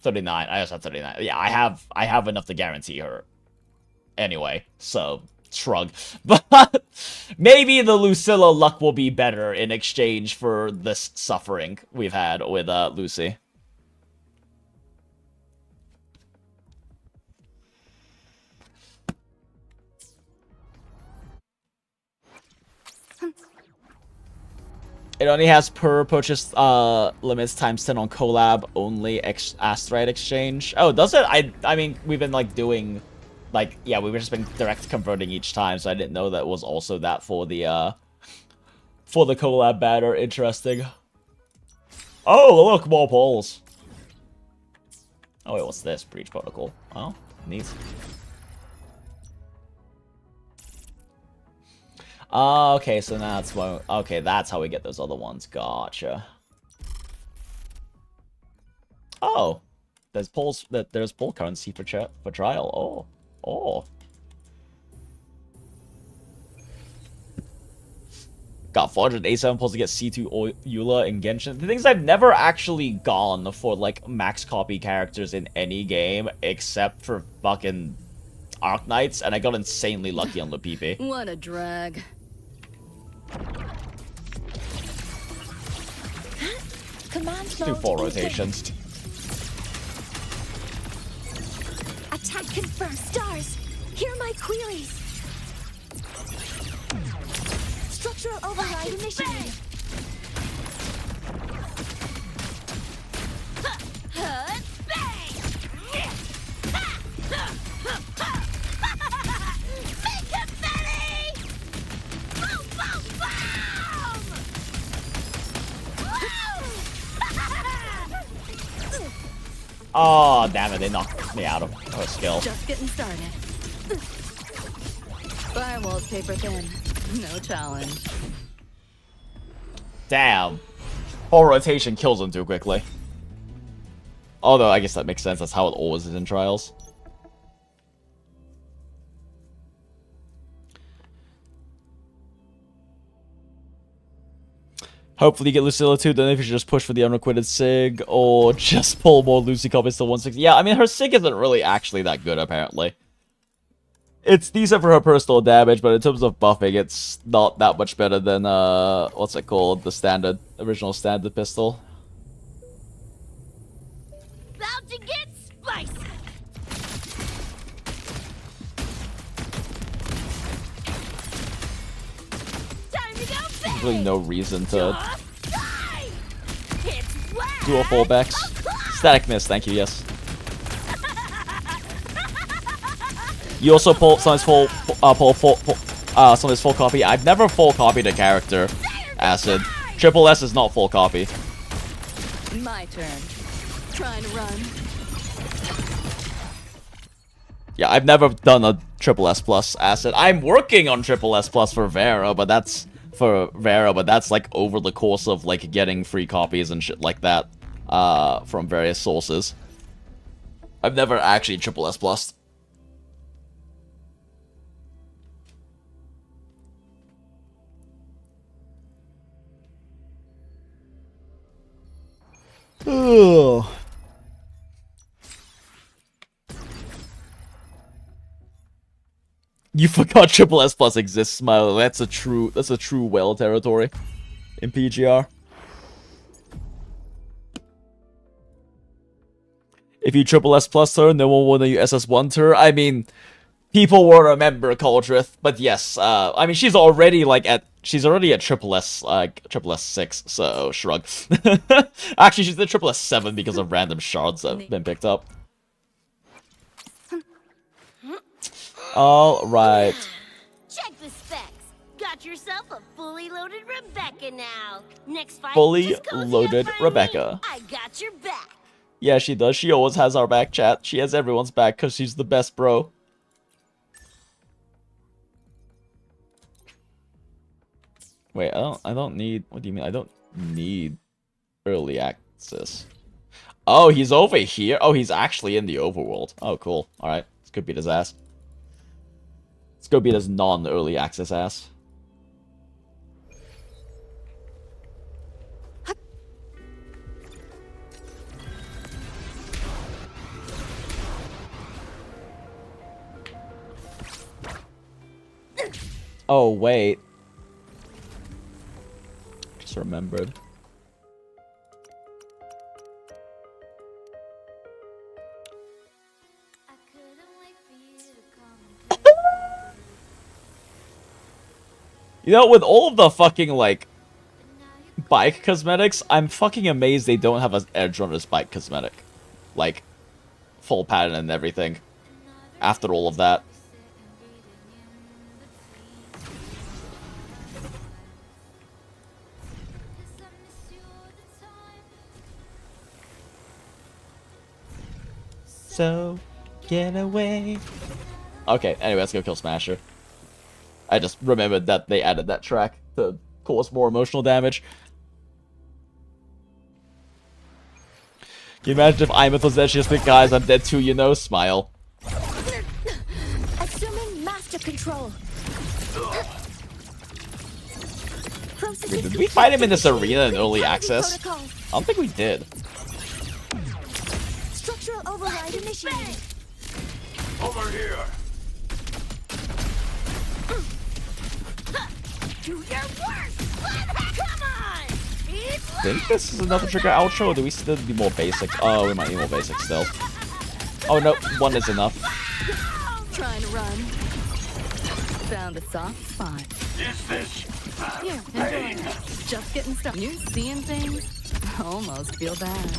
39. I also have 39. Yeah, I have enough to guarantee her. Anyway, so shrug. But maybe the Lucilla luck will be better in exchange for this suffering we've had with Lucy. It only has per purchase limits times 10 on collab only Astrite exchange. Oh, does it? I mean, we've been like doing, like, yeah, we've just been direct converting each time, so I didn't know that was also that for the collab banner. Interesting. Oh, look, more polls. Oh wait, what's this? Breach protocol. Oh, neat. Okay, so now that's why. Okay, that's how we get those other ones. Gotcha. Oh, there's polls. There's poll currency for trial. Oh. Got 487 polls to get C2 Eula and Genshin. The thing is, I've never actually gone for like max copy characters in any game except for fucking Arknights, and I got insanely lucky on Lepipi. What a drag. Command Do mode 4 engaged. rotations. Attack confirmed. Stars, hear my queries. Structural override initiated. Oh, damn it, they knocked me out of her skill. Just getting started. Firewall's paper thin. No challenge. Damn. 4 rotation kills them too quickly. Although, I guess that makes sense. That's how it always is in Trials. Hopefully you get Lucilla too, then if you should just push for the unrequited Sig, or just pull more Lucy copies to 160. Yeah, I mean, her Sig isn't really actually that good, apparently. It's decent for her personal damage, but in terms of buffing, it's not that much better than, what's it called? The original standard pistol. About to get spicy! Time to go big! There's really no reason to It's do a fallbacks. Static miss, thank you, yes. You also pull, sometimes pull some of this full copy. I've never full copied a character, Acid. Triple S is not full copy. My turn. Trying to run. Yeah, I've never done a Triple S plus Acid. I'm working on Triple S plus for Vera, but that's like over the course of like getting free copies and shit like that from various sources. I've never actually Triple S plus. Ugh. You forgot Triple S plus exists, Smile. That's a true whale territory in PGR. If you Triple S plus her, no one will know you SS1 her. I mean, people will remember Coldrith, but yes, I mean she's already at Triple S, like Triple S6, so shrug. Actually, she's at Triple S7 because of random shards that have been picked up. All right. Check the specs. Got yourself a fully loaded Rebecca now. Next fight, Fully just cozy loaded up by Rebecca. me. I got your back. Yeah, she does. She always has our back, chat. She has everyone's back because she's the best, bro. Wait, I don't need, what do you mean? I don't need early access. Oh, he's over here? Oh, he's actually in the overworld. Oh, cool. Alright, let's go beat his ass. Let's go beat his non-early access ass. Oh, wait. Just remembered. You know, with all of the fucking, like, bike cosmetics, I'm fucking amazed they don't have an Edgerunner's bike cosmetic. Like, full pattern and everything. After all of that. So, get away. Okay, anyway, let's go kill Smasher. I just remembered that they added that track to cause more emotional damage. Can you imagine if Imeth was there? She just like, guys, I'm dead too, you know? Smile. Assuming master control. Wait, did we fight him in this arena in early access? I don't think we did. Structural override initiated. Over here. Do your work! Come on! I think this is another trigger outro, or do we still need more basics? Oh, we might need more basics still. Oh no, one is enough. Trying to run. Found a soft spot. Is this Here, enjoy. Just getting started. You seeing things? Almost feel bad.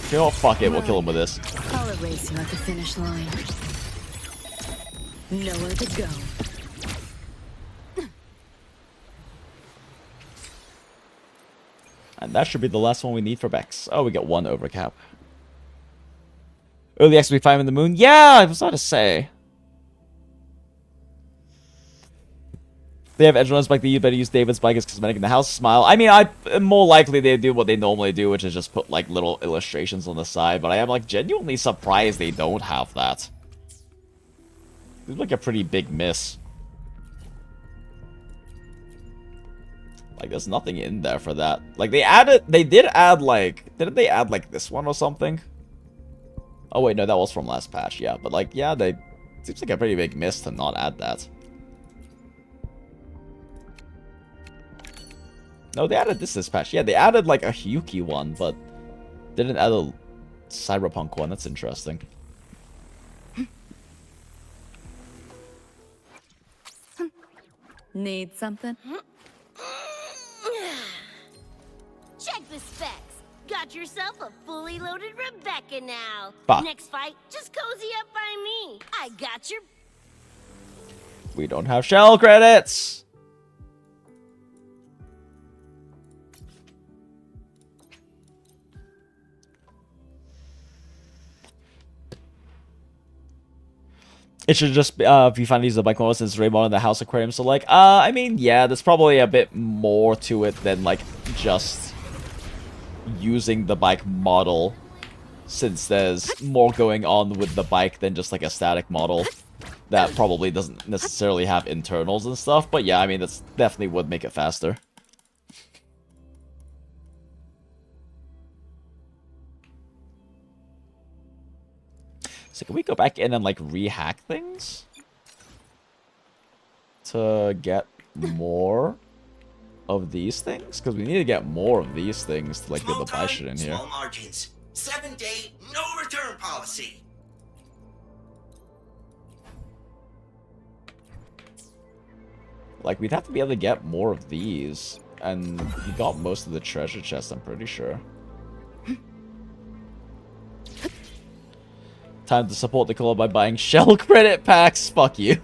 You know what? Fuck it, we'll kill him with this. I'll erase you at the finish line. Nowhere to go. And that should be the last one we need for Bex. Oh, we get one overcap. Early XP5 in the moon? Yeah, I was about to say. They have Edgerunners bike that you better use David's bike as cosmetic in the house. Smile. I mean, more likely they do what they normally do, which is just put like little illustrations on the side. But I am like genuinely surprised they don't have that. It's like a pretty big miss. Like, there's nothing in there for that. Like, they did add, like, didn't they add, like, this one or something? Oh, wait, no, that was from last patch, yeah. But, like, yeah, seems like a pretty big miss to not add that. No, they added this patch. Yeah, they added, like, a Hyuki one, but didn't add a Cyberpunk one. That's interesting. Need something? Check the specs. Got yourself a fully loaded Rebecca now. Fuck. Next fight, just cozy up by me. I got your... We don't have shell credits! It should just be, if you find these bike models, since Raymond in the House Aquarium, so like, I mean, yeah, there's probably a bit more to it than, like, just using the bike model, since there's more going on with the bike than just, like, a static model that probably doesn't necessarily have internals and stuff, but yeah, I mean, that's definitely would make it faster. So can we go back in and, like, re-hack things? To get more of these things? Because we need to get more of these things to, like, get the buy shit in here. Small margins. 7-day, no return policy. Like, we'd have to be able to get more of these. And we got most of the treasure chest, I'm pretty sure. Time to support the collab by buying shell credit packs. Fuck you.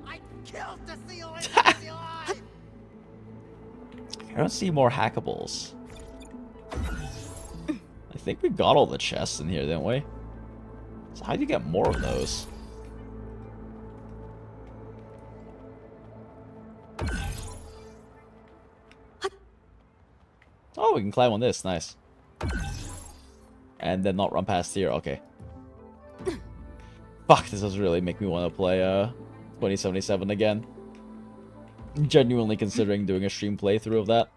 I killed to see Lizzie alive. I don't see more hackables. I think we got all the chests in here, didn't we? So how do you get more of those? Oh, we can climb on this. Nice. And then not run past here. Okay. Fuck, this does really make me want to play 2077 again. I'm genuinely considering doing a stream playthrough of that.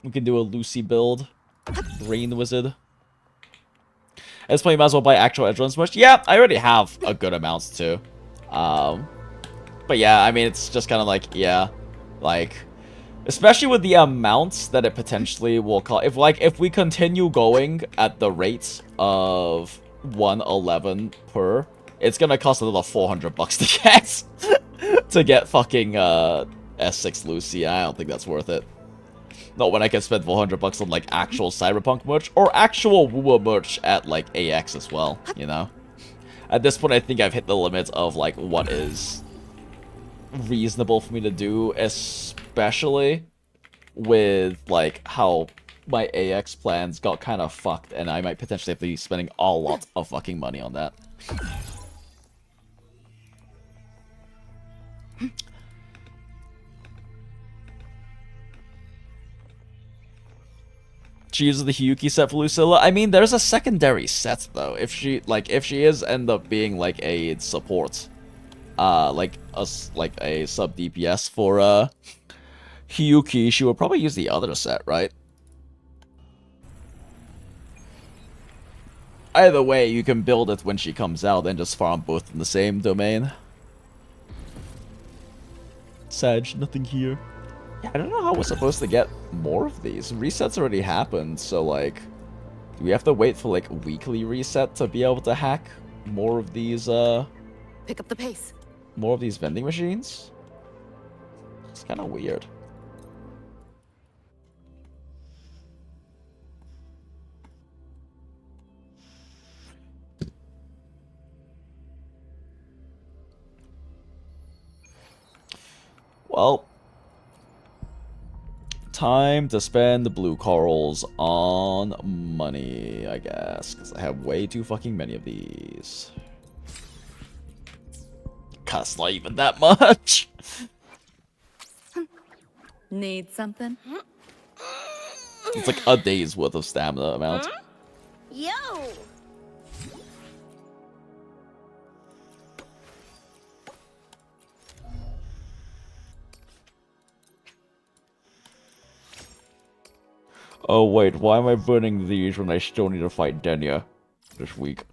We can do a Lucy build. Rain Wizard. At this point, you might as well buy actual Edgerunners merch. Yeah, I already have a good amount too. But yeah, I mean, it's just kind of like, yeah, like... Especially with the amounts that it potentially will cost. If we continue going at the rate of 111 per, it's gonna cost another $400 to get fucking S6 Lucy. I don't think that's worth it. Not when I can spend $400 on like actual Cyberpunk merch or actual WuWa merch at like AX as well. You know, at this point, I think I've hit the limit of like what is reasonable for me to do, especially with like how my AX plans got kind of fucked, and I might potentially have to be spending a lot of fucking money on that. She uses the Hiyuki set for Lucilla. I mean, there's a secondary set though. If she is end up being like a support, like a sub DPS for Hiyuki, she would probably use the other set, right? Either way, you can build it when she comes out and just farm both in the same domain. Sag, nothing here. Yeah, I don't know how we're supposed to get more of these. Resets already happened, so like... Do we have to wait for like weekly reset to be able to hack more of these, Pick up the pace. More of these vending machines? It's kind of weird. Well, time to spend the blue corals on money, I guess, because I have way too fucking many of these. Costs not even that much. Need something? It's like a day's worth of stamina amount. Yo! Oh wait, why am I burning these when I still need to fight Denya this week?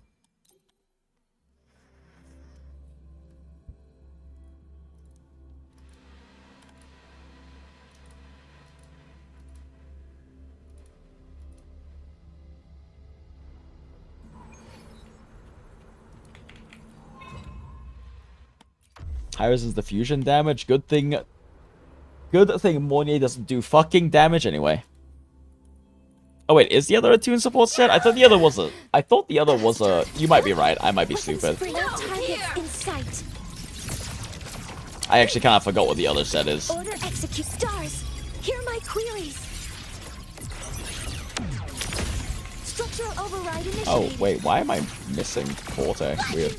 Hires is the fusion damage. Good thing Monier doesn't do fucking damage anyway. Oh wait, is the other a tune support set? I thought the other was a... I thought the other was a... You might be right, I might be stupid. In sight. I actually kind of forgot what the other set is. Order execute stars. Hear my queries. Structural override initiated. Oh wait, why am I missing Forte? Weird.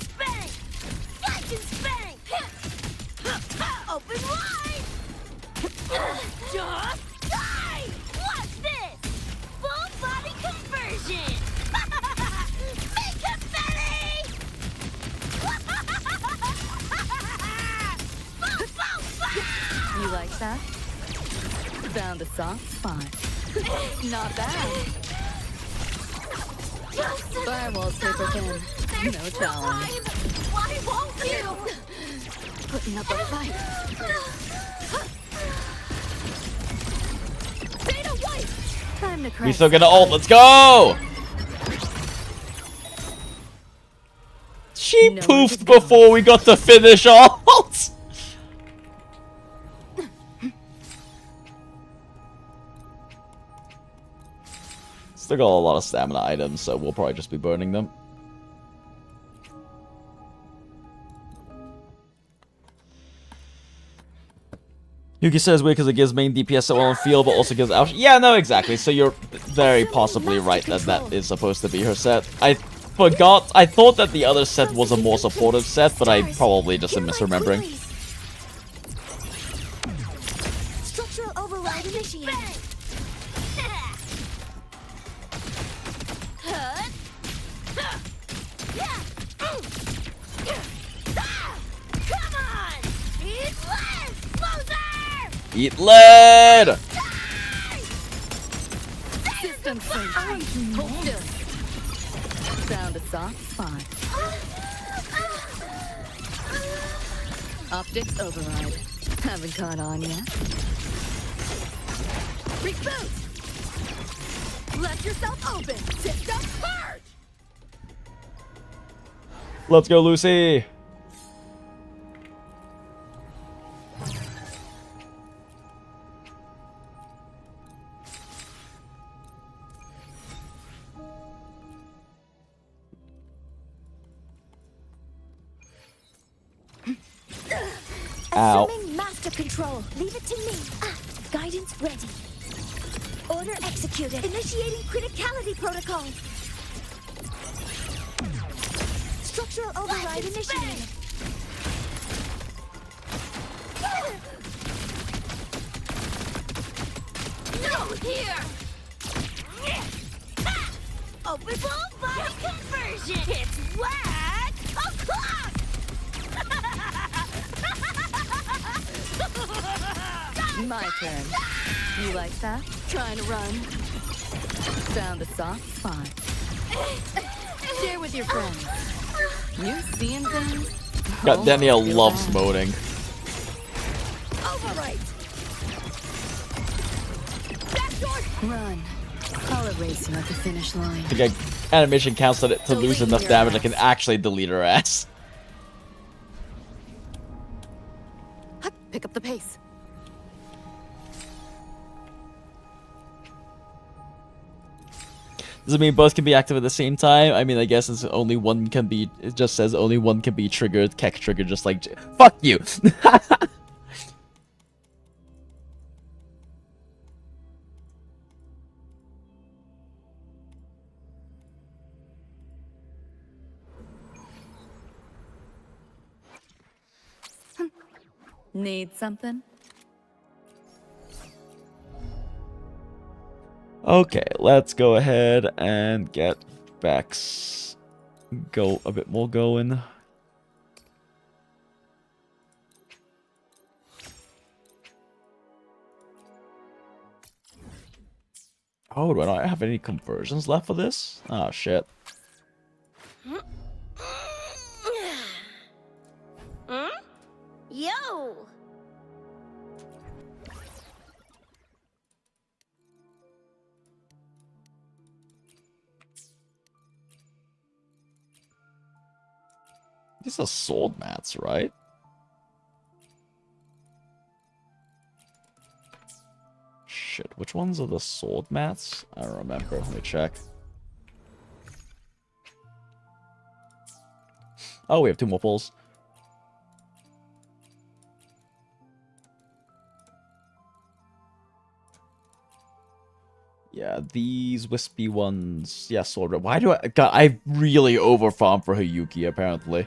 Open wide! Just die! What's this? Full body conversion! Make confetti! You like that? Found a soft spot. Not bad. Firewall's paper thin. No challenge. Why won't you? Putting up a fight. Data white! Time to crack. We still get an ult, let's go! She poofed before we got to finish our ult! Still got a lot of stamina items, so we'll probably just be burning them. Yuki says weird because it gives main DPS so well on field, but also gives out. Yeah, no, exactly. So you're very possibly right that that is supposed to be her set. I forgot. I thought that the other set was a more supportive set, but I probably just am misremembering. Structural override initiated. Come on! Eat less, loser! Eat lead! System sync. Hold still. Found a soft spot. Optics override. Haven't caught on yet. Reboot! Let yourself open! System purge! Let's go, Lucy! Ow. Assuming master control. Leave it to me. Guidance ready. Order executed. Initiating criticality protocol. Structural override initiated. No, here! Open full body conversion! It's whack! O'clock! My turn. You like that? Trying to run. Found a soft spot. Share with your friends. You seeing things? God, Danielle loves modding. Overwrite! Run. I'll erase you at the finish line. I think animation counts on it to lose enough damage I can actually delete her ass. Pick up the pace. Does it mean both can be active at the same time? I mean, I guess it's only one can be... It just says only one can be triggered. Keck triggered, just like... Fuck you! Need something? Okay, let's go ahead and get Bex go a bit more going. Oh, do I not have any conversions left for this? Oh, shit. Yo! These are sword mats, right? shit. Which ones are the sword mats? I don't remember. Let me check. Oh, we have 2 more poles. Yeah, these wispy ones. Yeah, sword. Why do I... God, I really overfarmed for Hayuki, apparently.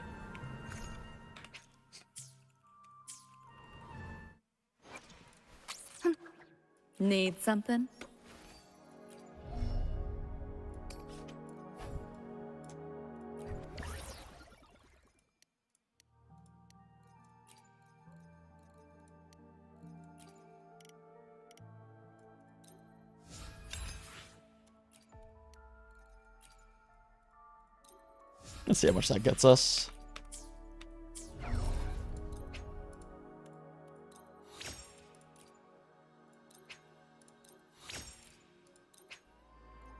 Need something? Let's see how much that gets us.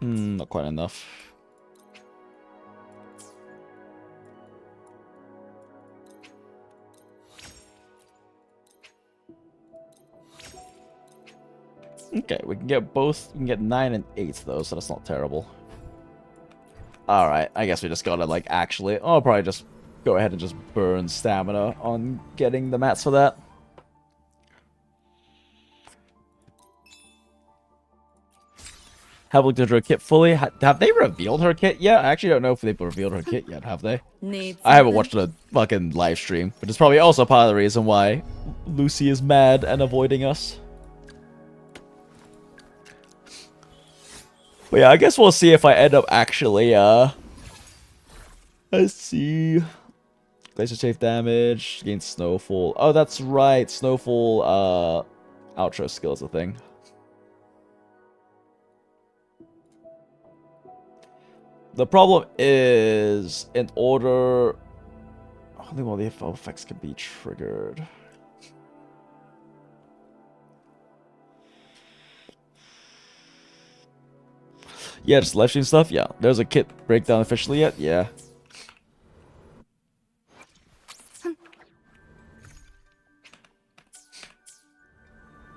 Not quite enough. Okay, we can get both. We can get 9 and 8 though, so that's not terrible. Alright, I guess we just gotta, like, actually... I'll probably just go ahead and just burn stamina on getting the mats for that. Have looked at her kit fully. Have they revealed her kit yet? I actually don't know if they've revealed her kit yet, have they? I haven't watched a fucking live stream, which is probably also part of the reason why Lucy is mad and avoiding us. But yeah, I guess we'll see if I end up actually, let's see. Glacier safe damage, gain snowfall. Oh, that's right. Snowfall, outro skill is a thing. The problem is, in order... Only while the effects can be triggered. Yeah, just live stream stuff? Yeah. There's a kit breakdown officially yet? Yeah.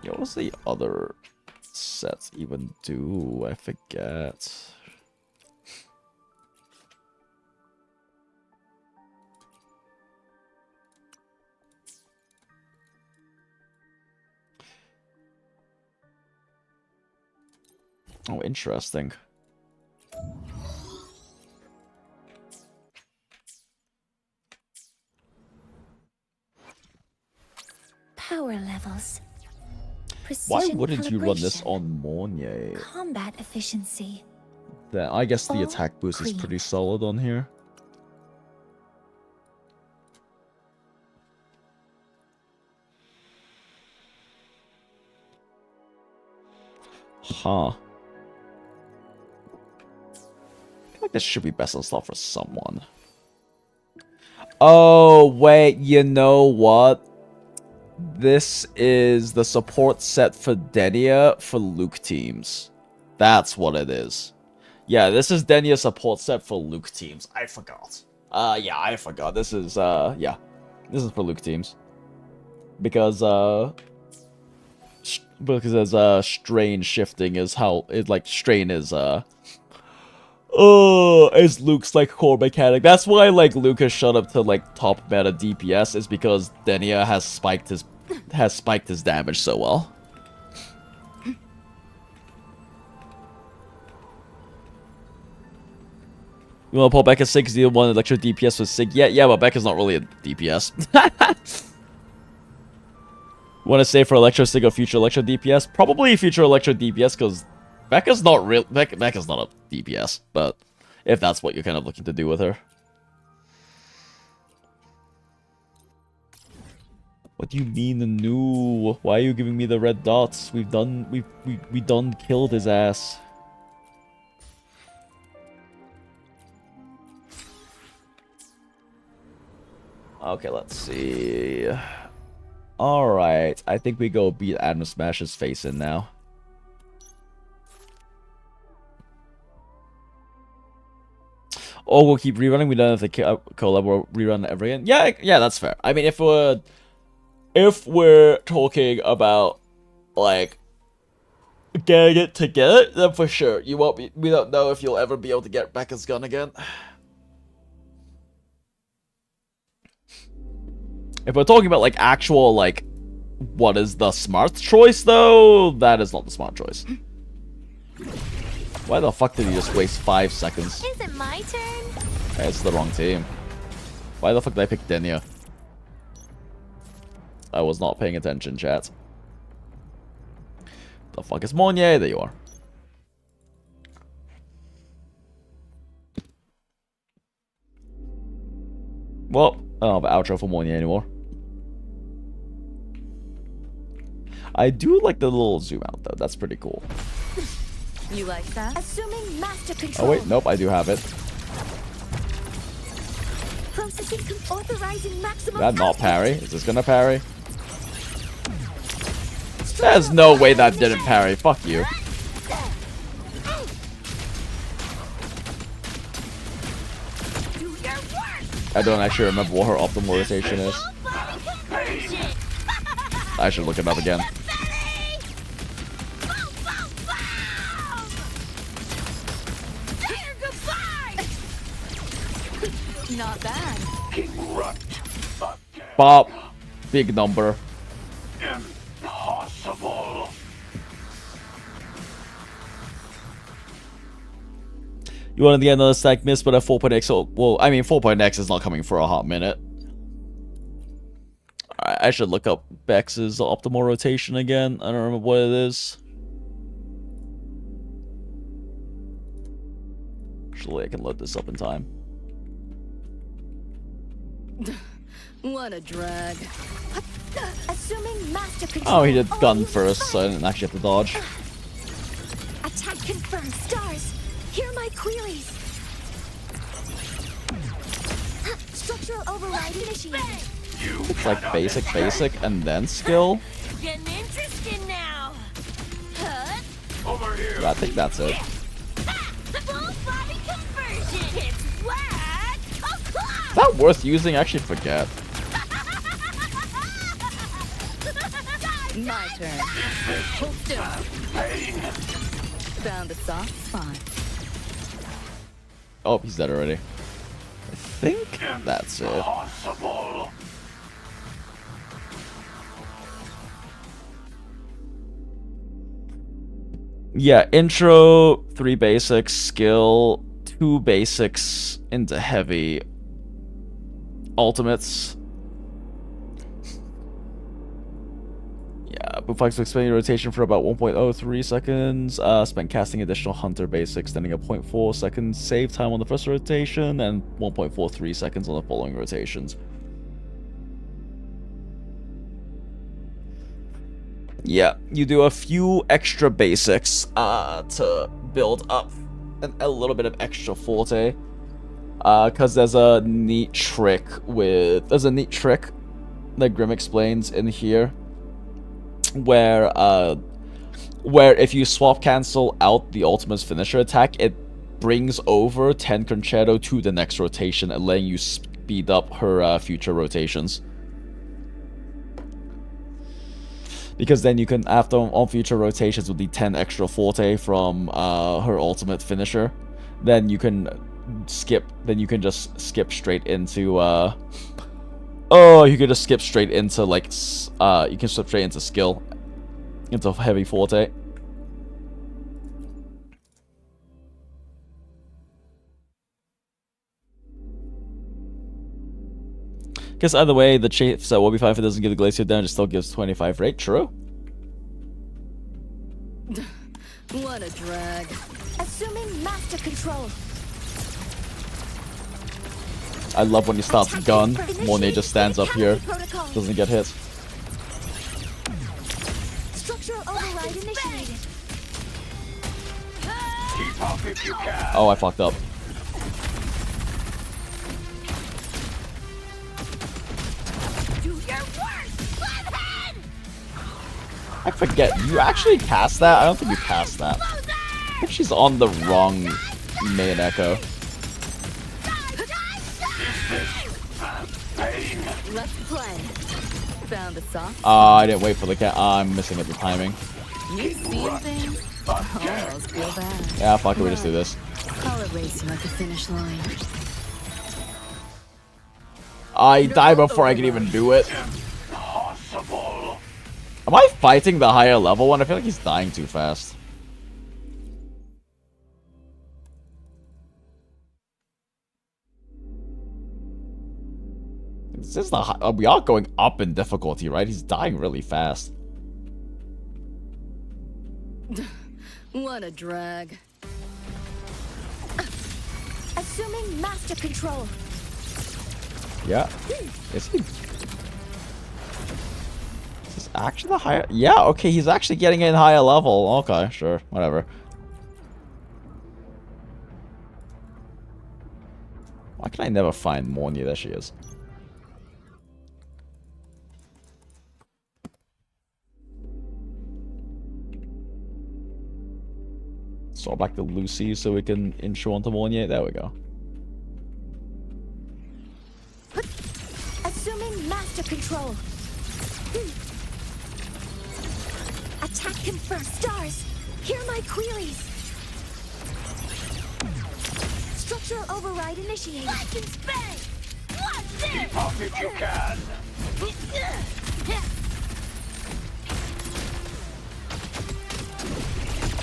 Yeah, what does the other sets even do? I forget. Oh, interesting. Power levels. Why wouldn't you run this on Mornier? Combat efficiency. Then I guess the attack boost is pretty solid on here. Huh. I feel like this should be best installed for someone. Oh, wait, you know what? This is the support set for Denia for Luke teams. That's what it is. Yeah, this is Denia's support set for Luke teams. I forgot. Yeah, I forgot. This is, yeah. This is for Luke teams. Because there's, strain shifting is how, strain is, is Luke's, core mechanic. That's why, Luke has shut up to, top meta DPS, is because Denia has spiked his damage so well. You wanna pull back a Sig because you want extra DPS with Sig? Yeah, but Becca's not really a DPS. Want to say for Electro Sig or future Electro DPS? Probably future Electro DPS, because Becca's not real. Becca's not a DPS, but if that's what you're kind of looking to do with her. What do you mean the new? Why are you giving me the red dots? We done killed his ass. Okay, let's see. Alright, I think we go beat Adam Smash's face in now. Or we'll keep rerunning. We don't have the collab. We'll rerun ever again. Yeah, that's fair. I mean, if we're talking about getting it to get it, then for sure. You won't be. We don't know if you'll ever be able to get Becca's gun again. If we're talking about like actual like, what is the smart choice though? That is not the smart choice. Why the fuck did he just waste 5 seconds? Is it my turn? Hey, it's the wrong team. Why the fuck did I pick Denia? I was not paying attention, chat. The fuck is Monnier? There you are. Well, I don't have an outro for Monnier anymore. I do like the little zoom out though. That's pretty cool. You like that? Assuming master control. Oh wait, nope, I do have it. Processing authorizing maximum. That not parry? Is this gonna parry? There's no way that didn't parry. Fuck you. I don't actually remember what her optimal rotation is. I should look it up again. Not bad. Pop. Big number. Impossible. You wanted to get another stack miss, but a 4.x. So, well, I mean, 4.x is not coming for a hot minute. I should look up Bex's optimal rotation again. I don't remember what it is. Actually, I can load this up in time. What a drag. Assuming master control. Oh, he did gun first, so I didn't actually have to dodge. Attack confirmed. Stars, hear my queries. Structural override initiated. It's like basic, and then skill. Getting interested now. Over here. I think that's it. Full body conversion. It's whack. Is that worth using? I actually forget. My turn. Hold still. Found a soft spot. Oh, he's dead already. I think that's it. Impossible. Yeah, intro, 3 basics, skill, 2 basics into heavy, ultimates. Yeah, Boomflex to expand your rotation for about 1.03 seconds, spend casting additional hunter basic, extending a 0.4 seconds save time on the first rotation, and 1.43 seconds on the following rotations. Yeah, you do a few extra basics to build up a little bit of extra forte. Because there's a neat trick that Grim explains in here, where if you swap cancel out the ultimate's finisher attack, it brings over 10 Concerto to the next rotation and letting you speed up her future rotations. Because then you can, on future rotations with the 10 extra forte from her ultimate finisher, then you can just skip straight into you can just skip straight into like you can skip straight into skill, into heavy forte. Guess either way, the chase set will be fine if it doesn't give the glacier down, it still gives 25 rate. True. What a drag. Assuming master control. I love when he starts a gun. Monet just stands up here, doesn't get hit. Structural override initiated. Keep up if you can. Oh, I fucked up. I forget, you actually cast that? I don't think you cast that. I think she's on the wrong main echo. Let's play. Found a soft. I didn't wait for the cat. I'm missing at the timing. You seeing things? Almost feel bad. Yeah, fuck it, we just do this. I'll erase you at the finish line. I die before I can even do it. Impossible. Am I fighting the higher level one? I feel like he's dying too fast. This is the we are going up in difficulty, right? He's dying really fast. What a drag. Assuming master control. Yeah. Is he? Is this actually the higher? Yeah, okay, he's actually getting in higher level. Okay, sure, whatever. Why can I never find Mornia? There she is. So back to Lucy so we can intro onto Mornia. There we go. Assuming master control. Attack confirmed. Stars, hear my queries. Structural override initiated. I can spay. What's this? Keep up if you can.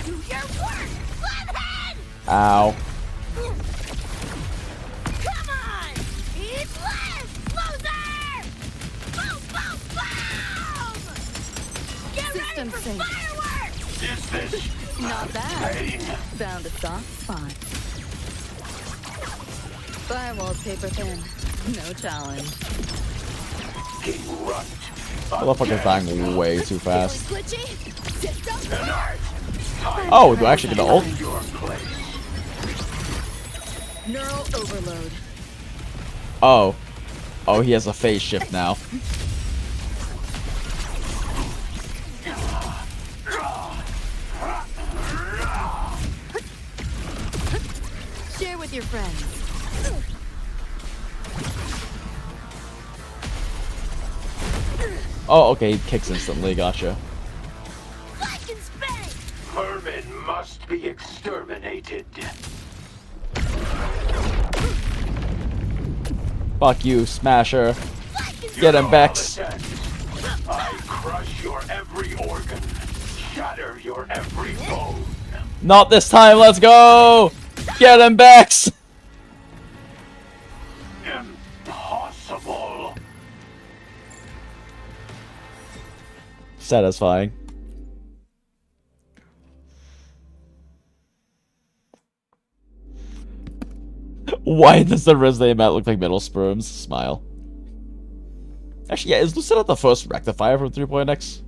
Do your work, flathead! Ow. Come on! Eat less, loser! Boom, boom, boom! Get System ready for sync. fireworks! Is this Not bad. pain? Found a soft spot. Firewall paper thin. No challenge. King Runt. Motherfucker's dying way too fast. Glitchy? System? Oh, do I actually get the ult? Your place. Neural overload. Oh. Oh, he has a phase shift now. Share with your friends. Oh, okay, he kicks instantly, gotcha. Vermin must be exterminated. Fuck you, Smasher. Get him, Bex. I crush your every organ, shatter your every bone. Not this time, let's go! Get him, Bex! Impossible. Satisfying. Why does the resume mat look like metal sperms? Smile. Actually, yeah, is Lucetta the first rectifier from 3.x?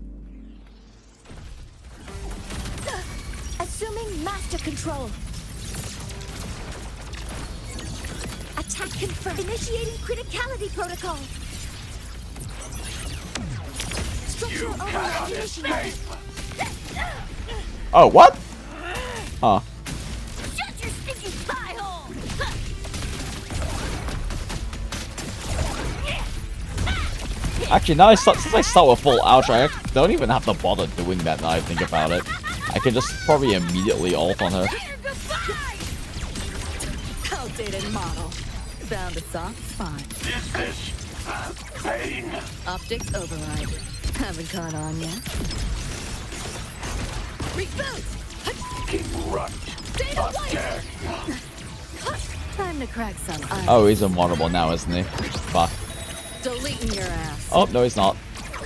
Assuming master control. Attack confirmed. Initiating criticality protocol. Structural override initiated. Oh, what? Huh. Shut your stinky thigh hole! Actually, now since I start with full outro, I don't even have to bother doing that now I think about it. I can just probably immediately ult on her. Outdated model. Found a soft spot. Is this pain? Optics override. Haven't caught on yet. Reboot! King Runt. Again. Time to crack some ice. Oh, he's invulnerable now, isn't he? Fuck. Deleting your ass. Oh, no, he's not.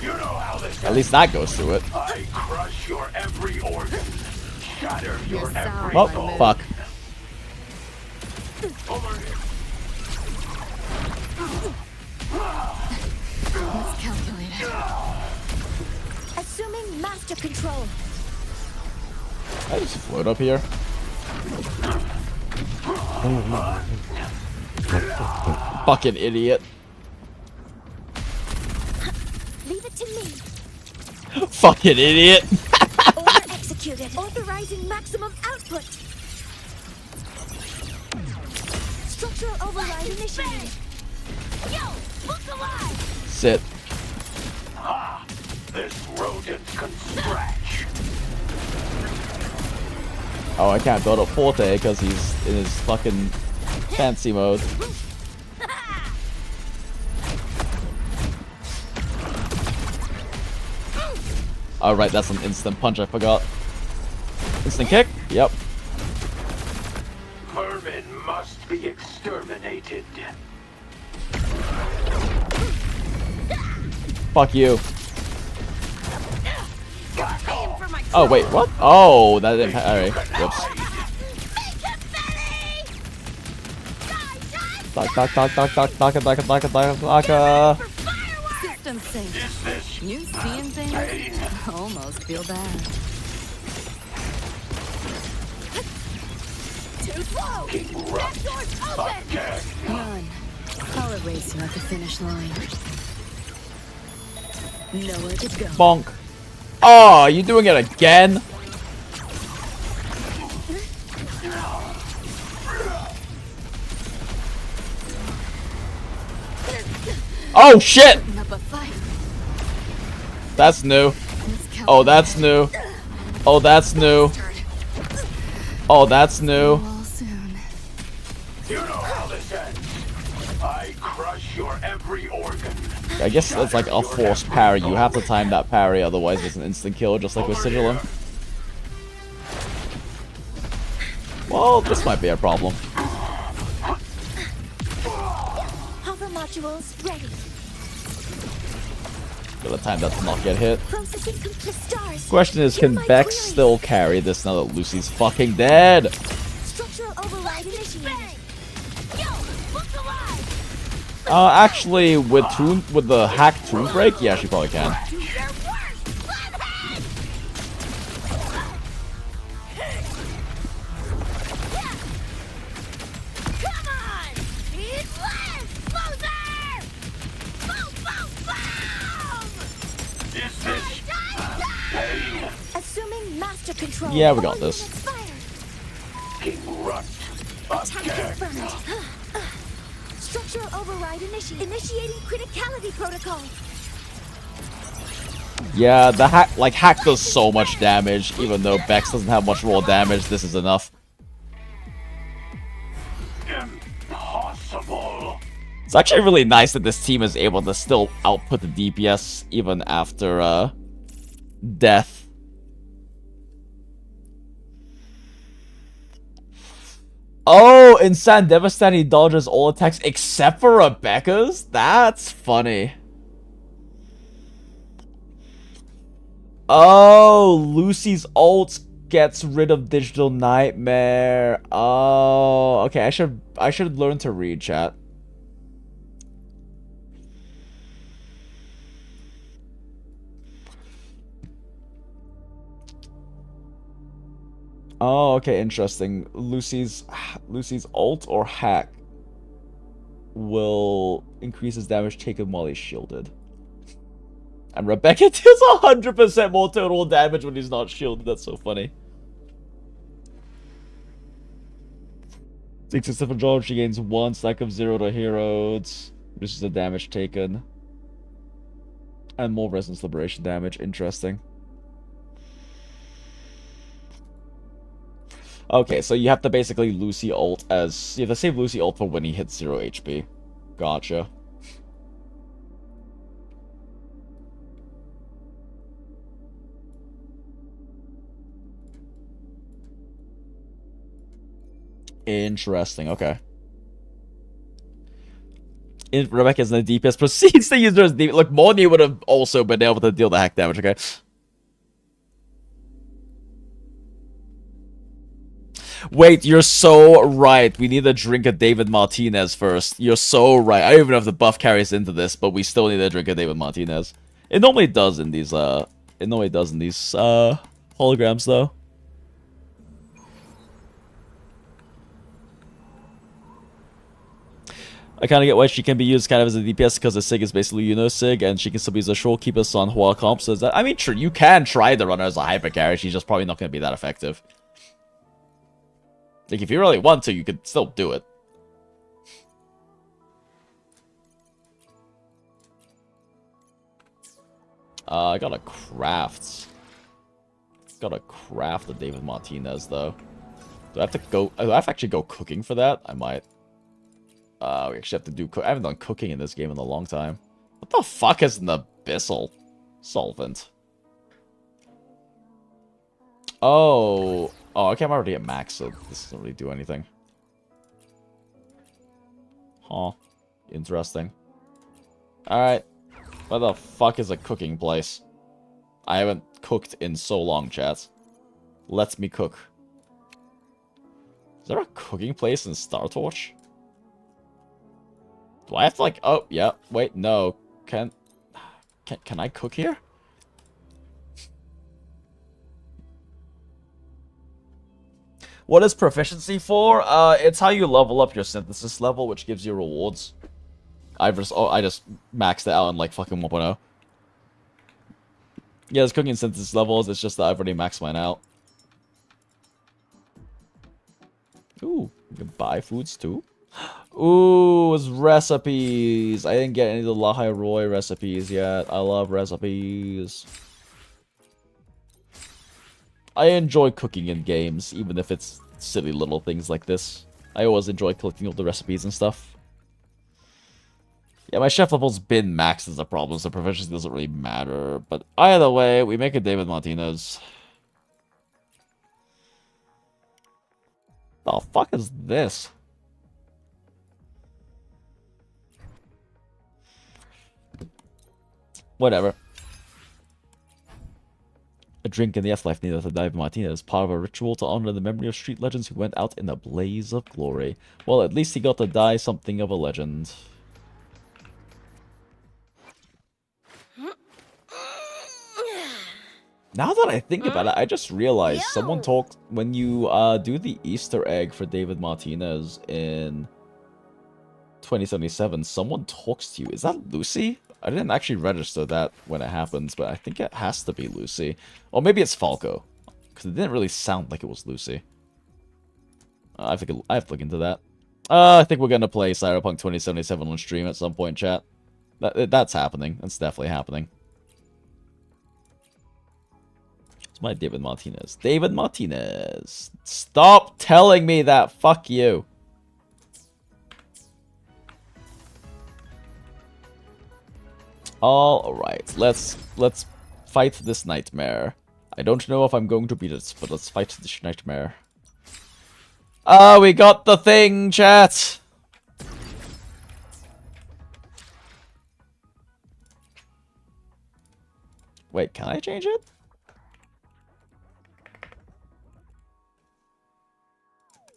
You know how this At least that goes through it. I crush your every organ, shatter your every Oh, bone. fuck. Over here. Let's calculate it. Assuming master control. I just float up here. Fucking idiot. Leave it to me. Fucking idiot. Order executed. Authorizing maximum output. Structural override initiated. Yo, look alive. Sit. Ha! This rodent can scratch. Oh, I can't build up Forte because he's in his fucking fancy mode. Oh, right, that's an instant punch, I forgot. Instant kick? Yep. Vermin must be exterminated. Fuck you. Oh, wait, what? Oh, that didn't... Alright, whoops. System sync. You seeing things? Almost feel bad. Too slow! That door's open! Run. I'll erase you at the finish line. Nowhere to go. Bonk. Oh, you doing it again? Oh shit! That's new. Oh, that's new. Oh, that's new. Oh, that's new. You know how this ends. I crush your every organ. I guess it's like a forced parry. You have to time that parry, otherwise it's an instant kill, just like with Sigilum. Well, this might be a problem. Hover modules ready. Gotta time that to not get hit. Processing complete stars. Question is, can Bex still carry this now that Lucy's fucking dead? Structural override initiated. Actually, with the hack Toon Break, yeah, she probably can. Assuming master control. Yeah, we got this. Attack confirmed. Structural override initiating criticality protocol. Yeah, the hack does so much damage, even though Bex doesn't have much raw damage. This is enough. Impossible. It's actually really nice that this team is able to still output the DPS even after death. Oh, in San Devastan he dodges all attacks except for Rebecca's? That's funny. Oh, Lucy's ult gets rid of Digital Nightmare. Oh, okay, I should learn to read, chat. Oh, okay, interesting. Lucy's ult or hack will increase his damage taken while he's shielded. And Rebecca deals 100% more total damage when he's not shielded. That's so funny. 667 job, she gains 1 stack of 0 to heroes. Reduces the damage taken. And more resistance liberation damage. Interesting. Okay, so you have to basically Lucy ult as... You have to save Lucy ult for when he hits 0 HP. Gotcha. Interesting, okay. Rebecca's in the DPS proceeds to use her as DPS. Look, Morny would have also been able to deal the hack damage, okay? Wait, you're so right. We need to drink a David Martinez first. You're so right. I don't even know if the buff carries into this, but we still need to drink a David Martinez. It normally does in these, holograms, though. I kind of get why she can be used kind of as a DPS because the Sig is basically Sig, and she can still be used as a Shorekeeper Son Hua comp. So that, I mean, true, you can try the runner as a hyper carry. She's just probably not going to be that effective. Like, if you really want to, you could still do it. I gotta craft. Gotta craft the David Martinez, though. Do I have to go? Do I have to actually go cooking for that? I might. We actually have to do. I haven't done cooking in this game in a long time. What the fuck is an abyssal solvent? Oh, okay. I'm already at max, so this doesn't really do anything. Huh. Interesting. Alright. Where the fuck is a cooking place? I haven't cooked in so long, chat. Let me cook. Is there a cooking place in Star Torch? Do I have to, like... Oh, yeah. Wait, no. Can I cook here? What is proficiency for? It's how you level up your synthesis level, which gives you rewards. I just maxed it out in like fucking 1.0. Yeah, there's cooking synthesis levels. It's just that I've already maxed mine out. Ooh, you can buy foods too. Ooh, it's recipes. I didn't get any of the Lahai Roy recipes yet. I love recipes. I enjoy cooking in games, even if it's silly little things like this. I always enjoy collecting all the recipes and stuff. Yeah, my chef level's been maxed as a problem, so proficiency doesn't really matter. But either way, we make a David Martinez. The fuck is this? Whatever. A drink in the afterlife needed to David Martinez, part of a ritual to honor the memory of street legends who went out in a blaze of glory. Well, at least he got to die something of a legend. Now that I think about it, I just realized someone talked when you do the Easter egg for David Martinez in 2077. Someone talks to you. Is that Lucy? I didn't actually register that when it happens, but I think it has to be Lucy. Or maybe it's Falco, because it didn't really sound like it was Lucy. I have to look into that. I think we're gonna play Cyberpunk 2077 on stream at some point, chat. That's happening. That's definitely happening. My David Martinez. David Martinez. Stop telling me that. Fuck you. Alright. Let's fight this nightmare. I don't know if I'm going to beat it, but let's fight this nightmare. Ah, we got the thing, chat. Wait, can I change it?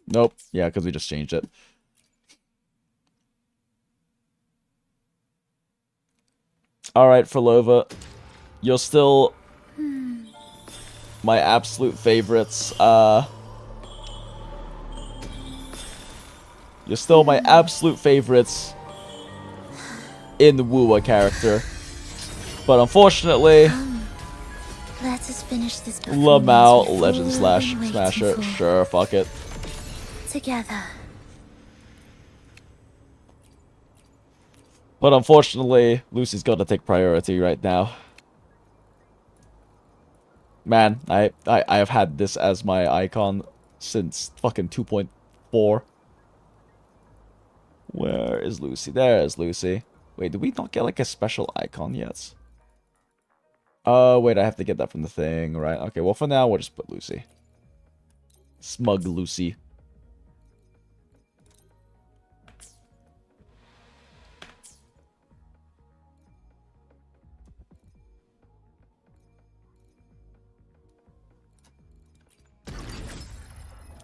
Nope. Yeah, because we just changed it. Alright, Frolova. You're still my absolute favorites. You're still my absolute favorites in the WuWa character. But unfortunately, let us finish this Lamau Legend Smasher. Sure, fuck it. Together. But unfortunately, Lucy's got to take priority right now. Man, I have had this as my icon since fucking 2.4. Where is Lucy? There is Lucy. Wait, did we not get like a special icon yet? Oh, wait, I have to get that from the thing, right? Okay, well for now, we'll just put Lucy. Smug Lucy.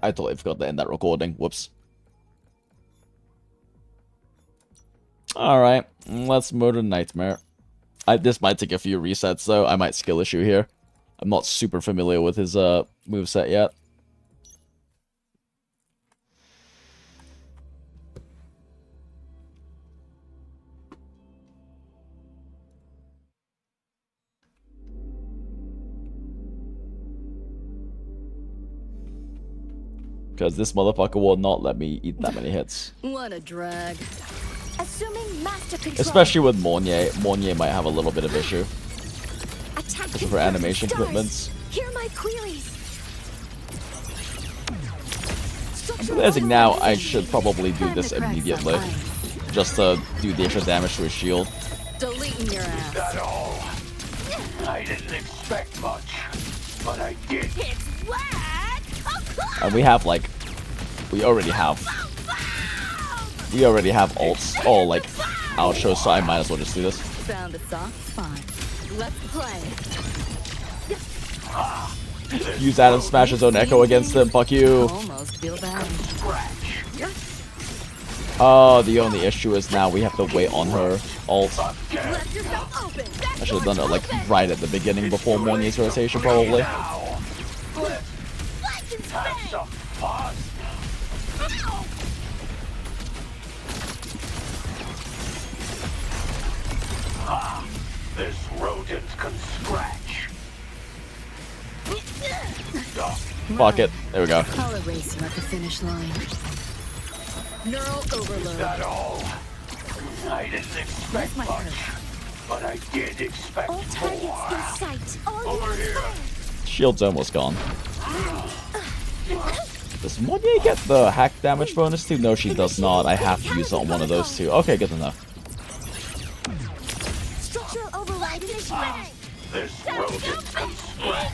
I totally forgot to end that recording. Whoops. Alright, let's murder Nightmare. This might take a few resets, though. I might skill issue here. I'm not super familiar with his moveset yet. Because this motherfucker will not let me eat that many hits. What a drag. Assuming master control. Especially with Mornier. Mornier might have a little bit of issue. Especially for animation commitments. Hear my queries. I'm realizing now I should probably do this immediately. Just to do the extra damage to his shield. Deleting your ass. Is that all? I didn't expect much, but I did. And we have like, we already have ults all like outros, so I might as well just do this. Found a soft spot. Let's play. Use Adam smash his own echo against him. Fuck you. Almost feel bad. Oh, the only issue is now we have to wait on her ult. I should have done it like right at the beginning before Morning's rotation, probably. This rodent can scratch. Fuck it. There we go. I'll erase you at the finish line. Neural overload. Is that all? I didn't expect much, but I did expect All targets more. in sight. All Over here. Shield's almost gone. Does Monye get the hack damage bonus too? No, she does not. I have to use it on one of those two. Okay, good enough. Structural override initiated. This rodent can scratch.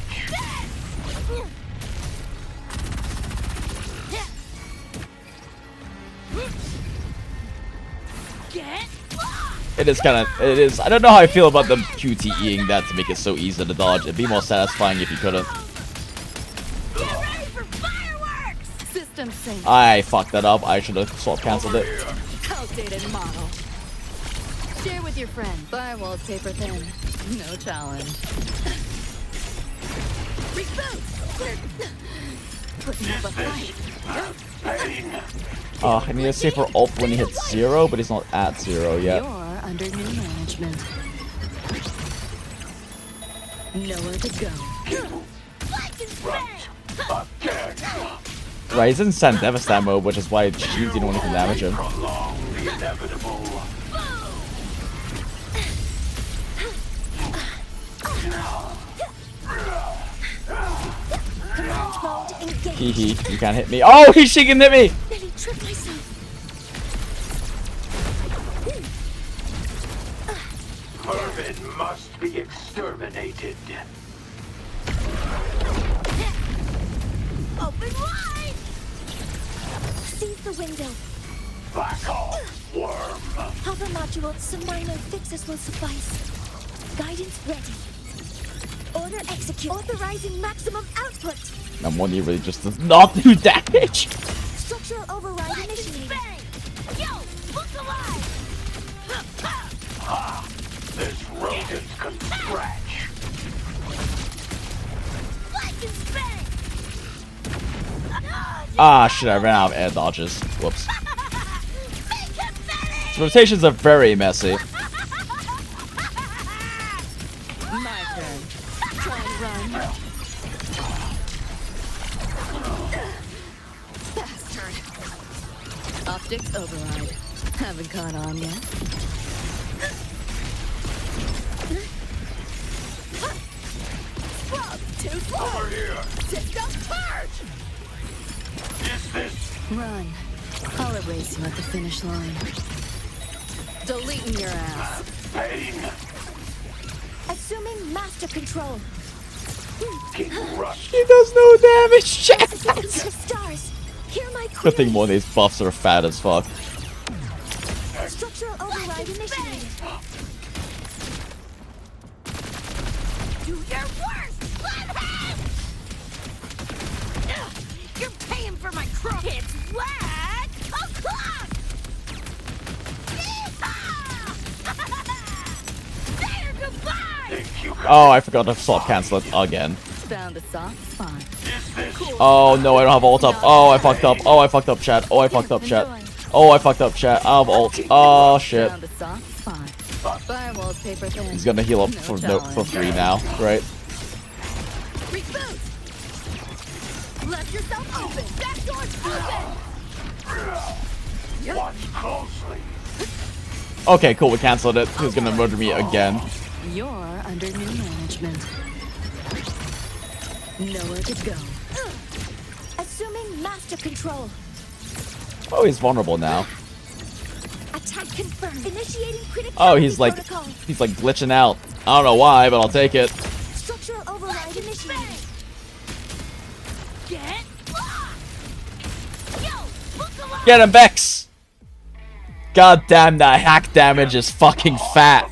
It is kind of, it is, I don't know how I feel about them QTEing that to make it so easy to dodge. It'd be more satisfying if you couldn't. System sync. I fucked that up. I should have swap cancelled it. Outdated model. Share with your friend. Firewall's paper thin. No challenge. Reboot! Put me up a fight. I need to save for ult when he hits 0, but he's not at 0 yet. You're under new management. Nowhere to go. Right, he's in Sand Devastat mode, which is why she didn't want to damage him. Hee hee, you can't hit me. Oh, she can hit me! Nearly tripped myself. Vermin must be exterminated. Open wide! Seize the window. Back off, worm. Hover module, some minor fixes will suffice. Guidance ready. Order execute. Authorizing maximum output. Now Money really just does not do damage. Structural override initiated. Yo, look alive! This rodent can scratch. Ah, shit, I ran out of air dodges. Whoops. So rotations are very messy. My turn. Try and run. Bastard. Optics override. Haven't caught on yet. Too slow. Over here. System charge. Is this? Run. I'll erase you at the finish line. Deleting your ass. Pain. Assuming master control. King Rush. He does no damage, chat! Stars. Hear my Good thing more of these buffs are fat as fuck. Structural override initiated. Do your worst! You're paying for my crook! It's whack! O'clock! There, goodbye! Oh, I forgot to swap cancel it again. Found a soft spot. Oh no, I don't have ult up. Oh, I fucked up. Oh, I fucked up, chat. Oh, I fucked up, chat. Oh, I fucked up, chat. I have ult. Oh shit. Found a soft spot. Firewall's paper thin. He's gonna heal up for for 3 now, right? Reboot! Left yourself open! That door's open! Watch closely. Okay, cool. We canceled it. He's gonna murder me again. You're under new management. Nowhere to go. Assuming master control. Oh, he's vulnerable now. Attack confirmed. Initiating critical Oh, he's like glitching out. I don't know why, but I'll take it. Structural override initiated. Get him, Bex! God damn, that hack damage is fucking fat.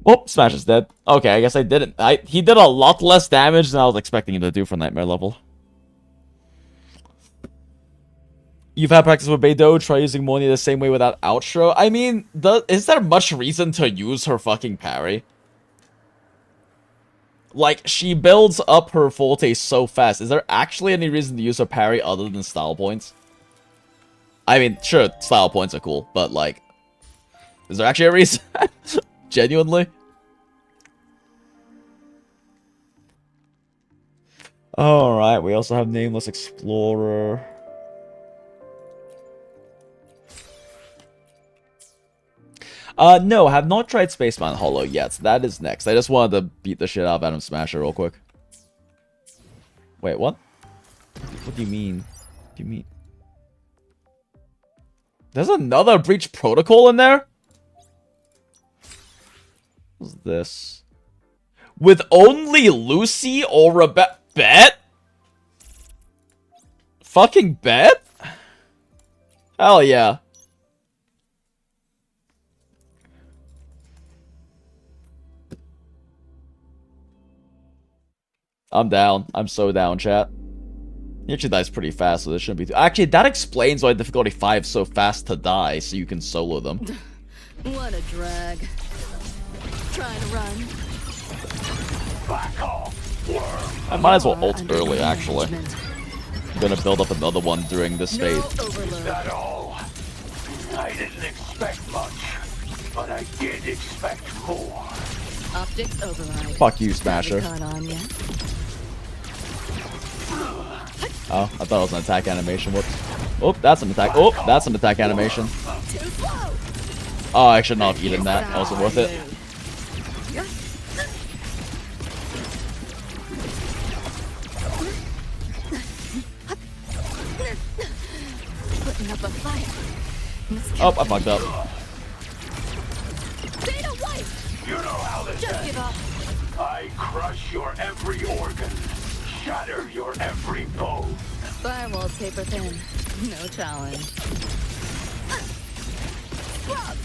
Oh, Smash is dead. Okay, I guess I didn't. He did a lot less damage than I was expecting him to do for Nightmare level. You've had practice with Beidou, try using Moni the same way without outro. I mean, is there much reason to use her fucking parry? Like, she builds up her forte so fast. Is there actually any reason to use her parry other than style points? I mean, sure, style points are cool, but like, is there actually a reason? Genuinely? Alright, we also have Nameless Explorer. No, have not tried Spaceman Hollow yet. That is next. I just wanted to beat the shit out of Adam Smasher real quick. Wait, what? What do you mean? What do you mean? There's another Breach Protocol in there? What's this? With only Lucy or Rebecca? Bet? Fucking bet? Hell yeah. I'm down. I'm so down, chat. He actually dies pretty fast, so this shouldn't be... Actually, that explains why difficulty 5 is so fast to die, so you can solo them. What a drag. Trying to run. Back off, worm. I might as well ult early, actually. I'm gonna build up another one during this phase. Is that all? I didn't expect much, but I did expect more. Optics override. Fuck you, Smasher. Oh, I thought it was an attack animation. Whoops. Oh, that's an attack. Oh, that's an attack animation. Oh, I should not have eaten that. That wasn't worth it. Putting up a fight. Oh, I fucked up. You know how this ends. I crush your every organ, shatter your every bone. Firewall paper thin. No challenge.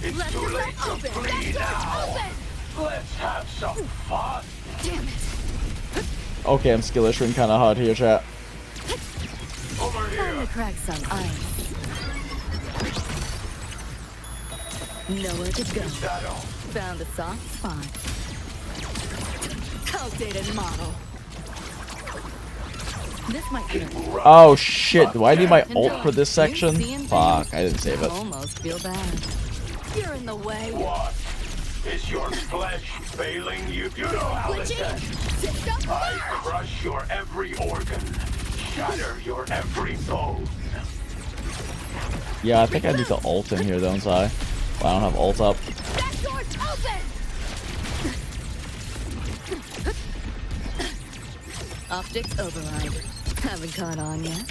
It's too late to bleed now. Let's have some fun. Damn it. Okay, I'm skill issuing kind of hard here, chat. Over here. Time to crack some ice. Nowhere to go. Found a soft spot. Outdated model. This might be. Oh shit, do I need my ult for this section? Fuck, I didn't save it. Almost feel bad. You're in the way. What? Is your flesh failing you? You know how this ends. I crush your every organ, shatter your every bone. Yeah, I think I need to ult in here, don't I? Well, I don't have ult up. Back door's open! Optics override. Haven't caught on yet.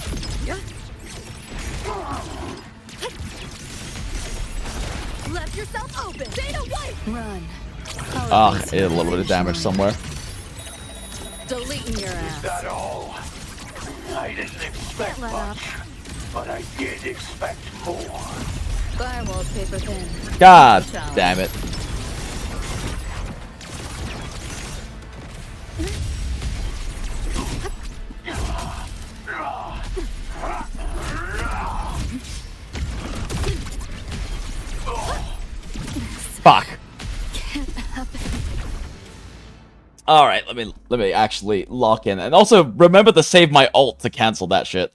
Left yourself open! Stay away! Run. Ah, it did a little bit of damage somewhere. Deleting your ass. Is that all? I didn't expect much, but I did expect more. Firewall paper thin. God damn it. Fuck. All right, let me actually lock in, and also remember to save my ult to cancel that shit.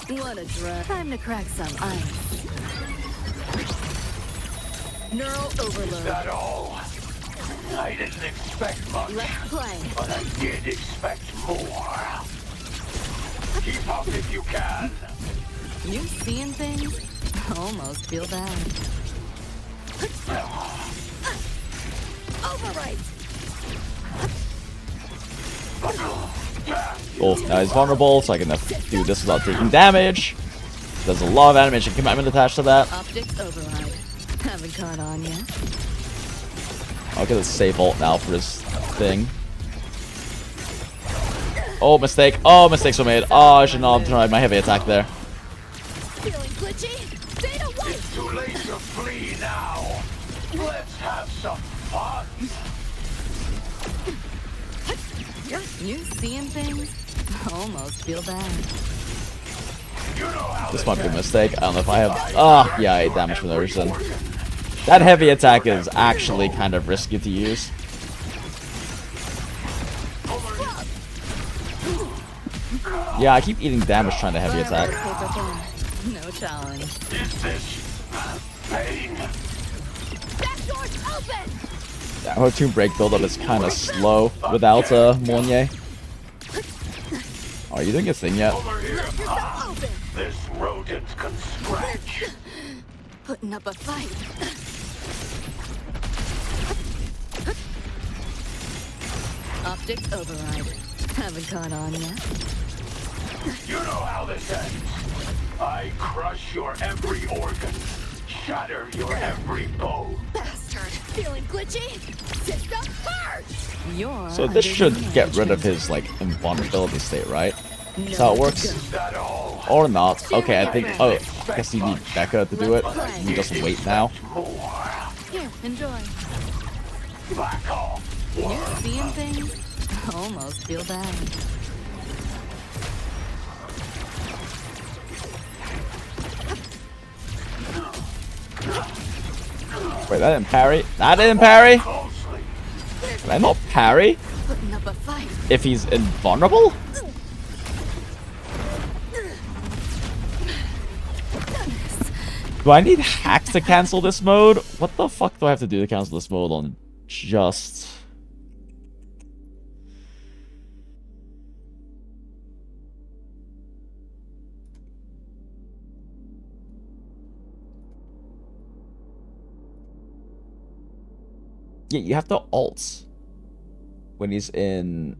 What a drag. Time to crack some ice. Neural overload. Is that all? I didn't expect much, Let's play. but I did expect more. Keep up if you can. You seeing things? Almost feel bad. Override. Oh, now he's vulnerable, so I can do this without taking damage. There's a lot of animation commitment attached to that. Optics override. Haven't caught on yet. I'll get a save ult now for his thing. Oh, mistake. Oh, mistakes were made. Oh, I should not have tried my heavy attack there. Feeling glitchy? Data white. It's too late to flee now. Let's have some fun. You seeing things? Almost feel bad. You know how This might be a mistake. I don't know if I have... Ah, yeah, 8 damage for no reason. That heavy attack is actually kind of risky to use. Yeah, I keep eating damage trying to heavy attack. No challenge. Is this pain? Back door's open. Yeah, her Tomb Break buildup is kind of slow without Mornier. Oh, are you doing a thing yet? Over here. This rodent can scratch. Putting up a fight. Optics override. Haven't caught on yet. You know how this ends. I crush your every organ, shatter your every bone. Bastard. Feeling glitchy? System purge. You're So this should get rid of his, like, invulnerability state, right? That's how it works? Is that all? Or not. Okay, I think... Oh, I guess you need Becca to do it. You just wait now. Here, enjoy. Back off. You seeing things? Almost feel bad. Wait, that didn't parry? That didn't parry? Can I not parry? Putting up a fight. If he's invulnerable? Do I need hacks to cancel this mode? What the fuck do I have to do to cancel this mode on just... Yeah, you have to ult when he's in...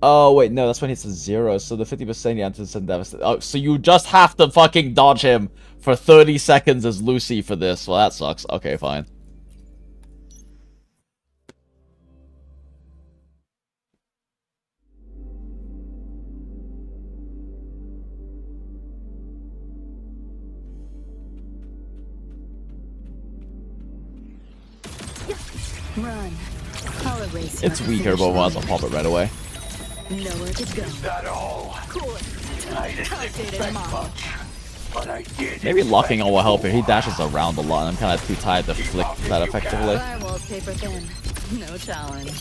Oh, wait, no, that's when he's at 0, so the 50% you have to send devastate. Oh, so you just have to fucking dodge him for 30 seconds as Lucy for this. Well, that sucks. Okay, fine. Run. I'll erase It's my weaker, but finish I'll pop it right away. line. Nowhere to go. Is that all? Cool. I didn't expect much, but I did. Maybe locking on will help here. He dashes around a lot, and I'm kind of too tired to flick that effectively. Firewall's paper thin. No challenge.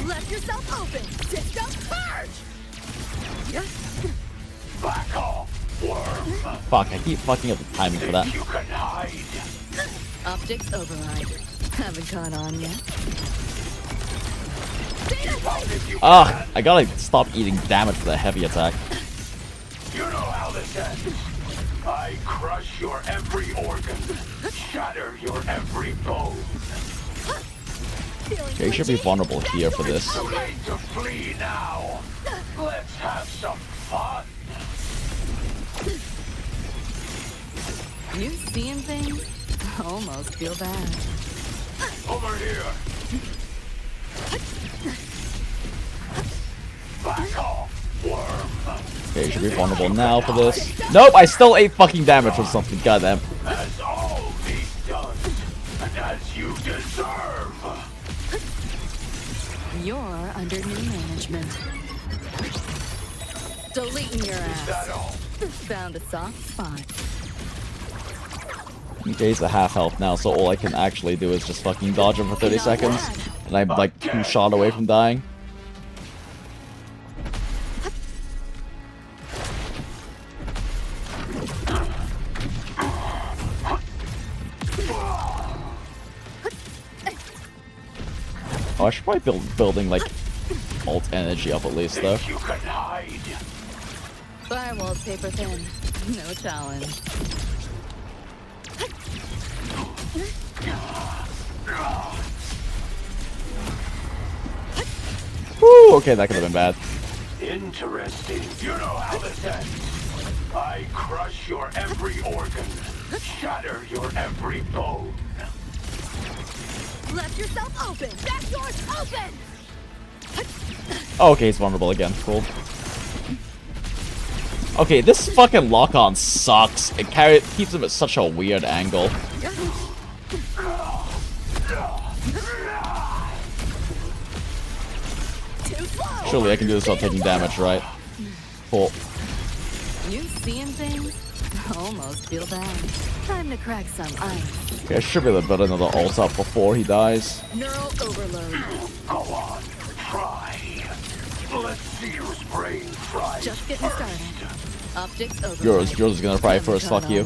Left yourself open. System purge. Back off, worm. Fuck, I keep fucking up the timing for that. You can hide. Optics override. Haven't caught on yet. Ugh, I gotta stop eating damage for the heavy attack. You know how this ends. I crush your every organ, shatter your every bone. Okay, you should be vulnerable here for this. Too late to flee now. Let's have some fun. You seeing things? Almost feel bad. Over here. Back off, worm. Okay, you should be vulnerable now for this. Nope, I still ate fucking damage from something, goddamn. As all these done, and as you deserve. You're under new management. Deleting your ass. Found a soft spot. Okay, he's at half health now, so all I can actually do is just fucking dodge him for 30 seconds. And I'm like 2 shot away from dying. Oh, I should probably building like alt energy up at least, though. You can hide. Firewall's paper thin. No challenge. Woo, okay, that could have been bad. Interesting. You know how this ends. I crush your every organ, shatter your every bone. Left yourself open! Back door's open! Oh, okay, he's vulnerable again. Cool. Okay, this fucking lock-on sucks. It keeps him at such a weird angle. Surely I can do this without taking damage, right? Cool. You seeing things? Almost feel bad. Time to crack some ice. Okay, I should be able to build another ult up before he dies. Neural overload. Go on, try. Let's see whose brain fries. Just getting started. Optics overload. Yours is gonna fry first, fuck you.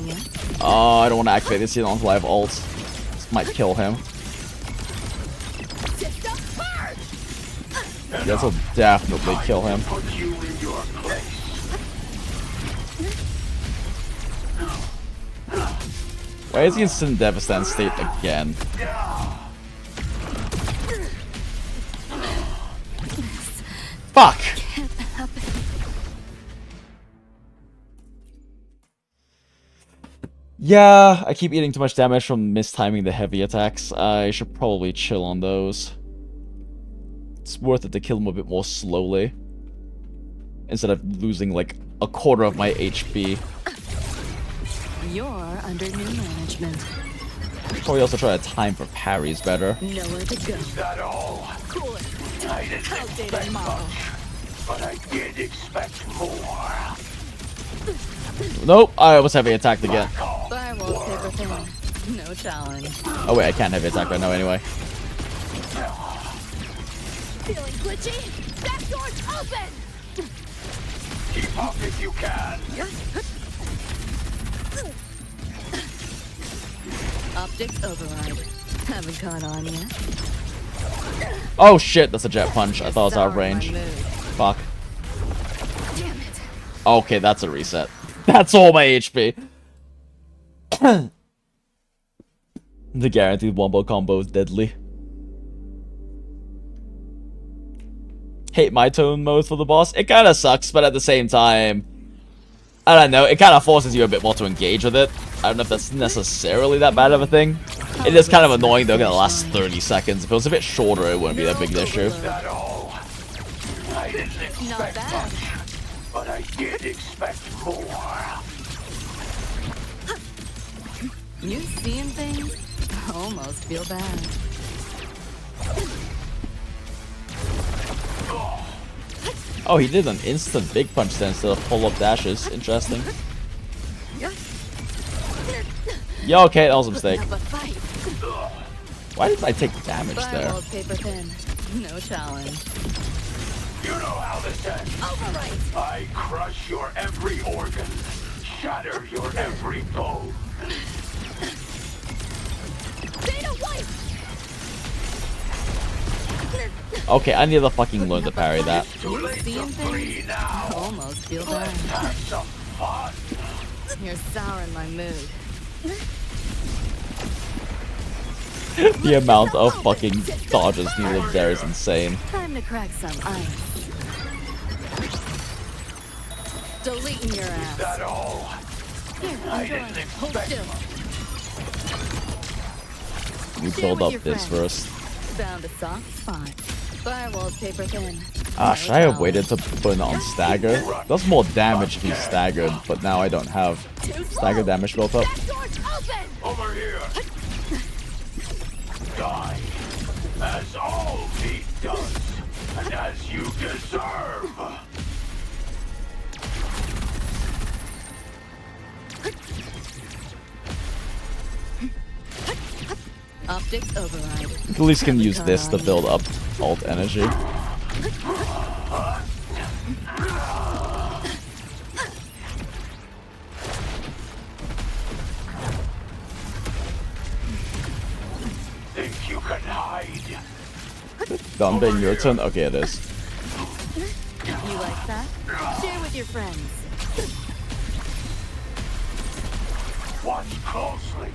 Oh, I don't want to activate this yet until I have ult. This might kill him. This will definitely kill him. Why is he in Sin Devastant state again? Fuck! Yeah, I keep eating too much damage from mistiming the heavy attacks. I should probably chill on those. It's worth it to kill him a bit more slowly. Instead of losing like a quarter of my HP. You're under new management. Probably also try to time for parries better. Nowhere to go. Is that all? Cooler. I didn't expect much, but I did expect more. Nope, I almost heavy attacked again. Firewall's paper thin. No challenge. Oh wait, I can't heavy attack right now anyway. Feeling glitchy? Back door's open! Keep up if you can. Optics override. Haven't caught on yet. Oh shit, that's a jet punch. I thought it was out of range. Fuck. Damn it. Okay, that's a reset. That's all my HP. The guaranteed wombo combo is deadly. Hate my tone mode for the boss. It kind of sucks, but at the same time, I don't know. It kind of forces you a bit more to engage with it. I don't know if that's necessarily that bad of a thing. It is kind of annoying though in the last 30 seconds. If it was a bit shorter, it wouldn't be that big an issue. That all? I didn't expect much, but I did expect more. You seeing things? Almost feel bad. Oh, he did an instant big punch then instead of pull-up dashes. Interesting. Yeah, okay, that was a mistake. Why did I take damage there? Firewall's paper thin. No challenge. You know how this ends. Overwrite! I crush your every organ, shatter your every bone. Data wipe! Okay, I need to fucking learn to parry that. Too late to flee now. Almost feel bad. Let's have some fun. You're souring my mood. The amount of fucking dodges needed there is insane. Time to crack some ice. Deleting your ass. Is that all? Here, I enjoy. didn't Hold expect still. We Share build with up your this friends. first. Found a soft spot. Firewall's paper thin. Ah, should I have waited to put it on stagger? Does more damage if he's staggered, but now I don't have stagger damage built up. Over here. Die. As all meat does. And as you deserve. Optics override. At least can use this to build up alt energy. Think you can hide? Done being your turn? Okay, it is. You like that? Share with your friends. Watch closely.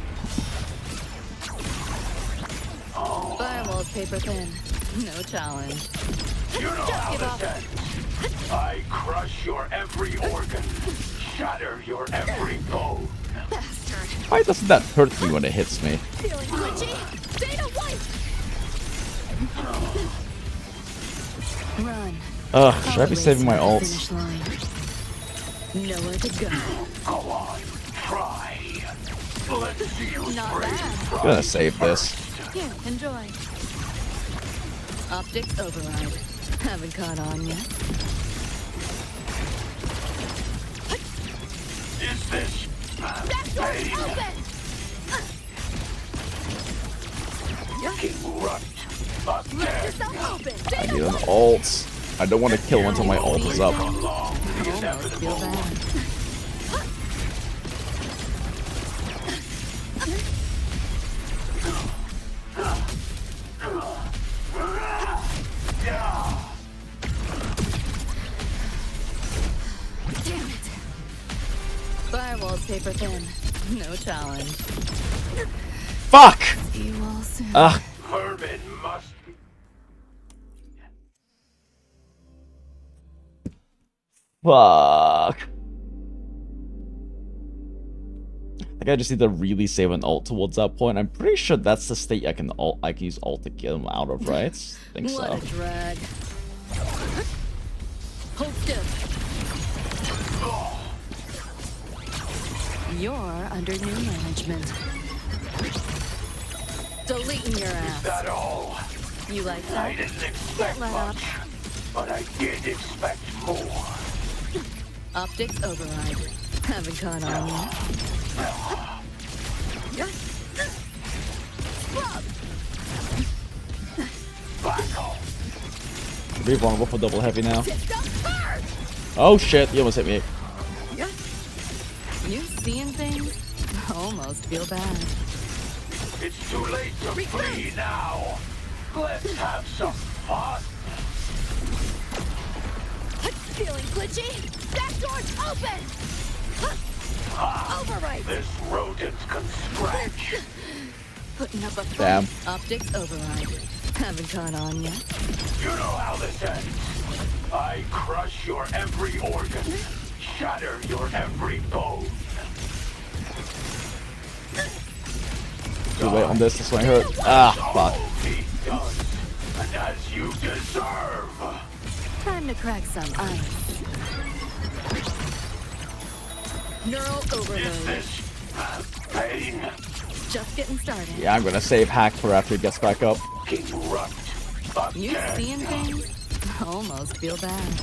Oh. Firewall's paper thin. No challenge. You know how this ends. I crush your every organ, shatter your every bone. Bastard. Why doesn't that hurt me when it hits me? Feeling glitchy? Data white! Run. Ugh, should I be saving my ults? Finish line. Nowhere to go. Go on, try. Let's see you spray. I'm gonna save this. Here, enjoy. Optics override. Haven't caught on yet. Is this That door's open! fucking right? Let Again. yourself open! I need an ult. I don't want to kill until my ult is up. Along the Almost feel inevitable. bad. Damn it. Firewall's paper thin. No challenge. Fuck! See you all soon. Ugh. Vermin must be. Fuck. I think I just need to really save an ult towards that point. I'm pretty sure that's the state I can use ult to get him out of, right? I think What so. a drag. Hold still. You're under new management. Deleting your Is ass. that all? You like I that? didn't expect Let up. much, but I did expect more. Optics override. Haven't caught on yet. Back off. Be vulnerable for double heavy now. Oh shit, he almost hit me. You seeing things? Almost feel bad. It's too late to flee now. Let's have some fun. Feeling glitchy? That door's open! Override! This rodent can scratch. Putting up a fight. Damn. Optics override. Haven't caught on yet. You know how this ends. I crush your every organ, shatter your every bone. Too late on this one hurt. Ah, fuck. He does, and as you deserve. Time to crack some ice. Neural Is overload. this pain? Just getting started. Yeah, I'm gonna save Hack for after he gets back up. Fucking right. You Again. seeing things? Almost feel bad.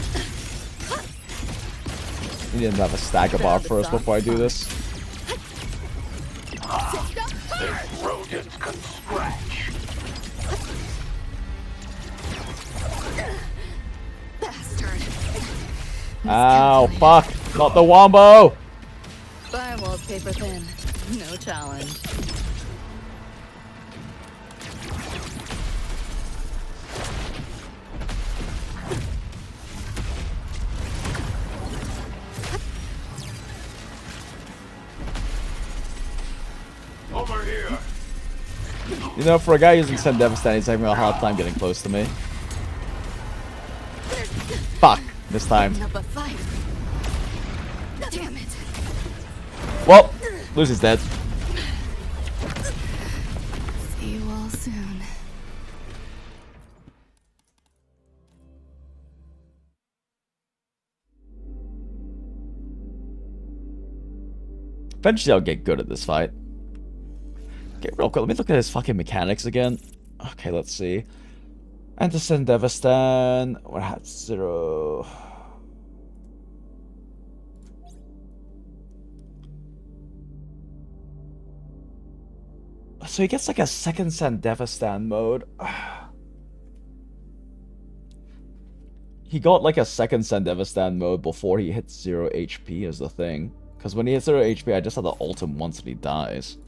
He didn't have a stagger bar first before I do this. This rodent can scratch. Bastard. Ow, fuck! Not the wombo! Firewall's paper thin. No challenge. Over here. You know, for a guy using Send Devastate, he's having a hard time getting close to me. Fuck, this time. Up a fight. Damn it. Well, Lucy's dead. See you all soon. Eventually I'll get good at this fight. Okay, real quick, let me look at his fucking mechanics again. Okay, let's see. Anderson Devastan. What had 0. So he gets like a second Send Devastan mode. He got like a second Send Devastan mode before he hits 0 HP is the thing. Because when he hits 0 HP, I just have to ult him once and he dies.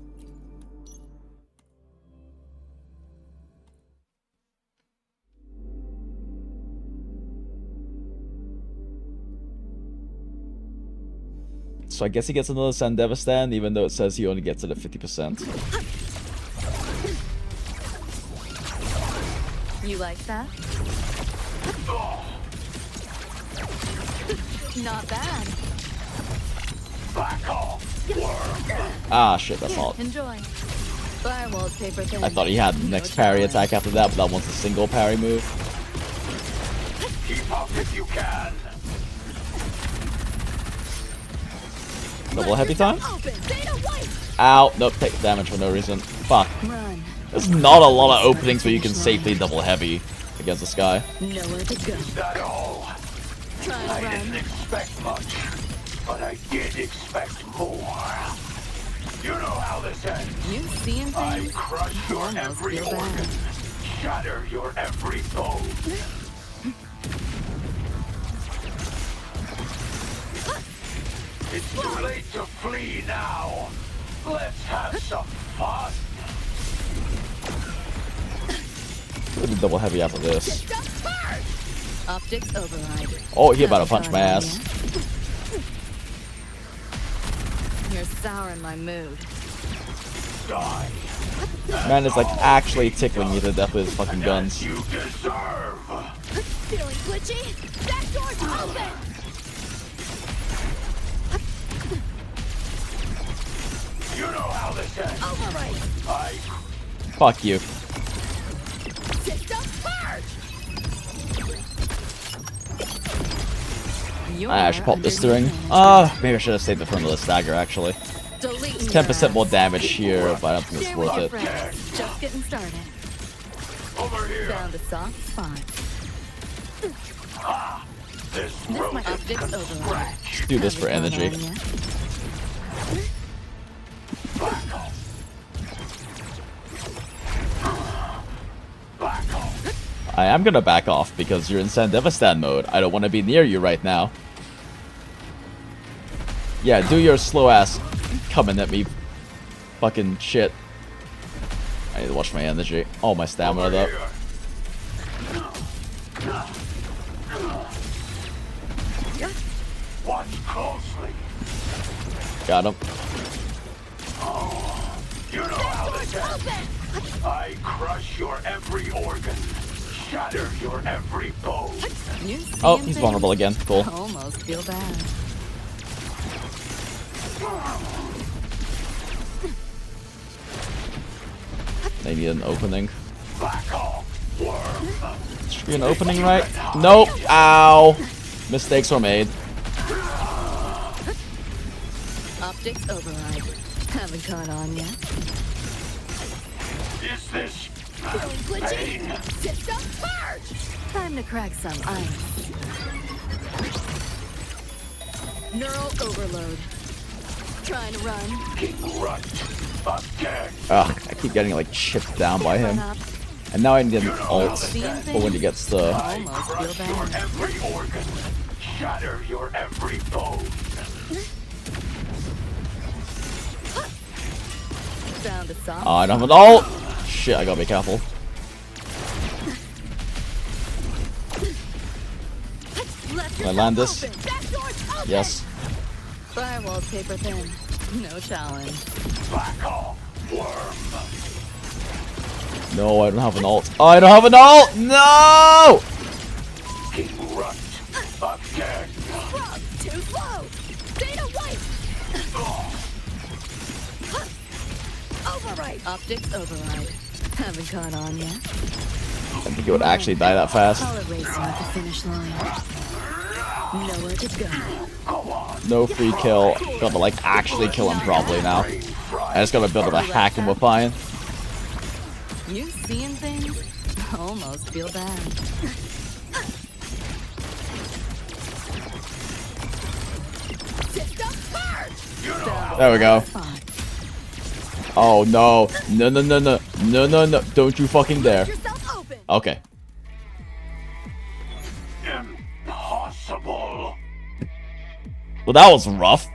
So I guess he gets another Sandevis stand, even though it says he only gets it at 50%. You like that? Not bad. Back off, worm. Ah, shit, that's not. Enjoy. Firewall's paper thin. I thought he had the next parry attack after that, but that one's a single parry move. Keep up if you can. Double heavy time? Ow, nope, take damage for no reason. Fuck. There's not a lot of openings where you can safely double heavy against this guy. Nowhere to go. Is that all? I didn't expect much, but I did expect more. You know how this ends. You seeing things? I crush your every organ, shatter your every bone. It's too late to flee now. Let's have some fun. We'll do double heavy after this. Optics override. Oh, he about to punch my ass. You're souring my mood. Die. Man is like actually tickling me to death with his fucking guns. You deserve. Feeling glitchy? That door's open! You know how this ends. Override! Fuck you. System charge! I actually popped this string. Maybe I should have saved it for another stagger actually. 10% more damage here, but I don't think it's worth it. Just getting started. Over here. Found a soft spot. This might optics override. Let's do this for energy. I am gonna back off because you're in Sandevistan mode. I don't want to be near you right now. Yeah, do your slow ass coming at me fucking shit. I need to watch my energy. Oh, my stamina though. Watch closely. Got him. You know how this ends. I crush your every organ, shatter your every bone. Oh, he's vulnerable again. Cool. Almost feel bad. They need an opening. Back off, worm. Should be an opening, right? Nope. Ow. Mistakes were made. Optics override. Haven't caught on yet. Is this Feeling glitchy? System charge! Time to crack some ice. Neural overload. Trying to run. Run again? Ugh, I keep getting like chipped down by him. And now I need an ult for when he gets the... Almost feel bad. Every organ, shatter your every bone. Found a soft. Oh, I don't have an ult! Shit, I gotta be careful. Can I land this? Yes. Firewall's paper thin. No challenge. Back off, worm. No, I don't have an ult. I don't have an ult! No! Run again. Too slow! Data wipe! Override! Optics override. Haven't caught on yet. I think it would actually die that fast. Color racing at the finish line. Nowhere to go. No free kill. Gotta like actually kill him properly now. I just gotta build up a hack and we're fine. You seeing things? Almost feel bad. There we go. Oh no. No, no, no, no. No, no, no. Don't you fucking dare. Okay. Impossible. Well, that was rough.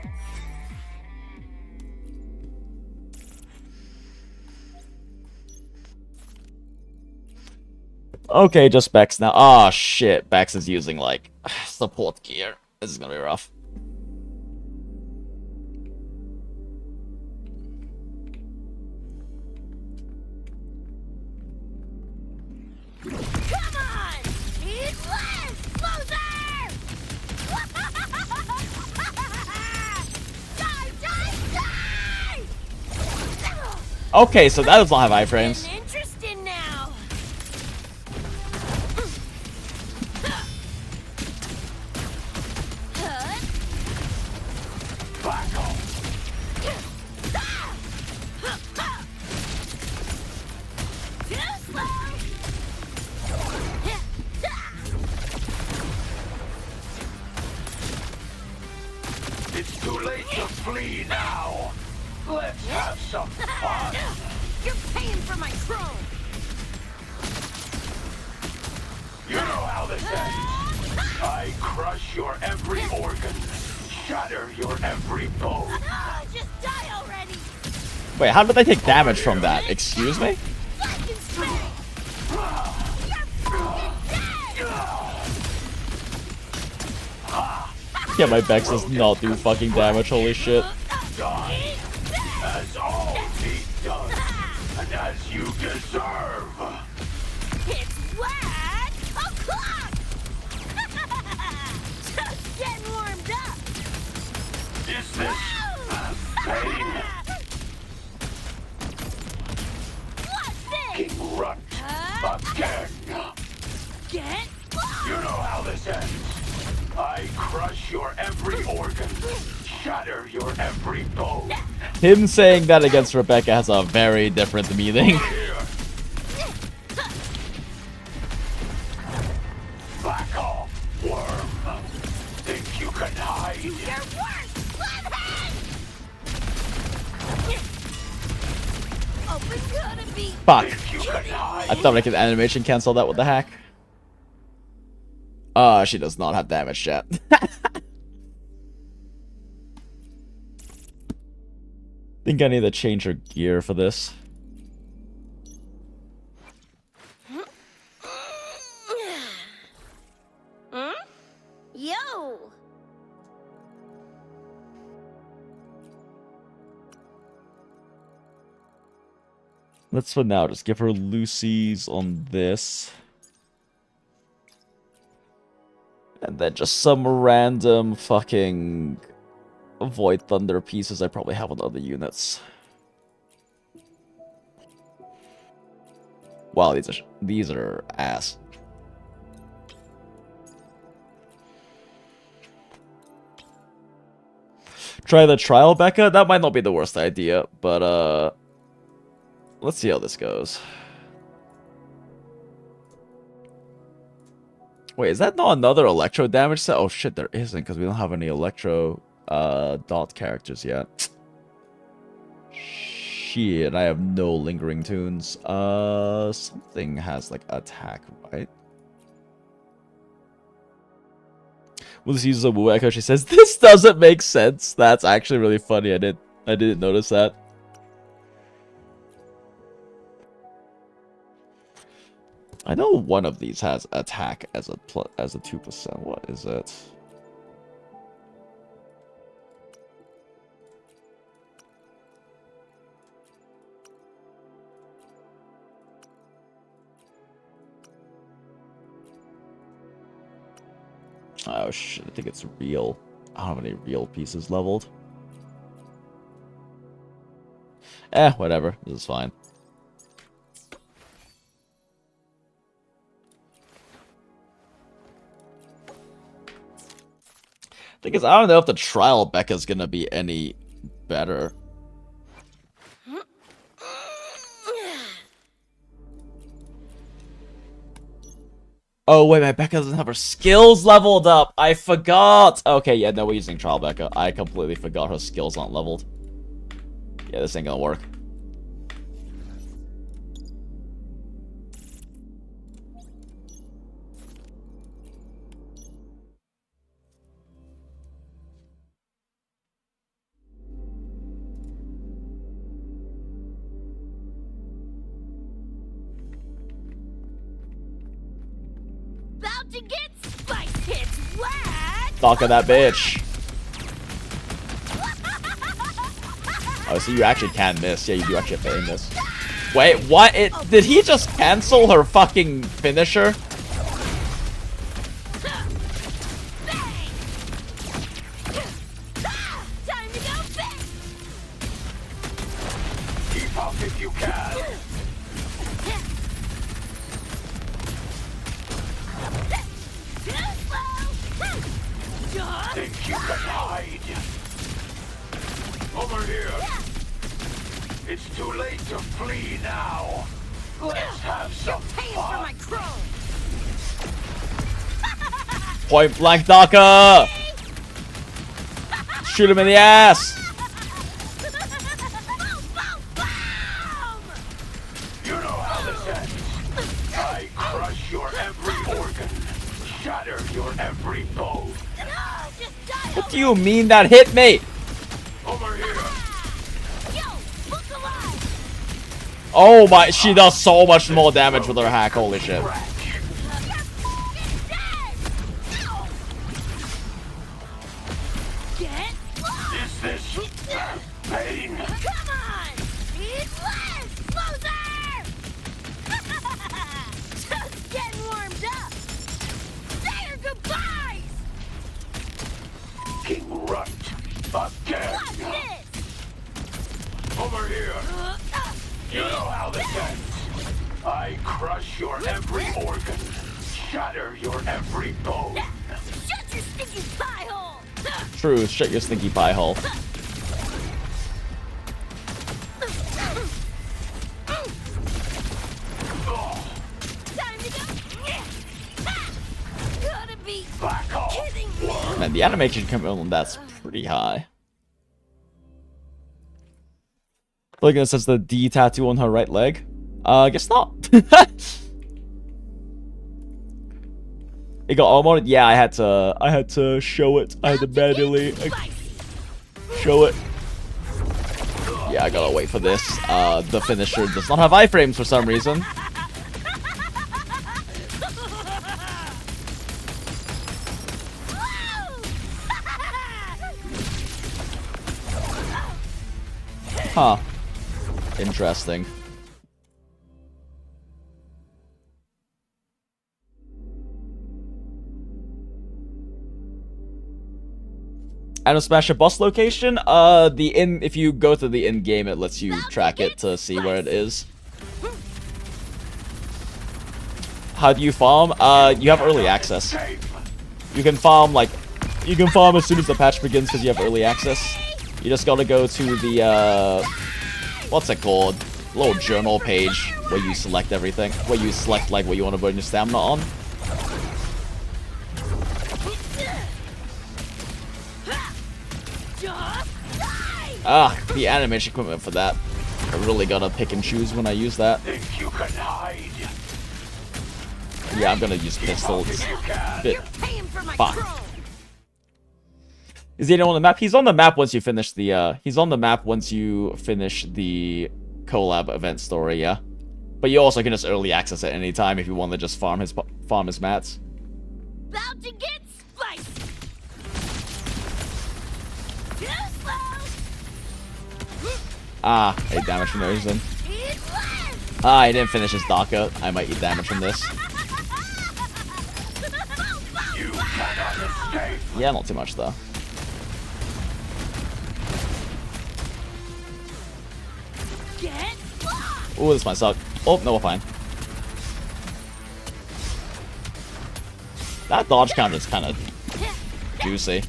Okay, just Bex now. Ah, shit. Bex is using, like, support gear. This is gonna be rough. Come on! Eat less, loser! Die, die, die! Okay, so that does not have iframes. Interesting now. Back off. Too slow. It's too late to flee now. Let's have some fun. You're paying for my troll. You know how this ends. I crush your every organ, shatter your every bone. Just die already. Wait, how did they take damage from that? Excuse me? Yeah, my Bex does not do fucking damage, holy shit. As all meat does, and as you deserve. It's 1 o'clock. Just getting warmed up. Is this pain? What's this? King Runt again. Get You know how this ends. I crush your every organ, shatter your every bone. Him saying that against Rebecca has a very different meaning. Back off, worm. Think you can hide? You're worse. Open gonna be. Fuck. Think you can hide? I thought I could animation cancel that with the hack. She does not have damage yet. Think I need to change her gear for this. Yo. Let's for now just give her Lucy's on this. And then just some random fucking Void Thunder pieces I probably have on other units. Wow, these are ass. Try the trial, Becca? That might not be the worst idea, but let's see how this goes. Wait, is that not another electro damage set? Oh shit, there isn't, because we don't have any electro dot characters yet. Shit, I have no lingering tunes. Something has like attack, right? Well, this uses a WuWa Echo. She says, "This doesn't make sense." That's actually really funny. I didn't notice that. I know one of these has attack as a 2%. What is it? Oh shit, I think it's real. I don't have any real pieces leveled. Whatever. This is fine. Thing is, I don't know if the trial Becca's gonna be any better. Oh wait, my Becca doesn't have her skills leveled up. I forgot. Okay, yeah, no, we're using trial Becca. I completely forgot her skills aren't leveled. Yeah, this ain't gonna work. About to get spice hits wet. Talk of that bitch. Oh, so you actually can miss. Yeah, you do actually have to aim this. Wait, what? Did he just cancel her fucking finisher? Time to go big! Keep up if you can. Think you can hide? Over here. It's too late to flee now. Let's have some fun. Point blank Daka! Shoot him in the ass! You know how this ends. I crush your every organ, shatter your every bone. What do you mean that hit me? Over here. Oh my, she does so much more damage with her hack, holy shit. Is this pain? Come on! Eat less! Loser! Just getting warmed up! Say your goodbyes! King Runt. Again. Over here. You know how this ends. I crush your every organ, shatter your every bone. Shut your stinky pie hole! True, shut your stinky pie hole. Time to go! Gotta be kidding me! Man, the animation commitment on that's pretty high. Look at it says the D tattoo on her right leg. I guess not. It got armored? Yeah, I had to show it. I had to manually show it. Yeah, I gotta wait for this. The finisher does not have iframes for some reason. Huh. Interesting. And to smash a boss location, if you go to the in-game, it lets you track it to see where it is. How do you farm? You have early access. You can farm as soon as the patch begins because you have early access. You just gotta go to the, what's it called? Little journal page where you select everything. Where you select, like, what you want to burn your stamina on. Ah, the animation equipment for that. I really gotta pick and choose when I use that. Think you can hide? Yeah, I'm gonna use pistols. Fuck. Is he on the map? He's on the map once you finish the, he's on the map once you finish the collab event story, yeah. But you also can just early access at any time if you want to just farm his mats. About to get spicy. Too slow. Ah, 8 damage from no reason. Ah, I didn't finish his Daka. I might eat damage from this. You cannot escape. Yeah, not too much though. Oh, this might suck. Oh, no, we're fine. That dodge counter is kind of juicy.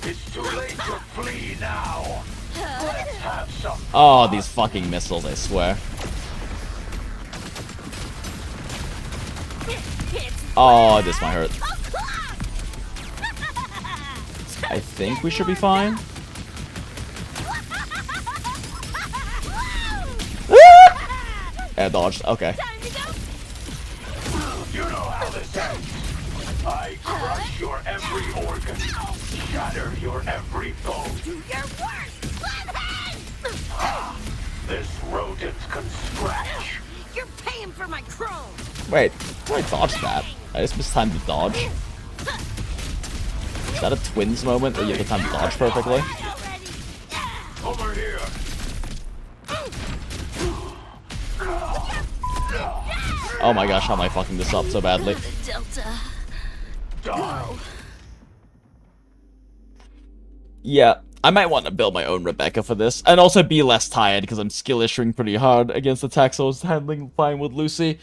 It's too late to flee now. Let's have some fun. Oh, these fucking missiles, I swear. Oh, this might hurt. I think we should be fine. Yeah, dodged. Okay. You know how this ends. I crush your every organ, shatter your every bone. Do your worst, Ah, this rodent can scratch. You're paying for my chrome. Wait, I dodged that. I just missed time to dodge. that a twins moment that you have to time dodge perfectly? Over here. Oh my gosh, how am I fucking this up so badly? Delta. Go. Yeah, I might want to build my own Rebecca for this, and also be less tired because I'm skill issuing pretty hard against attacks I was handling fine with Lucy.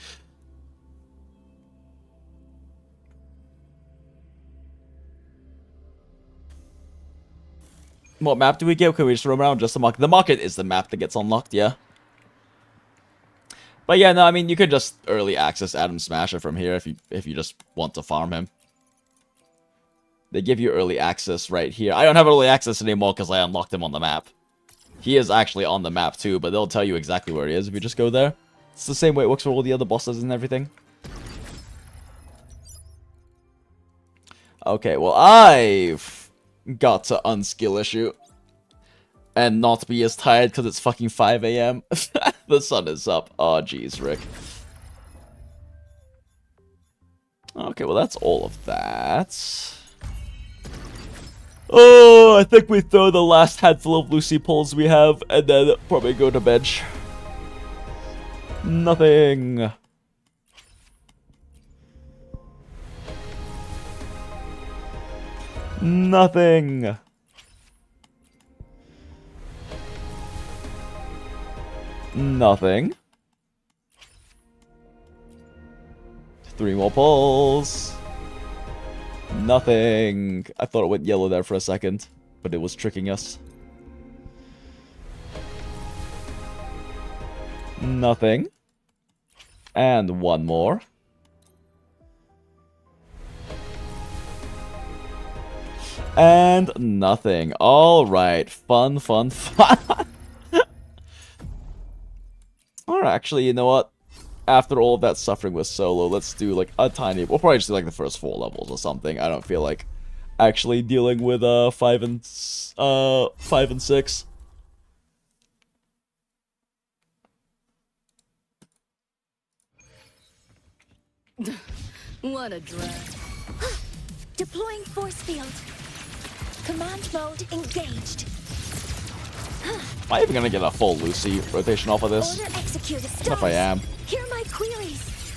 What map do we get? Can we just roam around just the market? The market is the map that gets unlocked, yeah. But yeah, no, I mean, you could just early access Adam Smasher from here if you just want to farm him. They give you early access right here. I don't have early access anymore because I unlocked him on the map. He is actually on the map too, but they'll tell you exactly where he is if you just go there. It's the same way it works for all the other bosses and everything. Okay, well, I've got to unskill issue. And not be as tired because it's fucking 5 AM. The sun is up. Oh, jeez, Rick. Okay, well, that's all of that. Oh, I think we throw the last handful of Lucy pulls we have, and then probably go to bench. Nothing. Nothing. Nothing. 3 more pulls. Nothing. I thought it went yellow there for a second, but it was tricking us. Nothing. And 1 more. And nothing. Alright. Fun, fun, fun. Alright, actually, you know what? After all of that suffering with solo, let's do like a tiny... We'll probably just do like the first 4 levels or something. I don't feel like actually dealing with 5 and 6. What a drag. Deploying force field. Command mode engaged. Am I even gonna get a full Lucy rotation off of this? Order executed. I don't know if I am. Hear my queries.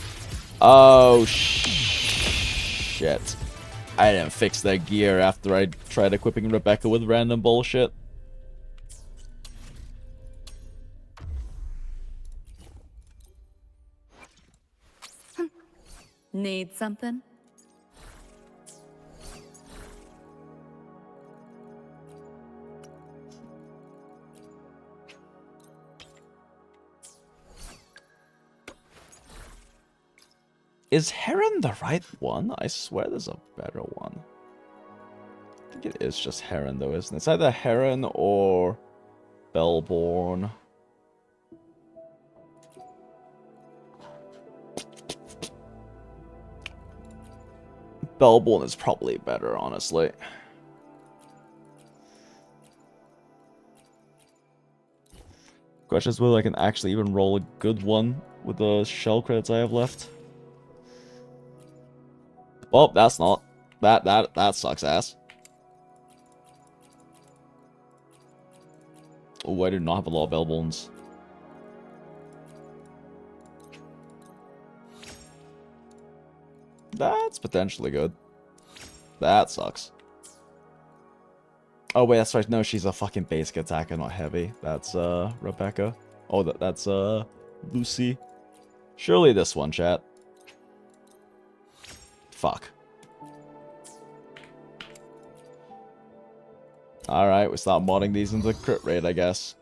Oh, shit. I didn't fix their gear after I tried equipping Rebecca with random bullshit. Need something? Is Heron the right one? I swear there's a better one. I think it is just Heron though, isn't it? It's either Heron or Bellborn. Bellborn is probably better, honestly. Question is whether I can actually even roll a good one with the shell credits I have left. Well, that's not. That sucks ass. Oh, I do not have a lot of Bellborns. That's potentially good. That sucks. Oh wait, that's right. No, she's a fucking basic attacker, not heavy. That's Rebecca. Oh, that's Lucy. Surely this one, chat. Fuck. Alright, we start modding these into the crit rate, I guess.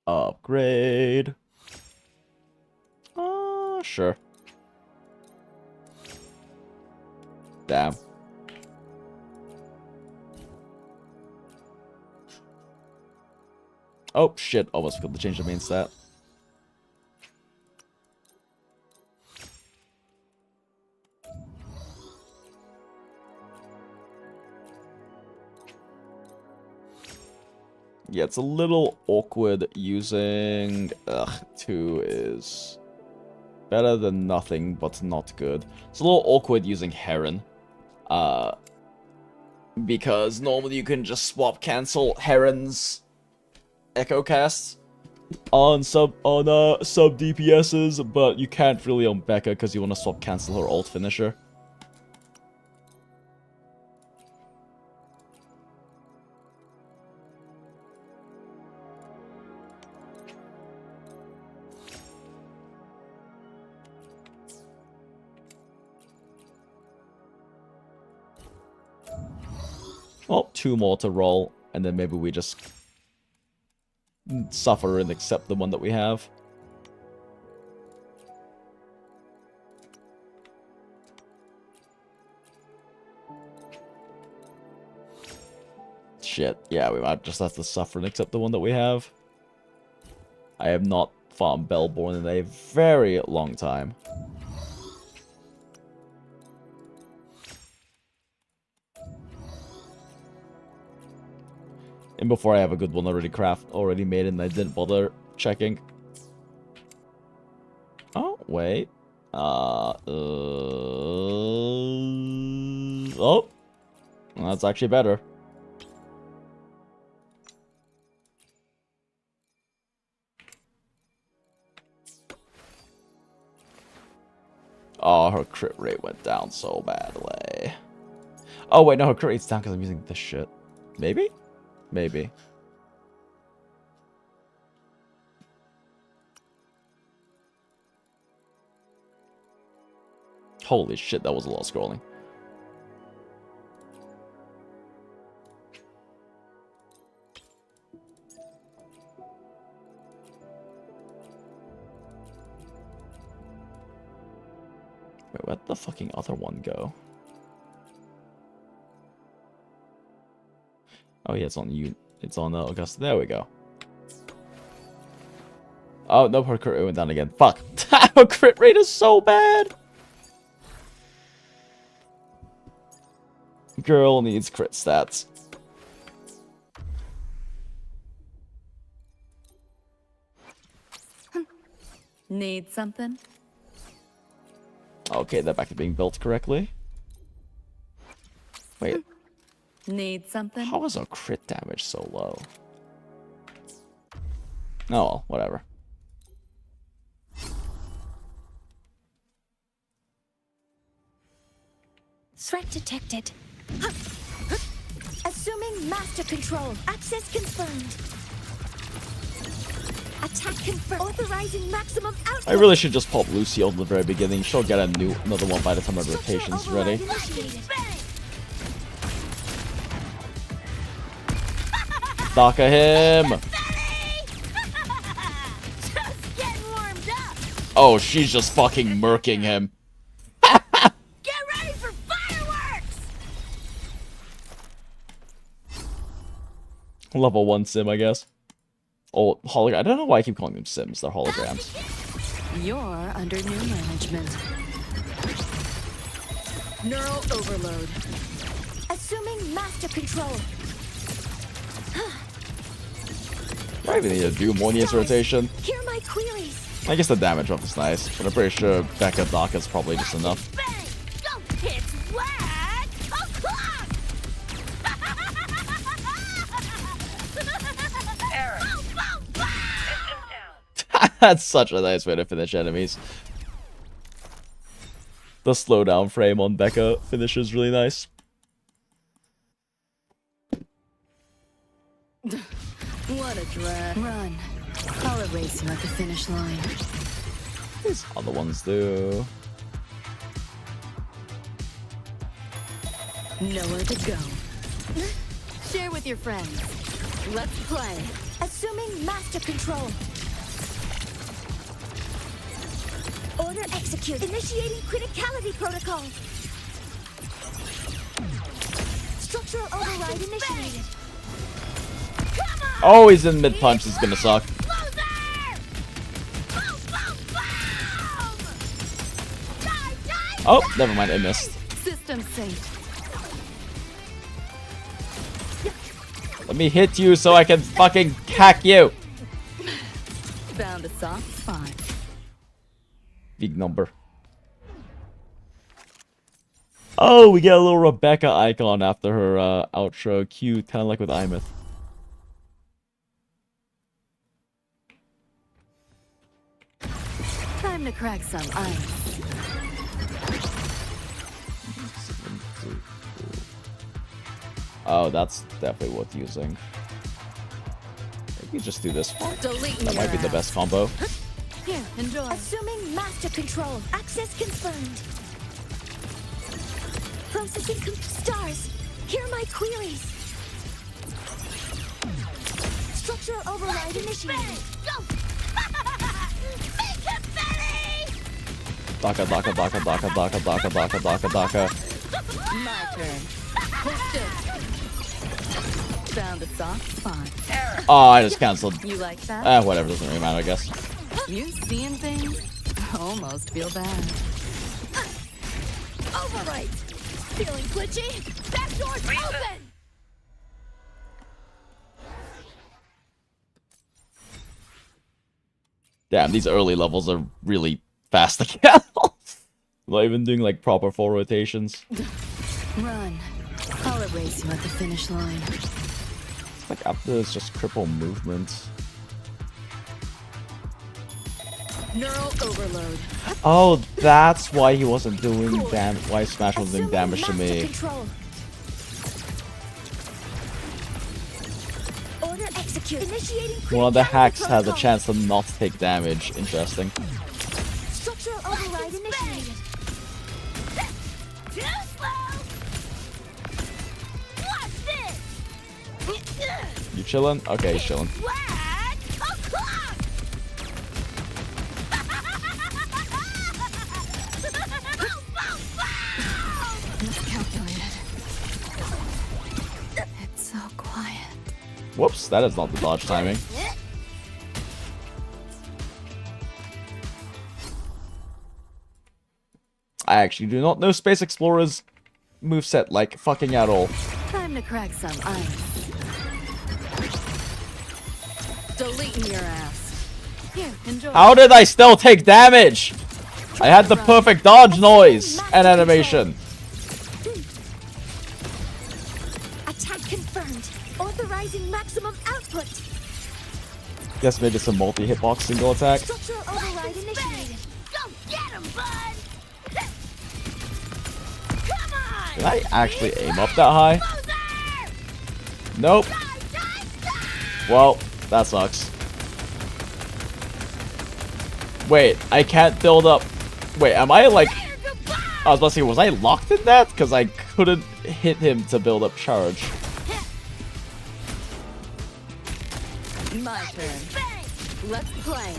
Upgrade. Sure. Damn. Oh shit, almost forgot to change the main stat. Yeah, it's a little awkward using... 2 is better than nothing, but not good. It's a little awkward using Heron. Because normally you can just swap cancel Heron's echo casts on sub DPSs, but you can't really on Becca because you want to swap cancel her ult finisher. Well, 2 more to roll, and then maybe we just suffer and accept the one that we have. Shit, yeah, we might just have to suffer and accept the one that we have. I have not farmed Bellborn in a very long time. And before I have a good one already made and I didn't bother checking. Oh, wait. Oh. That's actually better. Oh, her crit rate went down so badly. Oh, wait, no, her crit rate's down because I'm using this shit. Maybe? Maybe. Holy shit, that was a lot of scrolling. Wait, where'd the fucking other one go? Oh yeah, it's on you. It's on Augusta. There we go. Oh no, her crit rate went down again. Fuck. Her crit rate is so bad. Girl needs crit stats. Need something? Okay, they're back to being built correctly. Wait. Need something? How is our crit damage so low? Oh well, whatever. Threat detected. Assuming master control. Access confirmed. Attack confirmed. Authorizing maximum output. I really should just pop Lucio at the very beginning. She'll get another one by the time my rotation's ready. Daka him! Oh, she's just fucking murking him. Get ready for fireworks! Level 1 sim, I guess. Oh, hologram. I don't know why I keep calling them sims. They're holograms. You're under new management. Neural overload. Assuming master control. I even need to do more Nia's rotation. Hear my queries. I guess the damage up is nice, but I'm pretty sure Becca Daka is probably just enough. It's whack! That's such a nice way to finish enemies. The slowdown frame on Becca finish is really nice. What a drag. Run. I'll erase you at the finish line. These other ones do. Nowhere to go. Share with your friends. Let's play. Assuming master control. Order execute. Initiating criticality protocol. Structural override initiated. Come on! Oh, he's in mid-punch. This is gonna suck. Oh, never mind. I missed. System safe. Let me hit you so I can fucking hack you. Found a soft spot. Big number. Oh, we get a little Rebecca icon after her outro. Cute, kind of like with Imeth. Time to crack some ice. Oh, that's definitely worth using. Maybe just do this one. That might be the best combo. Here, enjoy. Assuming master control. Access confirmed. Processing stars. Hear my queries. Structural override initiated. Go! Daka, daka, daka, daka, daka, daka, daka, daka, daka. My turn. Found a soft spot. Oh, I just cancelled. You like that? Whatever, doesn't really matter, I guess. You seeing things? Almost feel bad. Overwrite. Feeling glitchy? Back door's open! Damn, these early levels are really fast to kill. Not even doing like proper full rotations. Run. I'll erase you at the finish line. Like after this, just cripple movement. Neural overload. Oh, that's why he wasn't doing why Smash wasn't doing damage to me. Order execute. Initiating One of the hacks has a chance to not take damage. Interesting. Structural override initiated. Too slow. Watch this. You chillin'? Okay, he's chillin'. It's so quiet. Whoops, that is not the dodge timing. I actually do not know Space Explorer's moveset like fucking at all. Time to crack some ice. Deleting your ass. Here, enjoy. How did I still take damage? I had the perfect dodge noise and animation. Attack confirmed. Authorizing maximum output. Guess maybe some multi-hitbox single attack. Structural override initiated. Go get him, bud. Did I actually aim up that high? Nope. Well, that sucks. Wait, I can't build up. Wait, am I like... I was about to say, was I locked in that? Because I couldn't hit him to build up charge. My turn. Let's play.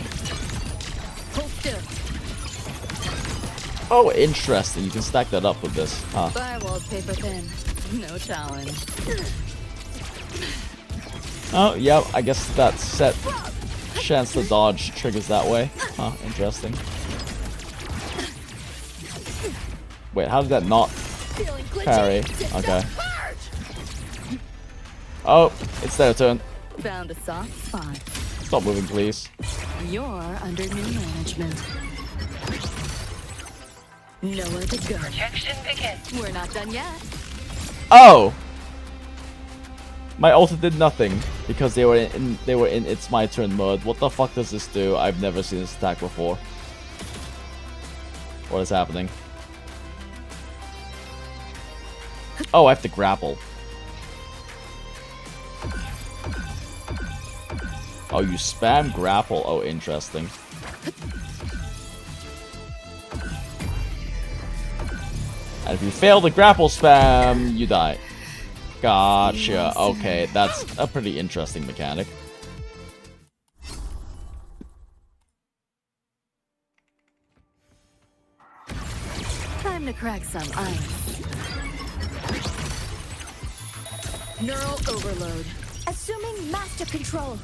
Hold still. Oh, interesting. You can stack that up with this, huh? Firewall's paper thin. No challenge. Oh, yeah, I guess that set chance to dodge triggers that way. Huh, interesting. Wait, how did that not parry? Okay. Oh, it's their turn. Found a soft spot. Stop moving, please. You're under new management. Nowhere to go. Protection begins. We're not done yet. Oh! My ult did nothing because they were in it's my turn mode. What the fuck does this do? I've never seen this attack before. What is happening? Oh, I have to grapple. Oh, you spam grapple. Oh, interesting. And if you fail the grapple spam, you die. Gotcha. Okay, that's a pretty interesting mechanic. Time to crack some ice. Neural overload. Assuming master control.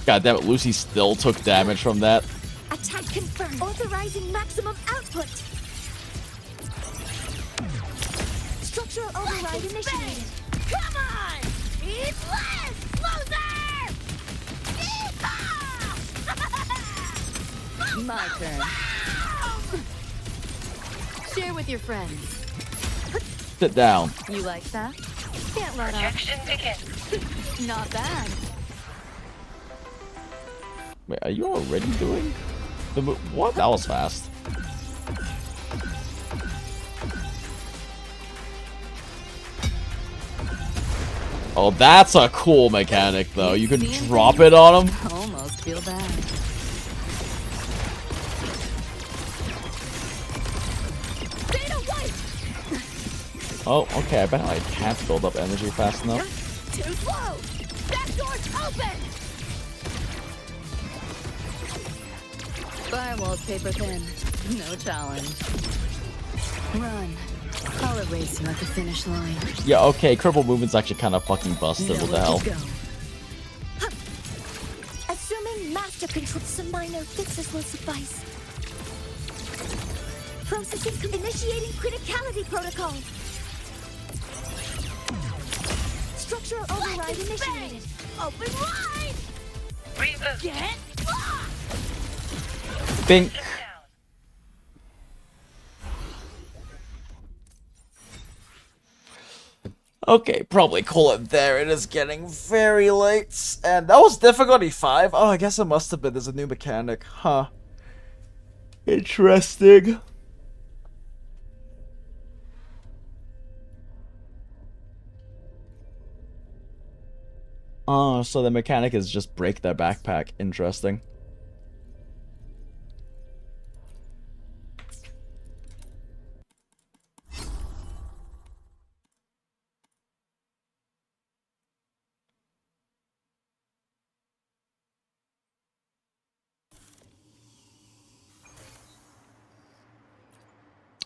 God damn it, Lucy still took damage from that. Attack confirmed. Authorizing maximum output. Structural override initiated. Come on! Eat less, loser! My turn. Share with your friends. Sit down. You like that? Can't let up. Not bad. Wait, are you already doing the move? What? That was fast. Oh, that's a cool mechanic, though. You can drop it on him. Almost feel bad. Oh, okay. I bet I can't build up energy fast enough. Too slow. Back door's open. Firewall's paper thin. No challenge. Run. I'll erase you at the finish line. Yeah, okay. Cripple movement's actually kind of fucking busted. What the hell? Assuming master control, some minor fixes will suffice. Processing, initiating criticality protocol. Structural override initiated. Open wide! Get Bink. Okay, probably call it there. It is getting very late. And that was difficulty 5. Oh, I guess it must have been. There's a new mechanic. Huh. Interesting. Oh, so the mechanic is just break their backpack. Interesting.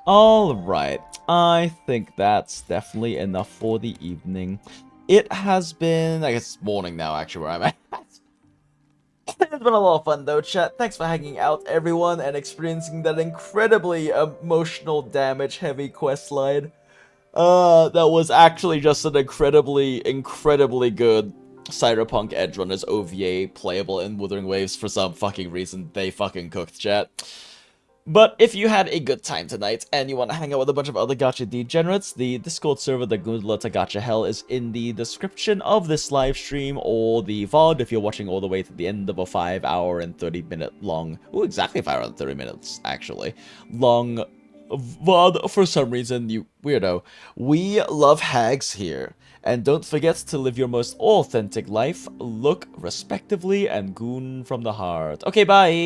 Alright, I think that's definitely enough for the evening. It has been, I guess it's morning now actually where I'm at. It's been a lot of fun though, chat. Thanks for hanging out everyone and experiencing that incredibly emotional damage heavy questline. That was actually just an incredibly good Cyberpunk Edgerunners OVA playable in Wuthering Waves for some fucking reason. They fucking cooked, chat. But if you had a good time tonight and you want to hang out with a bunch of other gacha degenerates, the Discord server, the Goondola To Gacha Hell, is in the description of this live stream or the VOD if you're watching all the way to the end of a 5-hour and 30-minute long, oh, exactly 5 hours and 30 minutes, actually, long VOD for some reason, you weirdo. We love Hags here. And don't forget to live your most authentic life, look respectively, and goon from the heart. Okay, bye!